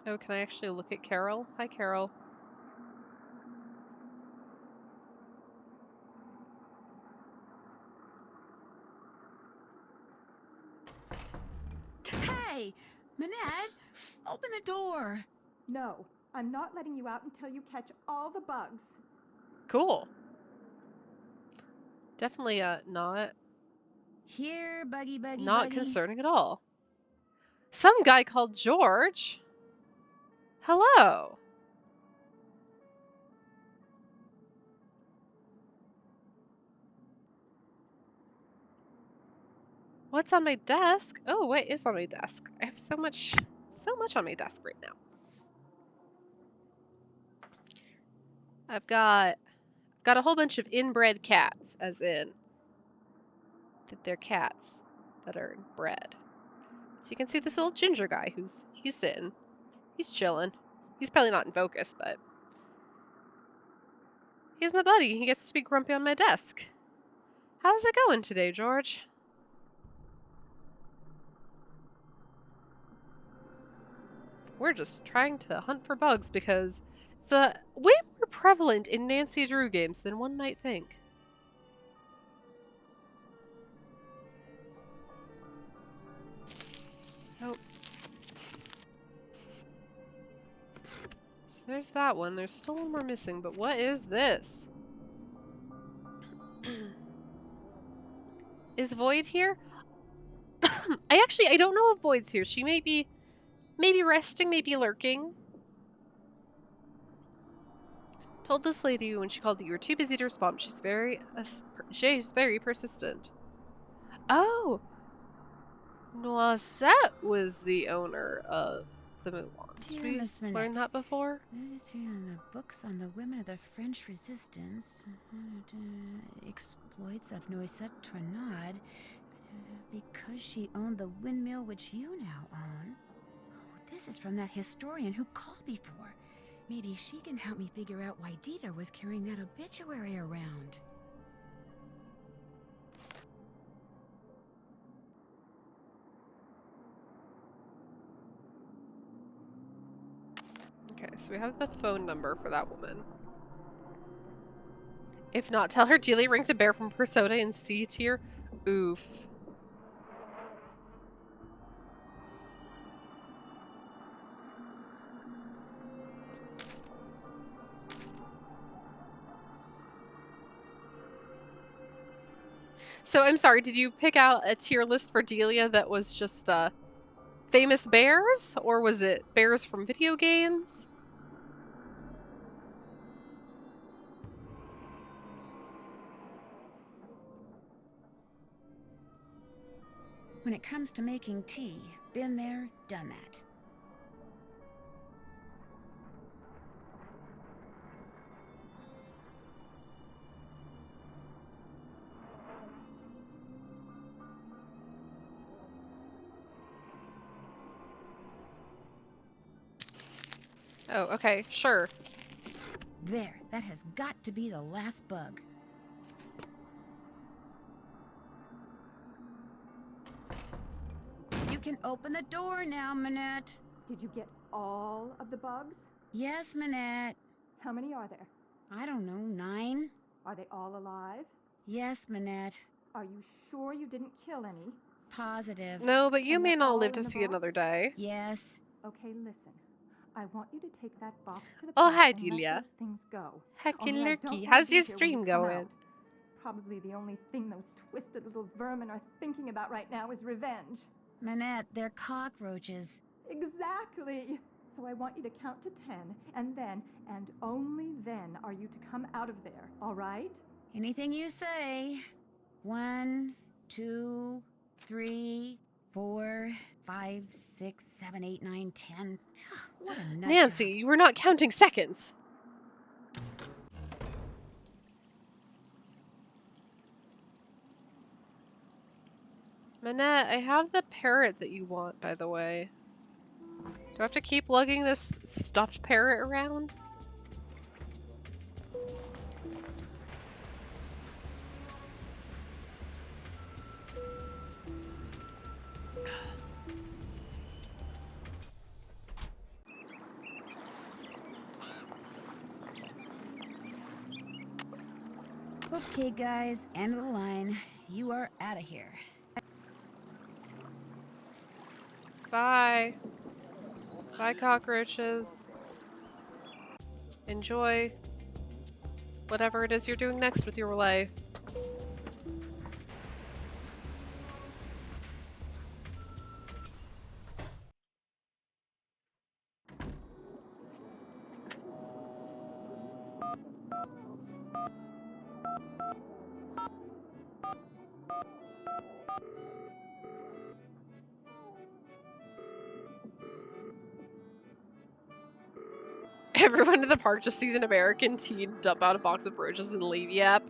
Oh, can I actually look at Carol? Hi, Carol. Hey! Manette! Open the door! No, I'm not letting you out until you catch all the bugs. Cool. Definitely not Here, buggy, buggy, not buggy. concerning at all. Some guy called George. Hello. What's on my desk? Oh, what is on my desk? I have so much on my desk right now. I've got a whole bunch of inbred cats, as in that they're cats that are bred. So you can see this little ginger guy he's sitting. He's chilling. He's probably not in focus, but he's my buddy. He gets to be grumpy on my desk. How's it going today, George? We're just trying to hunt for bugs because it's way more prevalent in Nancy Drew games than one might think. Oh. So there's that one. There's still one more missing, but what is this? Is Void here? I don't know if Void's here. She may be resting, maybe lurking. Told this lady when she called that you were too busy to respond. She's very persistent. Oh! Noisette was the owner of the Moulin. Did we learn that before? The books on the women of the French Resistance. Exploits of Noisette Trenade. Because she owned the windmill which you now own. Oh, this is from that historian who called before. Maybe she can help me figure out why Dita was carrying that obituary around. Okay, so we have the phone number for that woman. If not, tell her Delia rings a bear from Persona in C tier. Oof. So I'm sorry, did you pick out a tier list for Delia that was just famous bears? Or was it bears from video games? When it comes to making tea, been there, done that. Oh, okay, sure. There, that has got to be the last bug. You can open the door now, Manette. Did you get all of the bugs? Yes, Manette. How many are there? I don't know, 9? Are they all alive? Yes, Manette. Are you sure you didn't kill any? Positive. No, but you And may they're not all live in to the see box? another day. Yes. Okay, listen. I want you to take that box to the Oh, park hi, and let Delia. those things go. Hecky Only I don't lurky. want to How's be your here when you stream come going? out. Probably the only thing those twisted little vermin are thinking about right now is revenge. Manette, they're cockroaches. Exactly. So I want you to count to 10, and then, and only then, are you to come out of there, all right? Anything you say. 1, 2, 3, 4, 5, 6, 7, 8, 9, 10. What a nut Nancy, job. you were not counting seconds. Manette, I have the parrot that you want, by the way. Do I have to keep lugging this stuffed parrot around? Okay, guys, end of the line. You are out of here. Bye. Bye, cockroaches. Enjoy whatever it is you're doing next with your life. Everyone in the park just sees an American teen dump out a box of roaches and leave. Yep.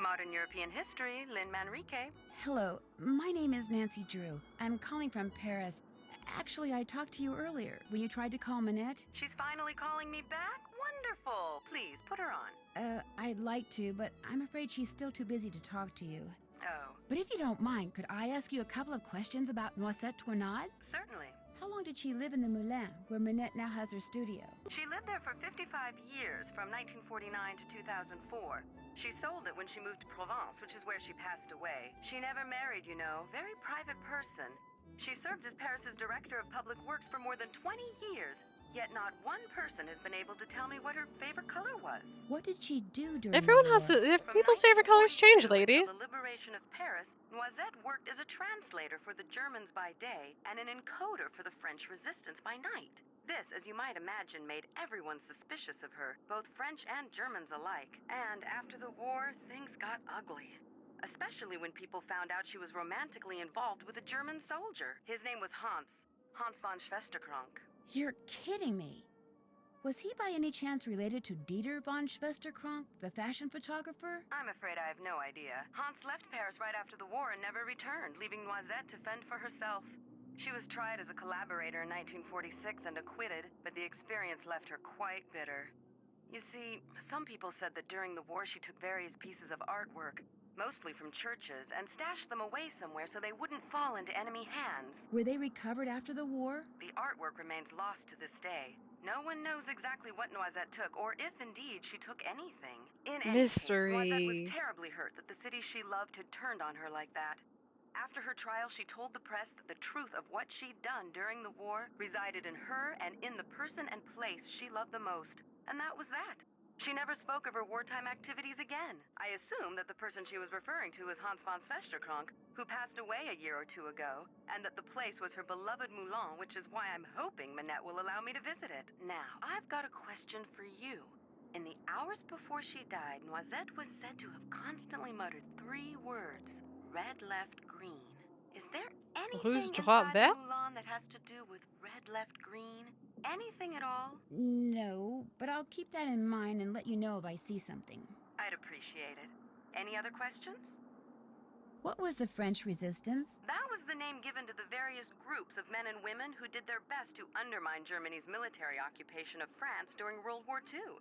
Modern European History, Lynn Manrique. Hello, my name is Nancy Drew. I'm calling from Paris. Actually, I talked to you earlier when you tried to call Manette. She's finally calling me back? Wonderful. Please, put her on. I'd like to, but I'm afraid she's still too busy to talk to you. Oh, But if you don't mind, could I ask you a couple of questions about Noisette Tournade? certainly. How long did she live in the Moulin, where Manette now has her studio? She lived there for 55 years, from 1949 to 2004. She sold it when she moved to Provence, which is where she passed away. She never married, you know. Very private person. She served as Paris's director of public works for more than 20 years, yet not one person has been able to tell me what her favorite color was. What did she do during Everyone the has war? to. People's favorite colors change, lady. Until the liberation of Paris, Noisette worked as a translator for the Germans by day and an encoder for the French resistance by night. This, as you might imagine, made everyone suspicious of her, both French and Germans alike. And after the war, things got ugly. Especially when people found out she was romantically involved with a German soldier. His name was Hans von Schwesterkrank. You're kidding me. Was he by any chance related to Dieter von Schwesterkrank, the fashion photographer? I'm afraid I have no idea. Hans left Paris right after the war and never returned, leaving Noisette to fend for herself. She was tried as a collaborator in 1946 and acquitted, but the experience left her quite bitter. You see, some people said that during the war she took various pieces of artwork, mostly from churches, and stashed them away somewhere so they wouldn't fall into enemy hands. Were they recovered after the war? The artwork remains lost to this day. No one knows exactly what Noisette took, or if indeed she took anything. In any case, Noisette was terribly hurt that the city she loved had turned on her like that. After her trial, she told the press that the truth of what she'd done during the war resided in her and in the person and place she loved the most. And that was that. She never spoke of her wartime activities again. I assume that the person she was referring to was Hans von Schwesterkrank, who passed away a year or two ago, and that the place was her beloved Moulin, which is why I'm hoping Manette will allow me to visit it. Now, I've got a question for you. In the hours before she died, Noisette was said to have constantly muttered 3 words. Red, left, green. Is there anything inside the Moulin that has to do with red, left, green? Anything at all? No, but I'll keep that in mind and let you know if I see something. I'd appreciate it. Any other questions? What was the French resistance? That was the name given to the various groups of men and women who did their best to undermine Germany's military occupation of France during World War II.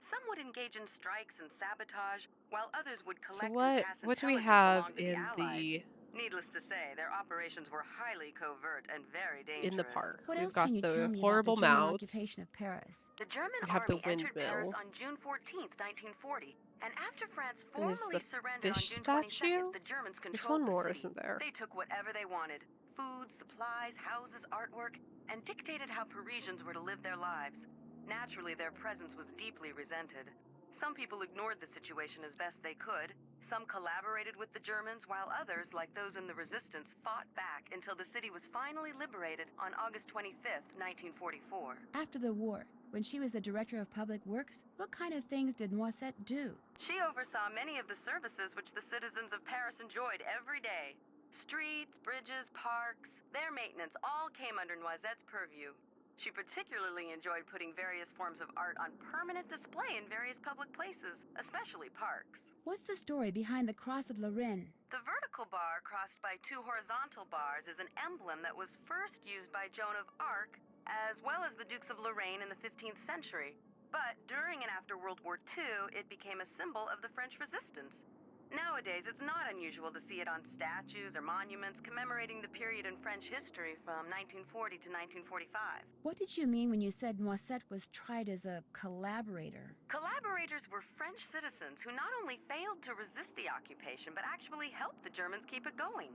Some would engage in strikes and sabotage, while others would collect and pass what do we intelligence have along to in the Allies. Needless to say, their operations were highly covert and very dangerous. in the park? What We've else got can you tell the me horrible about the German mouths. occupation of Paris? The German We have the army entered Paris windmill. on June 14th, 1940, and after France And there's formally the surrendered on fish June statue? 22nd, the Germans There's controlled one more, the city. isn't there? They took whatever they wanted: food, supplies, houses, artwork, and dictated how Parisians were to live their lives. Naturally, their presence was deeply resented. Some people ignored the situation as best they could. Some collaborated with the Germans, while others, like those in the resistance, fought back until the city was finally liberated on August 25th, 1944. After the war, when she was the director of public works, what kind of things did Noisette do? She oversaw many of the services which the citizens of Paris enjoyed every day. Streets, bridges, parks, their maintenance all came under Noisette's purview. She particularly enjoyed putting various forms of art on permanent display in various public places, especially parks. What's the story behind the Cross of Lorraine? The vertical bar crossed by 2 horizontal bars is an emblem that was first used by Joan of Arc, as well as the Dukes of Lorraine in the 15th century. But during and after World War II, it became a symbol of the French resistance. Nowadays, it's not unusual to see it on statues or monuments commemorating the period in French history from 1940 to 1945. What did you mean when you said Noisette was tried as a collaborator? Collaborators were French citizens who not only failed to resist the occupation, but actually helped the Germans keep it going.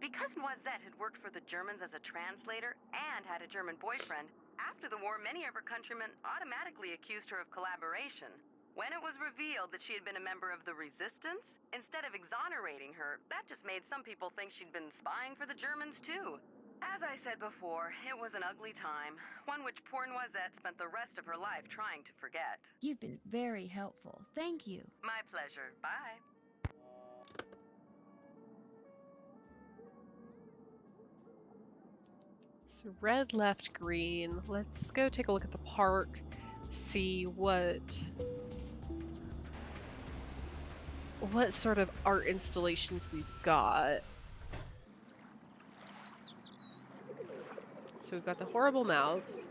Because Noisette had worked for the Germans as a translator and had a German boyfriend, after the war, many of her countrymen automatically accused her of collaboration. When it was revealed that she had been a member of the resistance, instead of exonerating her, that just made some people think she'd been spying for the Germans too. As I said before, it was an ugly time, one which poor Noisette spent the rest of her life trying to forget. You've been very helpful. Thank you. My pleasure. Bye. So red, left, green. Let's go take a look at the park, see what sort of art installations we've got. So we've got the horrible mouths.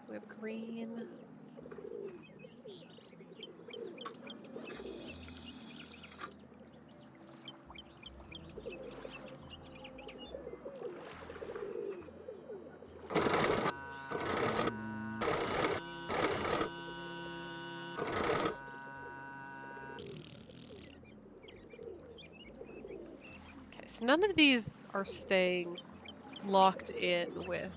We have green. So none of these are staying locked in with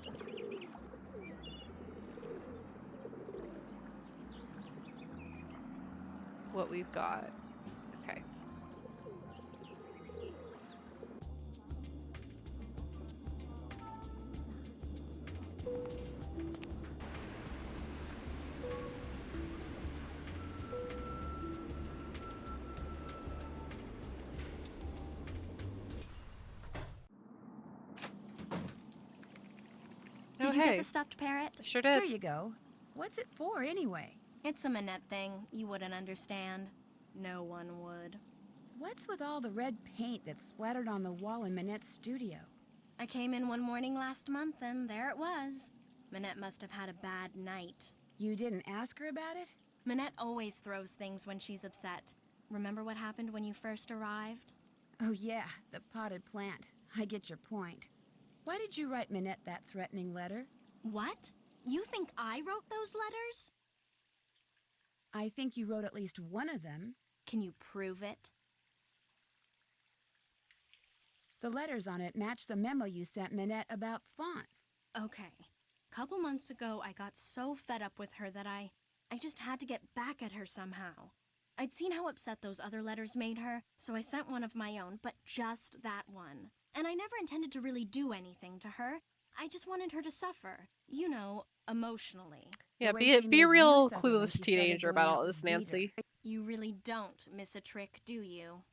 what we've got. Okay. Did you hey. get the stuffed parrot? I sure did. Here you go. What's it for, anyway? It's a Minette thing. You wouldn't understand. No one would. What's with all the red paint that's splattered on the wall in Minette's studio? I came in one morning last month, and there it was. Minette must have had a bad night. You didn't ask her about it? Minette always throws things when she's upset. Remember what happened when you first arrived? Oh yeah, the potted plant. I get your point. Why did you write Minette that threatening letter? What? You think I wrote those letters? I think you wrote at least one of them. Can you prove it? The letters on it match the memo you sent Minette about fonts. Okay. Couple months ago, I got so fed up with her that I just had to get back at her somehow. I'd seen how upset those other letters made her, so I sent one of my own, but just that one. And I never intended to really do anything to her. I just wanted her to suffer. You know, emotionally. Yeah, be a real clueless teenager about all this, Nancy. You really don't miss a trick, do you?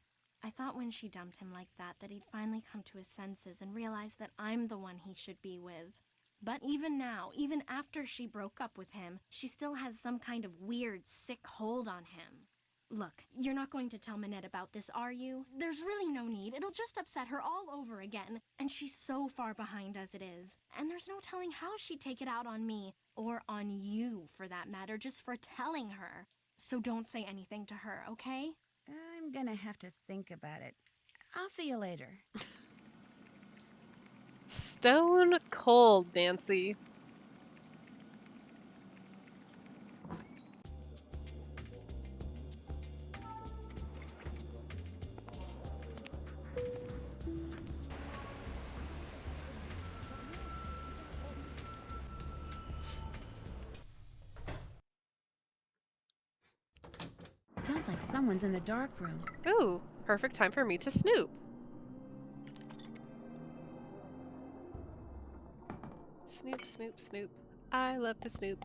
I thought when she dumped him like that he'd finally come to his senses and realize that I'm the one he should be with. But even now, even after she broke up with him, she still has some kind of weird, sick hold on him. Look, you're not going to tell Minette about this, are you? There's really no need. It'll just upset her all over again. And she's so far behind as it is. And there's no telling how she'd take it out on me, or on you, for that matter, just for telling her. So don't say anything to her, okay? I'm gonna have to think about it. I'll see you later. Stone cold, Nancy. Sounds like someone's in the dark room. Ooh, perfect time for me to snoop. Snoop, snoop, snoop. I love to snoop.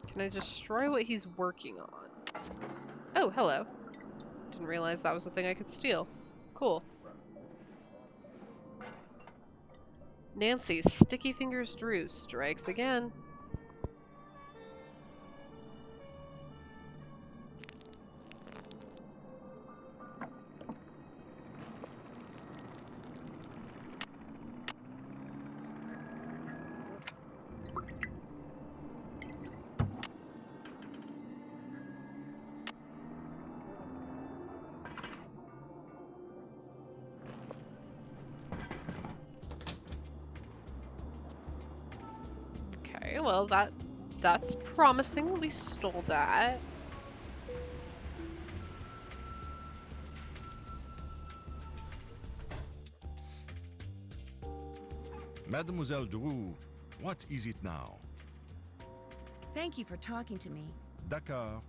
Can I destroy what he's working on? Oh, hello. Didn't realize that was a thing I could steal. Cool. Nancy's Sticky Fingers Drew strikes again. Okay, well that's promising. We stole that. Mademoiselle Drew, what is it now? Thank you for talking to me. D'accord.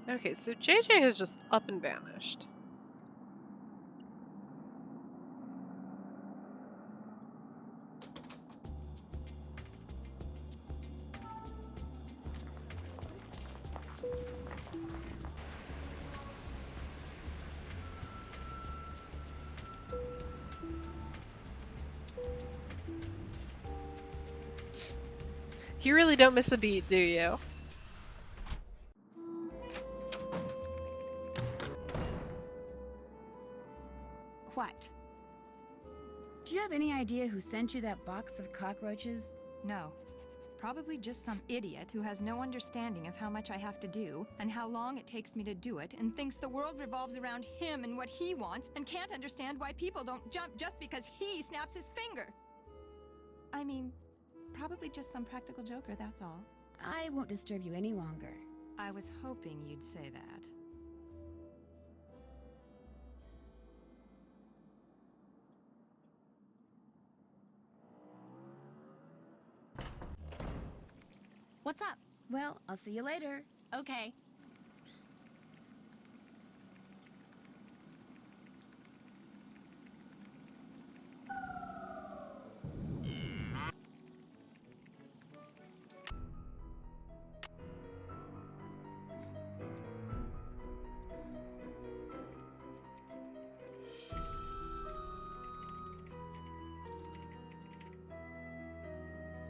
Okay, so JJ has just up and vanished. You really don't miss a beat, do you? What? Do you have any idea who sent you that box of cockroaches? No. Probably just some idiot who has no understanding of how much I have to do and how long it takes me to do it and thinks the world revolves around him and what he wants and can't understand why people don't jump just because he snaps his finger. I mean, Probably just some practical joker, that's all. I won't disturb you any longer. I was hoping you'd say that. What's up? Well, I'll see you later. Okay.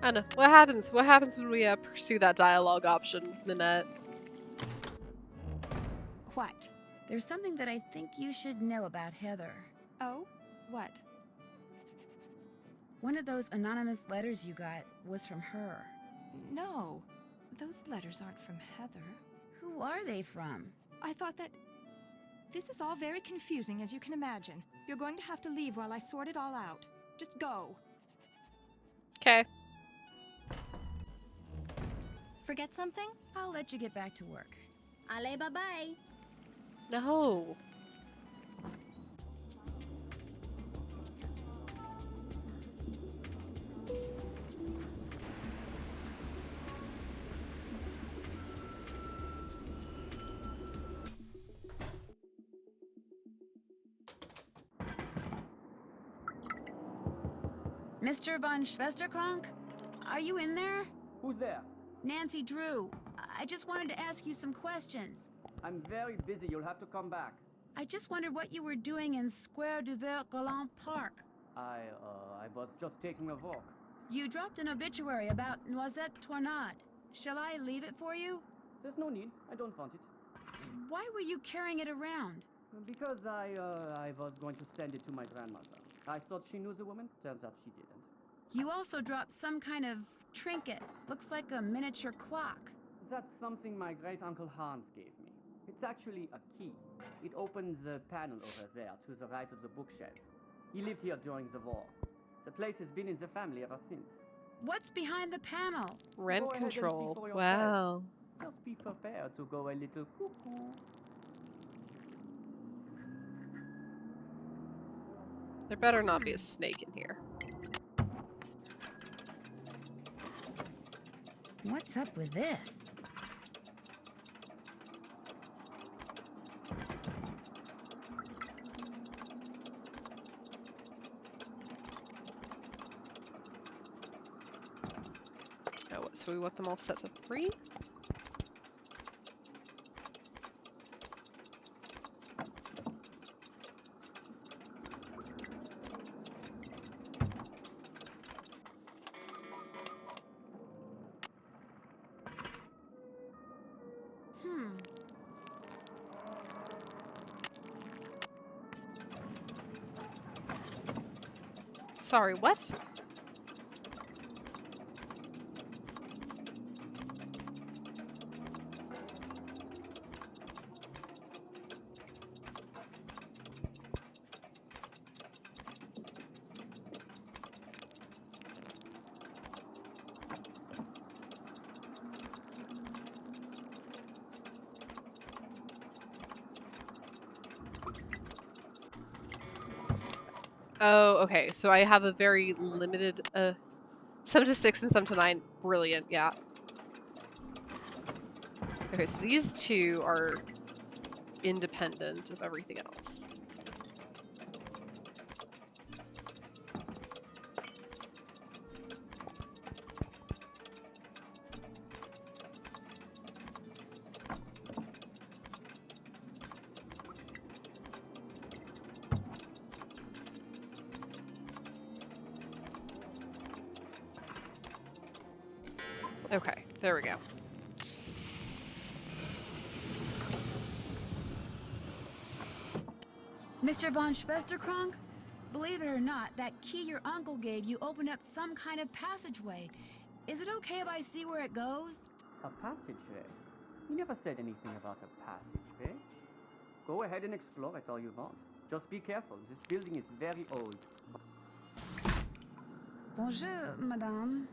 I don't know. What happens? What happens when we pursue that dialogue option, Minette? What? There's something that I think you should know about Heather. Oh? What? One of those anonymous letters you got was from her. No. Those letters aren't from Heather. Who are they from? I thought that... This is all very confusing, as you can imagine. You're going to have to leave while I sort it all out. Just go. Okay. Forget something? I'll let you get back to work. Allez, bye-bye. No. Mr. von Schwesterkrank? Are you in there? Who's there? Nancy Drew. I just wanted to ask you some questions. I'm very busy. You'll have to come back. I just wondered what you were doing in Square du Vert Galant Park. I was just taking a walk. You dropped an obituary about Noisette Tornade. Shall I leave it for you? There's no need. I don't want it. Why were you carrying it around? Because I was going to send it to my grandmother. I thought she knew the woman. Turns out she didn't. You also dropped some kind of trinket. Looks like a miniature clock. That's something my great-uncle Hans gave me. It's actually a key. It opens the panel over there to the right of the bookshelf. He lived here during the war. The place has been in the family ever since. What's behind the panel? Rent Go ahead and see control. for yourself. Wow. Just be prepared to go a little cuckoo. There better not be a snake in here. What's up with this? Oh, so we want them all set to 3? Sorry, what? Oh, okay. So I have a very limited, some to 6 and some to 9. Brilliant, yeah. Okay, so these two are independent of everything else. Okay, there we go. Mr. von Schwesterkrank? Believe it or not, that key your uncle gave you opened up some kind of passageway. Is it okay if I see where it goes? A passageway? He never said anything about a passageway. Go ahead and explore it all you want. Just be careful. This building is very old. Bonjour, madame.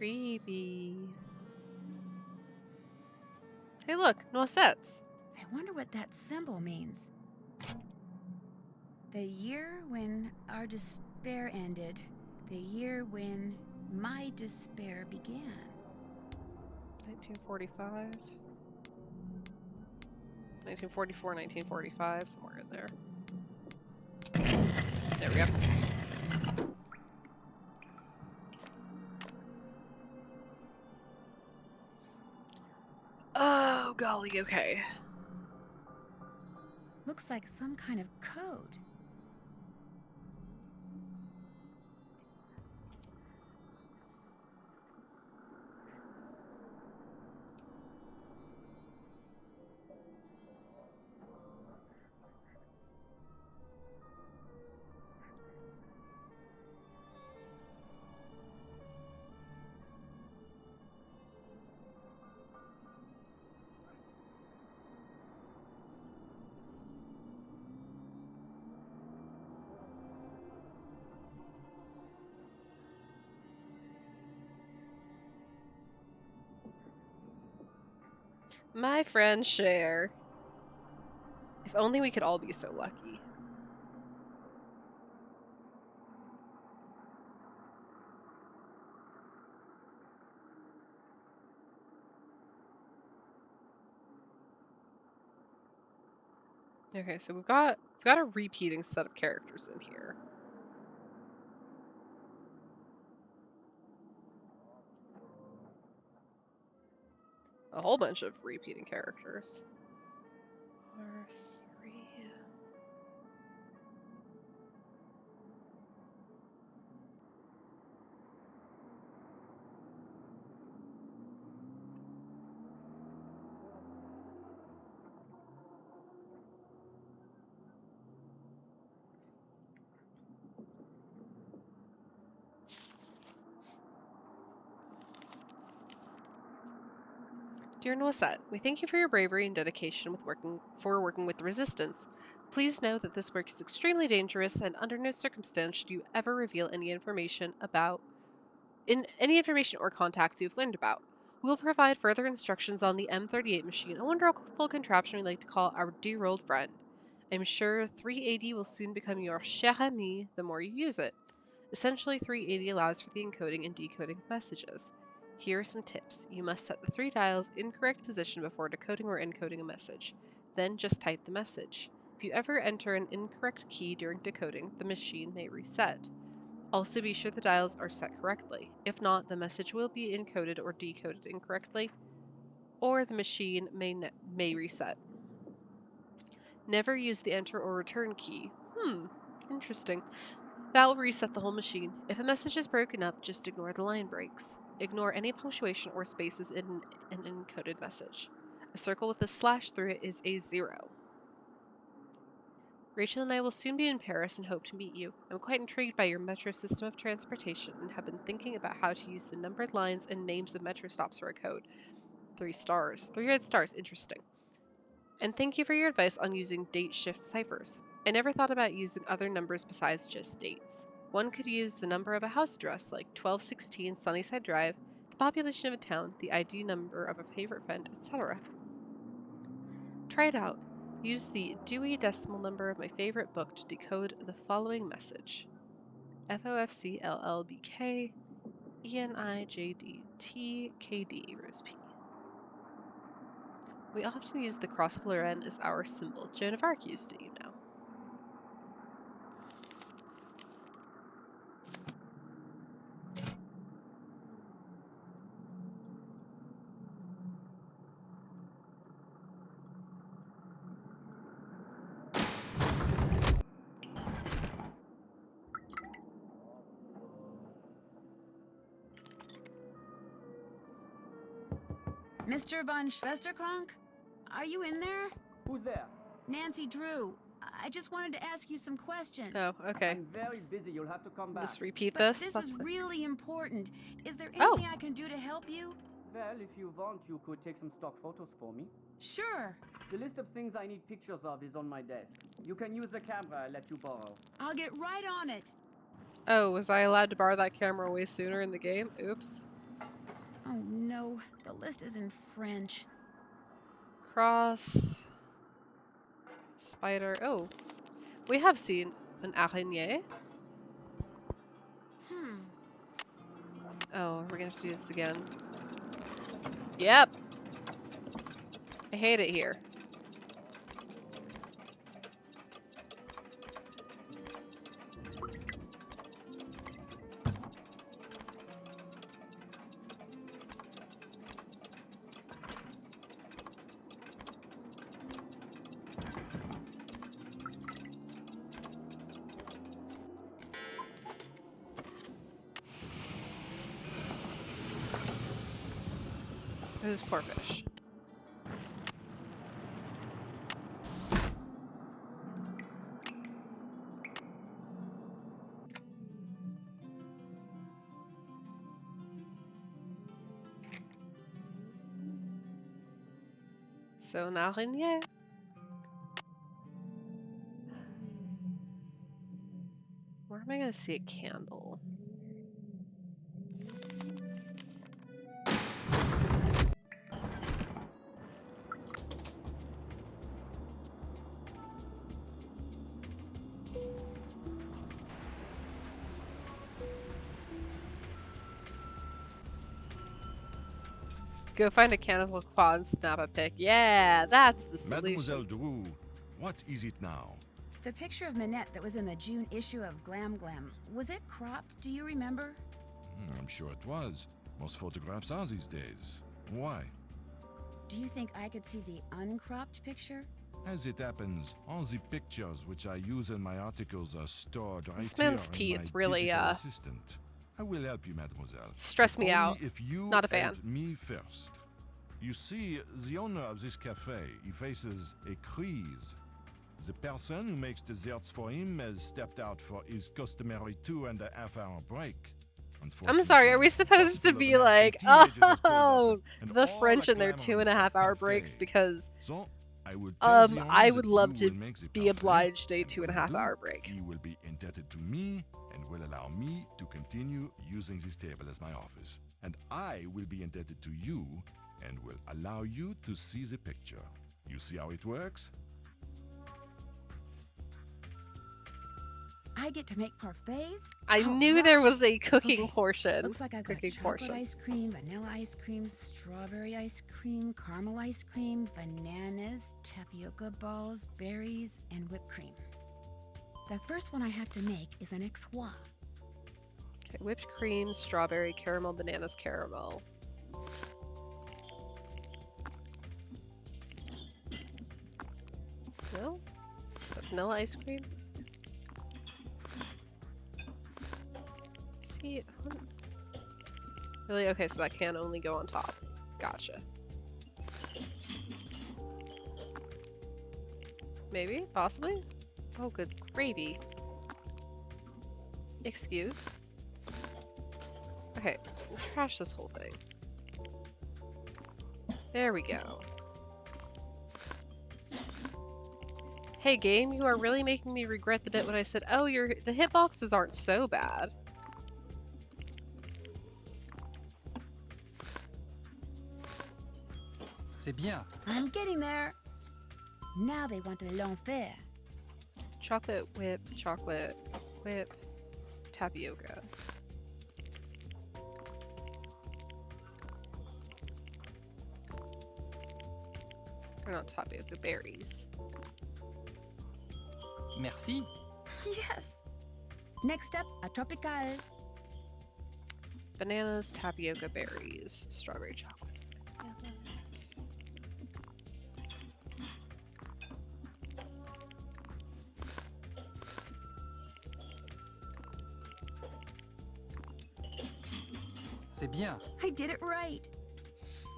Creepy. Hey, look, noisettes. I wonder what that symbol means. The year when our despair ended. The year when my despair began. 1945. 1944, 1945, somewhere in there. There we go. Oh, golly, okay. Looks like some kind of code. My friend Cher. If only we could all be so lucky. Okay, so we've got a repeating set of characters in here. A whole bunch of repeating characters. 3. Dear Noisette, we thank you for your bravery and dedication working with the Resistance. Please know that this work is extremely dangerous, and under no circumstance should you ever reveal any information or contacts you've learned about. We will provide further instructions on the M38 machine, a wonderful contraption we like to call our dear old friend. I'm sure 380 will soon become your cher ami the more you use it. Essentially, 380 allows for the encoding and decoding of messages. Here are some tips. You must set the 3 dials in correct position before decoding or encoding a message. Then just type the message. If you ever enter an incorrect key during decoding, the machine may reset. Also be sure the dials are set correctly. If not, the message will be encoded or decoded incorrectly, or the machine may reset. Never use the enter or return key. Interesting. That will reset the whole machine. If a message is broken up, just ignore the line breaks. Ignore any punctuation or spaces in an encoded message. A circle with a slash through it is a 0. Rachel and I will soon be in Paris and hope to meet you. I'm quite intrigued by your metro system of transportation and have been thinking about how to use the numbered lines and names of metro stops for a code. 3 stars. 3 red stars. Interesting. And thank you for your advice on using date shift ciphers. I never thought about using other numbers besides just dates. One could use the number of a house address, like 1216 Sunnyside Drive, the population of a town, the ID number of a favorite friend, etc. Try it out. Use the Dewey Decimal number of my favorite book to decode the following message. FOFCLLBK ENIJDTKD Rose P. We often use the cross of Lorraine as our symbol. Joan of Arc used it, you know. Mr. von Schwesterkrank? Are you in there? Who's there? Nancy Drew. I just wanted to ask you some questions. Oh, okay. I'm very busy. You'll have to come back. Just repeat But this. this That's is fine. really important. Is there anything I can do to help you? Well, if you want, you could take some stock photos for me. Sure. The list of things I need pictures of is on my desk. You can use the camera I let you borrow. I'll get right on it. Oh, was I allowed to borrow that camera way sooner in the game? Oops. no, the list is in French. Cross. Spider. Oh, we have seen an araignée. Oh, we're gonna have to do this again. Yep. I hate it here. Who's poor fish? So an araignée. Where am I gonna see a candle? Go find a cannibal claw and snap a pic. Yeah, that's the solution. Mademoiselle Drew, what is it now? The picture of Minette that was in the June issue of Glam Glam, was it cropped? Do you remember? I'm sure it was. Most photographs are these days. Why? Do you think I could see the uncropped picture? As it happens, all the pictures which I use in my articles are stored right This here man's in teeth my really, digital assistant. I will help you, mademoiselle. Stress me Only out. if you Not a fan. help me first. You see, the owner of this cafe, he faces a crise. The person who makes desserts for him has stepped out for his customary 2.5-hour break. I'm sorry, are we supposed to be like, oh, the French and their 2.5-hour breaks because I would love to be obliged a 2.5-hour break. He will be indebted to me and will allow me to continue using this table as my office. And I will be indebted to you and will allow you to see the picture. You see how it works? I get to make parfaits? I knew there was a cooking portion. Looks like I got chocolate ice cream, vanilla ice cream, strawberry ice cream, caramel ice cream, bananas, tapioca balls, berries, and whipped cream. The first one I have to make is an X-Wa. Okay, whipped cream, strawberry, caramel, bananas, caramel. No? Vanilla ice cream? See? Really? Okay, so that can only go on top. Gotcha. Maybe? Possibly? Oh, good gravy. Excuse. Okay, trash this whole thing. There we go. Hey game, you are really making me regret the bit when I said, oh, the hitboxes aren't so bad. C'est bien. I'm getting there. Now they want a l'enfer. Chocolate whip, tapioca. Or not tapioca, berries. Merci. Yes. Next up, a tropical. Bananas, tapioca, berries, strawberry chocolate. C'est bien. I did it right.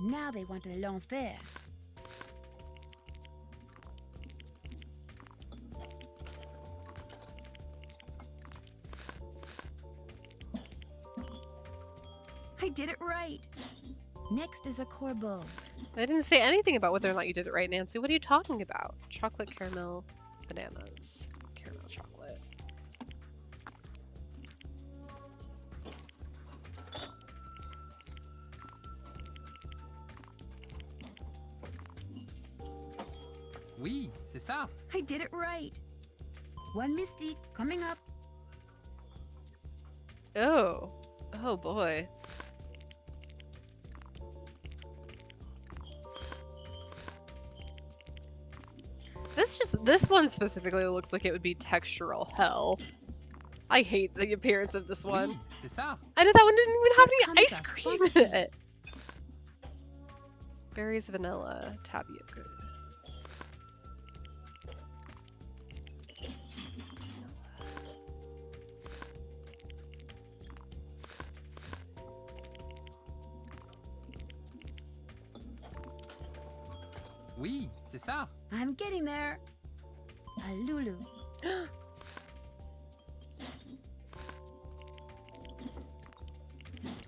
Now they want a l'enfer. I did it right. Next is a corbeau. I didn't say anything about whether or not you did it right, Nancy. What are you talking about? Chocolate, caramel, bananas, caramel, chocolate. c'est ça. I did it right. One mystique coming up. Oh. Oh boy. This one specifically looks like it would be textural hell. I hate the appearance of this one. Oui, c'est ça. I know that one didn't even have Here any comes ice a cream fun in it. Berries, vanilla, tapioca. Oui, c'est ça. I'm getting there. A Lulu.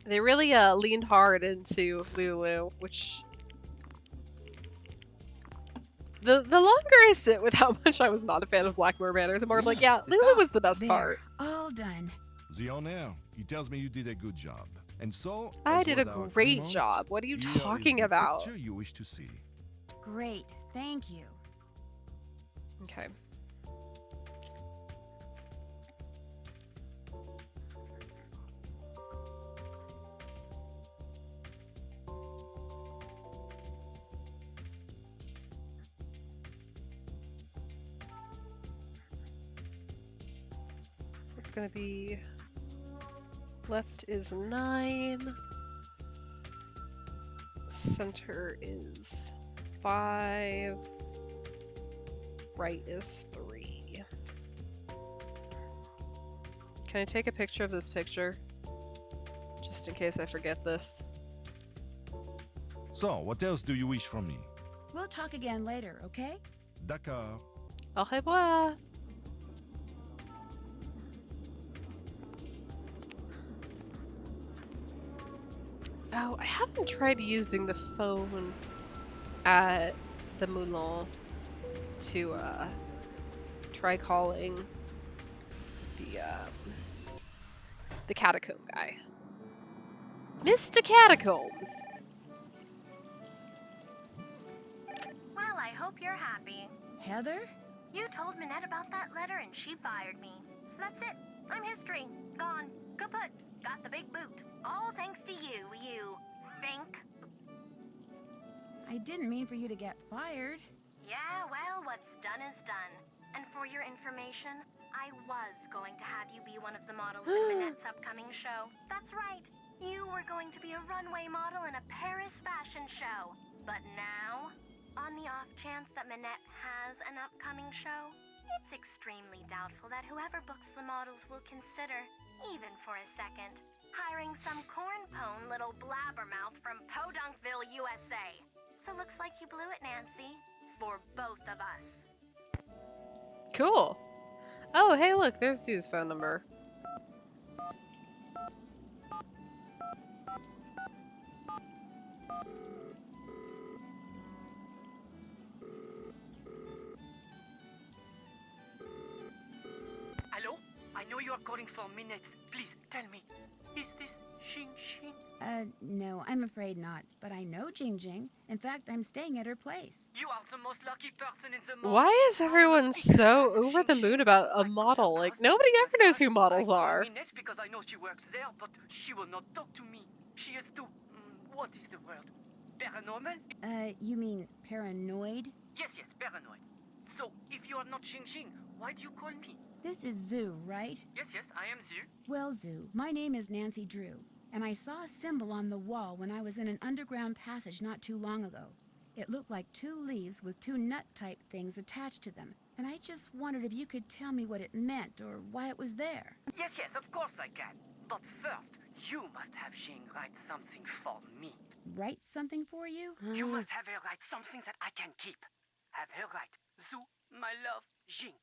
They really leaned hard into Lulu, which the longer I sit with how much I was not a fan of Black Mirror Manor, the more I'm like, yeah, Lulu was the best There. part. All done. The owner, he tells me you did a good job. And so, I as did was a our great agreement, job. What are you here is talking the about? picture you wish to see. Great. Thank you. Okay. So it's gonna be left is 9. Center is 5. Right is 3. Can I take a picture of this picture? Just in case I forget this. So, what else do you wish from me? We'll talk again later, okay? D'accord. Au revoir. Oh, I haven't tried using the phone at the Moulin to try calling the catacomb guy. Mr. Catacombs! Well, I hope you're happy. Heather? You told Minette about that letter and she fired me. So that's it. I'm history. Gone. Kaput. Got the big boot. All thanks to you, you think. I didn't mean for you to get fired. Yeah, well, what's done is done. And for your information, I was going to have you be one of the models in Minette's upcoming show. That's right. You were going to be a runway model in a Paris fashion show. But now, on the off chance that Minette has an upcoming show, it's extremely doubtful that whoever books the models will consider, even for a second, hiring some corn-pone little blabbermouth from Podunkville, USA. So looks like you blew it, Nancy. For both of us. Cool. Oh, hey, look, there's Sue's phone number. Hello? I know you are calling for Minette. Please, tell me. Is this Xing Xing? No, I'm afraid not. But I know Jing Jing. In fact, I'm staying at her place. You are the most lucky person in the Why is everyone so over the moon about a model? Like, nobody ever knows who models are. Minette because I know she works there, but she will not talk to me. She is too... what is the word? Paranormal? You mean paranoid? Yes, paranoid. So, if you are not Xing Xing, why do you call me? This is Zoo, right? Yes, I am Zhu. Well, Zoo, my name is Nancy Drew, and I saw a symbol on the wall when I was in an underground passage not too long ago. It looked like 2 leaves with 2 nut-type things attached to them, and I just wondered if you could tell me what it meant or why it was there. Yes, of course I can. But first, you must have Xing write something for me. Write something for you? You must have her write something that I can keep. Have her write, Zhu, my love, Xing.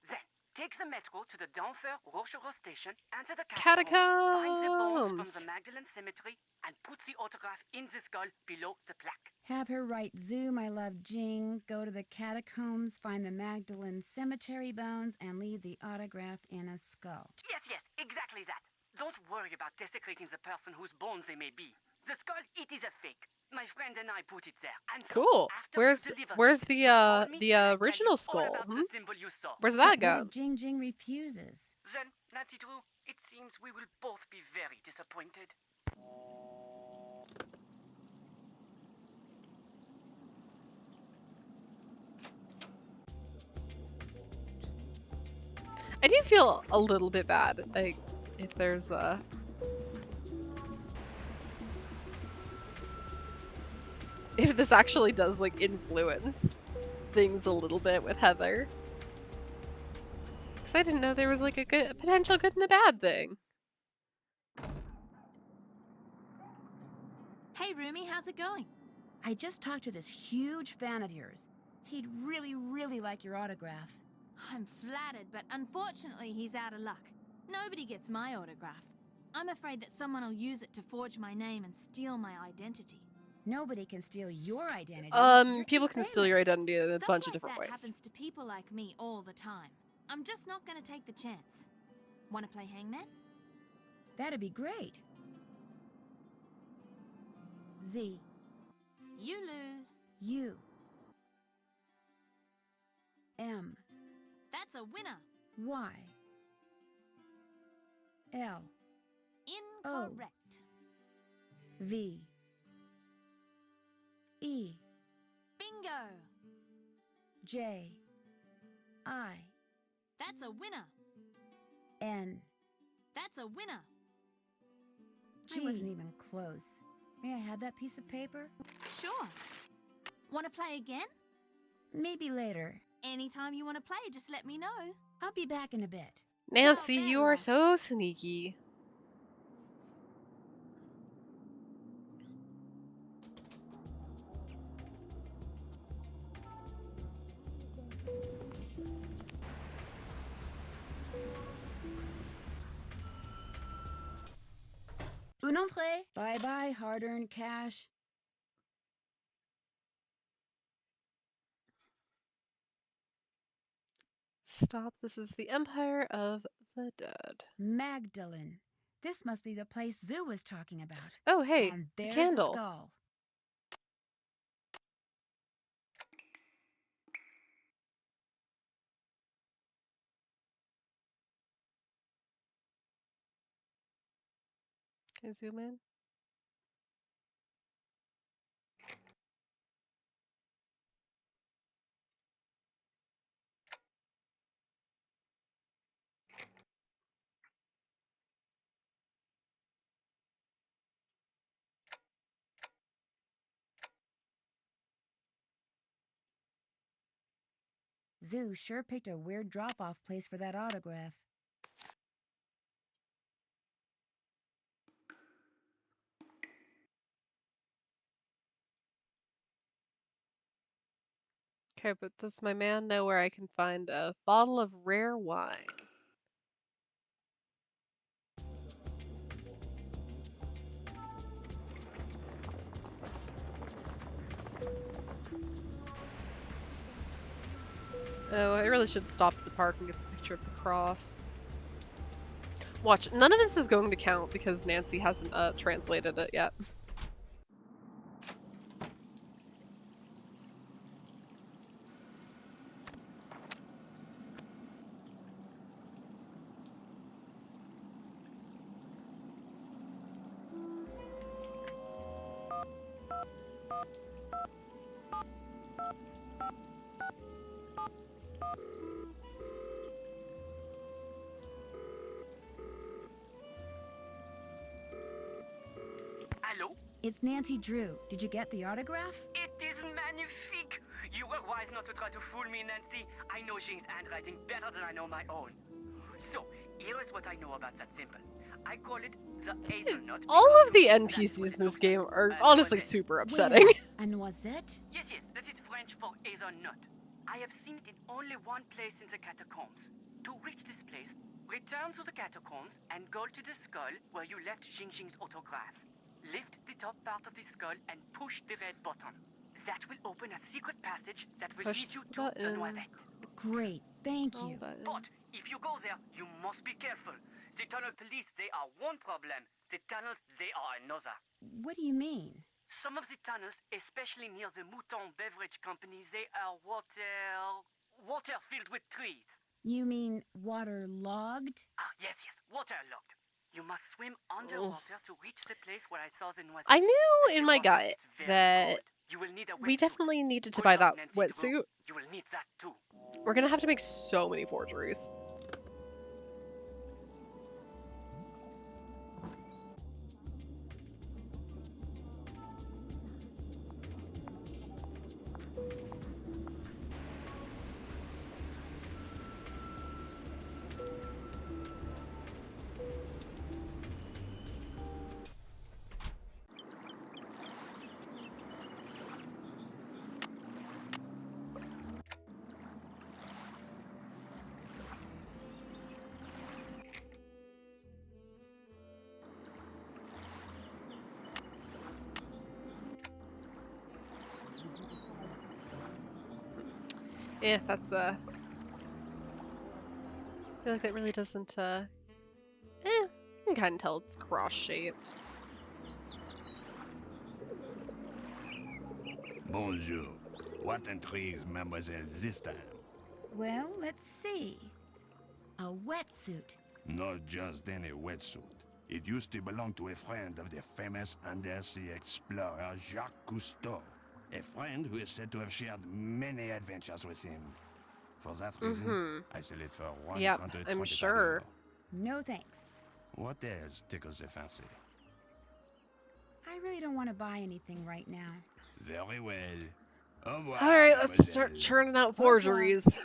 Then, take the metro to the d'Enfer Rochereau station, enter the catacombs, find the bones from the Magdalene Cemetery, and put the autograph in the skull below the plaque. Have her write Zoo, my love, Jing, go to the catacombs, find the Magdalene Cemetery bones, and leave the autograph in a skull. Yes, exactly that. Don't worry about desecrating the person whose bones they may be. The skull, it is a fake. My friend and I put it there. And so, Cool. after you deliver Where's it, you call me and I tell original you all skull? about the symbol you saw. Where's But that go? Lord Jing Jing refuses. Then, Nancy Drew, it seems we will both be very disappointed. I do feel a little bit bad, like, if there's if this actually does, like, influence things a little bit with Heather. Because I didn't know there was, like, a potential good and a bad thing. Hey, Rumi, how's it going? I just talked to this huge fan of yours. He'd really, really like your autograph. I'm flattered, but unfortunately he's out of luck. Nobody gets my autograph. I'm afraid that someone will use it to forge my name and steal my identity. Nobody can steal your identity. People can steal your identity in a bunch of different ways. Stuff like that happens to people like me all the time. I'm just not gonna take the chance. Wanna play hangman? That'd be great. Z. You lose. U. M. That's a winner. Y. L. Incorrect. V. E. Bingo. J. I. That's a winner. N. That's a winner. I wasn't even close. May I have that piece of paper? Sure. Want to play again? Maybe later. Anytime you want to play, just let me know. I'll be back in a bit. Nancy, you are so sneaky. Un entrée. Bye-bye, hard-earned cash. Stop. This is the Empire of the Dead. Magdalene. This must be the place Zoo was talking about. Oh, hey, and the there's candle. A skull. Can I zoom in? Zoo sure picked a weird drop-off place for that autograph. Okay, but does my man know where I can find a bottle of rare wine? Oh, I really should stop at the park and get the picture of the cross. Watch, none of this is going to count because Nancy hasn't translated it yet. Hello? It's Nancy Drew. Did you get the autograph? It is magnifique! You were wise not to try to fool me, Nancy. I know Jing's handwriting better than I know my own. So, here is what I know about that symbol. I call it the hazelnut. All of the NPCs in this game are honestly super upsetting. A noisette? Yes, that is French for hazelnut. I have seen it in only one place in the catacombs. To reach this place, return to the catacombs and go to the skull where you left Jing's autograph. Lift the top part of the skull and push the red button. That will open a secret passage that will lead you to the noisette. Great, thank you. But if you go there, you must be careful. The tunnel police, they are one problem. The tunnels, they are another. What do you mean? Some of the tunnels, especially near the Mouton Beverage Company, they are water filled with trees. You mean waterlogged? Ah, yes, waterlogged. You must swim underwater to reach the place where I saw the noisette. I knew And in the my water, gut it's very that cold. You will need a we wetsuit. definitely needed to Good buy luck, that Nancy Drew. wetsuit. You will need that too. We're gonna have to make so many forgeries. Yeah, that's I feel like that really doesn't you can kind of tell it's cross-shaped. Bonjour. What intrigues mademoiselle this time? Well, let's see. A wetsuit. Not just any wetsuit. It used to belong to a friend of the famous undersea explorer Jacques Cousteau. A friend who is said to have shared many adventures with him. For that reason, I sell it for $125. Yep, I'm sure. No thanks. What else tickles the fancy? I really don't want to buy anything right now. Very well. Au revoir, Alright, let's start mademoiselle. churning out forgeries.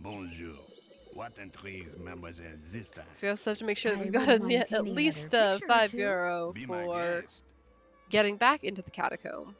Bonjour. What intrigues mademoiselle this time? So we also have to make sure that I we've got wouldn't mind at painting least another picture or €5 Be my for guest. getting back into the catacomb.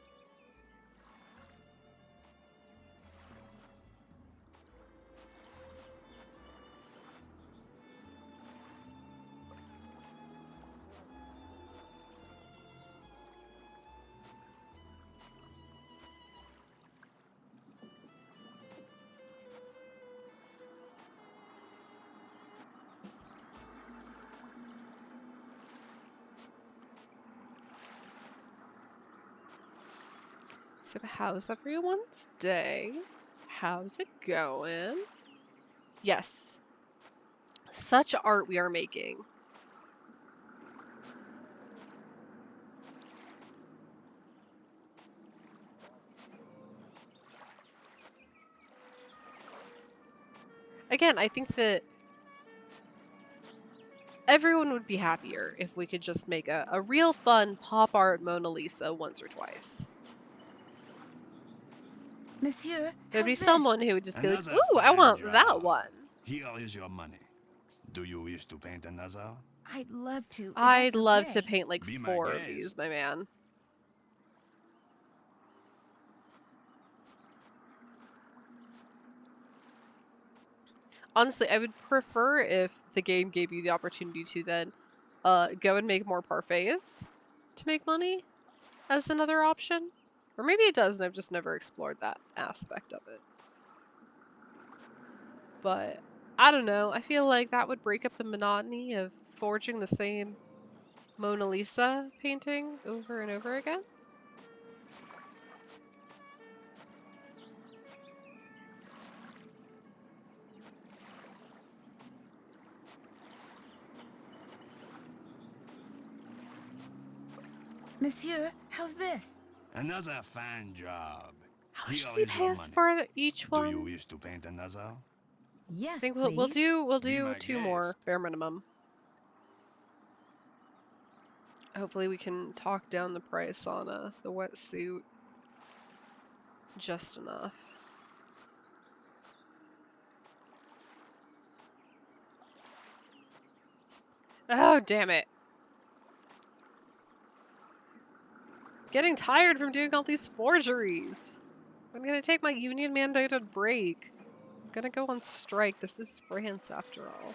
So how's everyone's day? How's it going? Yes. Such art we are making. Again, I think that everyone would be happier if we could just make a real fun pop art Mona Lisa once or twice. Monsieur, There'd be how's someone this? who would just be like, Another ooh, I fine want job. that one. Here is your money. Do you wish to paint another? I'd love to. But I'd that's love to okay. paint like Be my 4 of guest. these, my man. Honestly, I would prefer if the game gave you the opportunity to then go and make more parfaits to make money as another option. Or maybe it does and I've just never explored that aspect of it. But I don't know. I feel like that would break up the monotony of forging the same Mona Lisa painting over and over again. Monsieur, how's this? Another fine job. How much Here does he is pay your us money. for each Do one? you wish to paint another? Yes, I think please. we'll do Be my 2 more, guest. bare minimum. Hopefully we can talk down the price on the wetsuit just enough. Oh, damn it. Getting tired from doing all these forgeries. I'm gonna take my union mandated break. I'm gonna go on strike. This is France after all.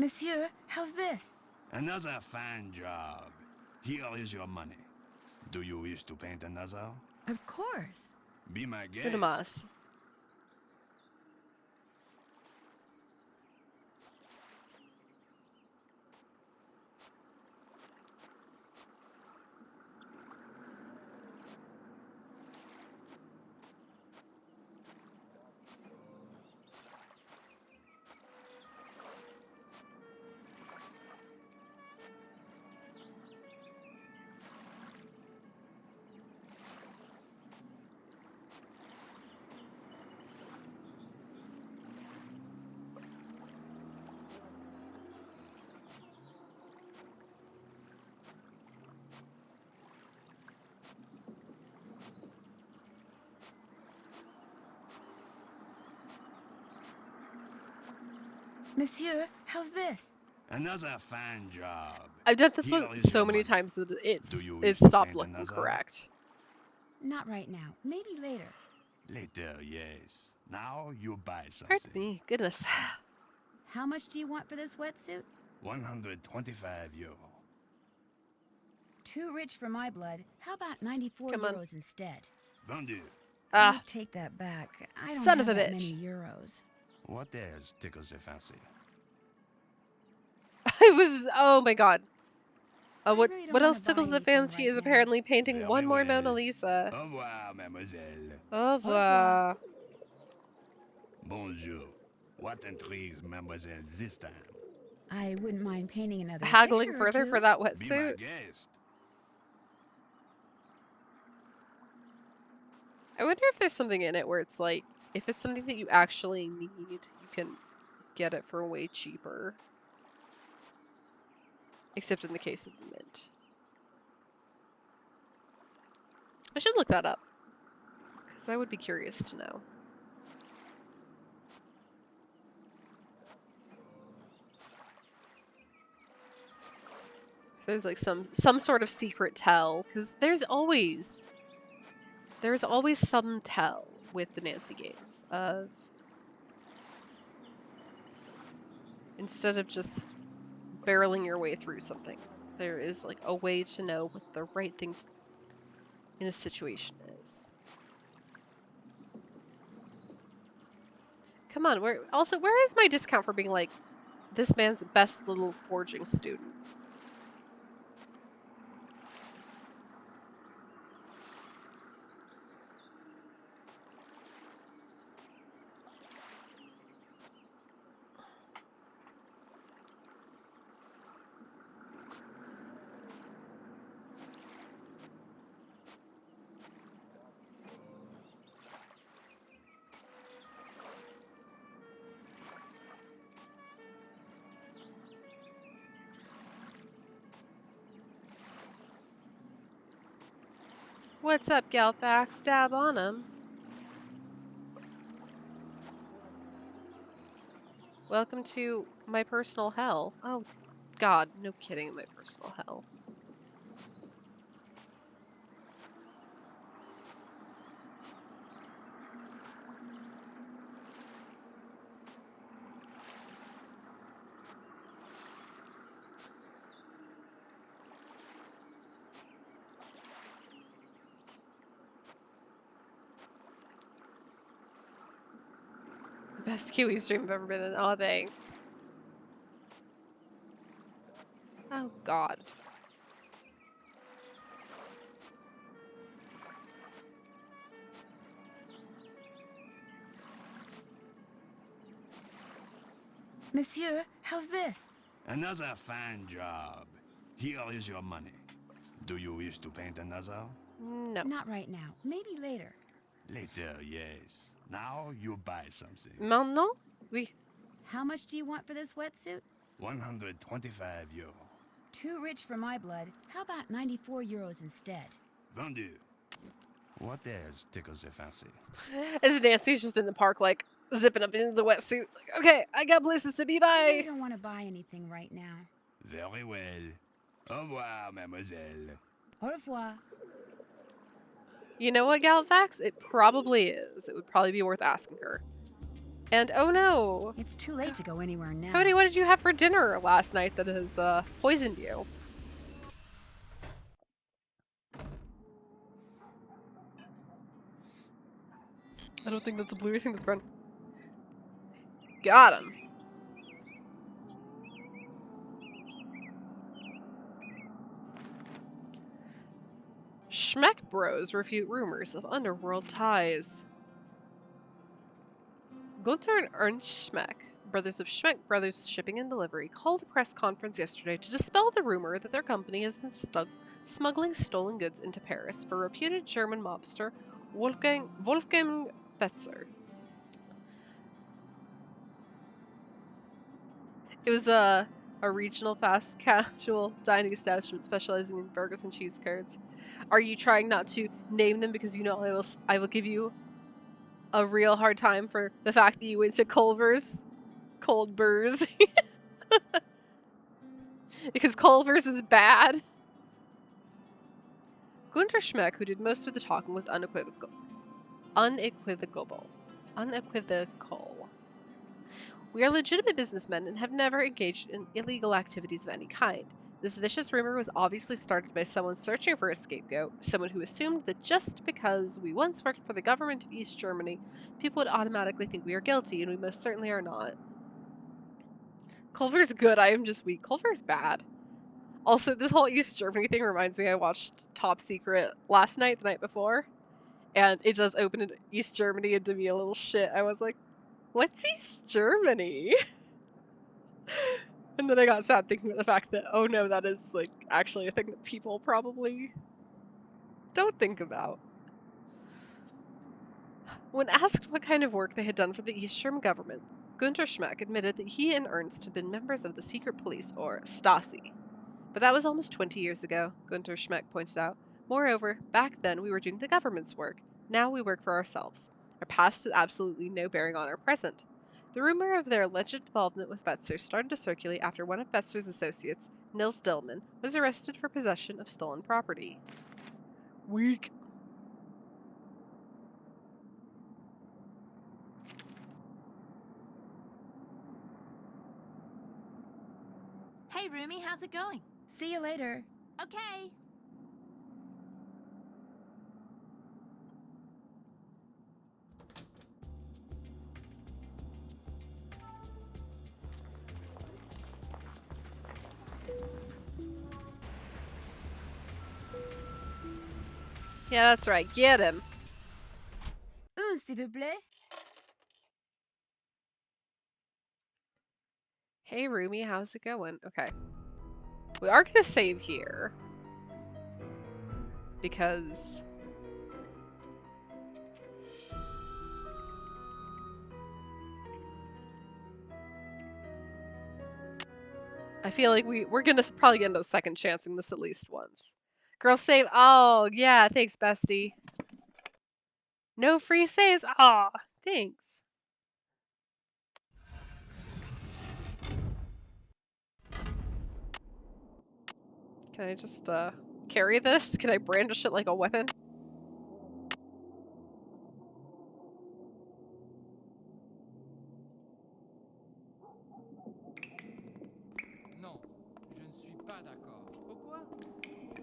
Monsieur, how's this? Another fine job. Here is your money. Do you wish to paint another? Of course. Be my guest. Good mas. Monsieur, how's this? Another fine job. I've done this Here one is so your many money. times that Do it's you it wish to stopped paint looking another? correct. Not right now. Maybe later. Later, yes. Now you buy something. Pardon me. Goodness. How much do you want for this wetsuit? 125 euro. Too rich for my blood. How about 94 Come on. euros instead? Vendu. I Ah, take that back. I don't son have of a that bitch. many euros. What else tickles your fancy? I was. Oh my god. What really don't what wanna else tickles buy the anything fancy right is now. apparently painting Very one more Mona well. Lisa. Au revoir, mademoiselle. Au revoir. revoir. Bonjour. What intrigues mademoiselle this time? I wouldn't mind painting another Haggling picture or further two. for that Be my wetsuit. guest. I wonder if there's something in it where it's like, if it's something that you actually need, you can get it for way cheaper. Except in the case of the mint. I should look that up. Because I would be curious to know. If there's like some sort of secret tell. Because there's always some tell with the Nancy games of instead of just barreling your way through something, there is like a way to know what the right thing in a situation is. Come on, where is my discount for being like this man's best little forging student? What's up, Galfax? Stab on him. Welcome to my personal hell. Oh, God, no kidding, my personal hell. Best Kiwi stream I've ever been in. Oh, thanks. Oh, God. Monsieur, how's this? Another fine job. Here is your money. Do you wish to paint another? No. Not right now. Maybe later. Later, yes. Now you buy something. Maintenant? Oui. How much do you want for this wetsuit? 125 euro. Too rich for my blood. How about 94 euros instead? Vendu. What else tickles your fancy? As Nancy's just in the park, like, zipping up into the wetsuit. Like, okay, I got places to be, I bye! really don't want to buy anything right now. Very well. Au revoir, mademoiselle. Au revoir. You know what, Galfax? It probably is. It would probably be worth asking her. And oh no! It's too late to go anywhere now. Cody, what did you have for dinner last night that has poisoned you? I don't think that's a blue. I think that's brown. Got him. Schmeck Bros refute rumors of underworld ties. Gunther and Ernst Schmeck, brothers of Schmeck Brothers Shipping and Delivery, called a press conference yesterday to dispel the rumor that their company has been smuggling stolen goods into Paris for reputed German mobster Wolfgang Fetzer. It was a regional fast casual dining establishment specializing in burgers and cheese curds. Are you trying not to name them because you know I will give you a real hard time for the fact that you went to Culver's? Cold Burrs. Because Culver's is bad. Gunter Schmeck, who did most of the talking, was unequivocal. We are legitimate businessmen and have never engaged in illegal activities of any kind. This vicious rumor was obviously started by someone searching for a scapegoat, someone who assumed that just because we once worked for the government of East Germany, people would automatically think we are guilty, and we most certainly are not. Culver's good, I am just weak. Culver's bad. Also, this whole East Germany thing reminds me I watched Top Secret last night, the night before, and it just opened East Germany into me a little shit. I was like, what's East Germany? And then I got sad thinking of the fact that, oh no, that is, like, actually a thing that people probably don't think about. When asked what kind of work they had done for the East German government, Gunter Schmeck admitted that he and Ernst had been members of the secret police, or Stasi. But that was almost 20 years ago, Gunter Schmeck pointed out. Moreover, back then we were doing the government's work. Now we work for ourselves. Our past has absolutely no bearing on our present. The rumor of their alleged involvement with Fetzer started to circulate after one of Fetzer's associates, Nils Dillman, was arrested for possession of stolen property. Weak. Hey, Rumi, how's it going? See you later. Okay. Yeah, that's right. Get him. S'il vous plaît. Hey, Rumi, how's it going? Okay. We are going to save here. Because... I feel like we're going to probably end up second chancing this at least once. Girl save. Oh, yeah. Thanks, bestie. No free saves. Aw, thanks. Can I just, carry this? Can I brandish it like a weapon? Non, je ne suis pas d'accord. Pourquoi?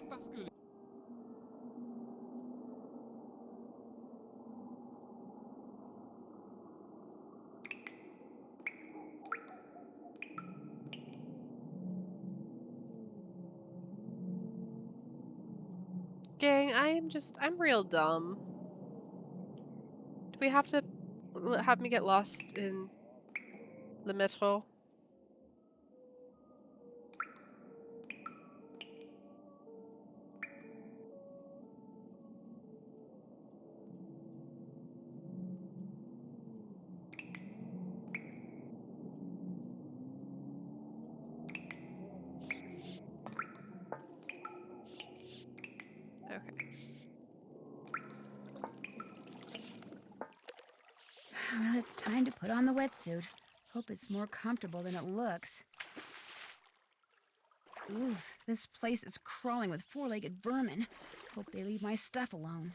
Parce que... Gang, I'm real dumb. Do we have to have me get lost in the metro? Okay. Well, it's time to put on the wetsuit. Hope it's more comfortable than it looks. Oof, this place is crawling with four-legged vermin. Hope they leave my stuff alone.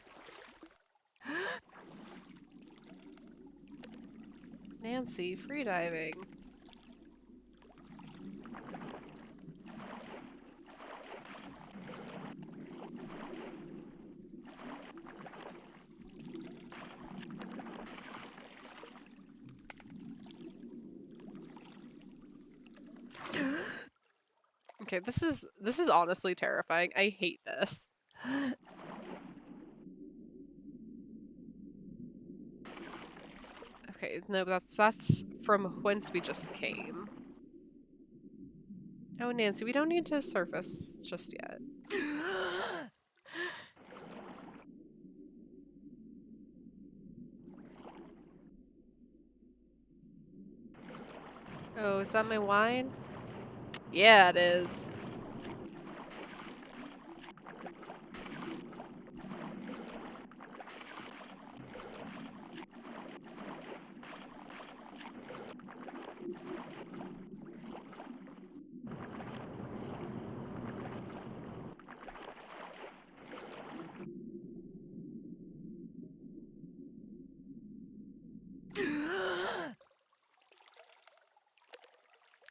Nancy, freediving. Okay, this is honestly terrifying. I hate this. Okay, no, that's from whence we just came. Oh, Nancy, we don't need to surface just yet. Oh, is that my wine? Yeah, it is.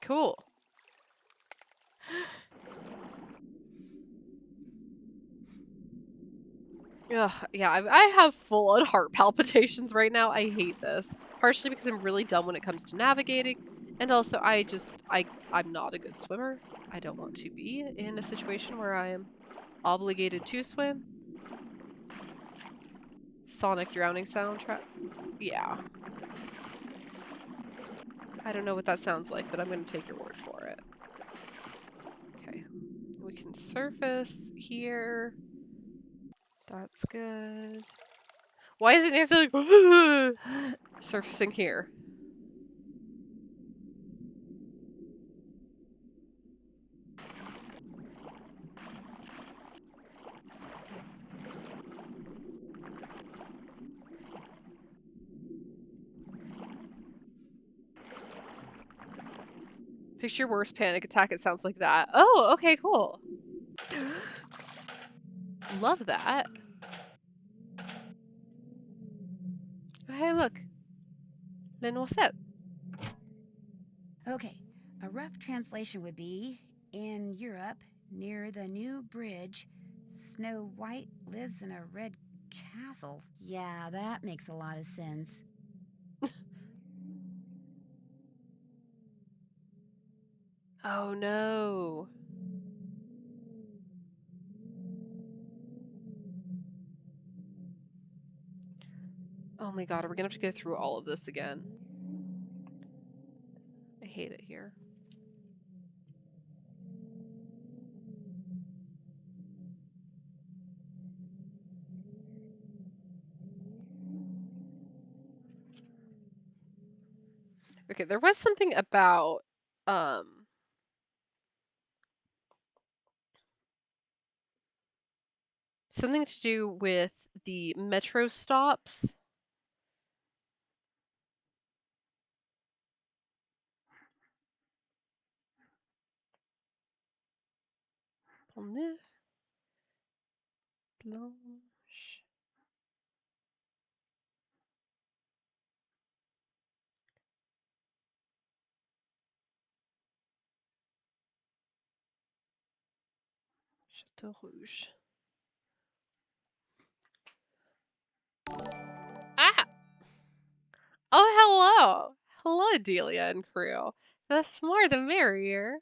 Cool. Ugh, yeah, I have full-on heart palpitations right now. I hate this. Partially because I'm really dumb when it comes to navigating, and also I'm not a good swimmer. I don't want to be in a situation where I am obligated to swim. Sonic drowning soundtrack. Yeah. I don't know what that sounds like, but I'm going to take your word for it. Okay. We can surface here. That's good. Why is it Nancy like surfacing here? Picture your worst panic attack. It sounds like that. Oh, okay, cool. Love that. Hey, look. Then what's that? Okay, a rough translation would be, in Europe, near the new bridge, Snow White lives in a red castle. Yeah, that makes a lot of sense. Oh no. Oh my god, are we gonna have to go through all of this again? I hate it here. Okay, there was something about something to do with the metro stops. Pont-Neuf. Blanche. Château Rouge. Ah! Oh, hello! Hello, Delia and crew. The more the merrier.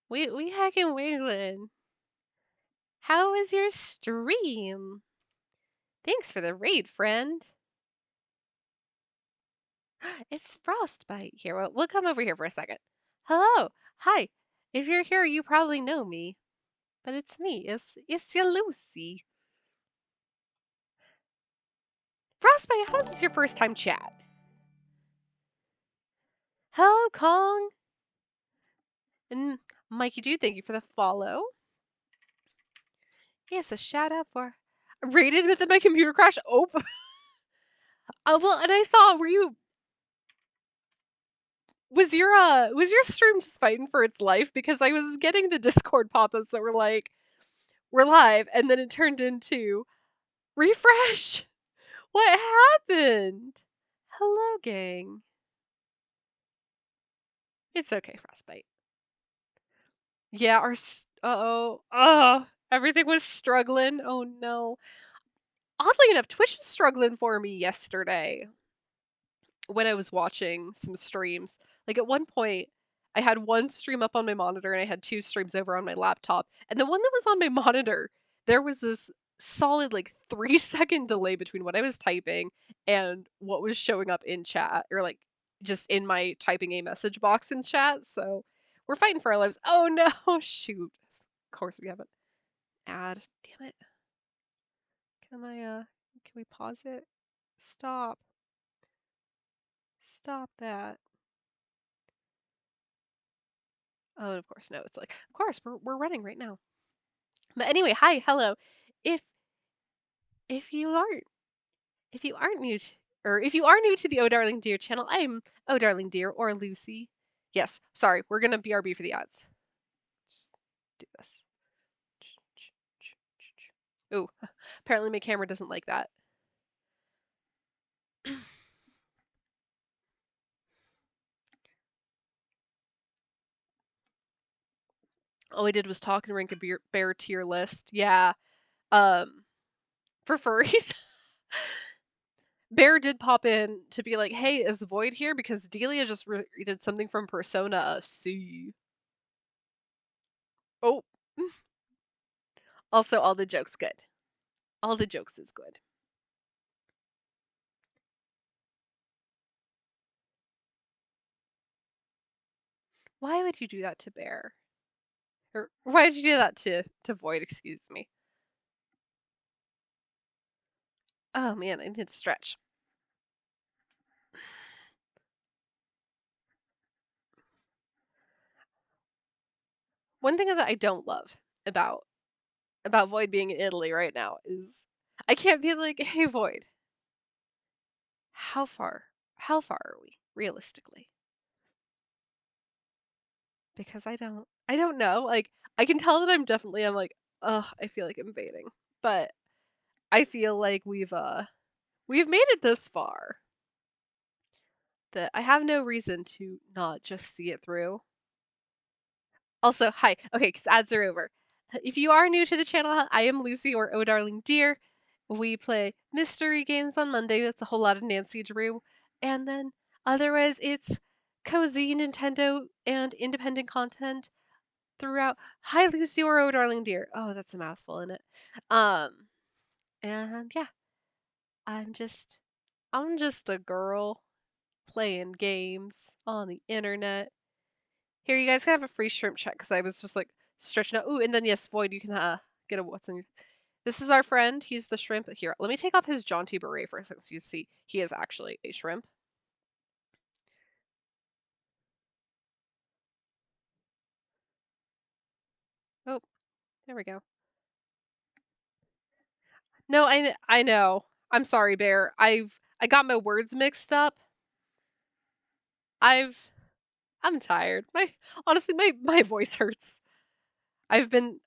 We hacking wiggling. How was your stream? Thanks for the raid, friend. It's Frostbite here. Well, we'll come over here for a second. Hello. Hi. If you're here, you probably know me. But it's me. It's your Lucy. Frostbite, how is this your first time chat? Hello, Kong. And Mikey Dude, thank you for the follow. Yes, a shout out for rated within my computer crash. Oh, well, and I saw was your stream just fighting for its life? Because I was getting the Discord pop-ups that were like, we're live, and then it turned into refresh. What happened? Hello, gang. It's okay, Frostbite. Yeah, everything was struggling. Oh no. Oddly enough, Twitch was struggling for me yesterday when I was watching some streams. Like at one point, I had one stream up on my monitor and I had two streams over on my laptop. And the one that was on my monitor, there was this solid like 3-second delay between what I was typing and what was showing up in chat, or like just in my typing a message box in chat. So we're fighting for our lives. Oh no, shoot. Of course we have an ad. Damn it. Can we pause it? Stop. Stop that. Oh, of course, no. It's like, of course, we're running right now. But anyway, hi, hello. If if you aren't new to, or if you are new to the Oh Darling Dear channel, I'm Oh Darling Dear or Lucy. Yes, sorry, we're gonna BRB for the ads. Just do this. Ooh, apparently my camera doesn't like that. All I did was talk and rank a bear tier list. Yeah. For furries. Bear did pop in to be like, hey, is Void here? Because Delia just did something from Persona C. Oh. Also, all the jokes good. All the jokes is good. Why would you do that to Bear? Or why did you do that to Void, excuse me? Oh man, I need to stretch. One thing that I don't love about Void being in Italy right now is I can't be like, hey Void, how far are we realistically? Because I don't know. Like I can tell that I'm like, ugh, I feel like I'm baiting. But I feel like we've made it this far that I have no reason to not just see it through. Also, hi. Okay, because ads are over. If you are new to the channel, I am Lucy or Oh Darling Dear. We play mystery games on Monday. That's a whole lot of Nancy Drew. And then otherwise it's cozy Nintendo and independent content throughout. Hi Lucy or Oh Darling Dear. Oh, that's a mouthful in it. And yeah. I'm just a girl playing games on the internet. Here, you guys can have a free shrimp check because I was just like stretching out. Ooh, and then yes, Void, you can get a what's in your. This is our friend. He's the shrimp. Here, let me take off his jaunty beret for a second so you see he is actually a shrimp. Oh, there we go. No, I know. I'm sorry, Bear. I got my words mixed up. I'm tired. Honestly, my voice hurts. I have been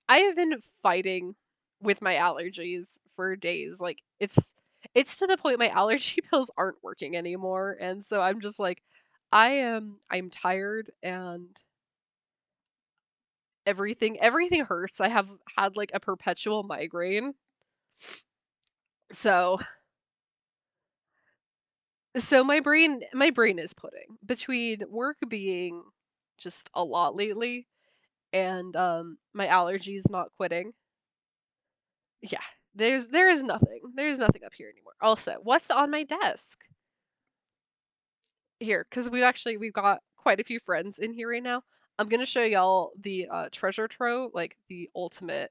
fighting with my allergies for days. Like it's to the point my allergy pills aren't working anymore, and so I'm just like I'm tired and everything hurts. I have had like a perpetual migraine. So my brain is pudding between work being just a lot lately and my allergies not quitting. Yeah, there is nothing. There's nothing up here anymore. Also, what's on my desk? Here, because we've got quite a few friends in here right now. I'm gonna show y'all the treasure trove, like the ultimate.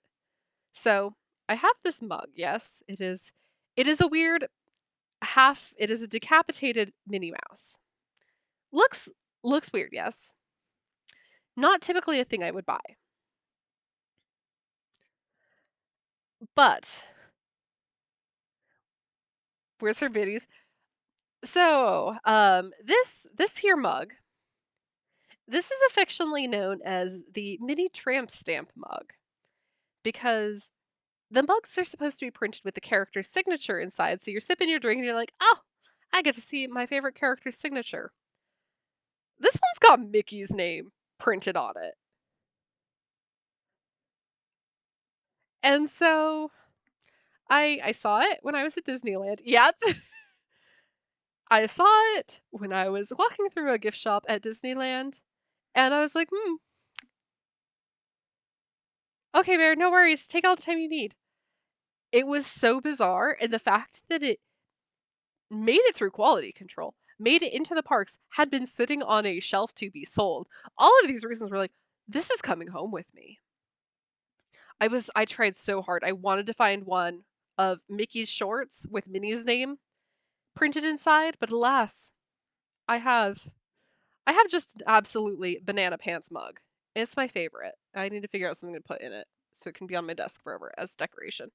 So I have this mug. Yes, it is. It is a weird half. It is a decapitated Minnie Mouse. Looks weird. Yes, not typically a thing I would buy. But where's her biddies? So, this here mug. This is affectionately known as the mini tramp stamp mug because the mugs are supposed to be printed with the character's signature inside. So you're sipping your drink and you're like, oh, I get to see my favorite character's signature. This one's got Mickey's name printed on it. And so I saw it when I was at Disneyland. Yep. I saw it when I was walking through a gift shop at Disneyland. And I was like, okay, Bear, no worries. Take all the time you need. It was so bizarre. And the fact that it made it through quality control, made it into the parks, had been sitting on a shelf to be sold. All of these reasons were like, this is coming home with me. I tried so hard. I wanted to find one of Mickey's shorts with Minnie's name printed inside, but alas, I have just an absolutely banana pants mug. It's my favorite. I need to figure out something to put in it so it can be on my desk forever as decoration.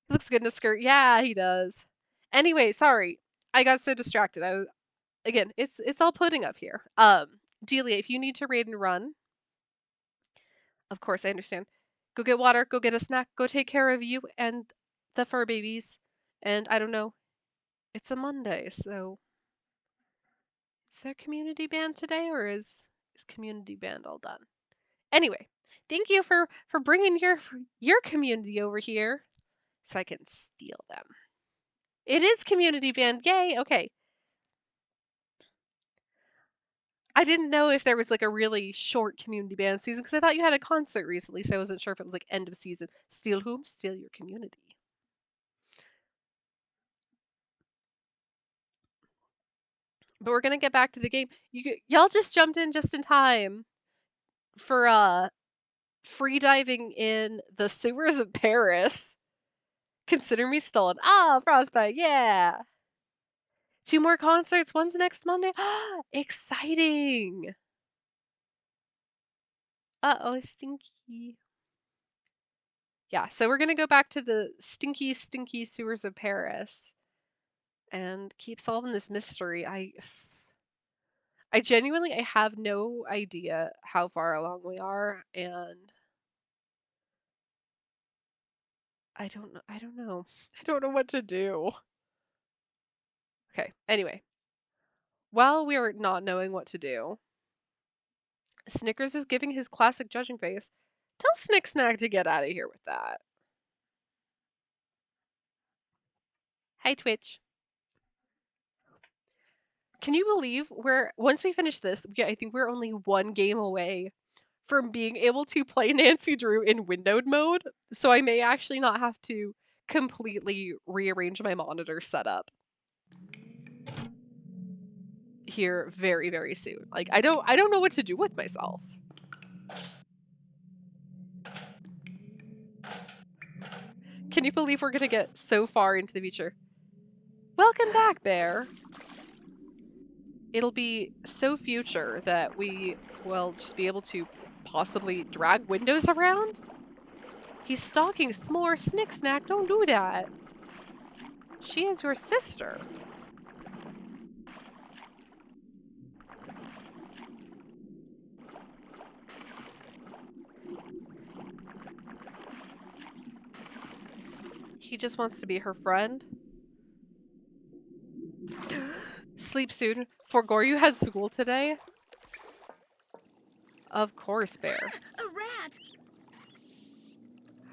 He looks good in a skirt. Yeah, he does. Anyway, sorry. I got so distracted. Again, it's all pudding up here. Delia, if you need to raid and run, of course I understand. Go get water, go get a snack, go take care of you and the fur babies. And I don't know. It's a Monday, so is there community band today, or is community band all done? Anyway, thank you for bringing your community over here so I can steal them. It is community band. Yay. Okay. I didn't know if there was like a really short community band season because I thought you had a concert recently, so I wasn't sure if it was like end of season. Steal whom? Steal your community. But we're gonna get back to the game. Y'all just jumped in just in time for free diving in the sewers of Paris. Consider me stolen. Ah, Frostbite, yeah. 2 more concerts. One's next Monday. Exciting. Uh-oh, stinky. Yeah, so we're gonna go back to the stinky, stinky sewers of Paris and keep solving this mystery. I genuinely I have no idea how far along we are, and I don't know. I don't know what to do. Okay, anyway. While we are not knowing what to do, Snickers is giving his classic judging face. Tell Snick Snack to get out of here with that. Hi, Twitch. Can you believe once we finish this, I think we're only 1 game away from being able to play Nancy Drew in windowed mode, so I may actually not have to completely rearrange my monitor setup here very, very soon. Like I don't know what to do with myself. Can you believe we're gonna get so far into the future? Welcome back, Bear. It'll be so future that we will just be able to possibly drag windows around? He's stalking S'more. Snick Snack, don't do that. She is your sister. He just wants to be her friend. Sleep soon. Forgore you had school today? Of course, Bear. A rat!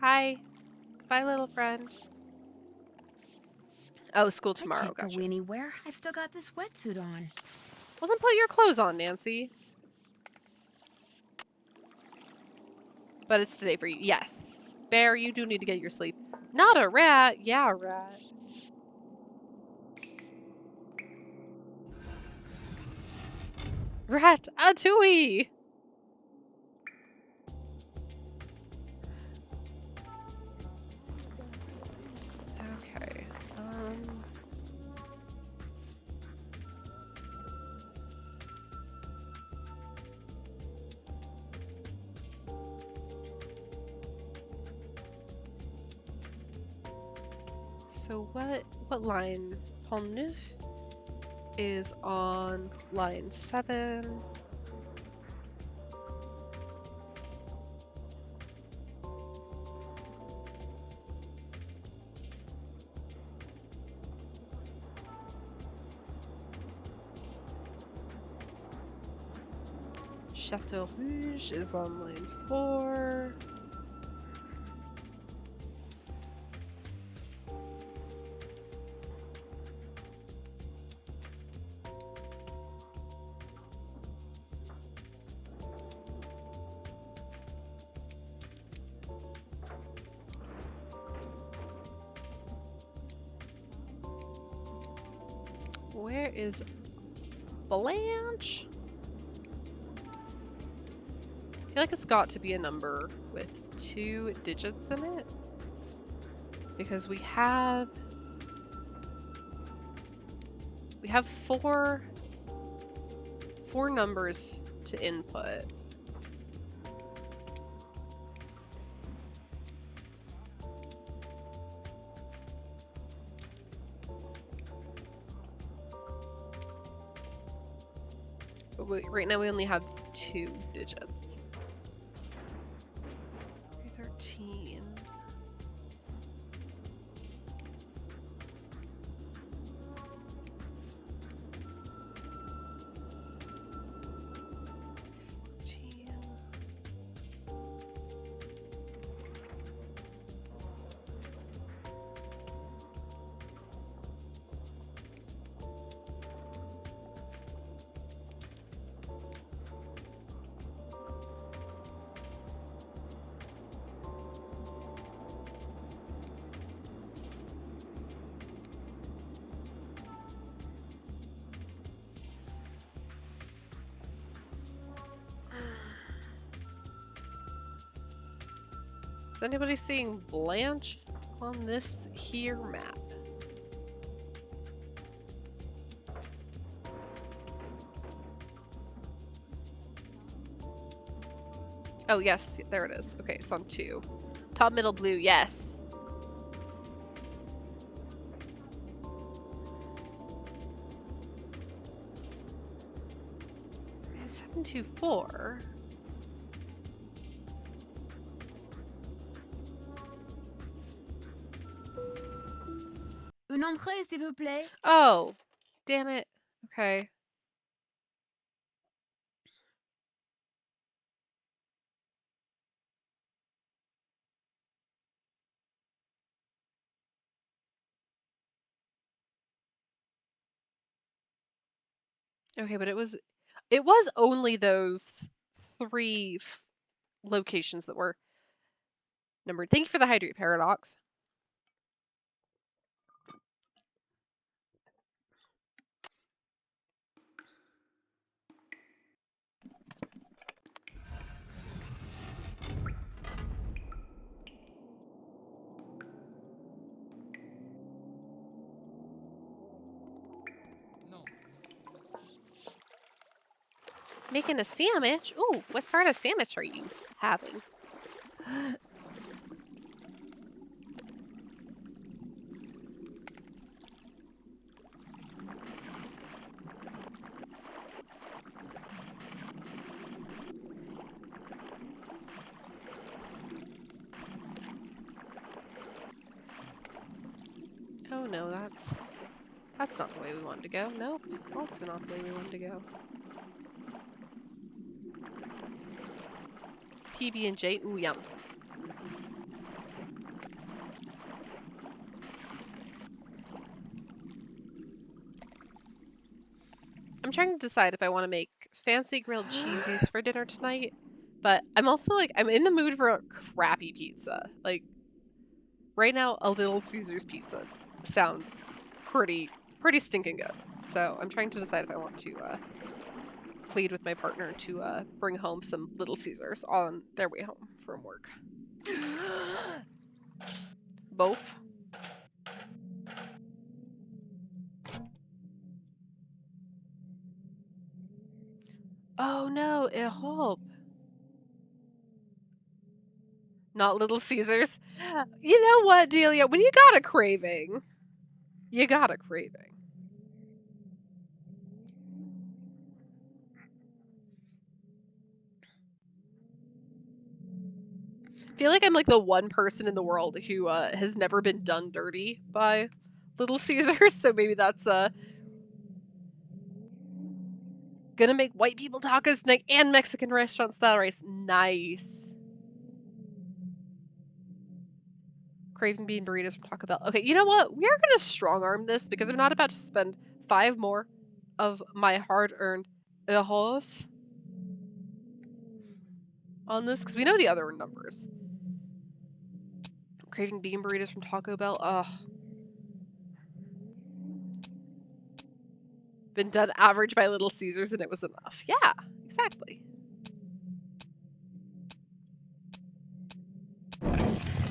Hi. Bye, little friend. Oh, school tomorrow. I can't go anywhere. I've still got this wetsuit on. Well, then put your clothes on, Nancy. But it's today for you. Yes. Bear, you do need to get your sleep. Not a rat. Yeah, a rat. Ratatouille! Okay. So what line? Pont Neuf is on line 7. Chateau Rouge is on line 4. Where is Blanche? I feel like it's got to be a number with 2 digits in it. Because we have 4 numbers to input. But right now we only have 2 digits. 13. Is anybody seeing Blanche on this here map? Oh yes, there it is. Okay, it's on 2. Top, middle, blue, yes. Okay, 724. Une entrée, s'il vous plaît. Oh, damn it. Okay. Okay, but it was only those 3 locations that were numbered. Thank you for the hydrate paradox. Making a sandwich? Ooh, what sort of sandwich are you having? Oh no, that's not the way we wanted to go. Nope, also not the way we wanted to go. PB&J, ooh, yum. I'm trying to decide if I want to make fancy grilled cheesies for dinner tonight, but I'm also like, I'm in the mood for a crappy pizza. Like, right now, a Little Caesars pizza sounds pretty stinking good. So I'm trying to decide if I want to plead with my partner to bring home some Little Caesars on their way home from work. Both. Oh no, Europe. Not Little Caesars. You know what, Delia? When you got a craving, you got a craving. I feel like I'm like the one person in the world who has never been done dirty by Little Caesars, so maybe that's Gonna make white people tacos tonight and Mexican restaurant style rice. Nice. Craving bean burritos from Taco Bell. Okay, you know what? We are gonna strong arm this because I'm not about to spend 5 more of my hard-earned euros on this because we know the other numbers. Craving bean burritos from Taco Bell. Ugh. Been done average by Little Caesars and it was enough. Yeah, exactly.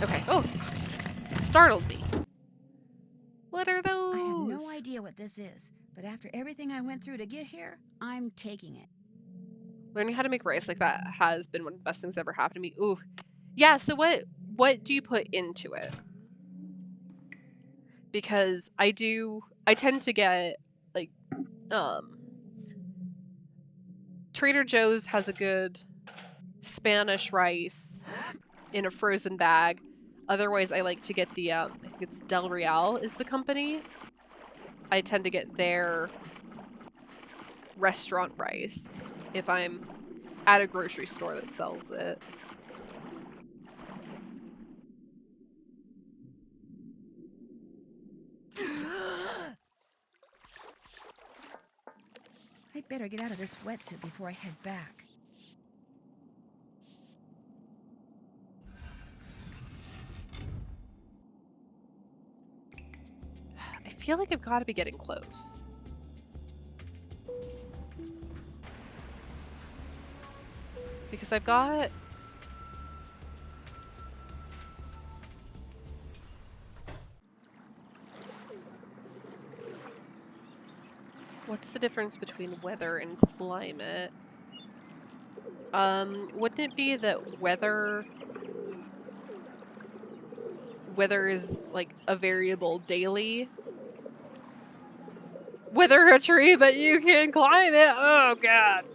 Okay. Oh, it startled me. What are those? I have no idea what this is, but after everything I went through to get here, I'm taking it. Learning how to make rice like that has been one of the best things that ever happened to me. Ooh. Yeah, so what do you put into it? Because I tend to get, like, Trader Joe's has a good Spanish rice in a frozen bag. Otherwise, I like to get the, I think it's Del Real is the company. I tend to get their restaurant rice if I'm at a grocery store that sells it. I'd better get out of this wetsuit before I head back. I feel like I've got to be getting close. Because I've got... What's the difference between weather and climate? Wouldn't it be that weather is like a variable daily? Wither a tree, but you can climb it. Oh god.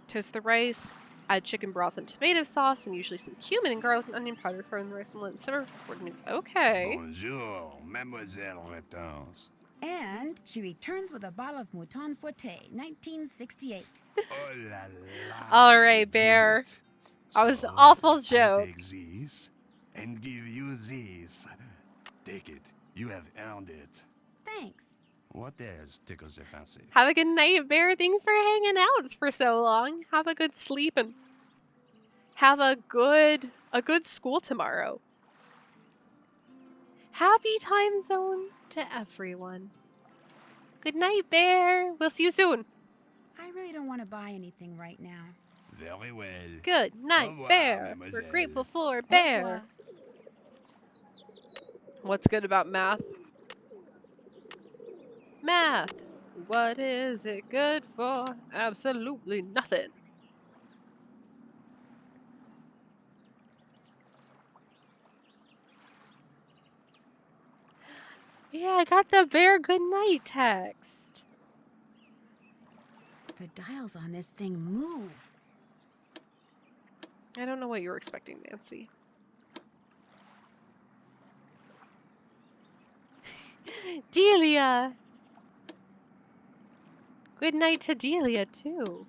Toast the rice, add chicken broth and tomato sauce, and usually some cumin and garlic and onion powder. Throw in the rice and let it simmer for 40 minutes. Okay. Bonjour, Mademoiselle returns. And she returns with a bottle of Mouton Forte, 1968. Oh la la. All right, Bear. That was an awful joke. I take this and give you this. Take it. You have earned it. Thanks. What else tickles your fancy? Have a good night, Bear. Thanks for hanging out for so long. Have a good sleep and have a good school tomorrow. Happy time zone to everyone. Good night, Bear. We'll see you soon. I really don't want to buy anything right now. Very well. Good night, revoir, Bear. mademoiselle. We're grateful for Bear. What's good about math? Math. What is it good for? Absolutely nothing. Yeah, I got the Bear good night text. The dials on this thing move. I don't know what you were expecting, Nancy. Delia! Good night to Delia, too.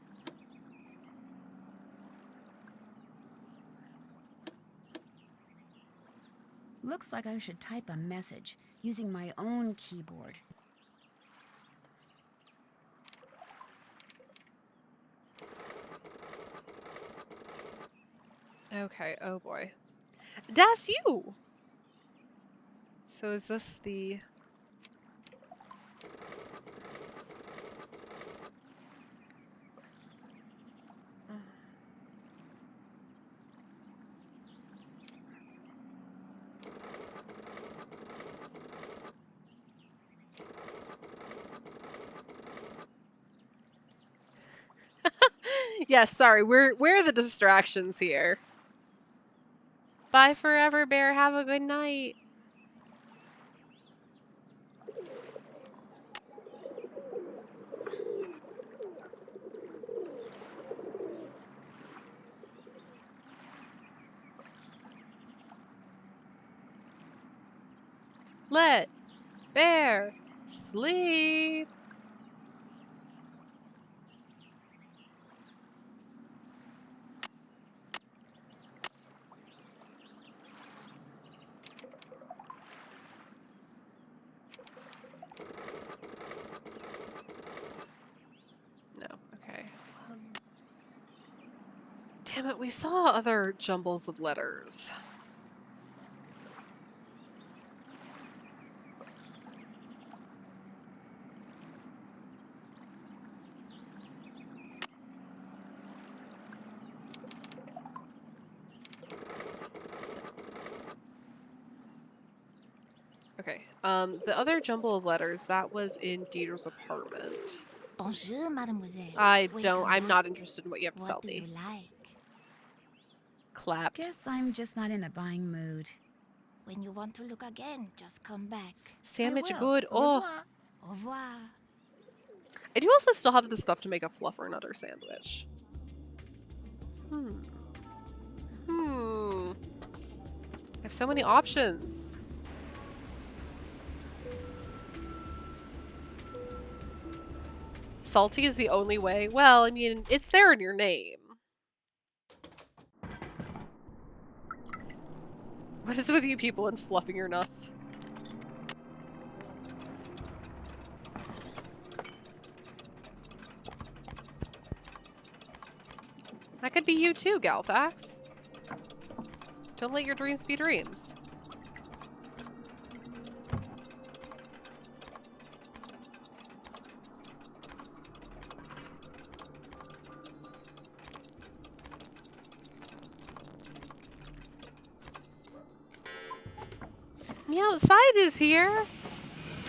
Looks like I should type a message using my own keyboard. Okay, oh boy. That's you! So is this the... Yes, sorry, we're the distractions here. Bye forever, Bear. Have a good night. Let Bear sleep. Damn it, we saw other jumbles of letters. Okay, the other jumble of letters, that was in Dieter's apartment. Bonjour, mademoiselle. I'm not interested in what you have to sell What do me. you like? Clapped. Guess I'm just not in a buying mood. When you want to look again, just come back. Sandwich I will. good. Au Oh. revoir. Au revoir. I do also still have the stuff to make a fluffernutter sandwich. I have so many options. Salty is the only way. Well, I mean, it's there in your name. What is with you people and fluffing your nuts? That could be you too, Galfax. Don't let your dreams be dreams. Meowside is here!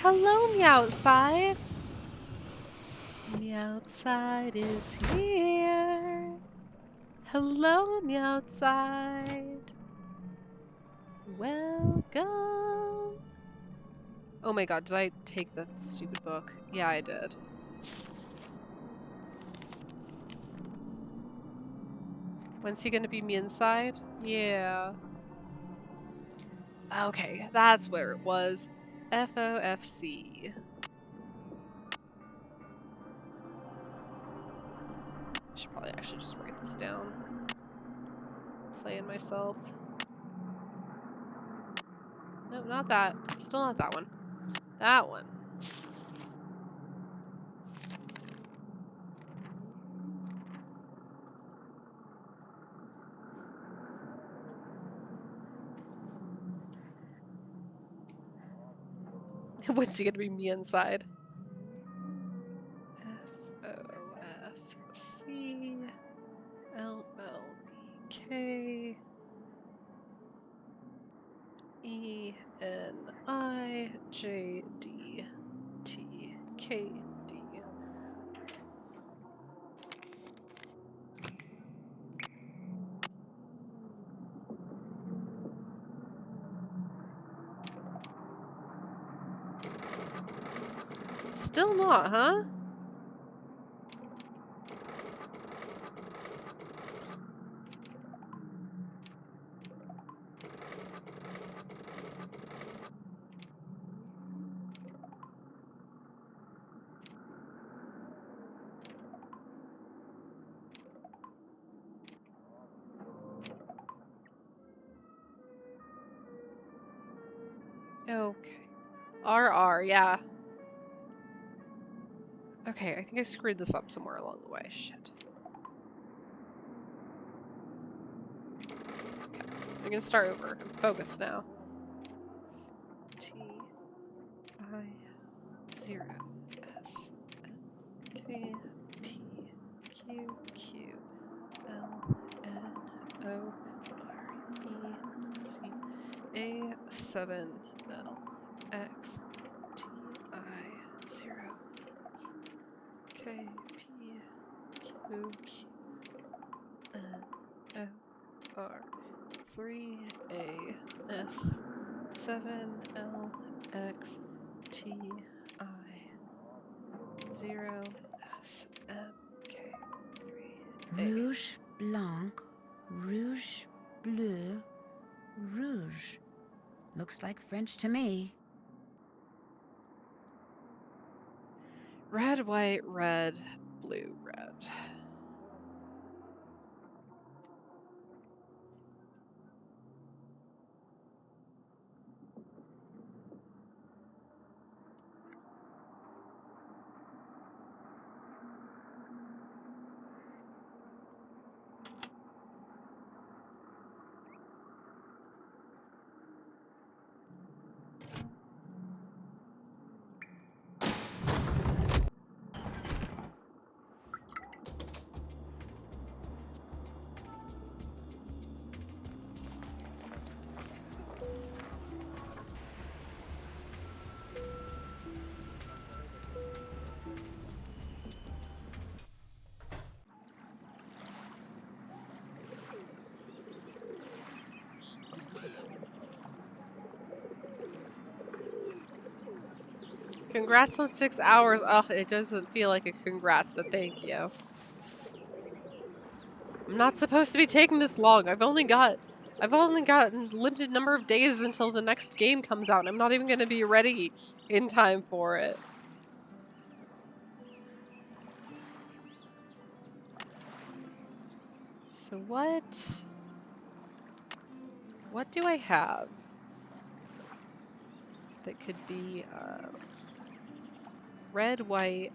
Hello, Meowside! Meowside is here! Hello, Meowside! Welcome! Oh my god, did I take the stupid book? Yeah, I did. When's he gonna be me inside? Yeah. Okay, that's where it was. FOFC. I should probably actually just write this down. Playing myself. No, not that. Still not that one. That one. When's he gonna be me inside? FOFC LLBK ENIJDTKD. Still not, huh? Okay. RR, yeah. Okay, I think I screwed this up somewhere along the way. Shit. Okay, I'm gonna start over. I'm focused now. T I 0 S N K P Q Q L N O R E C A 7 L X T I 0 S K P Q Q N O R 3 A S 7 L X T I 0 S M K 3 A. Rouge, blanc, rouge, bleu, rouge. Looks like French to me. Red, white, red, blue, red. Congrats on 6 hours. Ugh, it doesn't feel like a congrats, but thank you. I'm not supposed to be taking this long. I've only got a limited number of days until the next game comes out, and I'm not even going to be ready in time for it. So what do I have that could be red, white,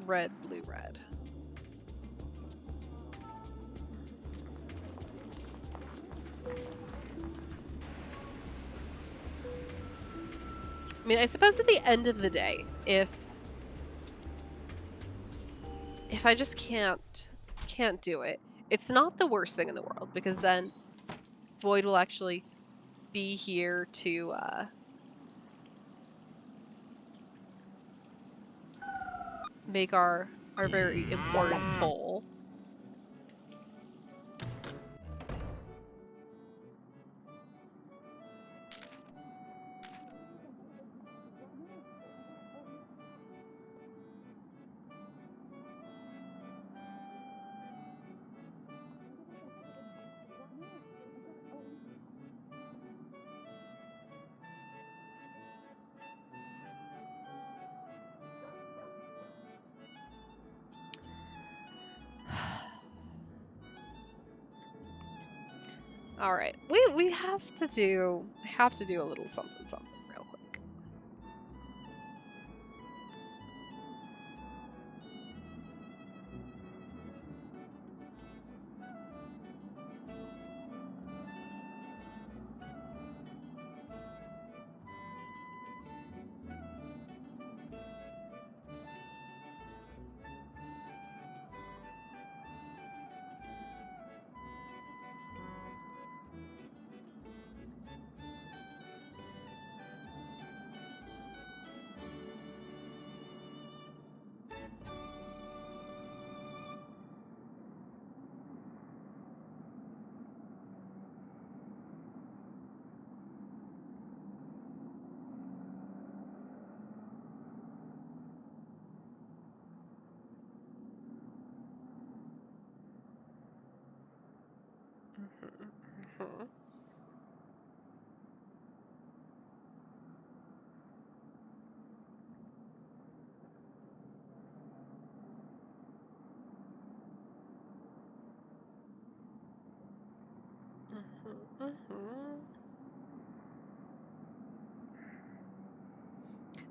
red, blue, red? I mean, I suppose at the end of the day, if I just can't do it, it's not the worst thing in the world, because then Void will actually be here to make our very important pull. All right, we have to do a little something real quick.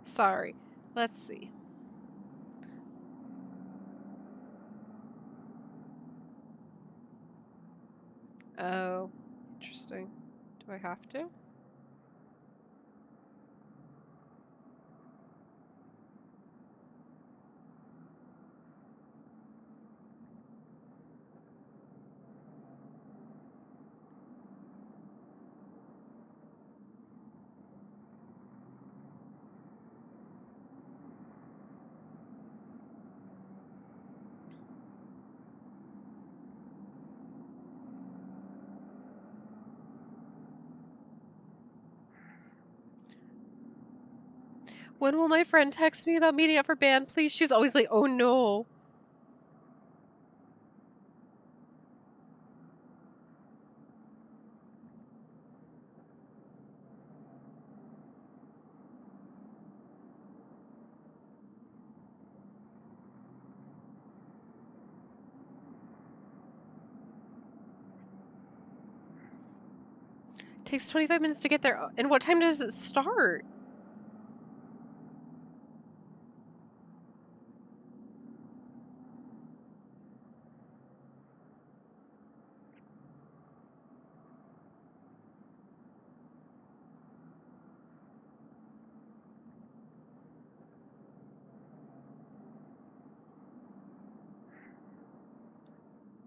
Sorry. Let's see. Oh, interesting. Do I have to? When will my friend text me about meeting up for band? Please, she's always like, oh no. It takes 25 minutes to get there. And what time does it start?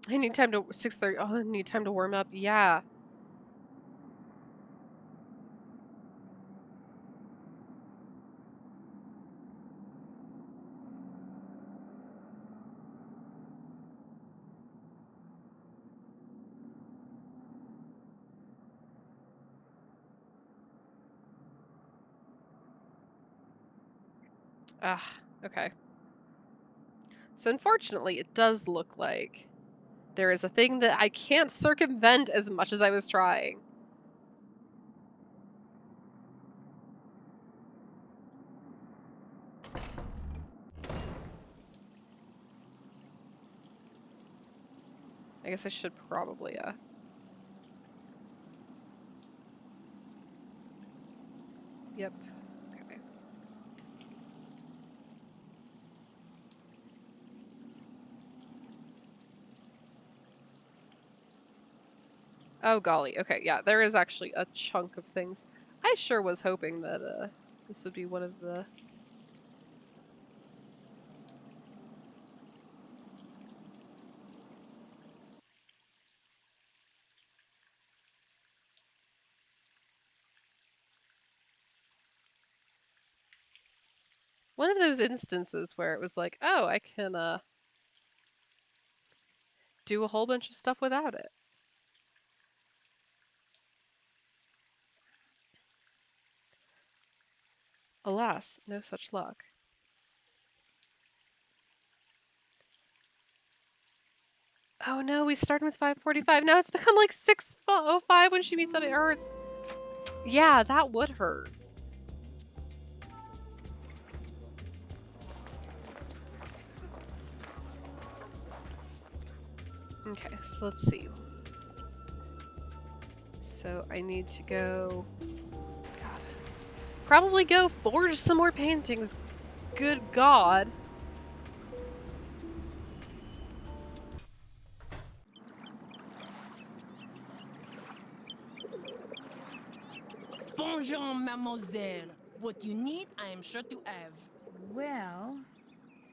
I need time to 6:30. Oh, I need time to warm up. Yeah. Ah, okay. So unfortunately, it does look like there is a thing that I can't circumvent as much as I was trying. I guess I should probably, Yep. Okay. Oh, golly. Okay, yeah, there is actually a chunk of things. I sure was hoping that, this would be one of the... One of those instances where it was like, oh, I can, do a whole bunch of stuff without it. Alas, no such luck. Oh no, we started with 5:45. Now it's become like 6:05 when she meets up. It hurts. Yeah, that would hurt. Okay, so let's see. So I need to go... God. Probably go forge some more paintings. Good God. Bonjour, mademoiselle. What you need, I am sure to have. Well,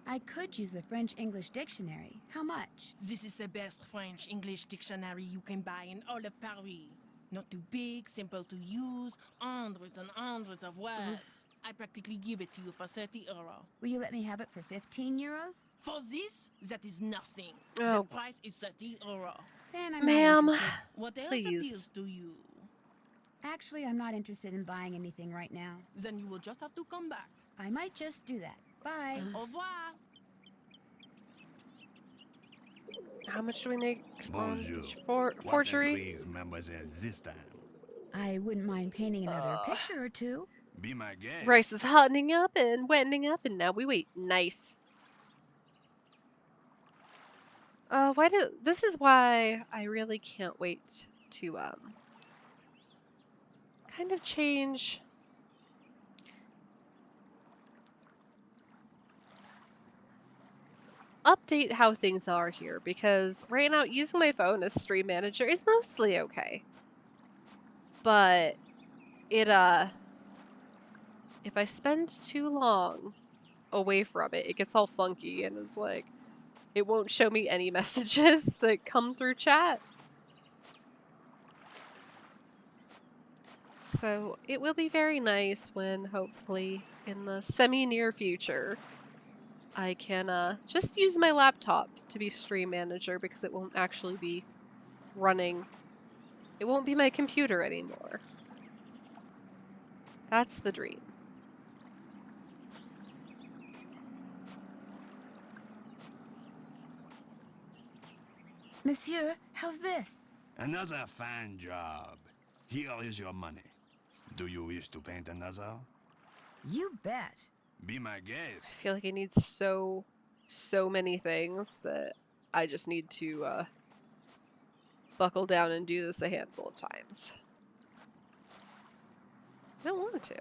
I could use a French-English dictionary. How much? This is the best French-English dictionary you can buy in all of Paris. Not too big, simple to use, hundreds and hundreds of words. I practically give it to you for 30 euro. Will you let me have it for 15 euros? For this, that is nothing. Oh. The price is 30 euro. Then I'm Ma'am, not interested. What else please. appeals to you? Actually, I'm not interested in buying anything right now. Then you will just have to come back. I might just do that. Bye. Au revoir. How much do we make Bonjour. for forgery? Please, mademoiselle, this time. I wouldn't mind painting another picture or two. Be my guest. Rice is hottening up and wettening up, and now we wait. Nice. This is why I really can't wait to, kind of change... update how things are here, because right now using my phone as stream manager is mostly okay. But it, if I spend too long away from it, it gets all funky and is like, it won't show me any messages that come through chat. So it will be very nice when, hopefully, in the semi-near future, I can just use my laptop to be stream manager, because it won't actually be running. It won't be my computer anymore. That's the dream. Monsieur, how's this? Another fine job. Here is your money. Do you wish to paint another? You bet. Be my I guest. feel like I need so many things that I just need to buckle down and do this a handful of times. I don't want to.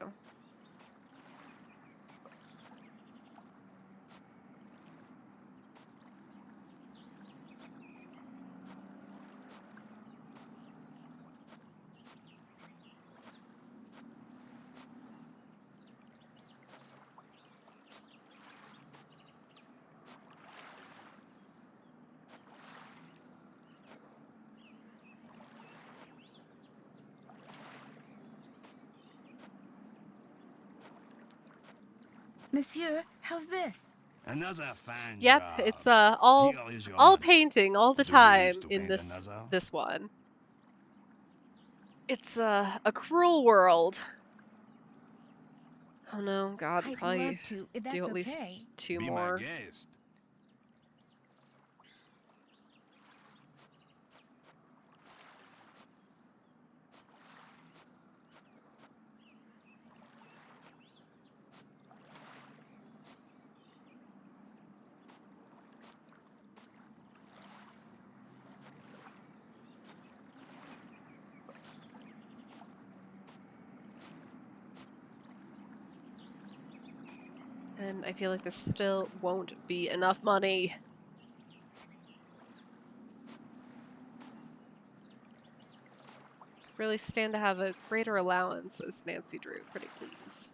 Monsieur, how's this? Another fine Yep, job. it's all Here is your all money. painting all the Do you time wish to in paint this another? one. It's a cruel world. Oh no, God, I'd probably love to, if that's do at least okay. 2 Be more. my guest. And I feel like this still won't be enough money. Could really stand to have a greater allowance as Nancy Drew, pretty please.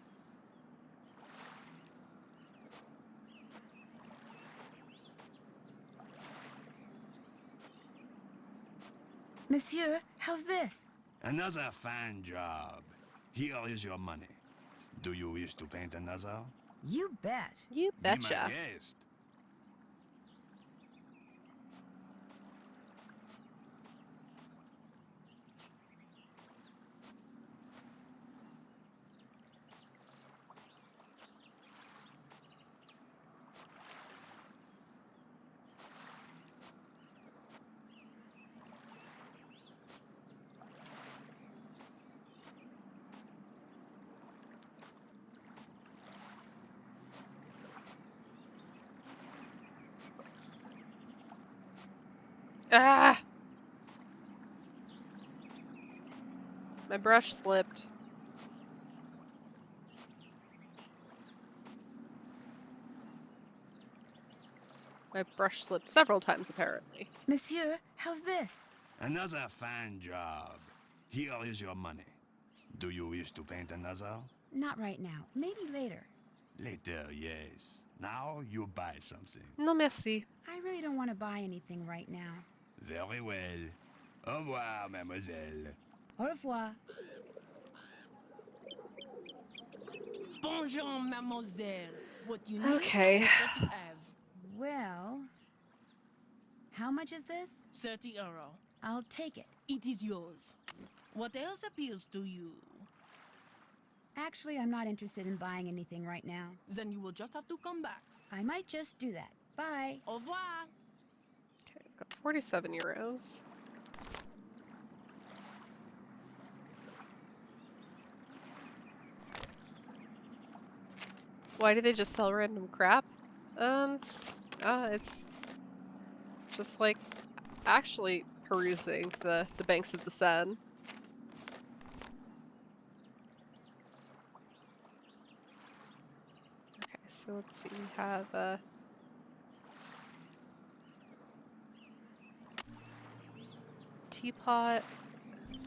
Monsieur, how's this? Another fine job. Here is your money. Do you wish to paint another? You bet. You Be my betcha. guest. Ah! My brush slipped. My brush slipped several times, apparently. Monsieur, how's this? Another fine job. Here is your money. Do you wish to paint another? Not right now. Maybe later. Later, yes. Now you buy something. No merci. I really don't want to buy anything right now. Very well. Au revoir, mademoiselle. Au revoir. Bonjour, mademoiselle. What you need, Okay. I am sure to have. Well, how much is this? 30 euro. I'll take it. It is yours. What else appeals to you? Actually, I'm not interested in buying anything right now. Then you will just have to come back. I might just do that. Bye. Au revoir. Okay, I've got 47 euros. Why do they just sell random crap? It's just like actually perusing the banks of the Seine. Okay, so let's see, we have teapot. Okay,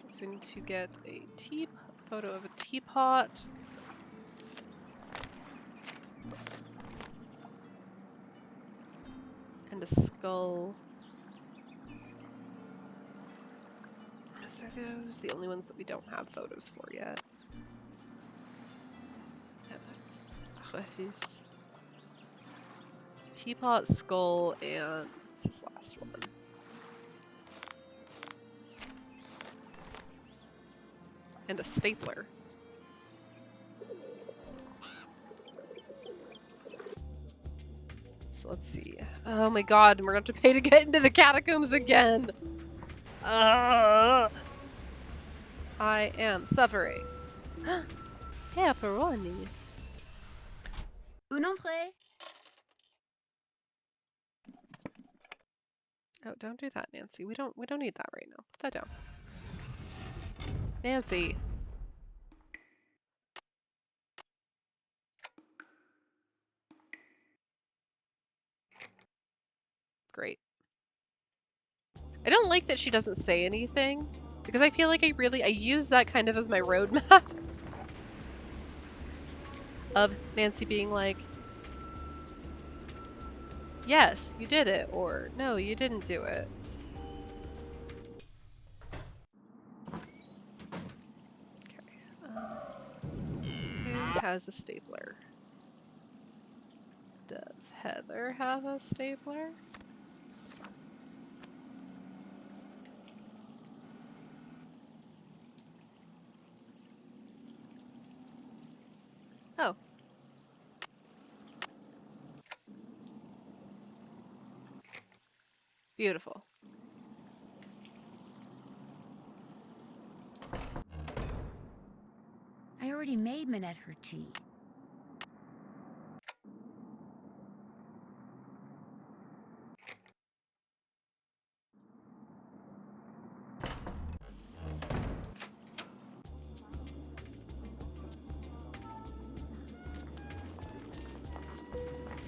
so we need to get a photo of a teapot. And a skull. So are those the only ones that we don't have photos for yet? Refuse. Teapot, skull, and what's this last one? And a stapler. So let's see. Oh my god, and we're gonna have to pay to get into the catacombs again! I am suffering. Pepperonis. Un entrée. Oh, don't do that, Nancy. We don't need that right now. Put that down. Nancy. Great. I don't like that she doesn't say anything, because I feel like I use that kind of as my roadmap of Nancy being like, yes, you did it, or no, you didn't do it. Okay. Who has a stapler? Does Heather have a stapler? Oh. Beautiful. I already made Minette her tea.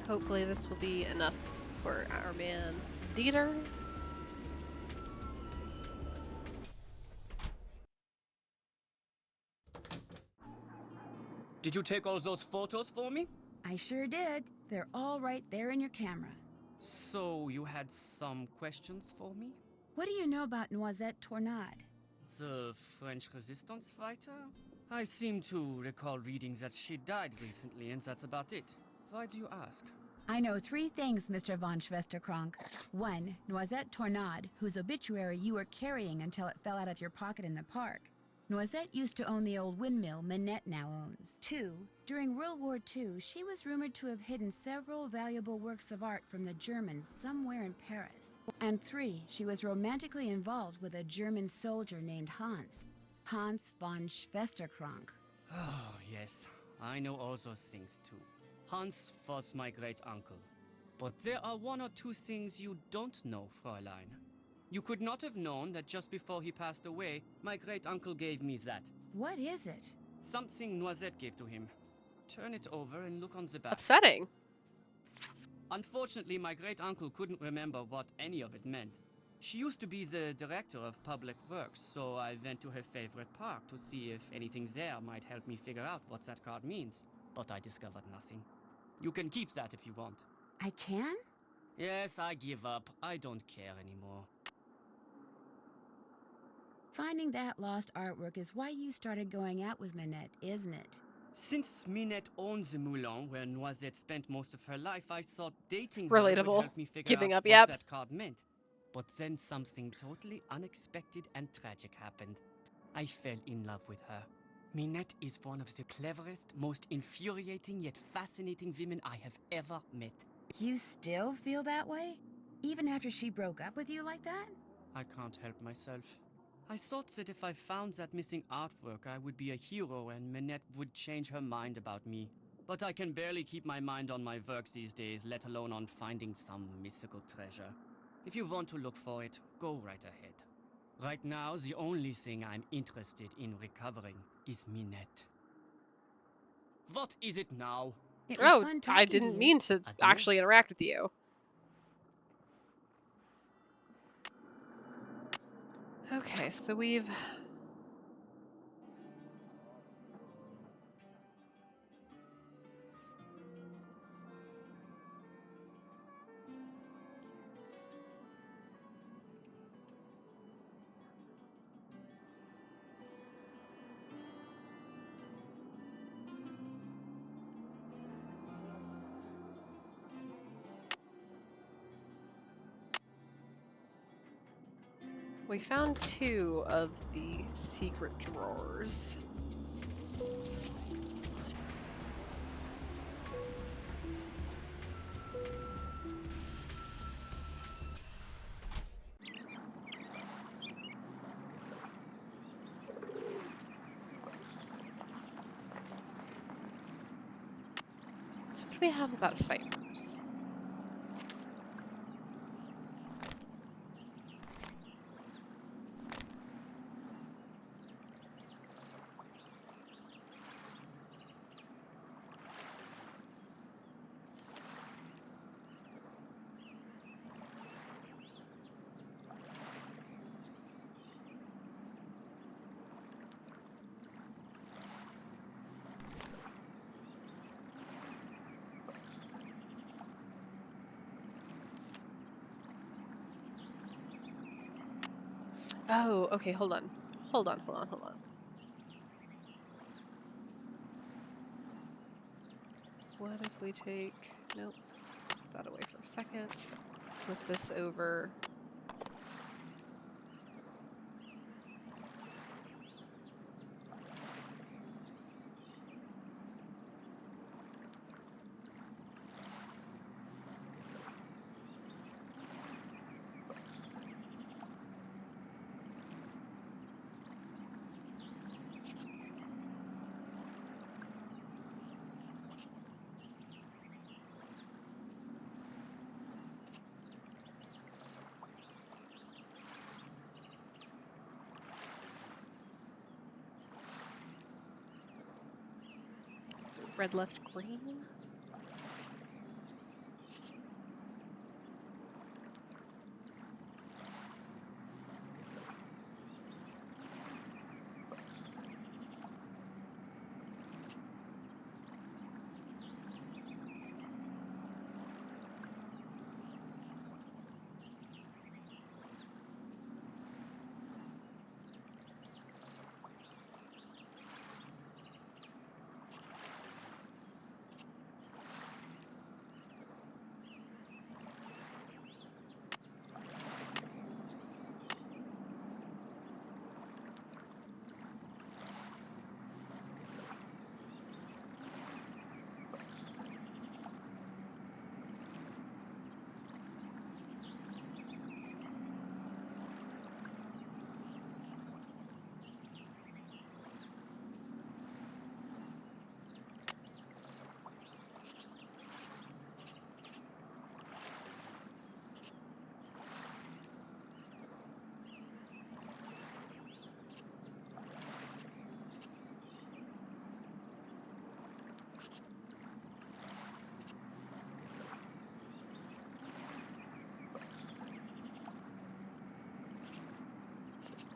Hopefully this will be enough for our man Dieter. Did you take all those photos for me? I sure did. They're all right there in your camera. So you had some questions for me? What do you know about Noisette Tornade? The French resistance fighter? I seem to recall reading that she died recently, and that's about it. Why do you ask? I know 3 things, Mr. von Schwesterkrank. 1, Noisette Tornade, whose obituary you were carrying until it fell out of your pocket in the park. Noisette used to own the old windmill Minette now owns. 2, during World War II, she was rumored to have hidden several valuable works of art from the Germans somewhere in Paris. And 3, she was romantically involved with a German soldier named Hans von Schwesterkrank. Oh, yes. I know all those things too. Hans was my great-uncle. But there are 1 or 2 things you don't know, Fräulein. You could not have known that just before he passed away, my great-uncle gave me that. What is it? Something Noisette gave to him. Turn it over and look on the back. Upsetting. Unfortunately, my great-uncle couldn't remember what any of it meant. She used to be the director of public works, so I went to her favorite park to see if anything there might help me figure out what that card means. But I discovered nothing. You can keep that if you want. I can? Yes, I give up. I don't care anymore. Finding that lost artwork is why you started going out with Minette, isn't it? Since Minette owns the Moulin where Noisette spent most of her life, I thought dating her would Relatable. help me figure Giving out up, what yep. that card meant. But then something totally unexpected and tragic happened. I fell in love with her. Minette is one of the cleverest, most infuriating yet fascinating women I have ever met. You still feel that way? Even after she broke up with you like that? I can't help myself. I thought that if I found that missing artwork, I would be a hero and Minette would change her mind about me. But I can barely keep my mind on my work these days, let alone on finding some mystical treasure. If you want to look for it, go right ahead. Right now, the only thing I'm interested in recovering is Minette. What is it now? It was Oh, fun I talking to didn't you. mean to actually Adios. interact with you. Okay, so we've... We found 2 of the secret drawers. So what do we have about ciphers? Oh, okay, hold on. Hold on. What if we take... Nope. Put that away for a second. Flip this over. So red left green.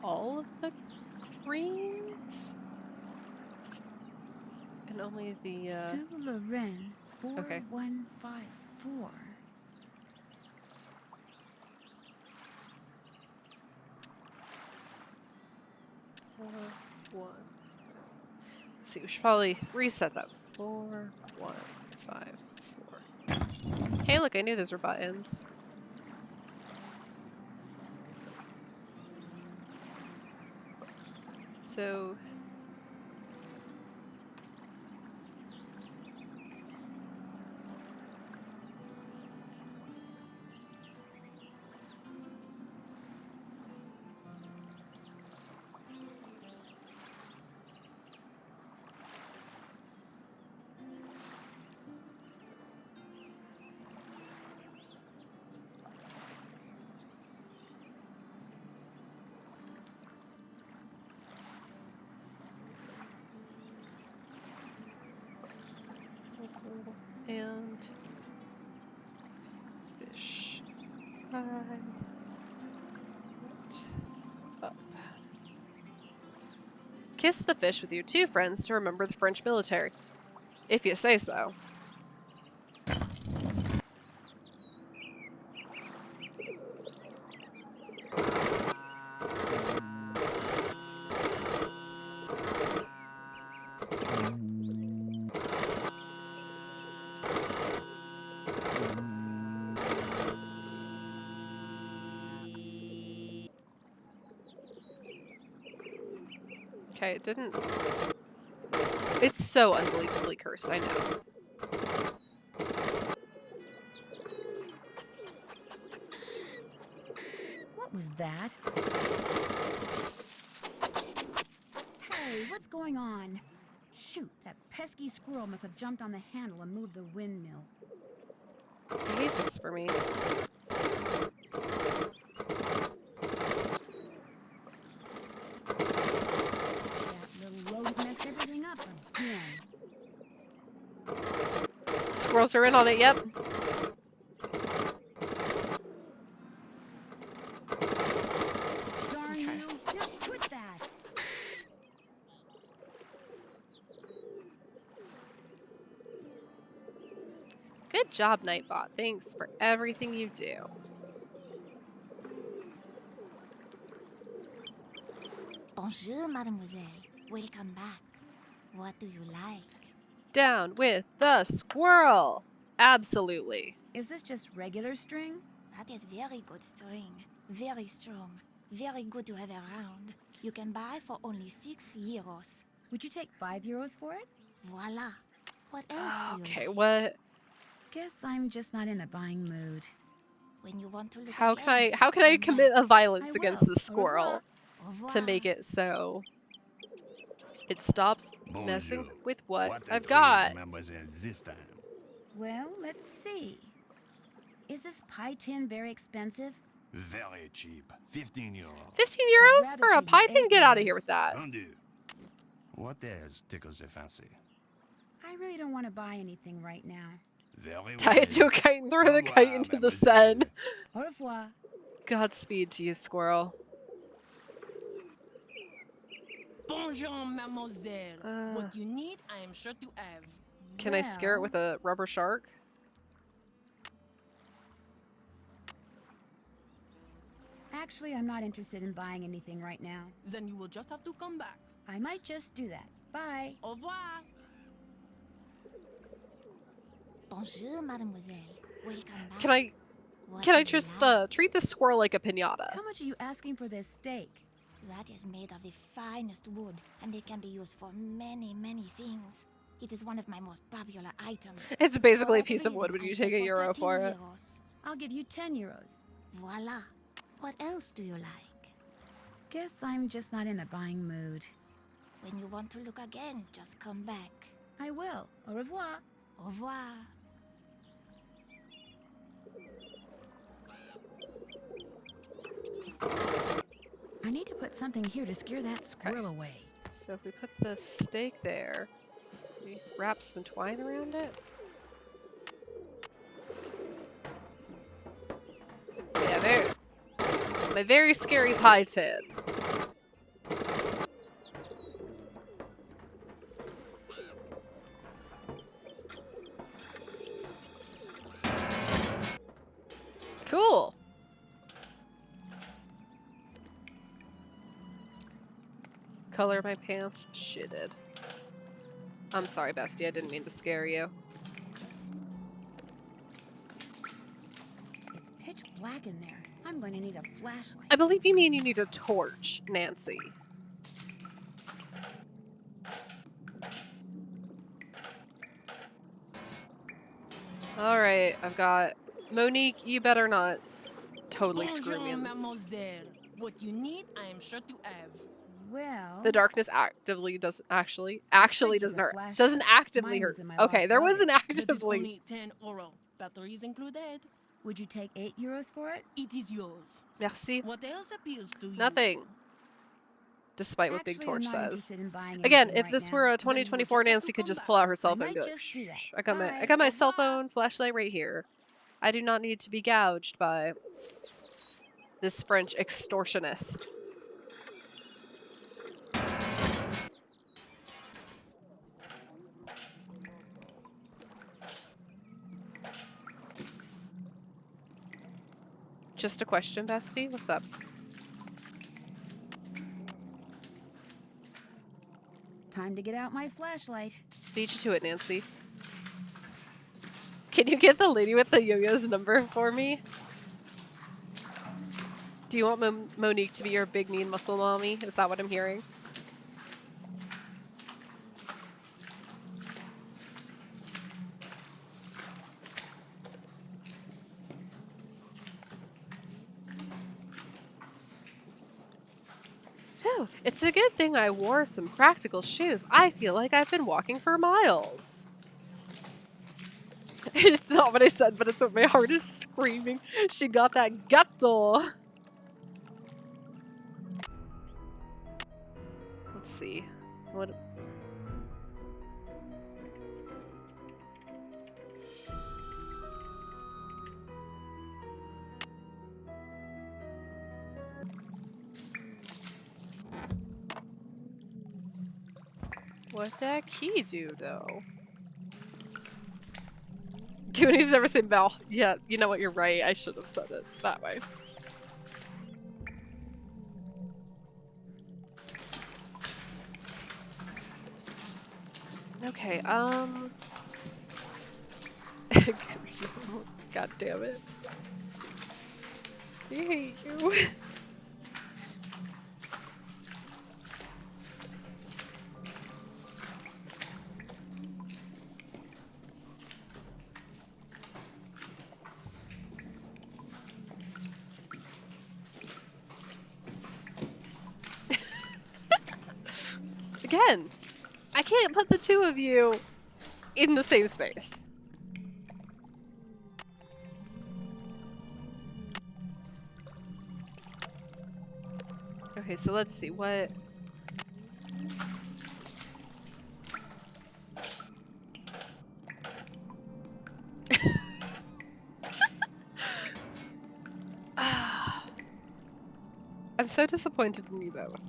All of the greens? And only the, Sue Loren, okay. 4154. One. Let's see, we should probably reset that. 4, 1, 5, 4. Hey, look, I knew those were buttons. So and fish. Up. Kiss the fish with your 2 friends to remember the French military. If you say so. Okay, it didn't... It's so unbelievably cursed, I know. What was that? Hey, what's going on? Shoot, that pesky squirrel must have jumped on the handle and moved the windmill. I hate this for me. Messed everything up again. Squirrels are in on it, yep. Darn you! Now quit that! Good job, Nightbot. Thanks for everything you do. Bonjour, mademoiselle. Welcome back. What do you like? Down with the squirrel! Absolutely. Is this just regular string? That is very good string. Very strong. Very good to have around. You can buy for only 6 euros. Would you take 5 euros for it? Voila. What else do you Okay, like? what? Guess I'm just not in a buying mood. When you want to look How again, can I commit a violence against the Au squirrel revoir. to make it so it stops messing Bonjour. with what a I've treat, got? mademoiselle, this time. Well, let's see. Is this pie tin very expensive? Very cheap. 15 euros. 15 I'd euros rather for a pay pie you tin? 8 Get out of here euros. with that. Vendu. What else tickles your fancy? I really don't want to buy anything right now. Very Tie it to a kite and throw the kite into the Seine. Au revoir. Godspeed to you, squirrel. Bonjour, mademoiselle. What you need, I am sure to have. Can I scare it with a rubber shark? Actually, I'm not interested in buying anything right now. Then you will just have to come back. I might just do that. Bye. Au revoir. Bonjour, mademoiselle. Welcome back. Can I just treat this squirrel like a piñata? How much are you asking for this steak? That is made of the finest wood, and it can be used for many, many things. It is one of my most popular items. It's basically a piece of wood when you take €1 for it. I'll give you 10 euros. Voila. What else do you like? Guess I'm just not in a buying mood. When you want to look again, just come back. I will. Au revoir. Au revoir. I need to put something here to scare that squirrel away. So if we put the steak there, we wrap some twine around it. Yeah, my very scary pie tin. Cool. Color my pants shitted. I'm sorry, bestie. I didn't mean to scare you. It's pitch black in there. I'm going to need a flashlight. I believe you mean you need a torch, Nancy. Alright, I've got... Monique, you better not totally screw me in this. Mademoiselle. What you need, I am sure to have. Well... The darkness actively doesn't... Actually doesn't hurt. Doesn't actively hurt. Okay, there was an actively... Only 10 euro. Batteries included. Would you take 8 euros for it? It is yours. Merci. What else appeals to you? Nothing. Despite what Big Torch I'm not says. in buying Again, anything if this right were now. a 2024, Nancy could just pull out her cell phone and be might like, just do that. "Shh, I got my cell phone flashlight right here. I do not need to be gouged by this French extortionist." Just a question, bestie. What's up? Time to get out my flashlight. Beat you to it, Nancy. Can you get the lady with the yo-yo's number for me? Do you want Monique to be your big mean muscle mommy? Is that what I'm hearing? Oh, it's a good thing I wore some practical shoes. I feel like I've been walking for miles. It's not what I said, but it's what my heart is screaming. She got that gatto. Let's see. What? What'd that key do, though? Goonies never say Mel. Yeah, you know what? You're right. I should have said it that way. Okay, God damn it. I hate you. Again, I can't put the two of you in the same space. Okay, so let's see what... so disappointed in you both.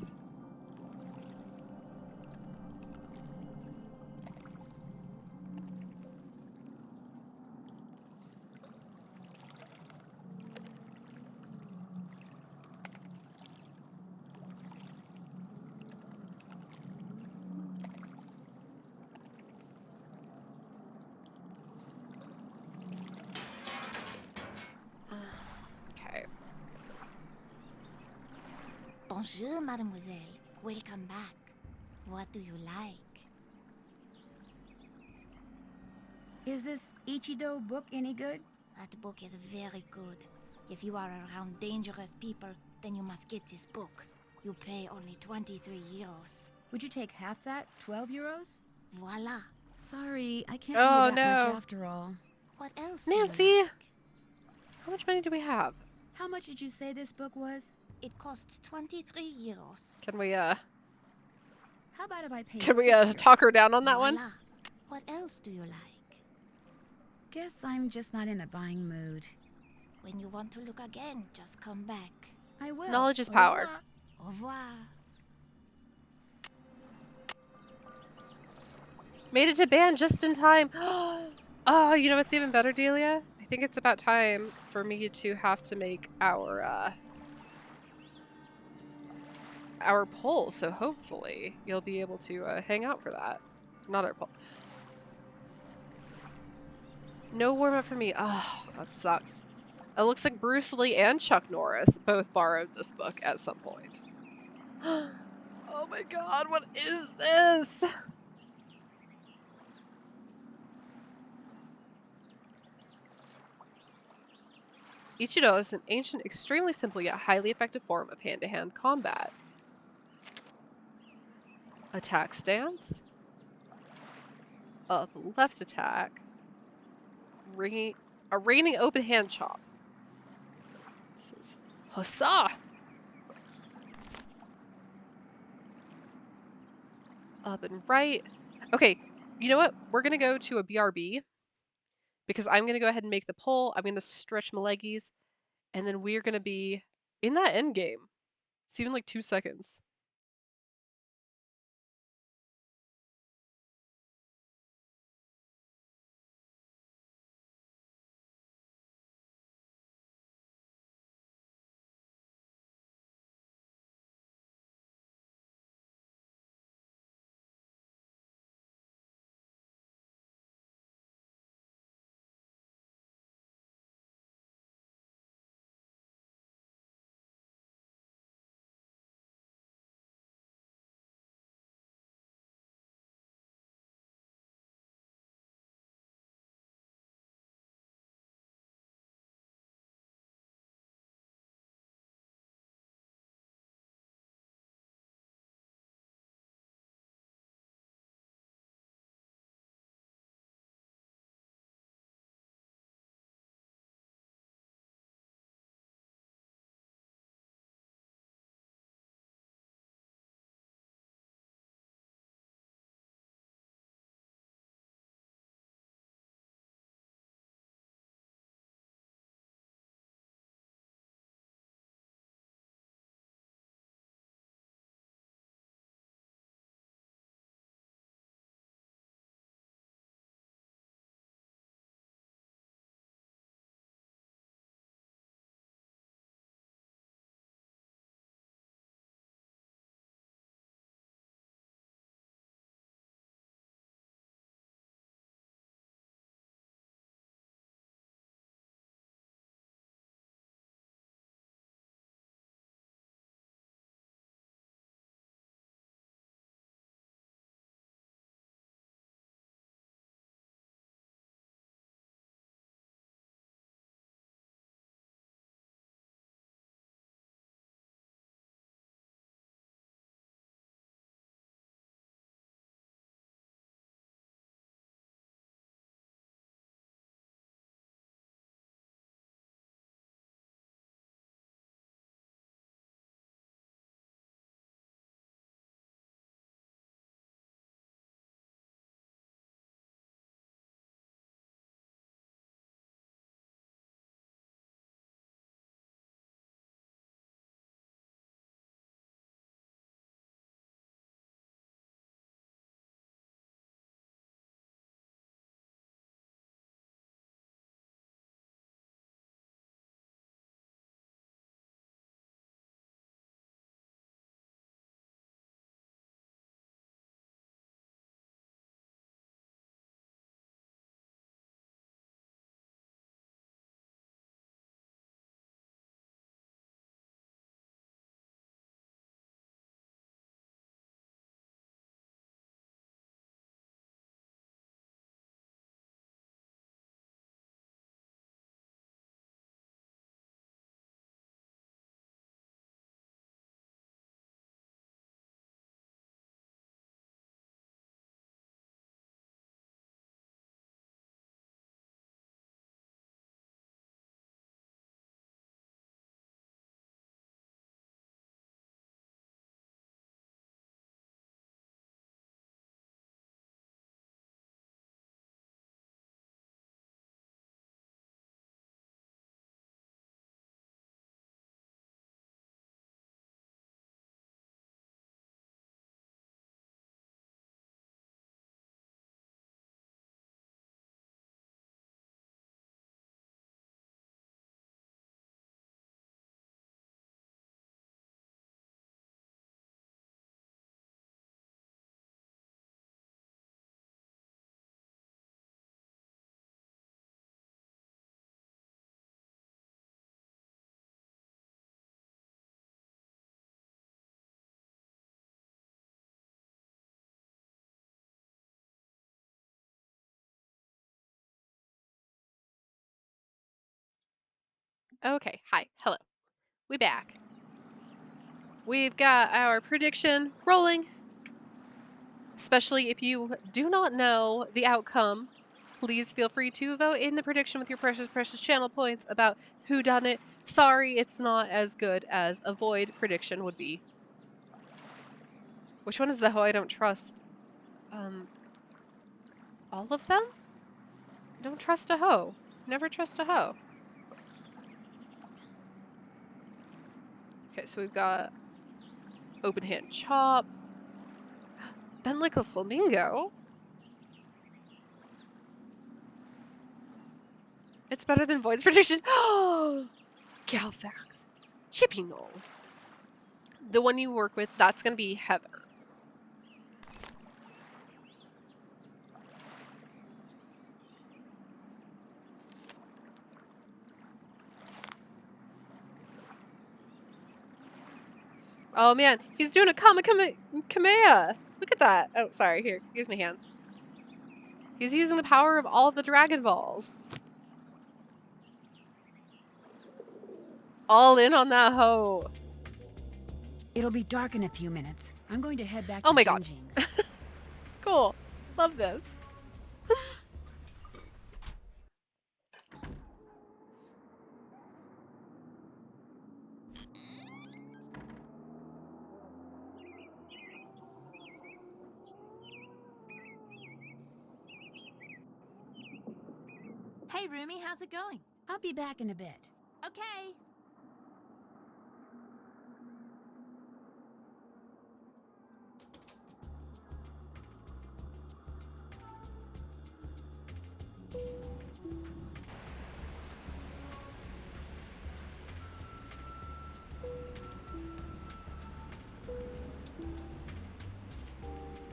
Okay. Bonjour, mademoiselle. Welcome back. What do you like? Is this Ichido book any good? That book is very good. If you are around dangerous people, then you must get this book. You pay only 23 euros. Would you take half that? 12 euros? Voila. Sorry, I can't pay you that much no. after all. What else Nancy! do you like? How much money do we have? How much did you say this book was? It costs 23 euros. Can we, How about if I pay can we, 6 euros? talk her down on that one? Voila. What else do you like? Guess I'm just not in a buying mood. When you want to look again, just come back. I will. Knowledge is Au power. revoir. Au revoir. Made it to band just in time. Oh, you know what's even better, Delia? I think it's about time for me to have to make our poll, so hopefully you'll be able to hang out for that. Not our poll. No warm-up for me. Oh, that sucks. It looks like Bruce Lee and Chuck Norris both borrowed this book at some point. Oh my god, what is this? Ichido is an ancient, extremely simple yet highly effective form of hand-to-hand combat. Attack stance. Up left attack. A raining open hand chop. This is Hussa! Up and right. Okay, you know what? We're gonna go to a BRB because I'm gonna go ahead and make the pull. I'm gonna stretch my leggies, and then we're gonna be in that end game. It's even like 2 seconds. Okay, hi, hello. We back. We've got our prediction rolling. Especially if you do not know the outcome, please feel free to vote in the prediction with your precious, precious channel points about who done it. Sorry, it's not as good as a void prediction would be. Which one is the hoe I don't trust? All of them? I don't trust a hoe. Never trust a hoe. Okay, so we've got open hand chop. Bend like a flamingo? It's better than Void's prediction. Oh, Galfax. Chippy Knoll. The one you work with, that's going to be Heather. Oh man, he's doing a Kamehameha. Look at that. Oh, sorry. Here, use my hands. He's using the power of all the Dragon Balls. All in on that hoe. It'll be dark in a few minutes. I'm going to head back oh to my god. Jinjing's. Cool. Love this. Hey, Rumi, how's it going? I'll be back in a bit. Okay.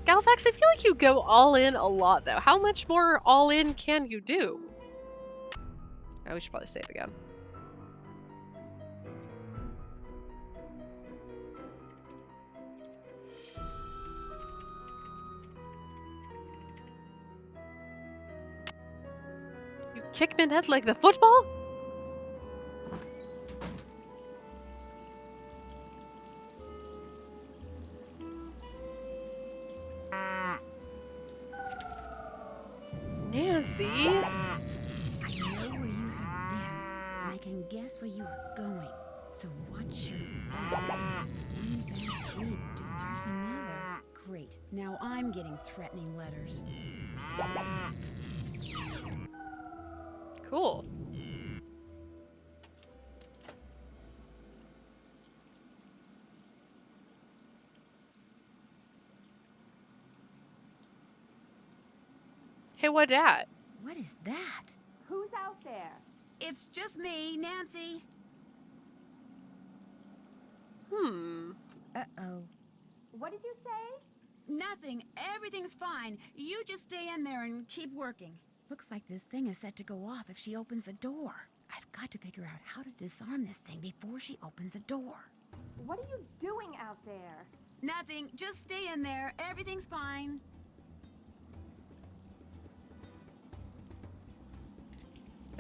Galfax, I feel like you go all in a lot, though. How much more all in can you do? Oh, we should probably save again. You kick Minette like the football? Nancy? I know where you have been, and I can guess where you are going. So watch your back. One bad deed deserves another. Great. Now I'm getting threatening letters. Cool. Hey, what dat? What is that? Who's out there? It's just me, Nancy. Uh-oh. What did you say? Nothing. Everything's fine. You just stay in there and keep working. Looks like this thing is set to go off if she opens the door. I've got to figure out how to disarm this thing before she opens the door. What are you doing out there? Nothing. Just stay in there. Everything's fine.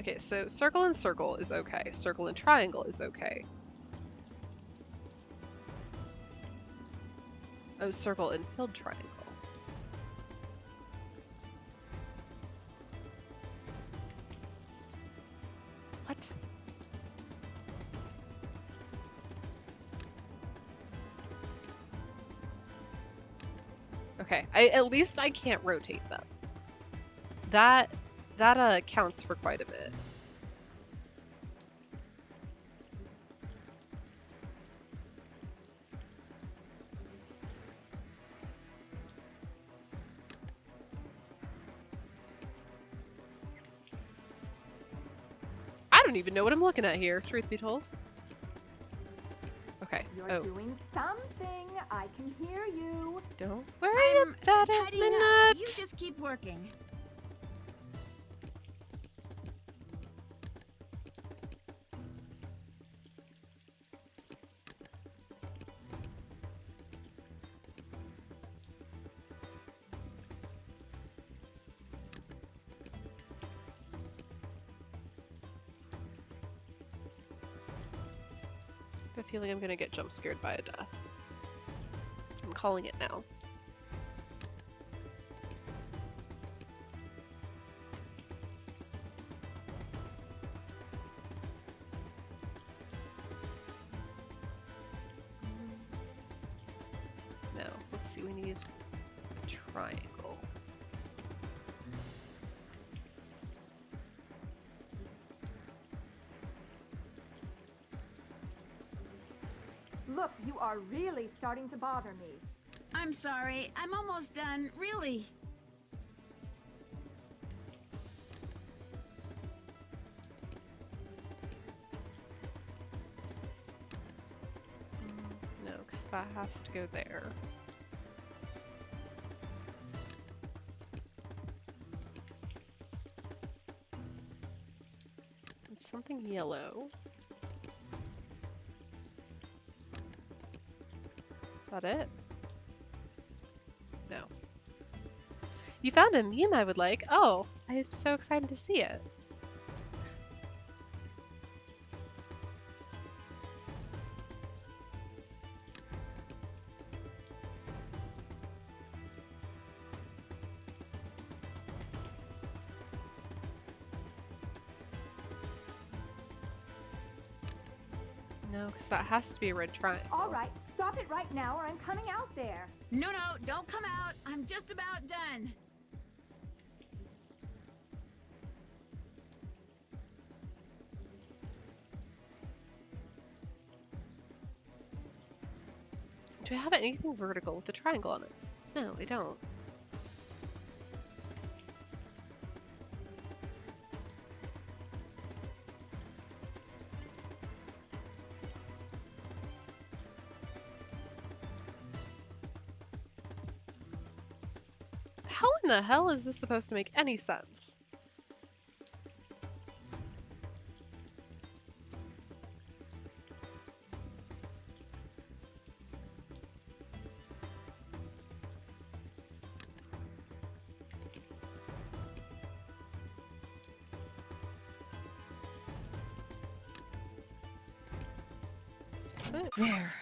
Okay, so circle and circle is okay. Circle and triangle is okay. Oh, circle and filled triangle. What? Okay, at least I can't rotate them. That counts for quite a bit. I don't even know what I'm looking at here, truth be told. Okay. You're doing something. I can hear you. Don't worry about it, Minette. You just keep working. feeling I'm gonna get jump scared by a death. I'm calling it now. No, let's see, we need a triangle. Look, you are really starting to bother me. I'm sorry. I'm almost done. Really. No, because that has to go there. It's something yellow. Is that it? No. You found a meme I would like. Oh, I'm so excited to see it. No, because that has to be a red triangle. All right, stop it right now or I'm coming out there. No, don't come out. I'm just about done. Do I have anything vertical with a triangle on it? No, I don't. How in the hell is this supposed to make any sense? There.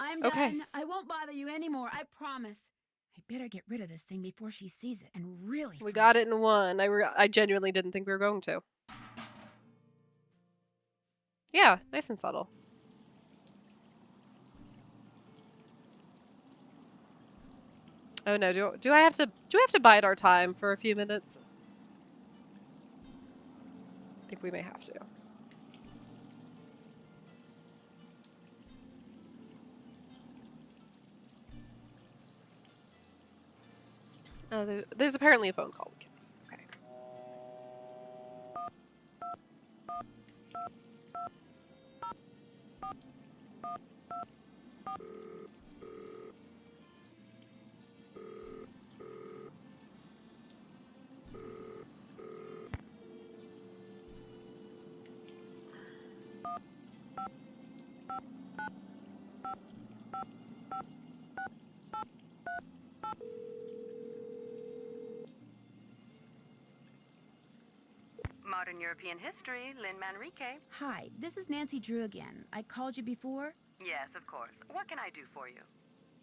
I'm Okay. done. I won't bother you anymore. I promise. I better get rid of this thing before she sees it and really. We got it in one. I genuinely didn't think we were going to. Yeah, nice and subtle. Oh no, do I have to bide our time for a few minutes? I think we may have to. Oh, there's apparently a phone call we can make. Okay. Modern European History, Lynn Manrique. Hi, this is Nancy Drew again. I called you before. Yes, of course. What can I do for you?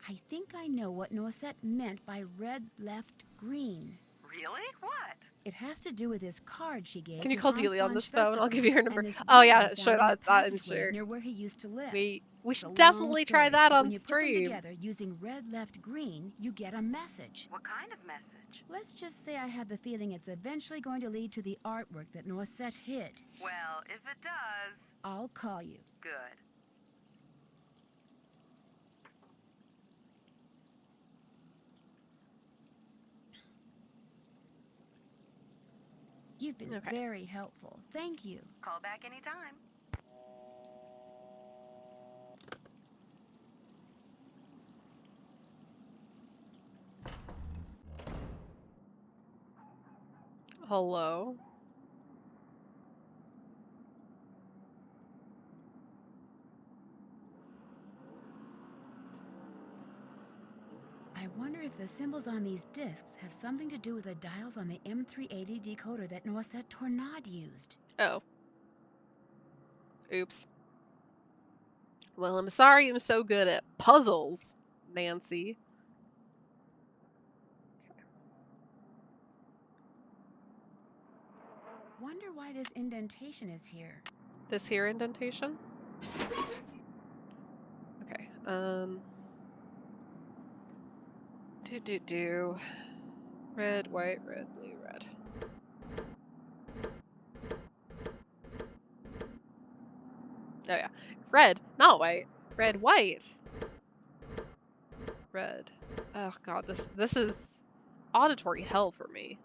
I think I know what Noisette meant by red left green. Really? What? It has to do with this card she gave. Can you to call Hans Dealey on von this phone? I'll give you her Schwesterkamp, number. and this Oh ring yeah, I sure, found in the that is passageway sure. near where he used to live. We It's should a long definitely try story, that but on when you stream. put them together using red left green, you get a message. What kind of message? Let's just say I have the feeling it's eventually going to lead to the artwork that Noisette hid. Well, if it does... I'll call you. Good. You've been very helpful. Thank you. Call back anytime. Hello? I wonder if the symbols on these discs have something to do with the dials on the M380 decoder that Noisette Tornade used. Oh. Oops. Well, I'm sorry I'm so good at puzzles, Nancy. Wonder why this indentation is here. This here indentation? Okay, do. Red, white, red, blue, red. Oh yeah. Red, not white. Red, white. Red. Oh god, this is auditory hell for me.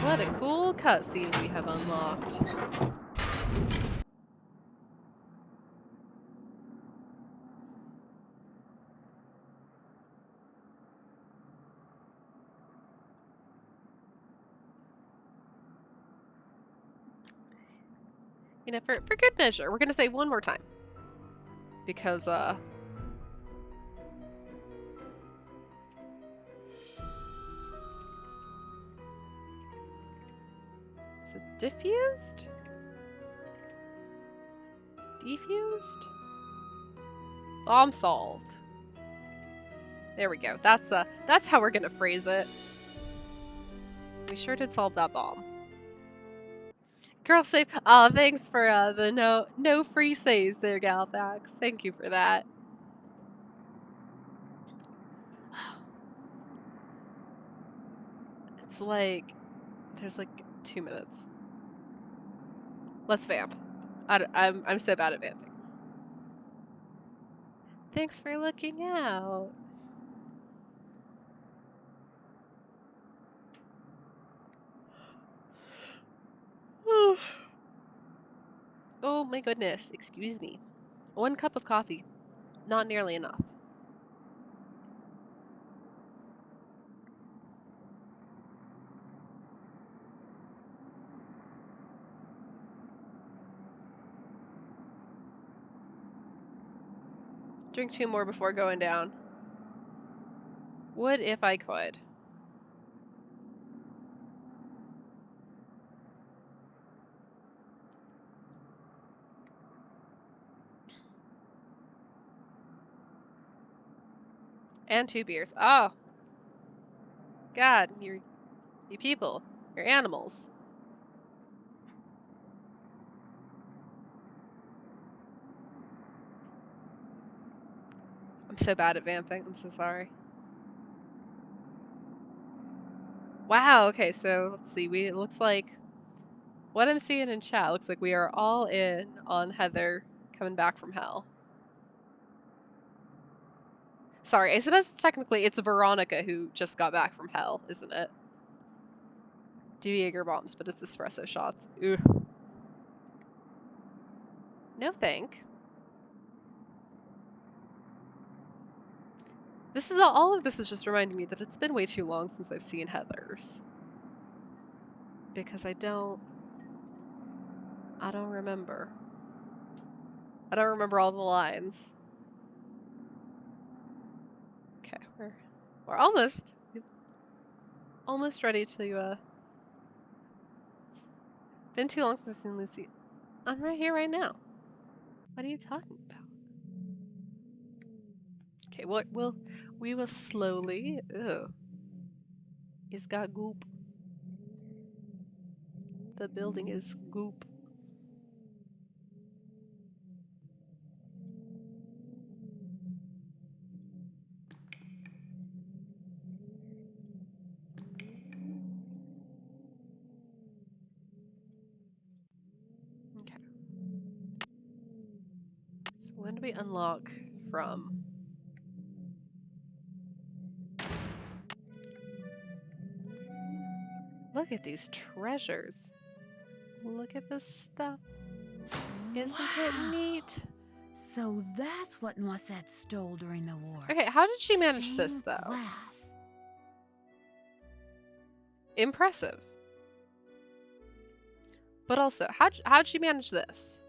What a cool cutscene we have unlocked. You know, for good measure, we're gonna say one more time. Because, is it diffused? Defused? Bomb solved. There we go. That's how we're gonna phrase it. We sure did solve that bomb. Girl save. Oh, thanks for the no free saves there, Galfax. Thank you for that. It's like there's like 2 minutes. Let's vamp. I'm so bad at vamping. Thanks for looking out. Oh my goodness, excuse me. 1 cup of coffee. Not nearly enough. Drink 2 more before going down. Would if I could. And 2 beers. Oh. God, you people. You're animals. I'm so bad at vamping. I'm so sorry. Wow, okay, so let's see. It looks like what I'm seeing in chat looks like we are all in on Heather coming back from hell. Sorry, I suppose technically it's Veronica who just got back from hell, isn't it? Do Jaeger bombs, but it's espresso shots. Ugh. No thank. This is all of this is just reminding me that it's been way too long since I've seen Heather's. Because I don't remember. I don't remember all the lines. Okay, we're almost ready to been too long since I've seen Lucy. I'm right here right now. What are you talking about? Okay, we will slowly. Ugh. It's got goop. The building is goop. Okay. So when do we unlock from? Look at these treasures. Look at this stuff. Isn't it neat? So that's what Noisette stole during the war. Okay, how did she manage this Stained though? glass. Impressive. But also, how'd she manage this?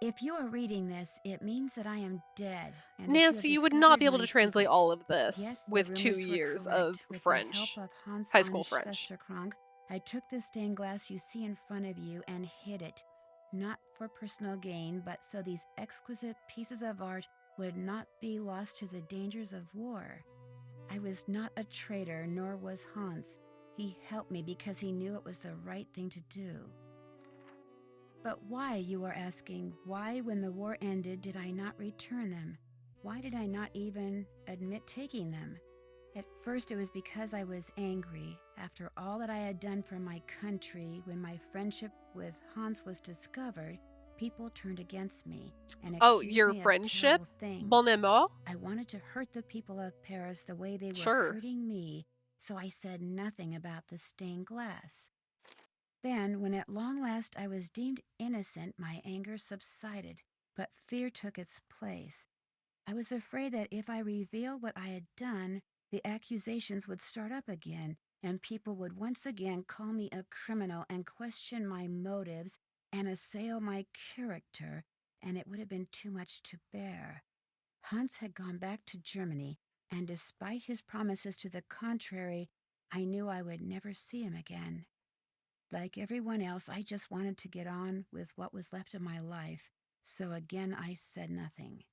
If you are reading this, it means that I am dead. And Nancy, you would not be able to translate all of this yes, with 2 years of French, With the help of Hans high von school French. Schwesterkrank, I took the stained glass you see in front of you and hid it. Not for personal gain, but so these exquisite pieces of art would not be lost to the dangers of war. I was not a traitor, nor was Hans. He helped me because he knew it was the right thing to do. But why, you are asking, why when the war ended did I not return them? Why did I not even admit taking them? At first it was because I was angry. After all that I had done for my country, when my friendship with Hans was discovered, people turned against me and accused your me friendship? of terrible things. Bon amour? I wanted to hurt the people of Paris the way they were Sure. hurting me, so I said nothing about the stained glass. Then, when at long last I was deemed innocent, my anger subsided, but fear took its place. I was afraid that if I revealed what I had done, the accusations would start up again, and people would once again call me a criminal and question my motives and assail my character, and it would have been too much to bear. Hans had gone back to Germany, and despite his promises to the contrary, I knew I would never see him again. Like everyone else, I just wanted to get on with what was left of my life, so again I said nothing.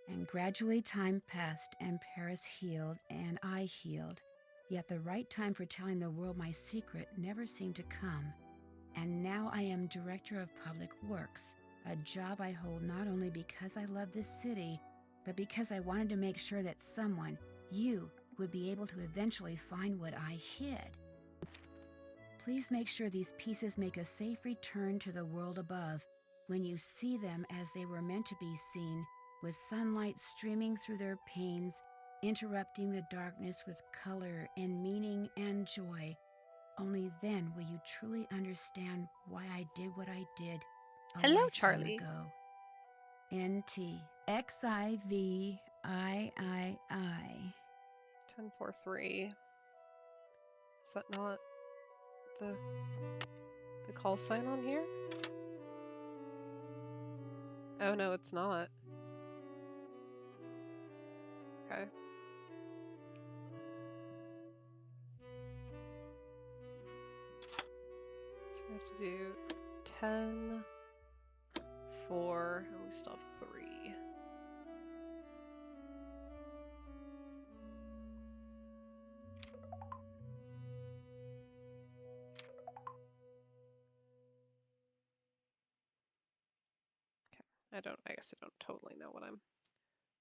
And gradually time passed, and Paris healed, and I healed. Yet the right time for telling the world my secret never seemed to come. And now I am Director of Public Works, a job I hold not only because I love this city, but because I wanted to make sure that someone, you, would be able to eventually find what I hid. Please make sure these pieces make a safe return to the world above, when you see them as they were meant to be seen, with sunlight streaming through their panes, interrupting the darkness with color and meaning and joy. Only then will you truly understand why I did what I did a Hello, lifetime Charlie. ago. NT XIVIII. 1043. Is that not the call sign on here? Oh no, it's not. Okay. So we have to do 10, 4, and we still have 3. I guess I don't totally know what I'm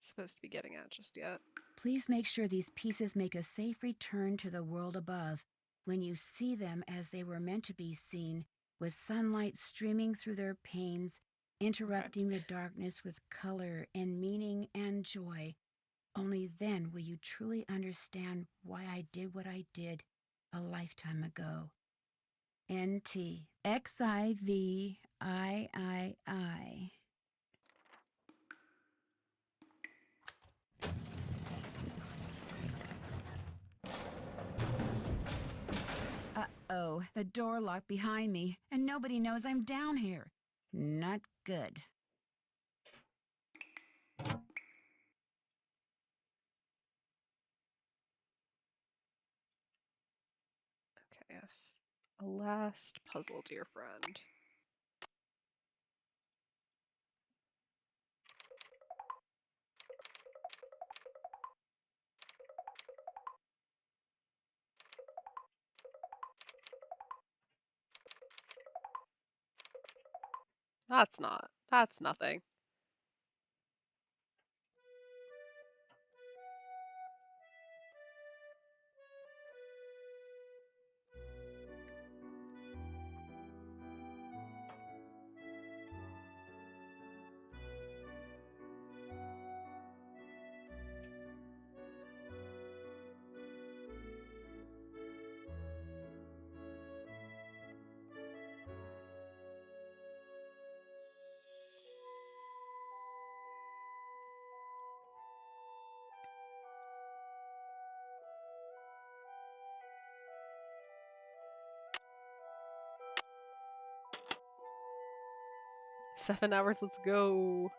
supposed to be getting at just yet. Please make sure these pieces make a safe return to the world above, when you see them as they were meant to be seen, with sunlight streaming through their panes, interrupting the darkness with color and meaning and joy. Only then will you truly understand why I did what I did a lifetime ago. NT XIVIII. Uh-oh, the door locked behind me, and nobody knows I'm down here. Not good. Okay, a last puzzle, dear friend. That's nothing. 7 hours, let's go.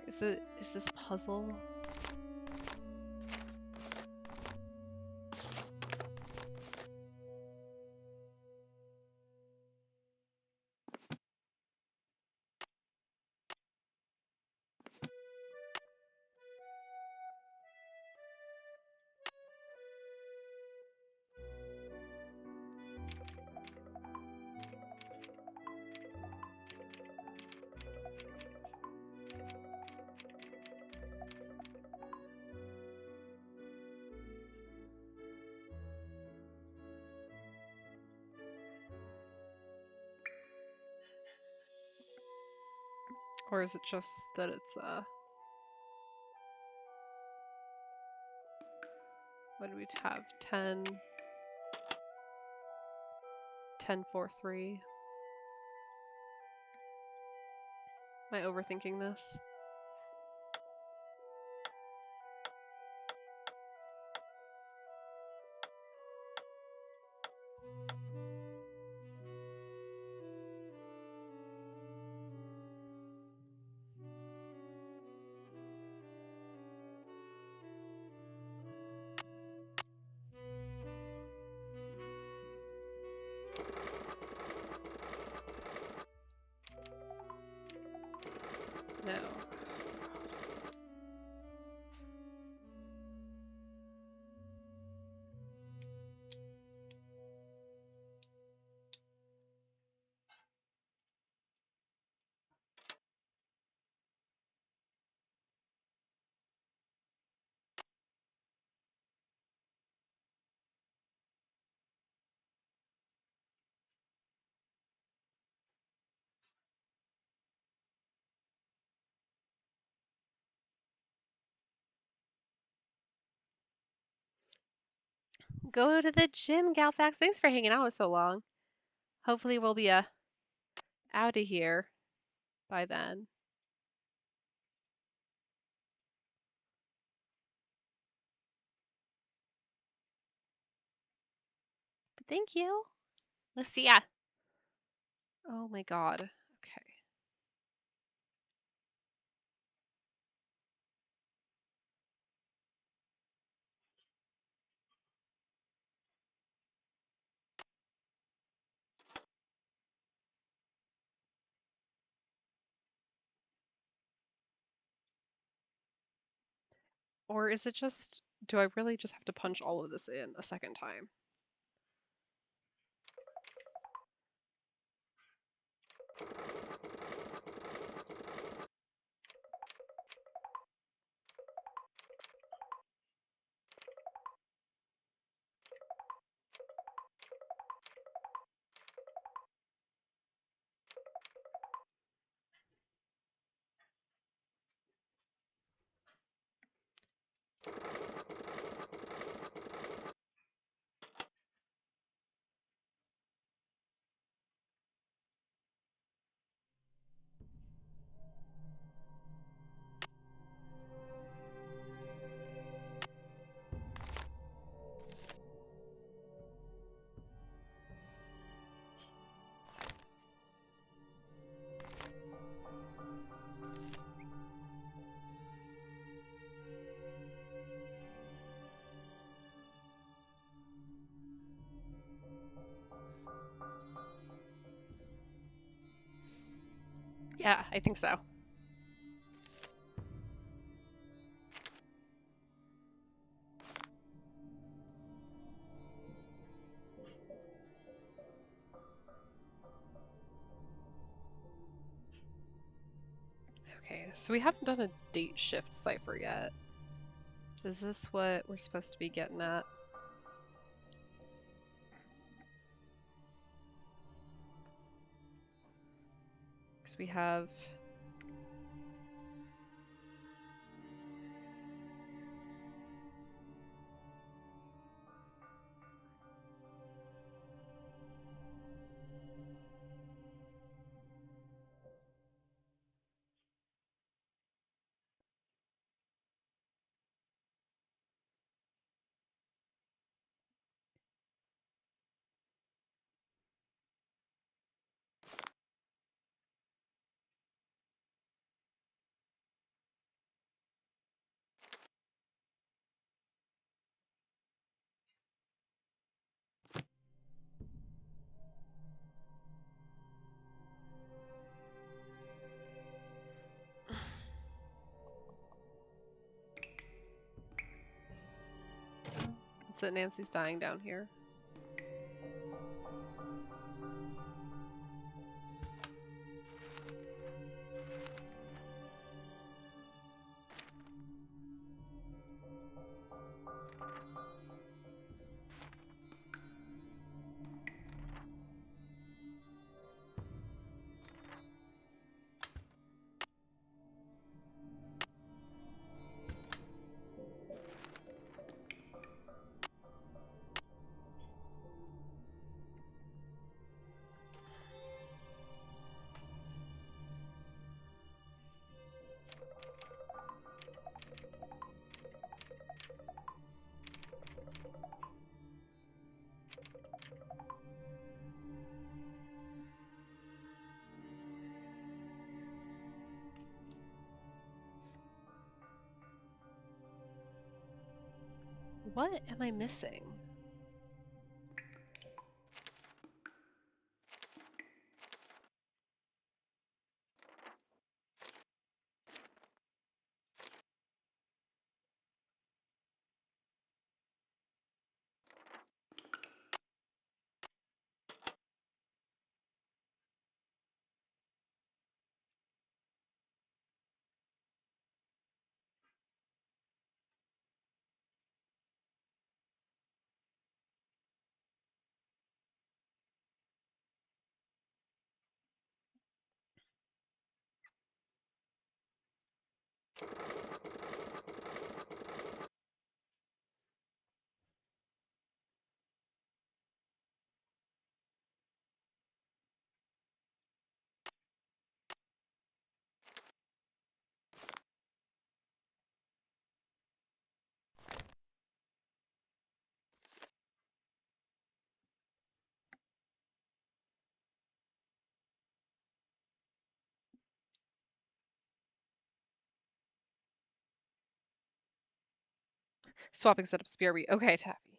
Okay, is this puzzle? Or is it just that it's what do we have? 10 10 4 3. Am I overthinking this? No. Go to the gym, Galfax. Thanks for hanging out with so long. Hopefully we'll be out of here by then. But thank you. Let's see ya. Oh my god. Okay. Or is it just, do I really just have to punch all of this in a second time? Yeah, I think so. Okay, so we haven't done a date shift cipher yet. Is this what we're supposed to be getting at? Because we have... It's that Nancy's dying down here. What am I missing? Swapping setups, BRB. Okay, Taffy.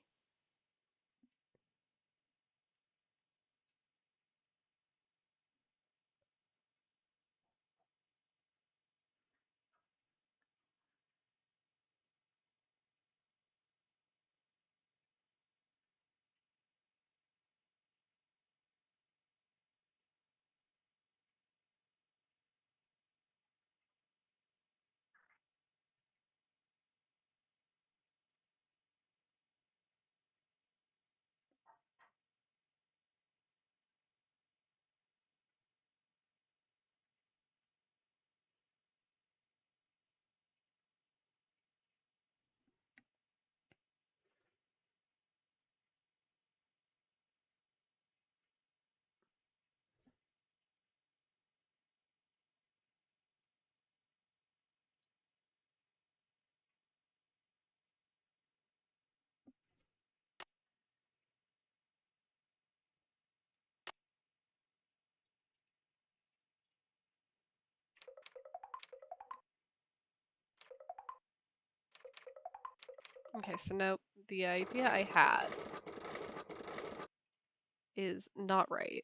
Okay, so nope. The idea I had is not right.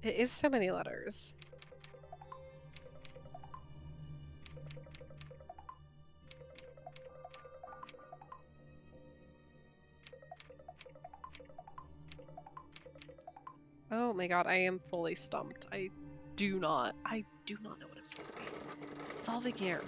It is so many letters. Oh my god, I am fully stumped. I do not know what I'm supposed to be solving here.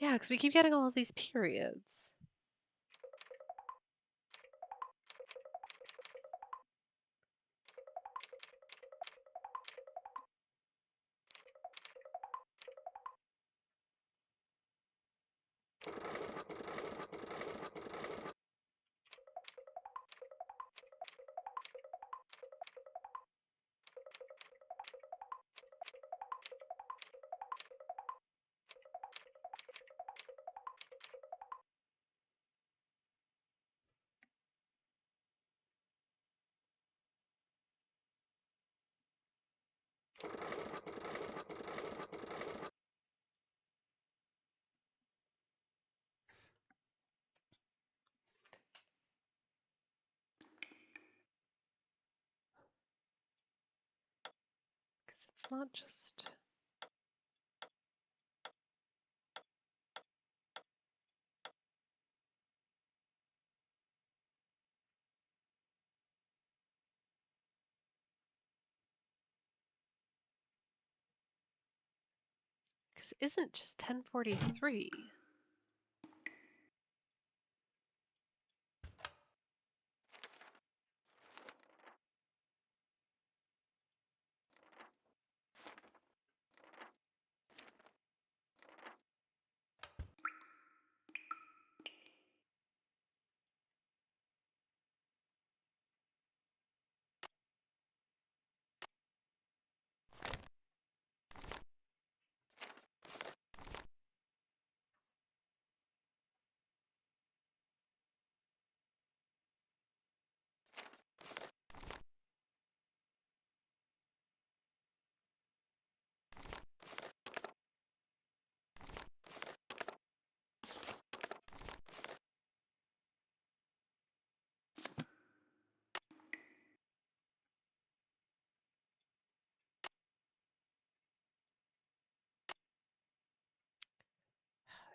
Yeah, because we keep getting all of these periods. Because it's not just... Because it isn't just 1043.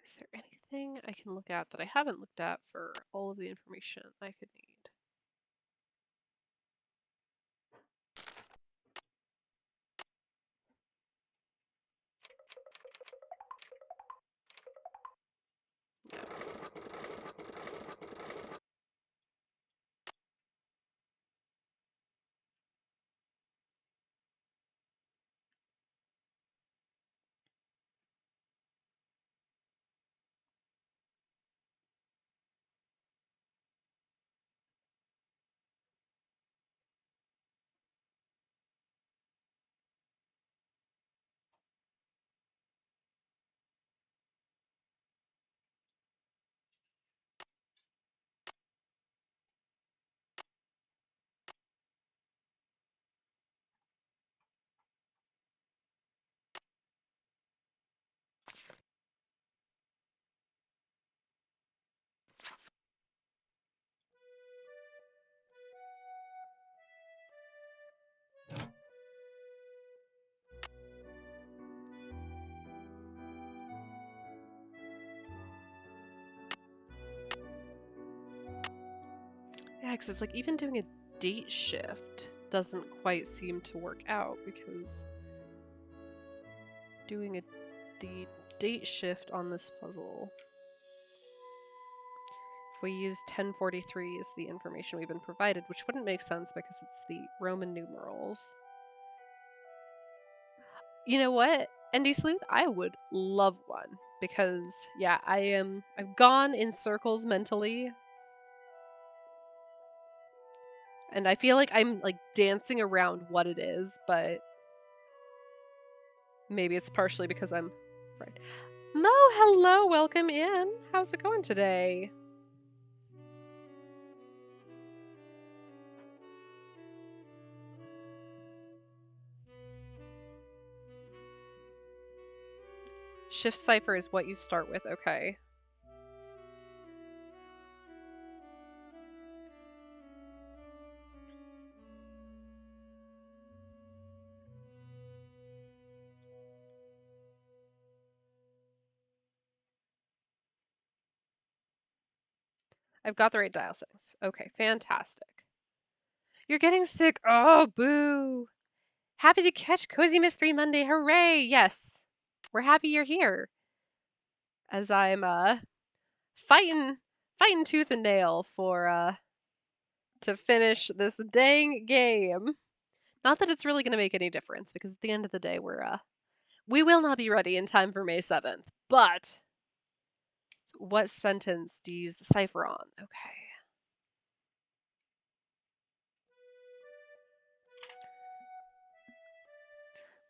Is there anything I can look at that I haven't looked at for all of the information I could need? Yeah, because it's like even doing a date shift doesn't quite seem to work out because doing the date shift on this puzzle, if we use 1043 as the information we've been provided, which wouldn't make sense because it's the Roman numerals. You know what? ND Sleuth, I would love one because yeah, I've gone in circles mentally. And I feel like I'm like dancing around what it is, but maybe it's partially because I'm right. Mo, hello, welcome in. How's it going today? Shift cipher is what you start with, okay. I've got the right dial settings. Okay, fantastic. You're getting sick. Oh, boo. Happy to catch Cozy Mystery Monday. Hooray. Yes. We're happy you're here. As I'm fighting tooth and nail for to finish this dang game. Not that it's really going to make any difference because at the end of the day we will not be ready in time for May 7th. But what sentence do you use the cipher on? Okay.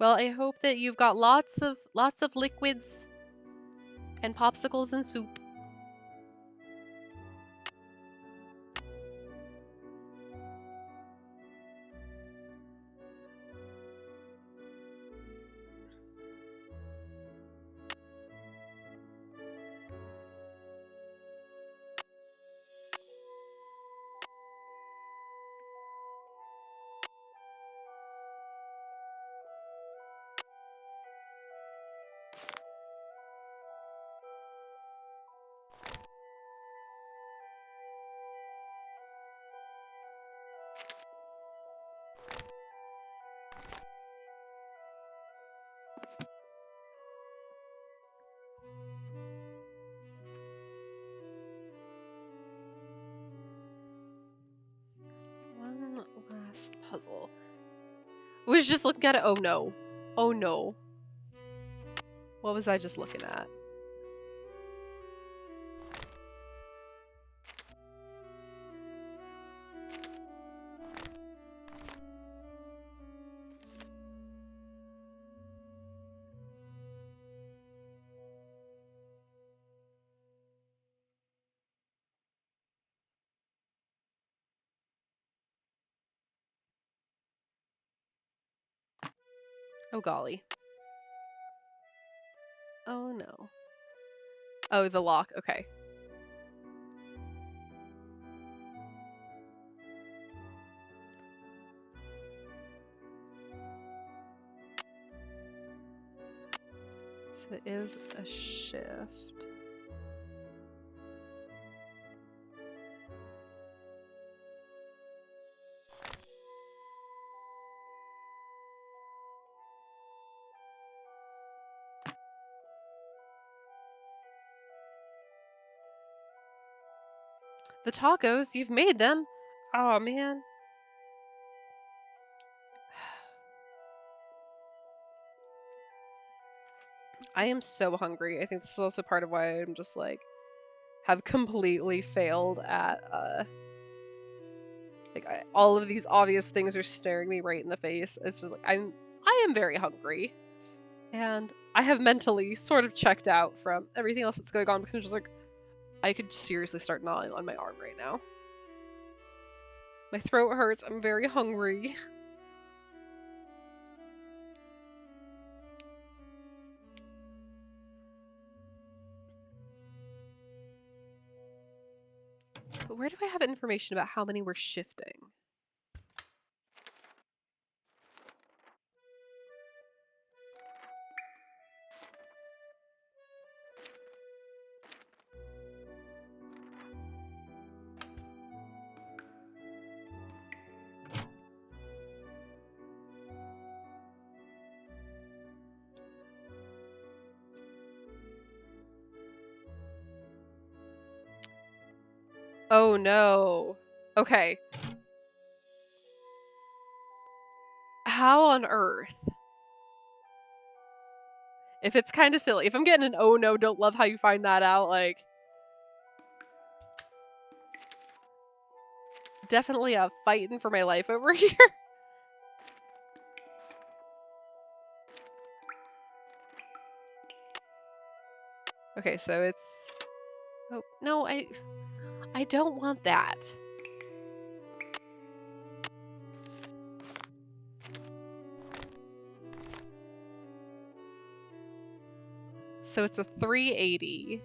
Well, I hope that you've got lots of liquids and popsicles and soup. One last puzzle. I was just looking at it. Oh no. Oh no. What was I just looking at? Oh golly. Oh no. Oh, the lock. Okay. So it is a shift. The tacos, you've made them. Oh man. I am so hungry. I think this is also part of why I'm just like have completely failed at all of these obvious things are staring me right in the face. It's just like I am very hungry. And I have mentally sort of checked out from everything else that's going on because I'm just like I could seriously start gnawing on my arm right now. My throat hurts. I'm very hungry. But where do I have information about how many we're shifting? Oh no. Okay. How on earth? If it's kind of silly. If I'm getting an oh no, don't love how you find that out, like... Definitely fighting for my life over here. Okay, so it's... Oh, no, I don't want that. So it's a 380.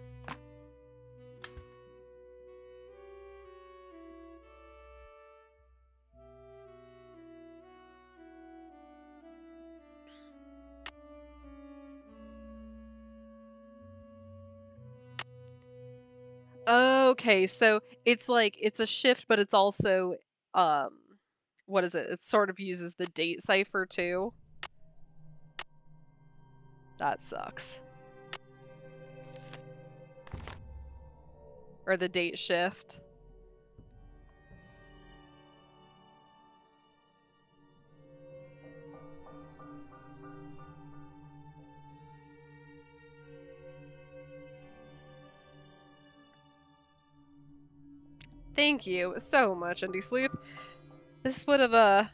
Okay, so it's like it's a shift, but it's also what is it? It sort of uses the date cipher too. That sucks. Or the date shift. Thank you so much, Indie Sleuth. This would have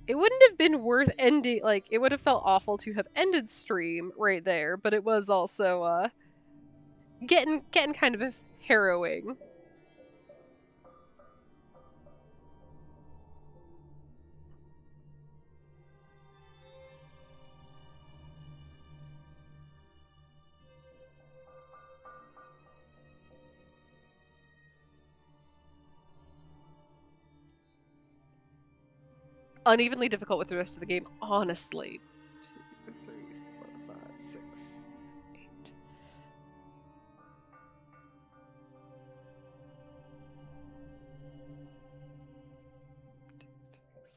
it wouldn't have been worth ending, like, it would have felt awful to have ended stream right there, but it was also getting kind of harrowing. Unevenly difficult with the rest of the game, honestly. 2, 3, 4, 5, 6, 8.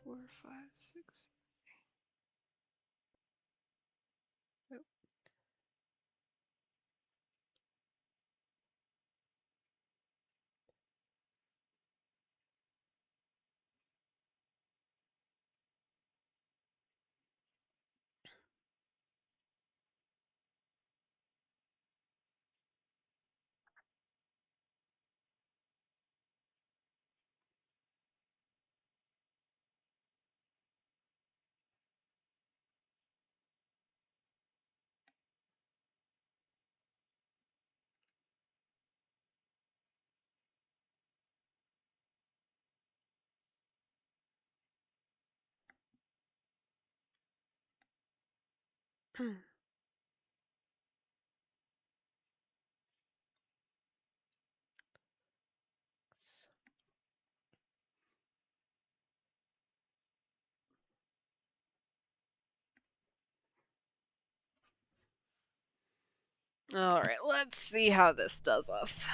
4, 5, 6. Nope. Alright, let's see how this does us.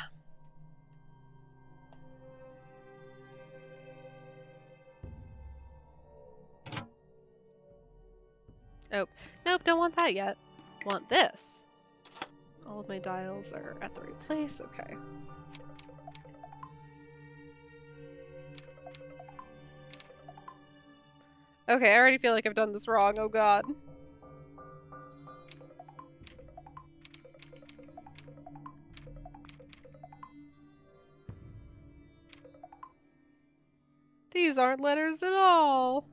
Oh, nope, don't want that yet. Want this. All of my dials are at the right place, okay. Okay, I already feel like I've done this wrong, oh god. These aren't letters at all.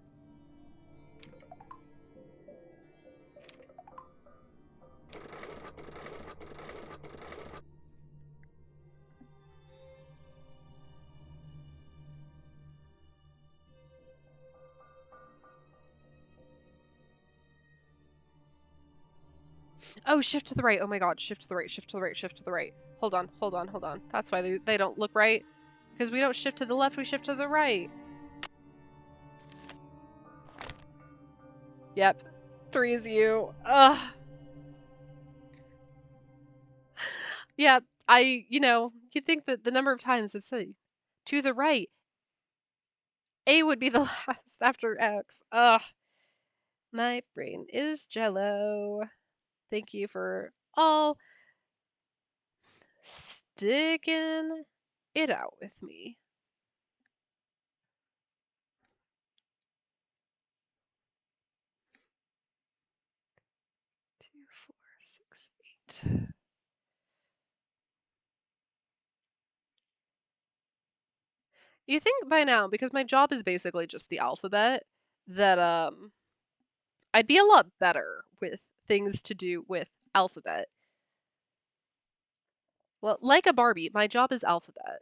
Oh, shift to the right. Oh my god, shift to the right, shift to the right, shift to the right. Hold on, hold on, hold on. That's why they don't look right. Because we don't shift to the left, we shift to the right. Yep. 3 is you. Ugh. Yeah, you'd think that the number of times I've said to the right, A would be the last after X. Ugh. My brain is jello. Thank you for all sticking it out with me. Two, 4, 6, 8. You think by now, because my job is basically just the alphabet, that I'd be a lot better with things to do with alphabet. Well, like a Barbie, my job is alphabet.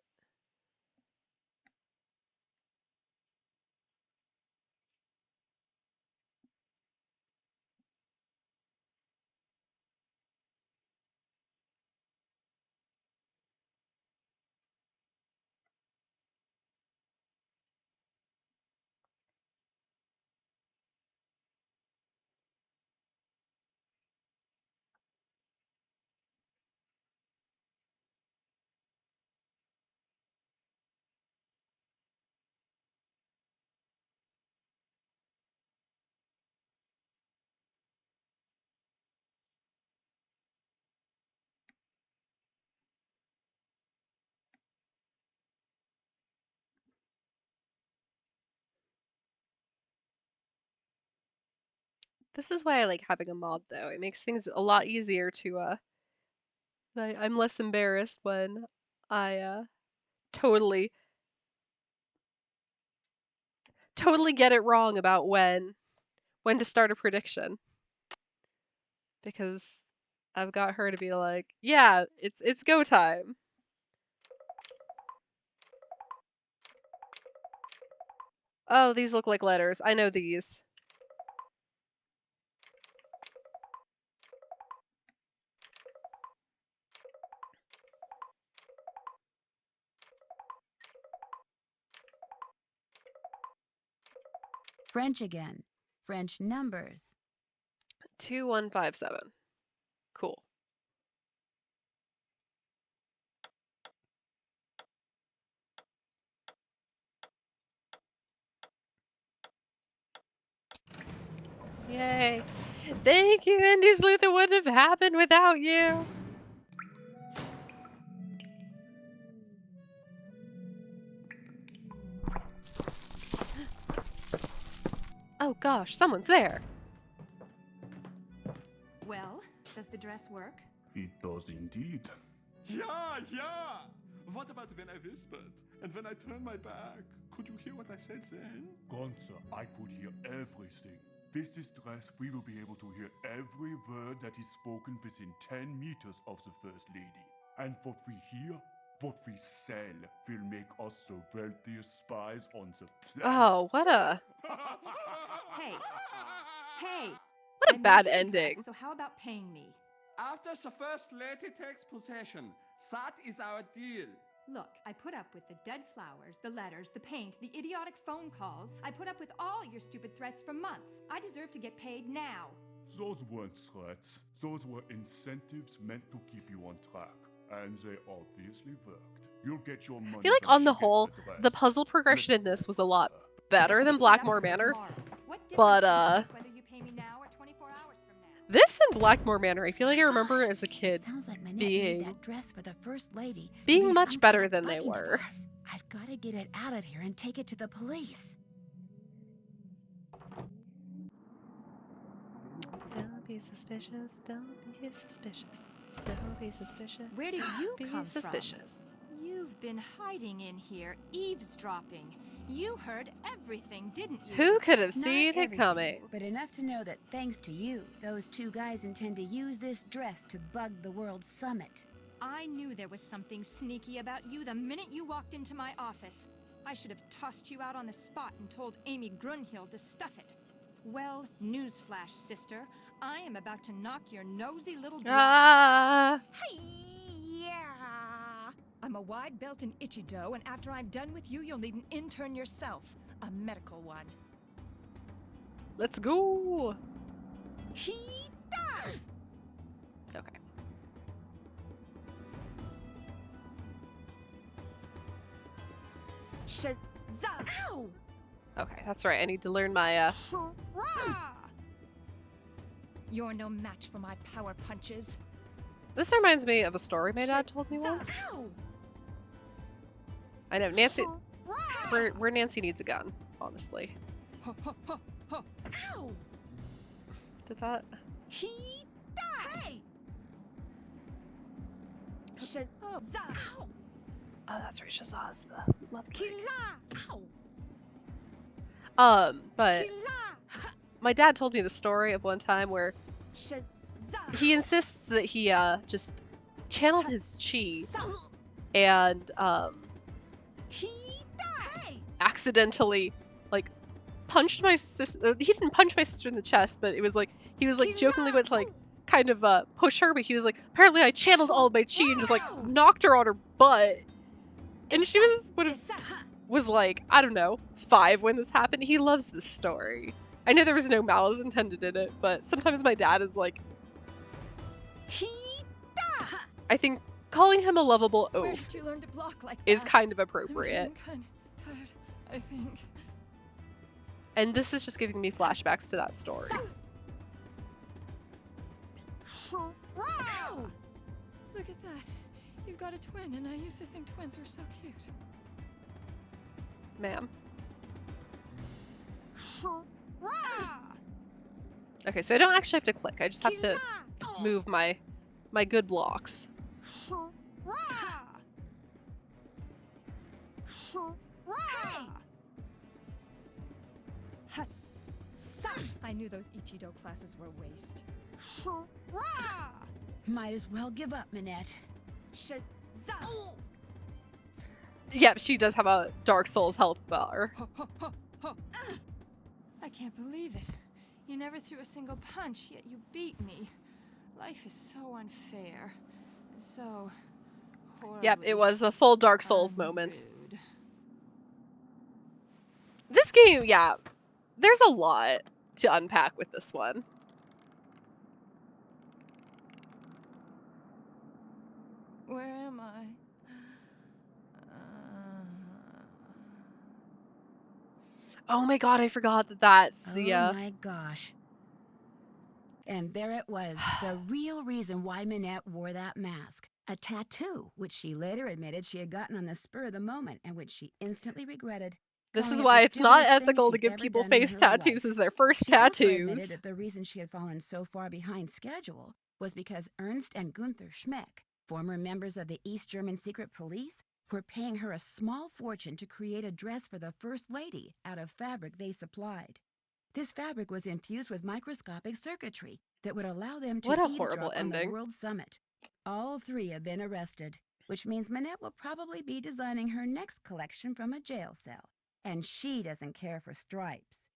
This is why I like having a mod, though. It makes things a lot easier to, I'm less embarrassed when I, totally get it wrong about when to start a prediction. Because I've got her to be like, yeah, it's go time. Oh, these look like letters. I know these. French again. French numbers. 2157. Cool. Yay. Thank you, Indy Sleuth. It wouldn't have happened without you. Oh gosh, someone's there. Well, does the dress work? It does indeed. Yeah, yeah! What about when I whispered? And when I turned my back? Could you hear what I said then? Gunther, I could hear everything. With this dress, we will be able to hear every word that is spoken within 10 meters of the First Lady. And what we hear, what we sell, will make us the wealthiest spies on the planet. Oh, what a... Hey. Hey! What a I bad made you a dress, ending. so how about paying me? After the First Lady takes possession, that is our deal. Look, I put up with the dead flowers, the letters, the paint, the idiotic phone calls. I put up with all your stupid threats for months. I deserve to get paid now. Those weren't threats. Those were incentives meant to keep you on track. And they obviously worked. You'll get your money. I feel like on the whole, the puzzle progression in this was a lot better than Blackmore Manor. But, this and Blackmore Manor, I feel like I remember as a kid being that dress for the First Lady. much better than they were. I've got to get it out of here and take it to the police. Don't be suspicious, don't be suspicious. Don't be suspicious. Where did you be come suspicious. from? You've been hiding in here, eavesdropping. You heard everything, didn't you? Who could have Not seen it everything, coming? But enough to know that thanks to you, those two guys intend to use this dress to bug the World Summit. I knew there was something sneaky about you the minute you walked into my office. I should have tossed you out on the spot and told Amy Grunhill to stuff it. Well, newsflash, sister. I am about to knock your nosy little block off. Hi-ya! I'm a wide belt in Ichido, and after I'm done with you, you'll need an intern yourself. A medical one. Let's go! He-da! Okay. Shazam! Ow! Okay, that's right. I need to learn my, Hurrah! You're no match for my power punches. This reminds me of a story my dad told me once. Ow! I know, Nancy... Where Nancy needs a gun, honestly. Ow! Did that... He-da! Hey! Shazam! Ow! Oh, that's right, Shazaz, the love bird. Kila! Ow! But... My dad told me the story of one time where he insists that he, just channeled his chi and, accidentally, like, punched my sister. He didn't punch my sister in the chest, but it was like, he was like jokingly went to like, kind of, push her, but he was like, apparently I channeled all of my chi and just like, knocked her on her butt. And she was like, I don't know, 5 when this happened. He loves this story. I know there was no malice intended in it, but sometimes my dad is like... I think calling him a lovable oaf is kind of appropriate. I'm kind of tired, I think. And this is just giving me flashbacks to that story. Ow! Look at that. You've got a twin, and I used to think twins were so cute. Ma'am. Okay, so I don't actually have to click. I just have to move my good blocks. I knew those Ichido classes were a waste. Might as well give up, Minette. Yep, she does have a Dark Souls health bar. I can't believe it. You never threw a single punch, yet you beat me. Life is so unfair. And so horribly Yep, it was a full Dark Souls moment. This game, yeah, there's a lot to unpack with this one. Where am I? Oh my god, I forgot that that's the, Oh my gosh. And there it was, the real reason why Minette wore that mask. A tattoo, which she later admitted she had gotten on the spur of the moment and which she instantly regretted. This is why it's not ethical to give people face tattoos as their first tattoos. She also admitted that the reason she had fallen so far behind schedule was because Ernst and Gunther Schmeck, former members of the East German secret police, were paying her a small fortune to create a dress for the First Lady out of fabric they supplied. This fabric was infused with microscopic circuitry that would allow them to eavesdrop on the World Summit. All three have been arrested, which means Minette will probably be designing her next collection from a jail cell. And she doesn't care for stripes.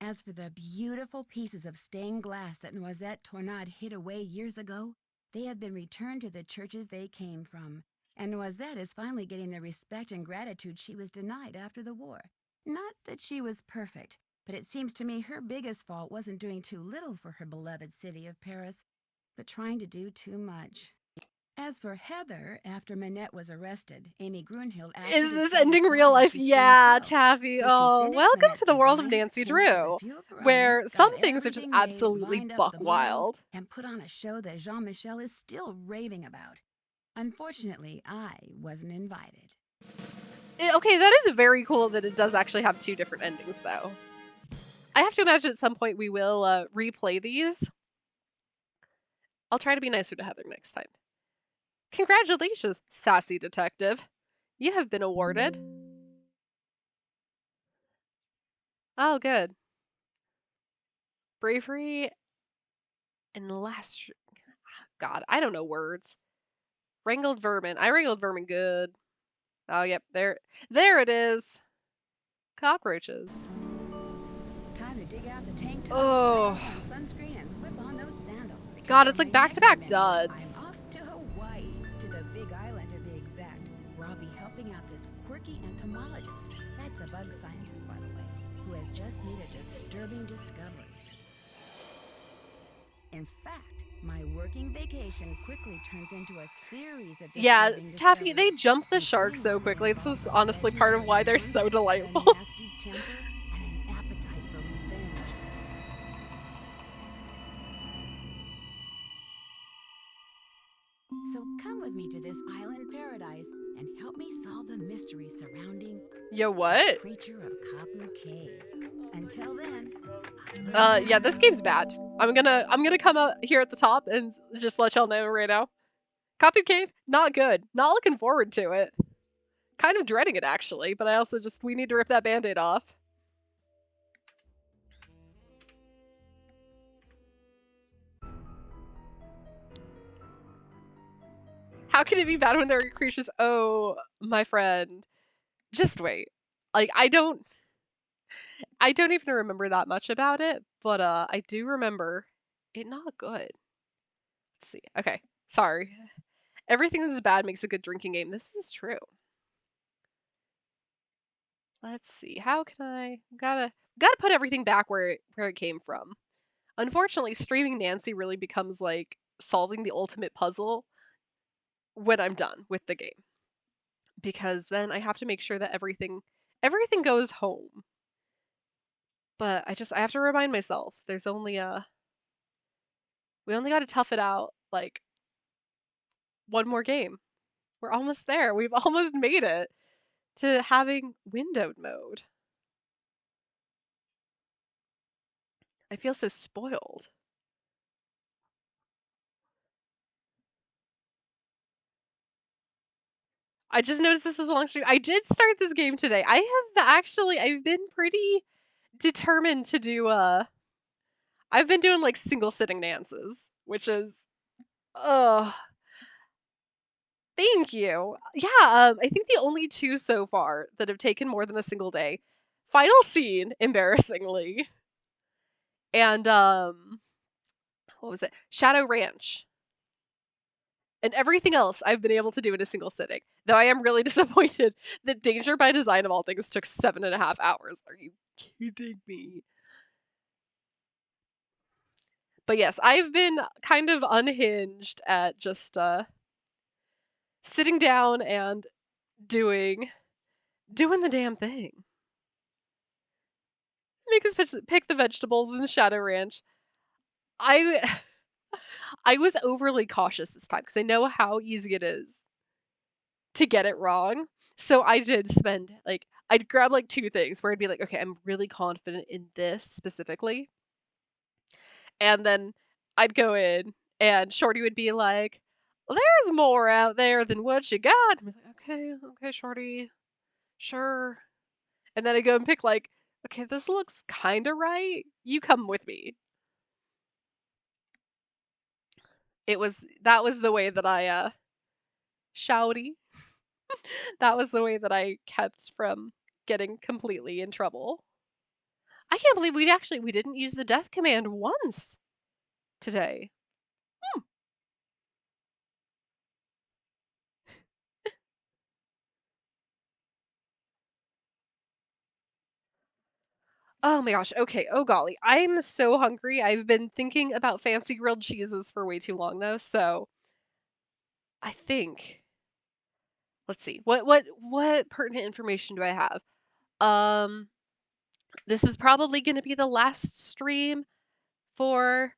As for the beautiful pieces of stained glass that Noisette Tornade hid away years ago, they have been returned to the churches they came from. And Noisette is finally getting the respect and gratitude she was denied after the war. Not that she was perfect, but it seems to me her biggest fault wasn't doing too little for her beloved city of Paris, but trying to do too much. As for Heather, after Minette was arrested, Amy Grunhild asked her Is to this try to ending sell real what life? she's Yeah, been Taffy. so she Oh, finished welcome Minette's to the world of designs, Nancy came up with a Drew, few of her where own, some got things are just everything made, absolutely lined up buck the models, wild. and put on a show that Jean-Michel is still raving about. Unfortunately, I wasn't invited. Okay, that is very cool that it does actually have two different endings, though. I have to imagine at some point we will replay these. I'll try to be nicer to Heather next time. Congratulations, sassy detective. You have been awarded. Oh, good. Bravery and last... God, I don't know words. Wrangled vermin. I wrangled vermin good. Oh, yep, there it is. Cockroaches. Time to dig out the tank top, Oh. spray on sunscreen, and slip on those sandals. God, it's like back-to-back duds. I'm off to Hawaii, to the Big Island to be exact, where I'll be helping out this quirky entomologist. That's a bug scientist, by the way, who has just made a disturbing discovery. In fact, my working vacation quickly turns into a series of disturbing Taffy, they discoveries, jump the shark so quickly. This is honestly part of why they're so delightful. nasty temper, and an appetite for revenge. So come with me to this island paradise and help me solve the mystery surrounding what? the creature of Kapu Cave. Until then, yeah, this game's bad. I'm gonna come out here at the top and just let y'all know right now. Kapu Cave, not good. Not looking forward to it. Kind of dreading it actually, but I also we need to rip that band-aid off. How can it be bad when there are creatures? Oh, my friend. Just wait. Like, I don't even remember that much about it, but I do remember it not good. Let's see. Okay, sorry. Everything that's bad makes a good drinking game. This is true. Let's see. How can I gotta put everything back where it came from. Unfortunately, streaming Nancy really becomes like solving the ultimate puzzle when I'm done with the game. Because then I have to make sure that everything goes home. But I have to remind myself there's only we only got to tough it out like one more game. We're almost there. We've almost made it to having windowed mode. I feel so spoiled. I just noticed this is a long stream. I did start this game today. I've been pretty determined to do I've been doing like single sitting dances, which is thank you. Yeah, I think the only two so far that have taken more than a single day. Final scene, embarrassingly. And what was it? Shadow Ranch. And everything else I've been able to do in a single sitting. Though I am really disappointed that Danger by Design of all things took 7.5 hours. Are you kidding me? But yes, I've been kind of unhinged at just sitting down and doing the damn thing. Make us pick the vegetables in Shadow Ranch. I I was overly cautious this time because I know how easy it is to get it wrong. So I did spend like I'd grab like two things where I'd be like, okay, I'm really confident in this specifically. And then I'd go in and Shorty would be like, there's more out there than what you got. I'm like, okay, Shorty. Sure. And then I go and pick like, okay, this looks kind of right. You come with me. That was the way that I shouty. That was the way that I kept from getting completely in trouble. I can't believe we didn't use the death command once today. Oh my gosh. Okay. Oh golly. I'm so hungry. I've been thinking about fancy grilled cheeses for way too long though, so I think let's see. What pertinent information do I have? This is probably going to be the last stream for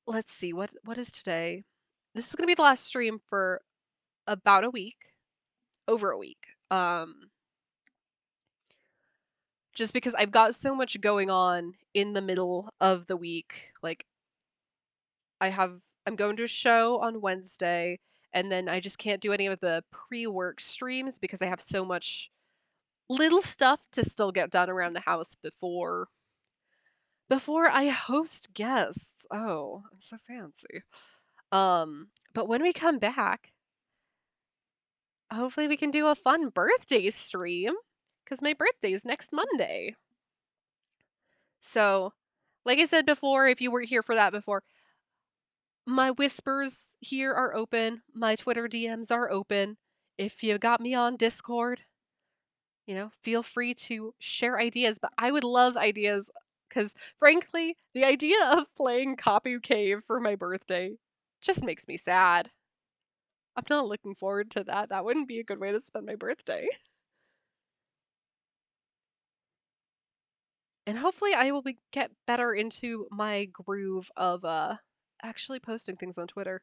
let's see. What is today? This is going to be the last stream for about a week. Over a week. Just because I've got so much going on in the middle of the week. Like I'm going to a show on Wednesday and then I just can't do any of the pre-work streams because I have so much little stuff to still get done around the house before I host guests. Oh, I'm so fancy. But when we come back, hopefully we can do a fun birthday stream cuz my birthday is next Monday. So, like I said before, if you weren't here for that before, my whispers here are open. My Twitter DMs are open. If you got me on Discord, feel free to share ideas. But I would love ideas because, frankly, the idea of playing Kapu Cave for my birthday just makes me sad. I'm not looking forward to that. That wouldn't be a good way to spend my birthday. And hopefully I will get better into my groove of actually posting things on Twitter.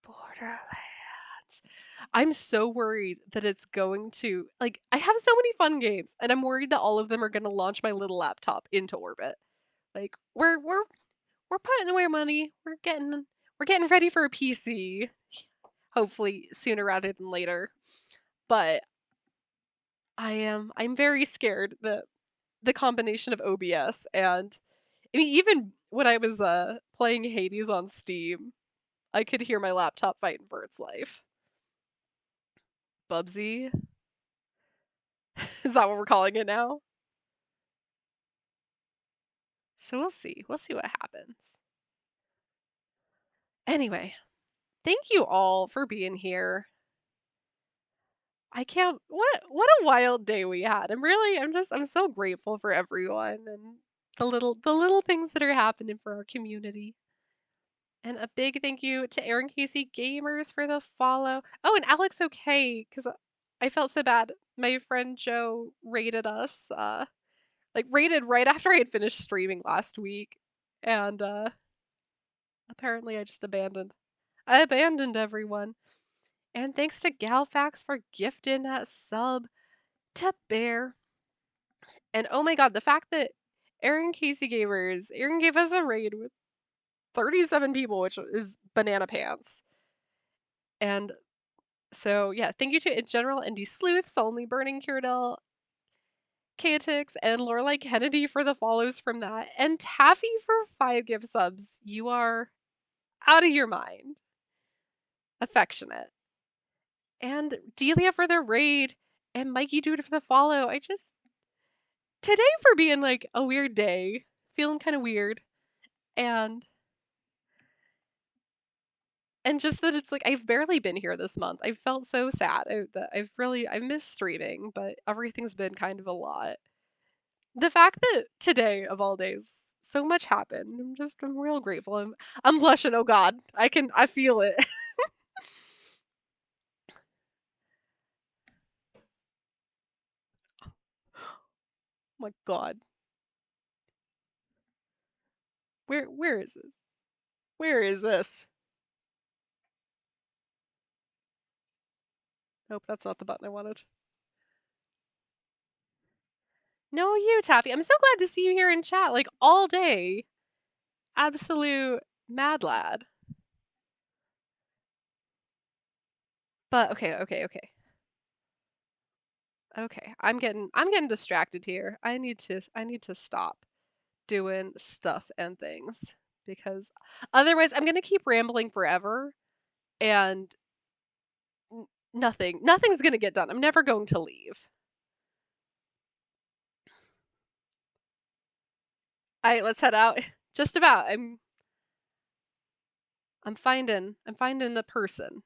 Borderlands. I'm so worried that it's going to like I have so many fun games and I'm worried that all of them are going to launch my little laptop into orbit. Like we're putting away money. We're getting ready for a PC. Hopefully sooner rather than later. But I'm very scared that the combination of OBS and I mean even when I was playing Hades on Steam, I could hear my laptop fighting for its life. Bubsy? Is that what we're calling it now? So we'll see. We'll see what happens. Anyway, thank you all for being here. I can't what a wild day we had. I'm so grateful for everyone and the little things that are happening for our community. And a big thank you to Aaron Casey Gamers for the follow. Oh, and Alex okay, because I felt so bad. My friend Joe raided us, raided right after I had finished streaming last week. And apparently I just abandoned. I abandoned everyone. And thanks to Galfax for gifting that sub to Bear. And oh my god, the fact that Aaron Casey Gamers. Aaron gave us a raid with 37 people, which is banana pants. And so, yeah, thank you to in general Indie Sleuths, Only Burning Curadel, Chaotix, and Lorelai Kennedy for the follows from that, and Taffy for 5 gift subs. You are out of your mind. Affectionate. And Delia for the raid, and Mikey Dude for the follow. Today for being like a weird day, feeling kind of weird, and just that it's like I've barely been here this month. I've felt so sad. I've missed streaming, but everything's been kind of a lot. The fact that today of all days so much happened, I'm real grateful. I'm blushing. Oh God, I feel it. Oh my God. Where is it? Where is this? Nope, that's not the button I wanted. No, you, Taffy. I'm so glad to see you here in chat, like all day. Absolute mad lad. But okay. Okay, I'm getting distracted here. I need to stop doing stuff and things because otherwise I'm gonna keep rambling forever and nothing's gonna get done. I'm never going to leave. Alright, let's head out. Just about. I'm finding a person.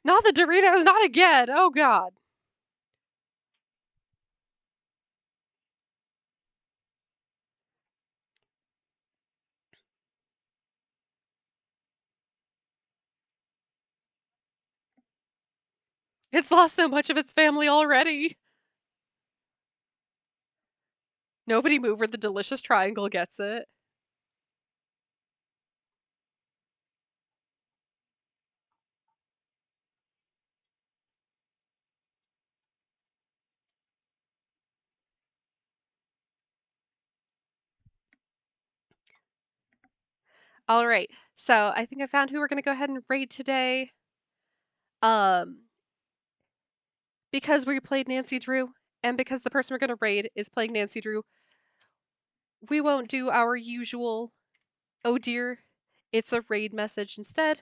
Not the Doritos, not again. Oh God. It's lost so much of its family already. Nobody mover the delicious triangle gets it. All right. So I think I found who we're going to go ahead and raid today. Because we played Nancy Drew, and because the person we're going to raid is playing Nancy Drew, we won't do our usual, oh dear, it's a raid message instead.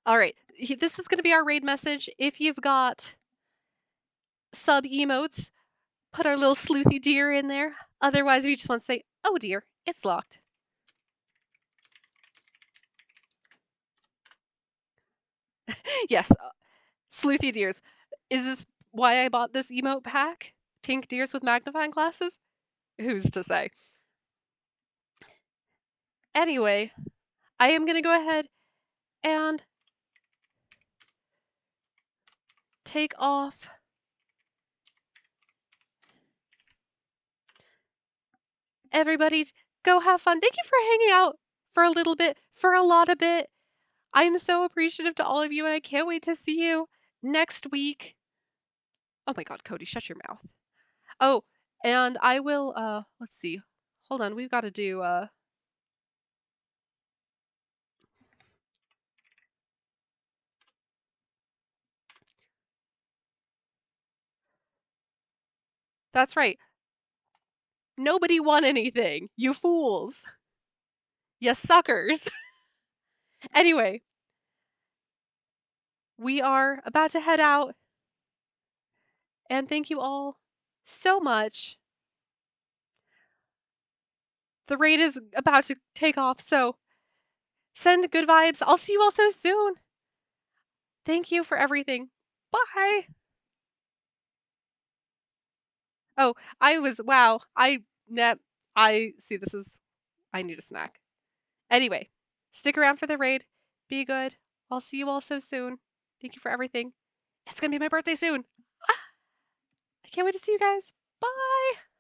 All right, this is going to be our raid message. If you've got sub emotes, put our little sleuthy deer in there. Otherwise, we just want to say, oh dear, it's locked. Yes, sleuthy deers. Is this why I bought this emote pack? Pink deers with magnifying glasses? Who's to say? Anyway, I am going to go ahead and take off. Everybody, go have fun. Thank you for hanging out for a little bit, for a lot of bit. I'm so appreciative to all of you, and I can't wait to see you next week. Oh my God, Cody, shut your mouth. Oh, and I will, let's see. Hold on, we've got to do, That's right. Nobody won anything. You fools. You suckers. Anyway, we are about to head out. And thank you all so much. The raid is about to take off, so send good vibes. I'll see you all so soon. Thank you for everything. Bye. Oh, wow. I see this is, I need a snack. Anyway, stick around for the raid. Be good. I'll see you all so soon. Thank you for everything. It's going to be my birthday soon. I can't wait to see you guys. Bye.